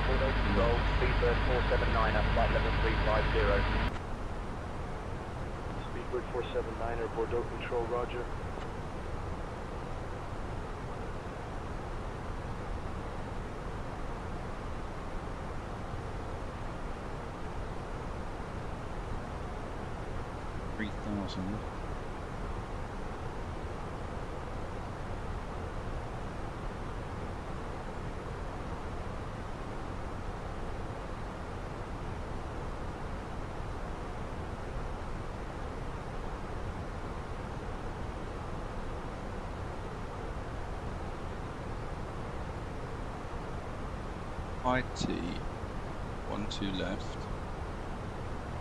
Bordeaux Control, Speedbird 479 flight level 350. Speedbird 479 Bordeaux Control, Roger. IT12 left.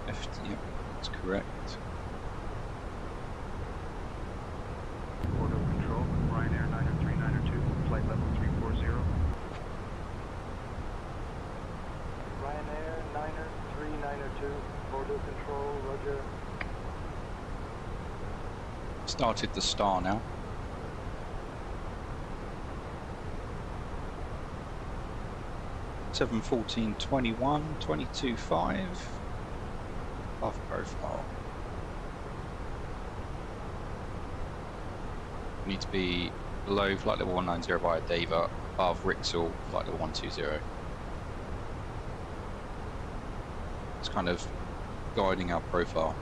FT, yep, that's correct. Bordeaux Control, Ryanair 90392, flight level 340. Ryanair 90392, Bordeaux Control, Roger. Started the star now. Seven 1421 22.5 off profile. We need to be below flight level 190 by Dava, above Rixel flight level 120. It's kind of guiding our profile.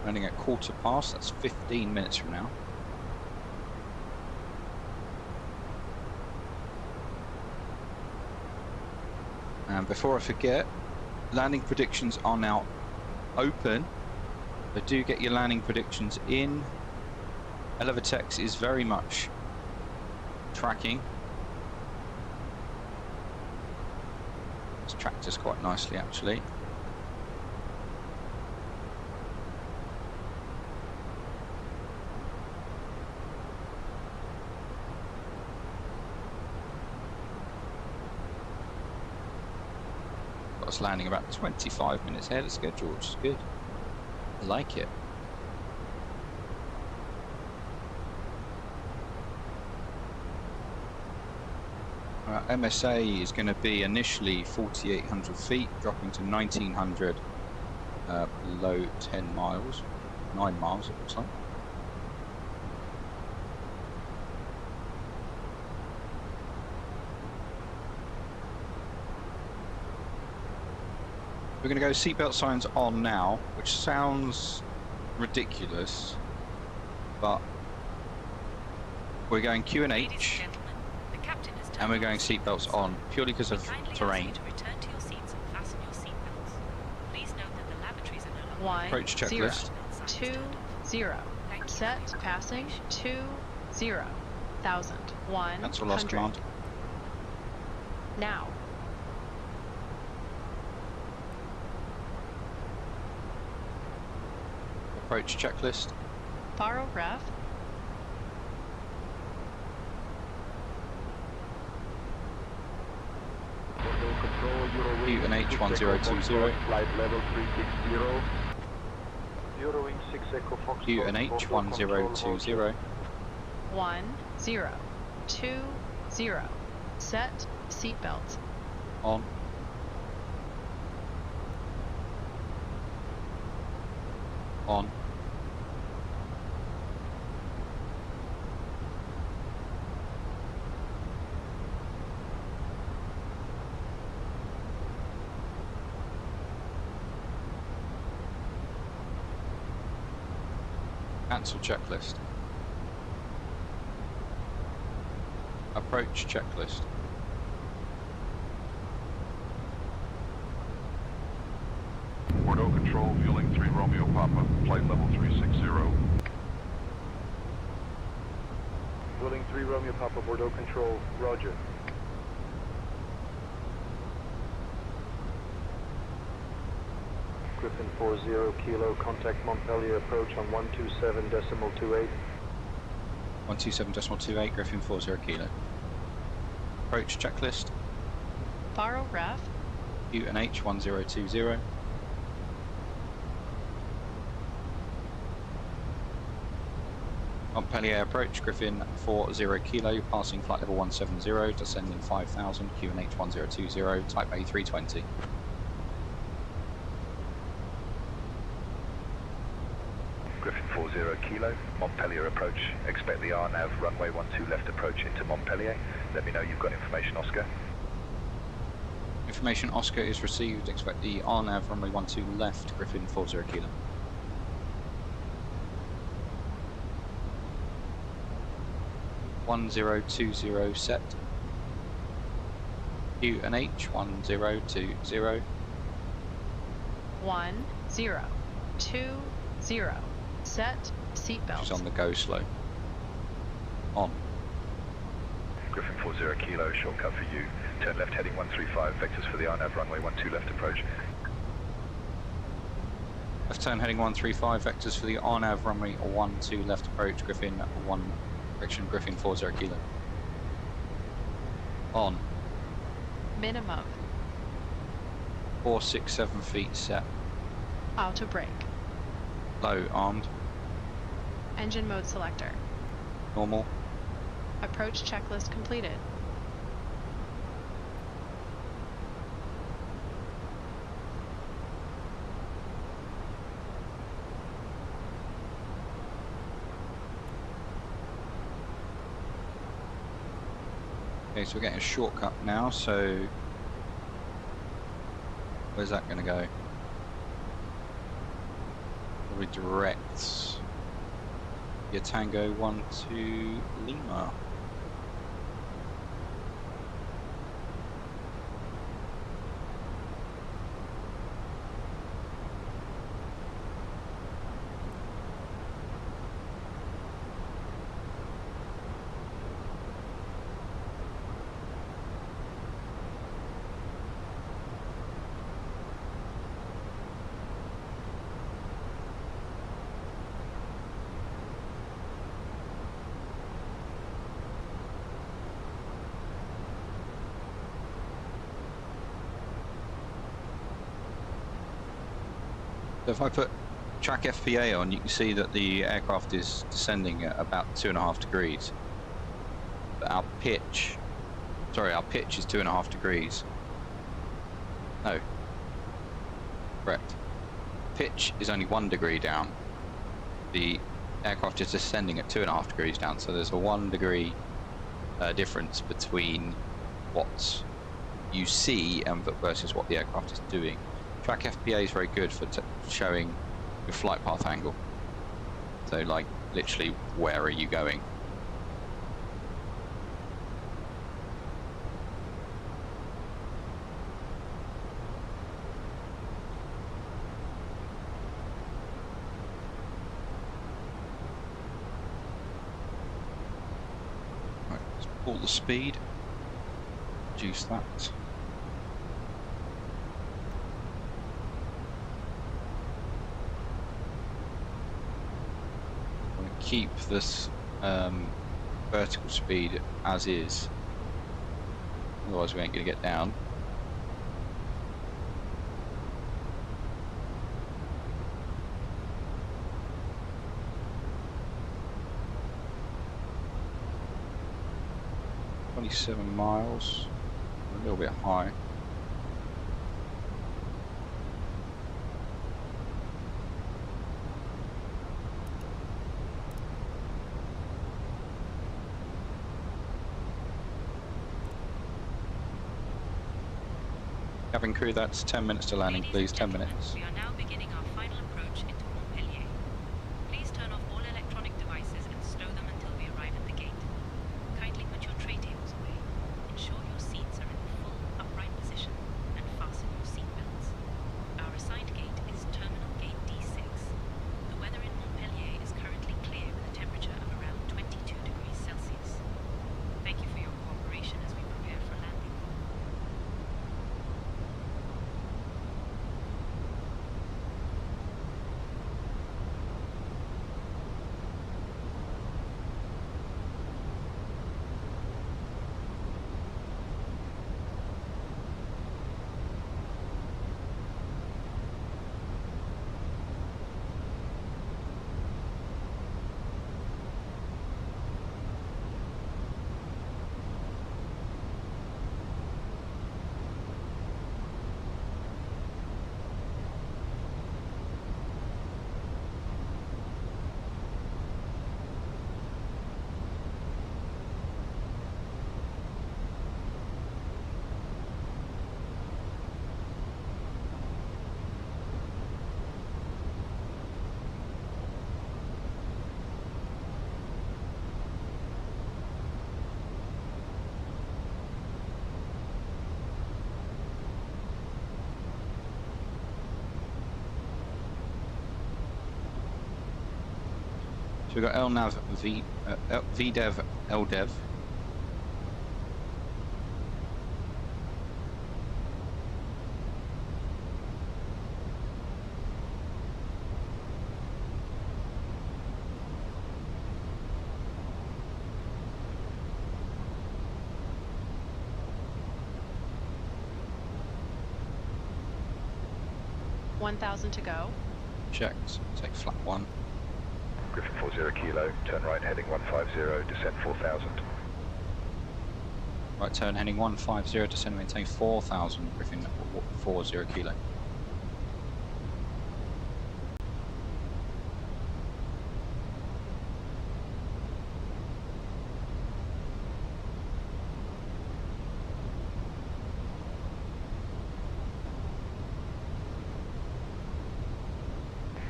Landing at quarter past, that's 15 minutes from now. And before I forget, landing predictions are now open. So do get your landing predictions in. Elevatex is very much tracking. It's tracked us quite nicely actually. Got us landing about 25 minutes ahead of schedule, which is good. I like it. MSA is going to be initially 4,800 feet, dropping to 1,900 below 10 miles, 9 miles it looks like. We're going to go seatbelt signs on now, which sounds ridiculous, but we're going Q and H, and we're going seatbelts on purely because of terrain. Approach checklist. 20. Set passing 20. 1,000. Cancel last command. Now. Approach checklist. Faro ref. Control, Q and H 1020. Flight level 360. Eurowing 6 Echo Foxtrot. QNH 1020. 1020. Set seatbelt. On. On. Cancel checklist. Approach checklist. Bordeaux Control, fueling 3 Romeo Papa, flight level 360. Fueling 3 Romeo Papa, Bordeaux Control, roger. Griffin 40 Kilo, contact Montpellier approach on 127.28. 127.28, Griffin 40 Kilo. Approach checklist. Faro ref. QNH 1020. Montpellier approach, Griffin 40 Kilo, passing flight level 170, descending 5000, QNH 1020, type A320. Griffin 40 Kilo, Montpellier approach. Expect the RNAV runway 12 left approach into Montpellier. Let me know you've got information, Oscar. Information Oscar is received. Expect the RNAV runway 12 left, Griffin 40 Kilo. (1020) set. QNH 1020. 1020. Set seatbelt. She's on the go slow. On. Griffin 40 Kilo, shortcut for you. Turn left heading 135, vectors for the RNAV runway 12 left approach. Left turn heading 135, vectors for the RNAV runway 12 left approach, Griffin 1, correction, Griffin 40 Kilo. On. Minimum. 467 feet set. Auto brake. Low, armed. Engine mode selector. Normal. Approach checklist completed. Okay, so we're getting a shortcut now, so where's that going to go? Probably direct your Tango 1 to Lima. So if I put track FPA on, you can see that the aircraft is descending at about 2.5 degrees. But our pitch is 2.5 degrees. No. Correct. Pitch is only 1 degree down. The aircraft is descending at 2.5 degrees down, so there's a 1 degree difference between what you see and versus what the aircraft is doing. Track FPA is very good for showing your flight path angle. So, like, literally, where are you going? Right, let's pull the speed, reduce that. Keep this vertical speed as is, otherwise we ain't going to get down. 27 miles. A little bit high. Cabin crew, that's 10 minutes to landing, please. 10 minutes. We are now beginning our final approach into Montpellier. Please turn off all electronic devices and stow them until we arrive at the gate. Kindly put your tray tables away. Ensure your seats are in the full upright position and fasten your seat belts. Our assigned gate is Terminal Gate D6. The weather in Montpellier is currently clear with a temperature of around 22 degrees Celsius. Thank you for your cooperation as we prepare for landing. So we've got LNAV, VDEV, LDEV. $1,000 to go. Checked. Take flat 1. Griffin 40 kilo, turn right heading 150, descend 4000. Right turn heading 150, descend maintain 4000, Griffin 40 kilo.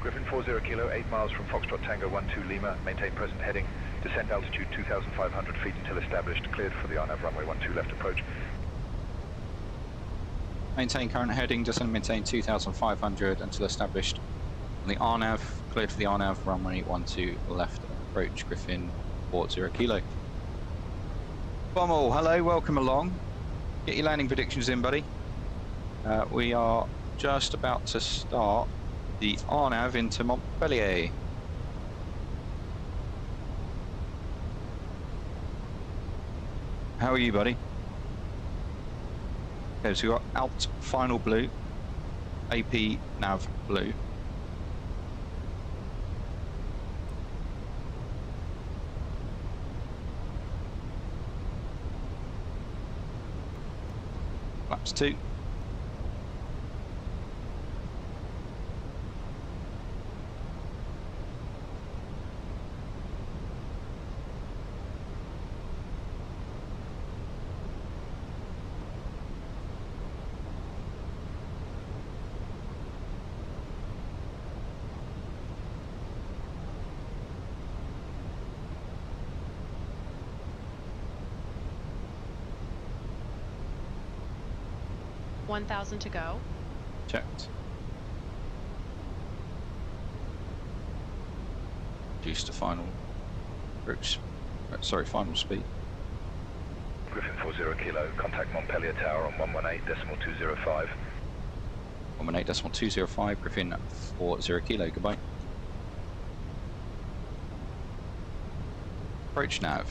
Griffin 40 kilo, 8 miles from Foxtrot Tango 12 Lima, maintain present heading, descent altitude 2,500 feet until established, cleared for the RNAV runway 12 left approach. Maintain current heading, descend maintain 2,500 until established on the RNAV, cleared for the RNAV runway 12 left approach, Griffin 40 kilo. Bommel, hello, welcome along. Get your landing predictions in, buddy. We are just about to start the RNAV into Montpellier. How are you, buddy? Okay, so we've got Alt Final Blue, AP Nav Blue. Flaps 2. $1,000 to go. Checked. Reduce to final approach. Sorry, final speed. Griffin 40 kilo, contact Montpellier Tower on 118.205. 118.205, Griffin 40 kilo, goodbye. Approach nav.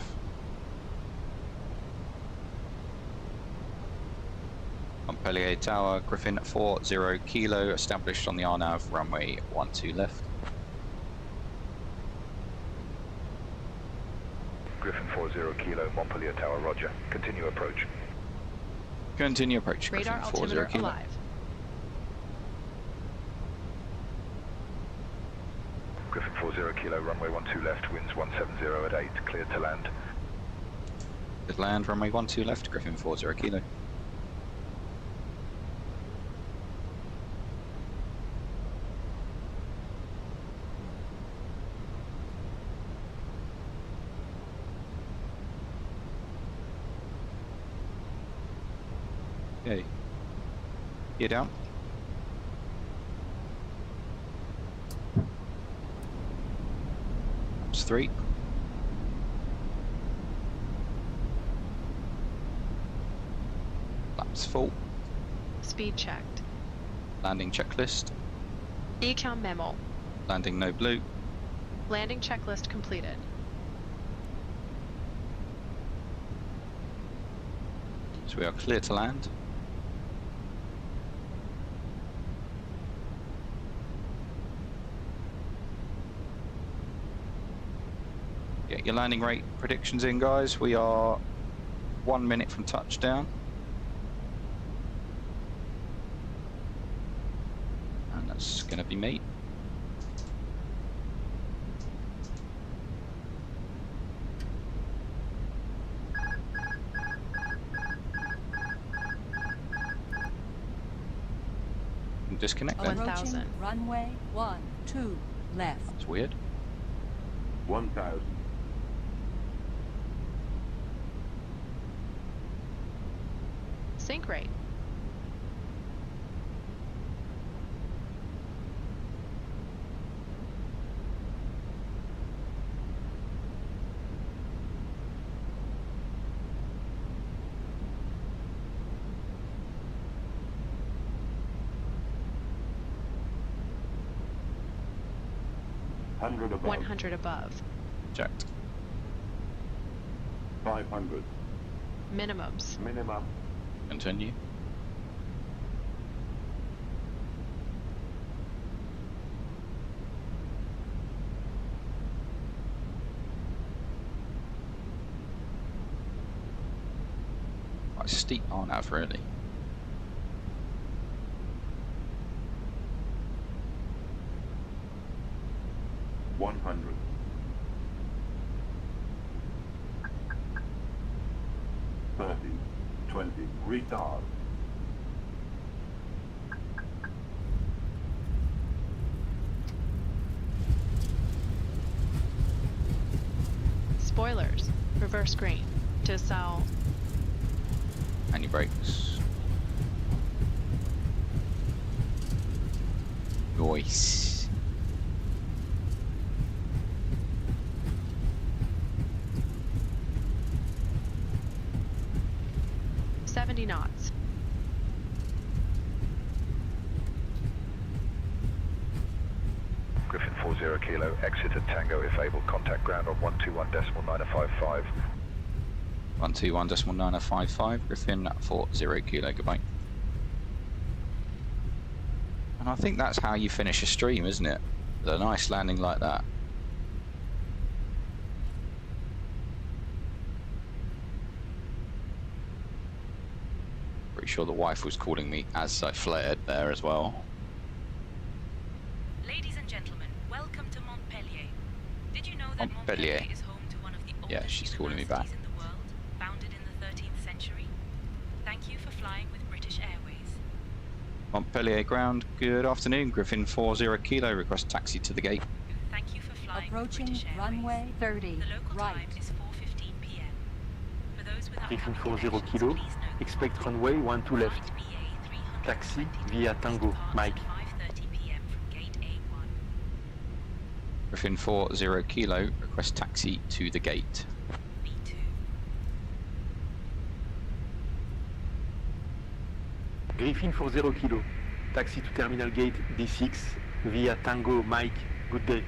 Montpellier Tower, Griffin 40 kilo, established on the RNAV, runway 12 left. Griffin 40 Kilo, Montpellier Tower, roger. Continue approach. Continue approach. Radar Griffin 40 altimeter Kilo. alive. Griffin 40 Kilo, runway 12 left, winds 170 at 8, cleared to land. Good land, runway 12 left, Griffin 40 Kilo. Okay. Gear down. Laps 3. Laps full. Speed checked. Landing checklist. Decom memo. Landing no blue. Landing checklist completed. So we are clear to land. Get your landing rate predictions in, guys. We are 1 minute from touchdown. And that's going to be me. Disconnect then. 1000. Runway 12 left. That's weird. 1000. Sync rate. Above. 100 above. Checked. 500. Minimums. Minimum. Continue. Quite steep on that, really. Retard. Spoilers. Reverse green. To south. And your brakes. Nice. 70 knots. Griffin 40 Kilo, exit at Tango if able, contact ground on 121.9055. 121.9055, Griffin 40 Kilo, goodbye. And I think that's how you finish a stream, isn't it? With a nice landing like that. Pretty sure the wife was calling me as I flared there as well. Ladies and gentlemen, welcome to Montpellier. Did you know that Montpellier is home to one of the oldest yeah, she's calling me back. universities in the world, founded in the 13th century? Thank you for flying with British Airways. Montpellier ground, good afternoon. Griffin 40 Kilo, request taxi to the gate. Thank you for flying Approaching with British Airways. runway 30 The local right. time is 4:15 p.m. For those with Griffin upcoming 40 connections, Kilo, please note expect runway 12 left. Taxi via Tango, Mike. 5:30 p.m. from gate A1. Griffin 40 Kilo, request taxi to the gate. B2. Griffin 40 Kilo, taxi to terminal gate D6 via Tango, Mike. Good day.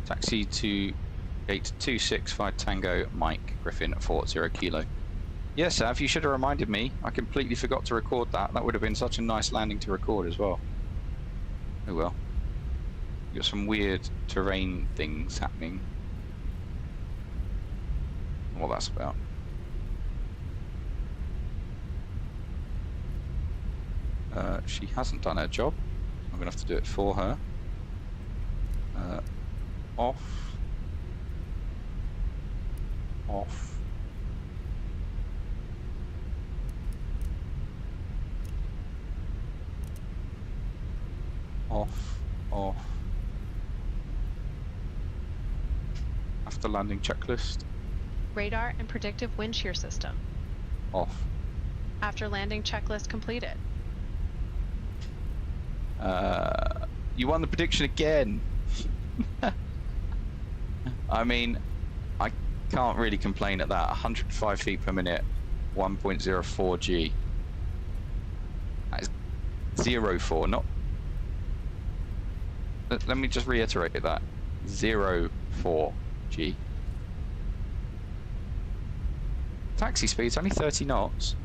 Taxi to gate 265 Tango, Mike, Griffin 40 Kilo. Yes, Sav, you should have reminded me. I completely forgot to record that. That would have been such a nice landing to record as well. Oh well. You've got some weird terrain things happening. what that's about. She hasn't done her job. I'm going to have to do it for her. Off. Off. Off. Off. After landing checklist. Radar and predictive wind shear system. Off. After landing checklist completed. You won the prediction again. I mean, I can't really complain at that. 105 feet per minute, 1.04 G. That is 0.4, not... Let me just reiterate that. 0.4 G. Taxi speed's only 30 knots.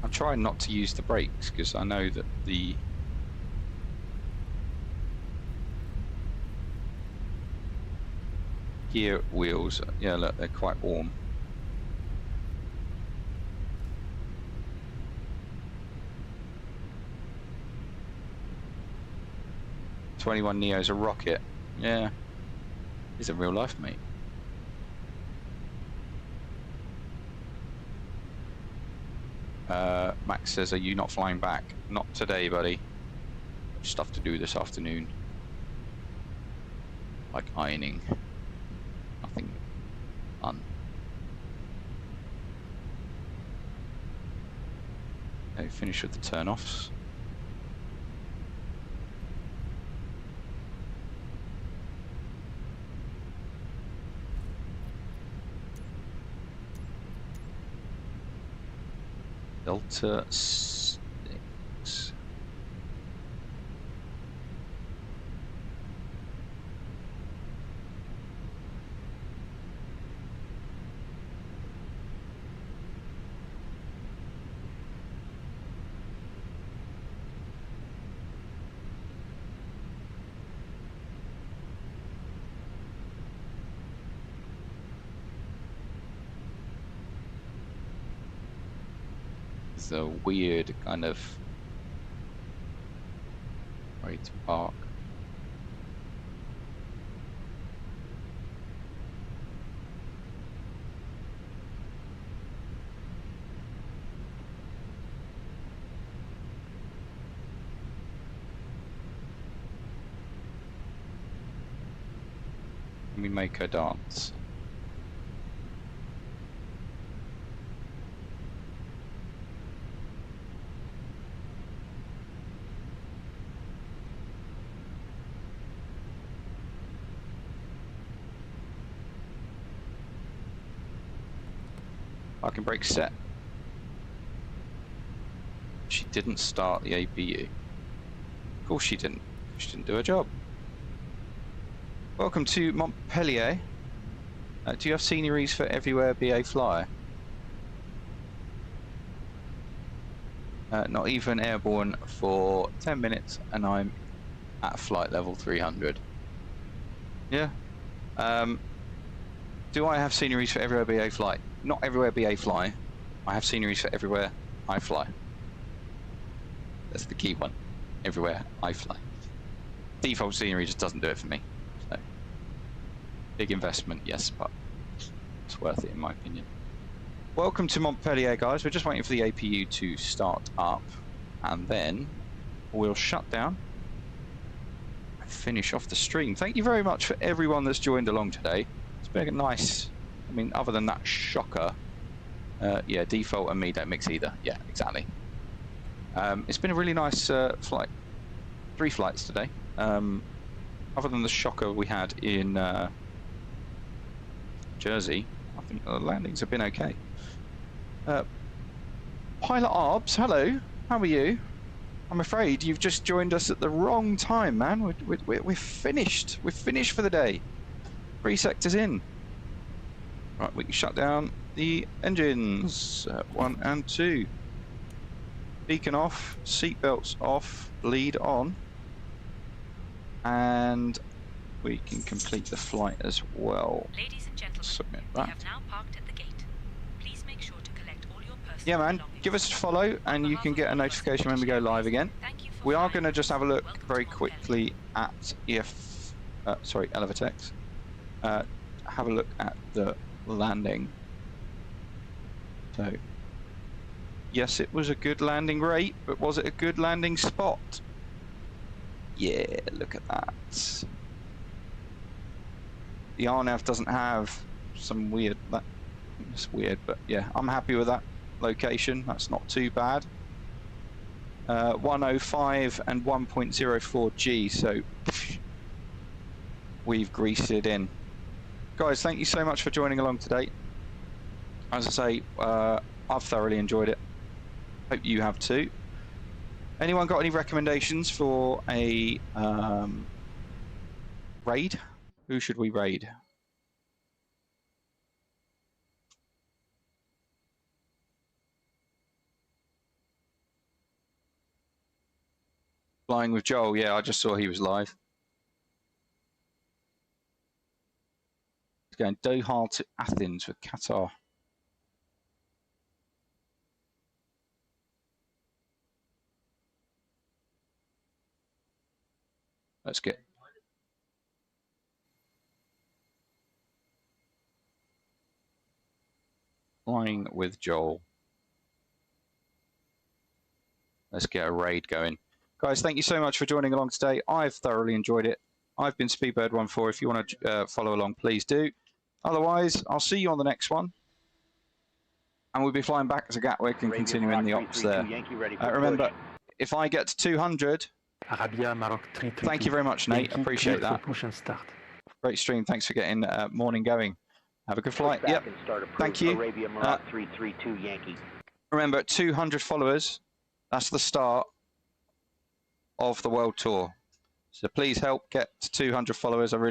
I'm trying not to use the brakes because I know that the gear wheels, yeah, look, they're quite warm. '21 Neo's a rocket. Yeah, he's a real life, mate. Max says, are you not flying back? Not today, buddy. Stuff to do this afternoon. Like ironing. Nothing fun. Okay, finish with the turn-offs. Delta 6. It's a weird kind of way to park. Let me make her dance. Parking brake set. She didn't start the APU. Of course she didn't. She didn't do her job. Welcome to Montpellier. Do you have sceneries for everywhere BA fly? Not even airborne for 10 minutes and I'm at flight level 300. Yeah. Do I have sceneries for everywhere BA fly? Not everywhere BA fly. I have sceneries for everywhere I fly. That's the key one. Everywhere I fly. Default scenery just doesn't do it for me. So, big investment, yes, but it's worth it in my opinion. Welcome to Montpellier, guys. We're just waiting for the APU to start up, and then we'll shut down and finish off the stream. Thank you very much for everyone that's joined along today. It's been a nice, I mean, other than that shocker, yeah, default and me don't mix either. Yeah, exactly. It's been a really nice flight. 3 flights today. Other than the shocker we had in Jersey, I think the landings have been okay. Pilot Arbs, hello. How are you? I'm afraid you've just joined us at the wrong time, man. We're finished. We're finished for the day. 3 sectors in. Right, we can shut down the engines. 1 and 2. Beacon off, seatbelts off, lead on. And we can complete the flight as well. Ladies and gentlemen, submit we that. have now parked at the gate. Please make sure to collect all your personal Yeah, man, belongings. give us a follow and you can get a notification when we go live again. We are going to just have a look very quickly at Elevatex. Have a look at the landing. So, yes, it was a good landing rate, but was it a good landing spot? Yeah, look at that. The RNAV doesn't have some weird... It's weird, but yeah, I'm happy with that location. That's not too bad. 105 and 1.04 G, so we've greased it in. Guys, thank you so much for joining along today. As I say, I've thoroughly enjoyed it. Hope you have too. Anyone got any recommendations for a raid? Who should we raid? Flying with Joel, yeah, I just saw he was live. He's going Doha to Athens with Qatar. Let's get... Flying with Joel. Let's get a raid going. Guys, thank you so much for joining along today. I've thoroughly enjoyed it. I've been Speedbird14. If you want to follow along, please do. Otherwise, I'll see you on the next one. And we'll be flying back to Gatwick and continuing the ops there. Remember, if I get to 200... Thank you very much, Nate. Appreciate that. Great stream. Thanks for getting morning going. Have a good flight. Yep. Thank you. Remember, 200 followers. That's the start of the world tour. So please help get to 200 followers. I really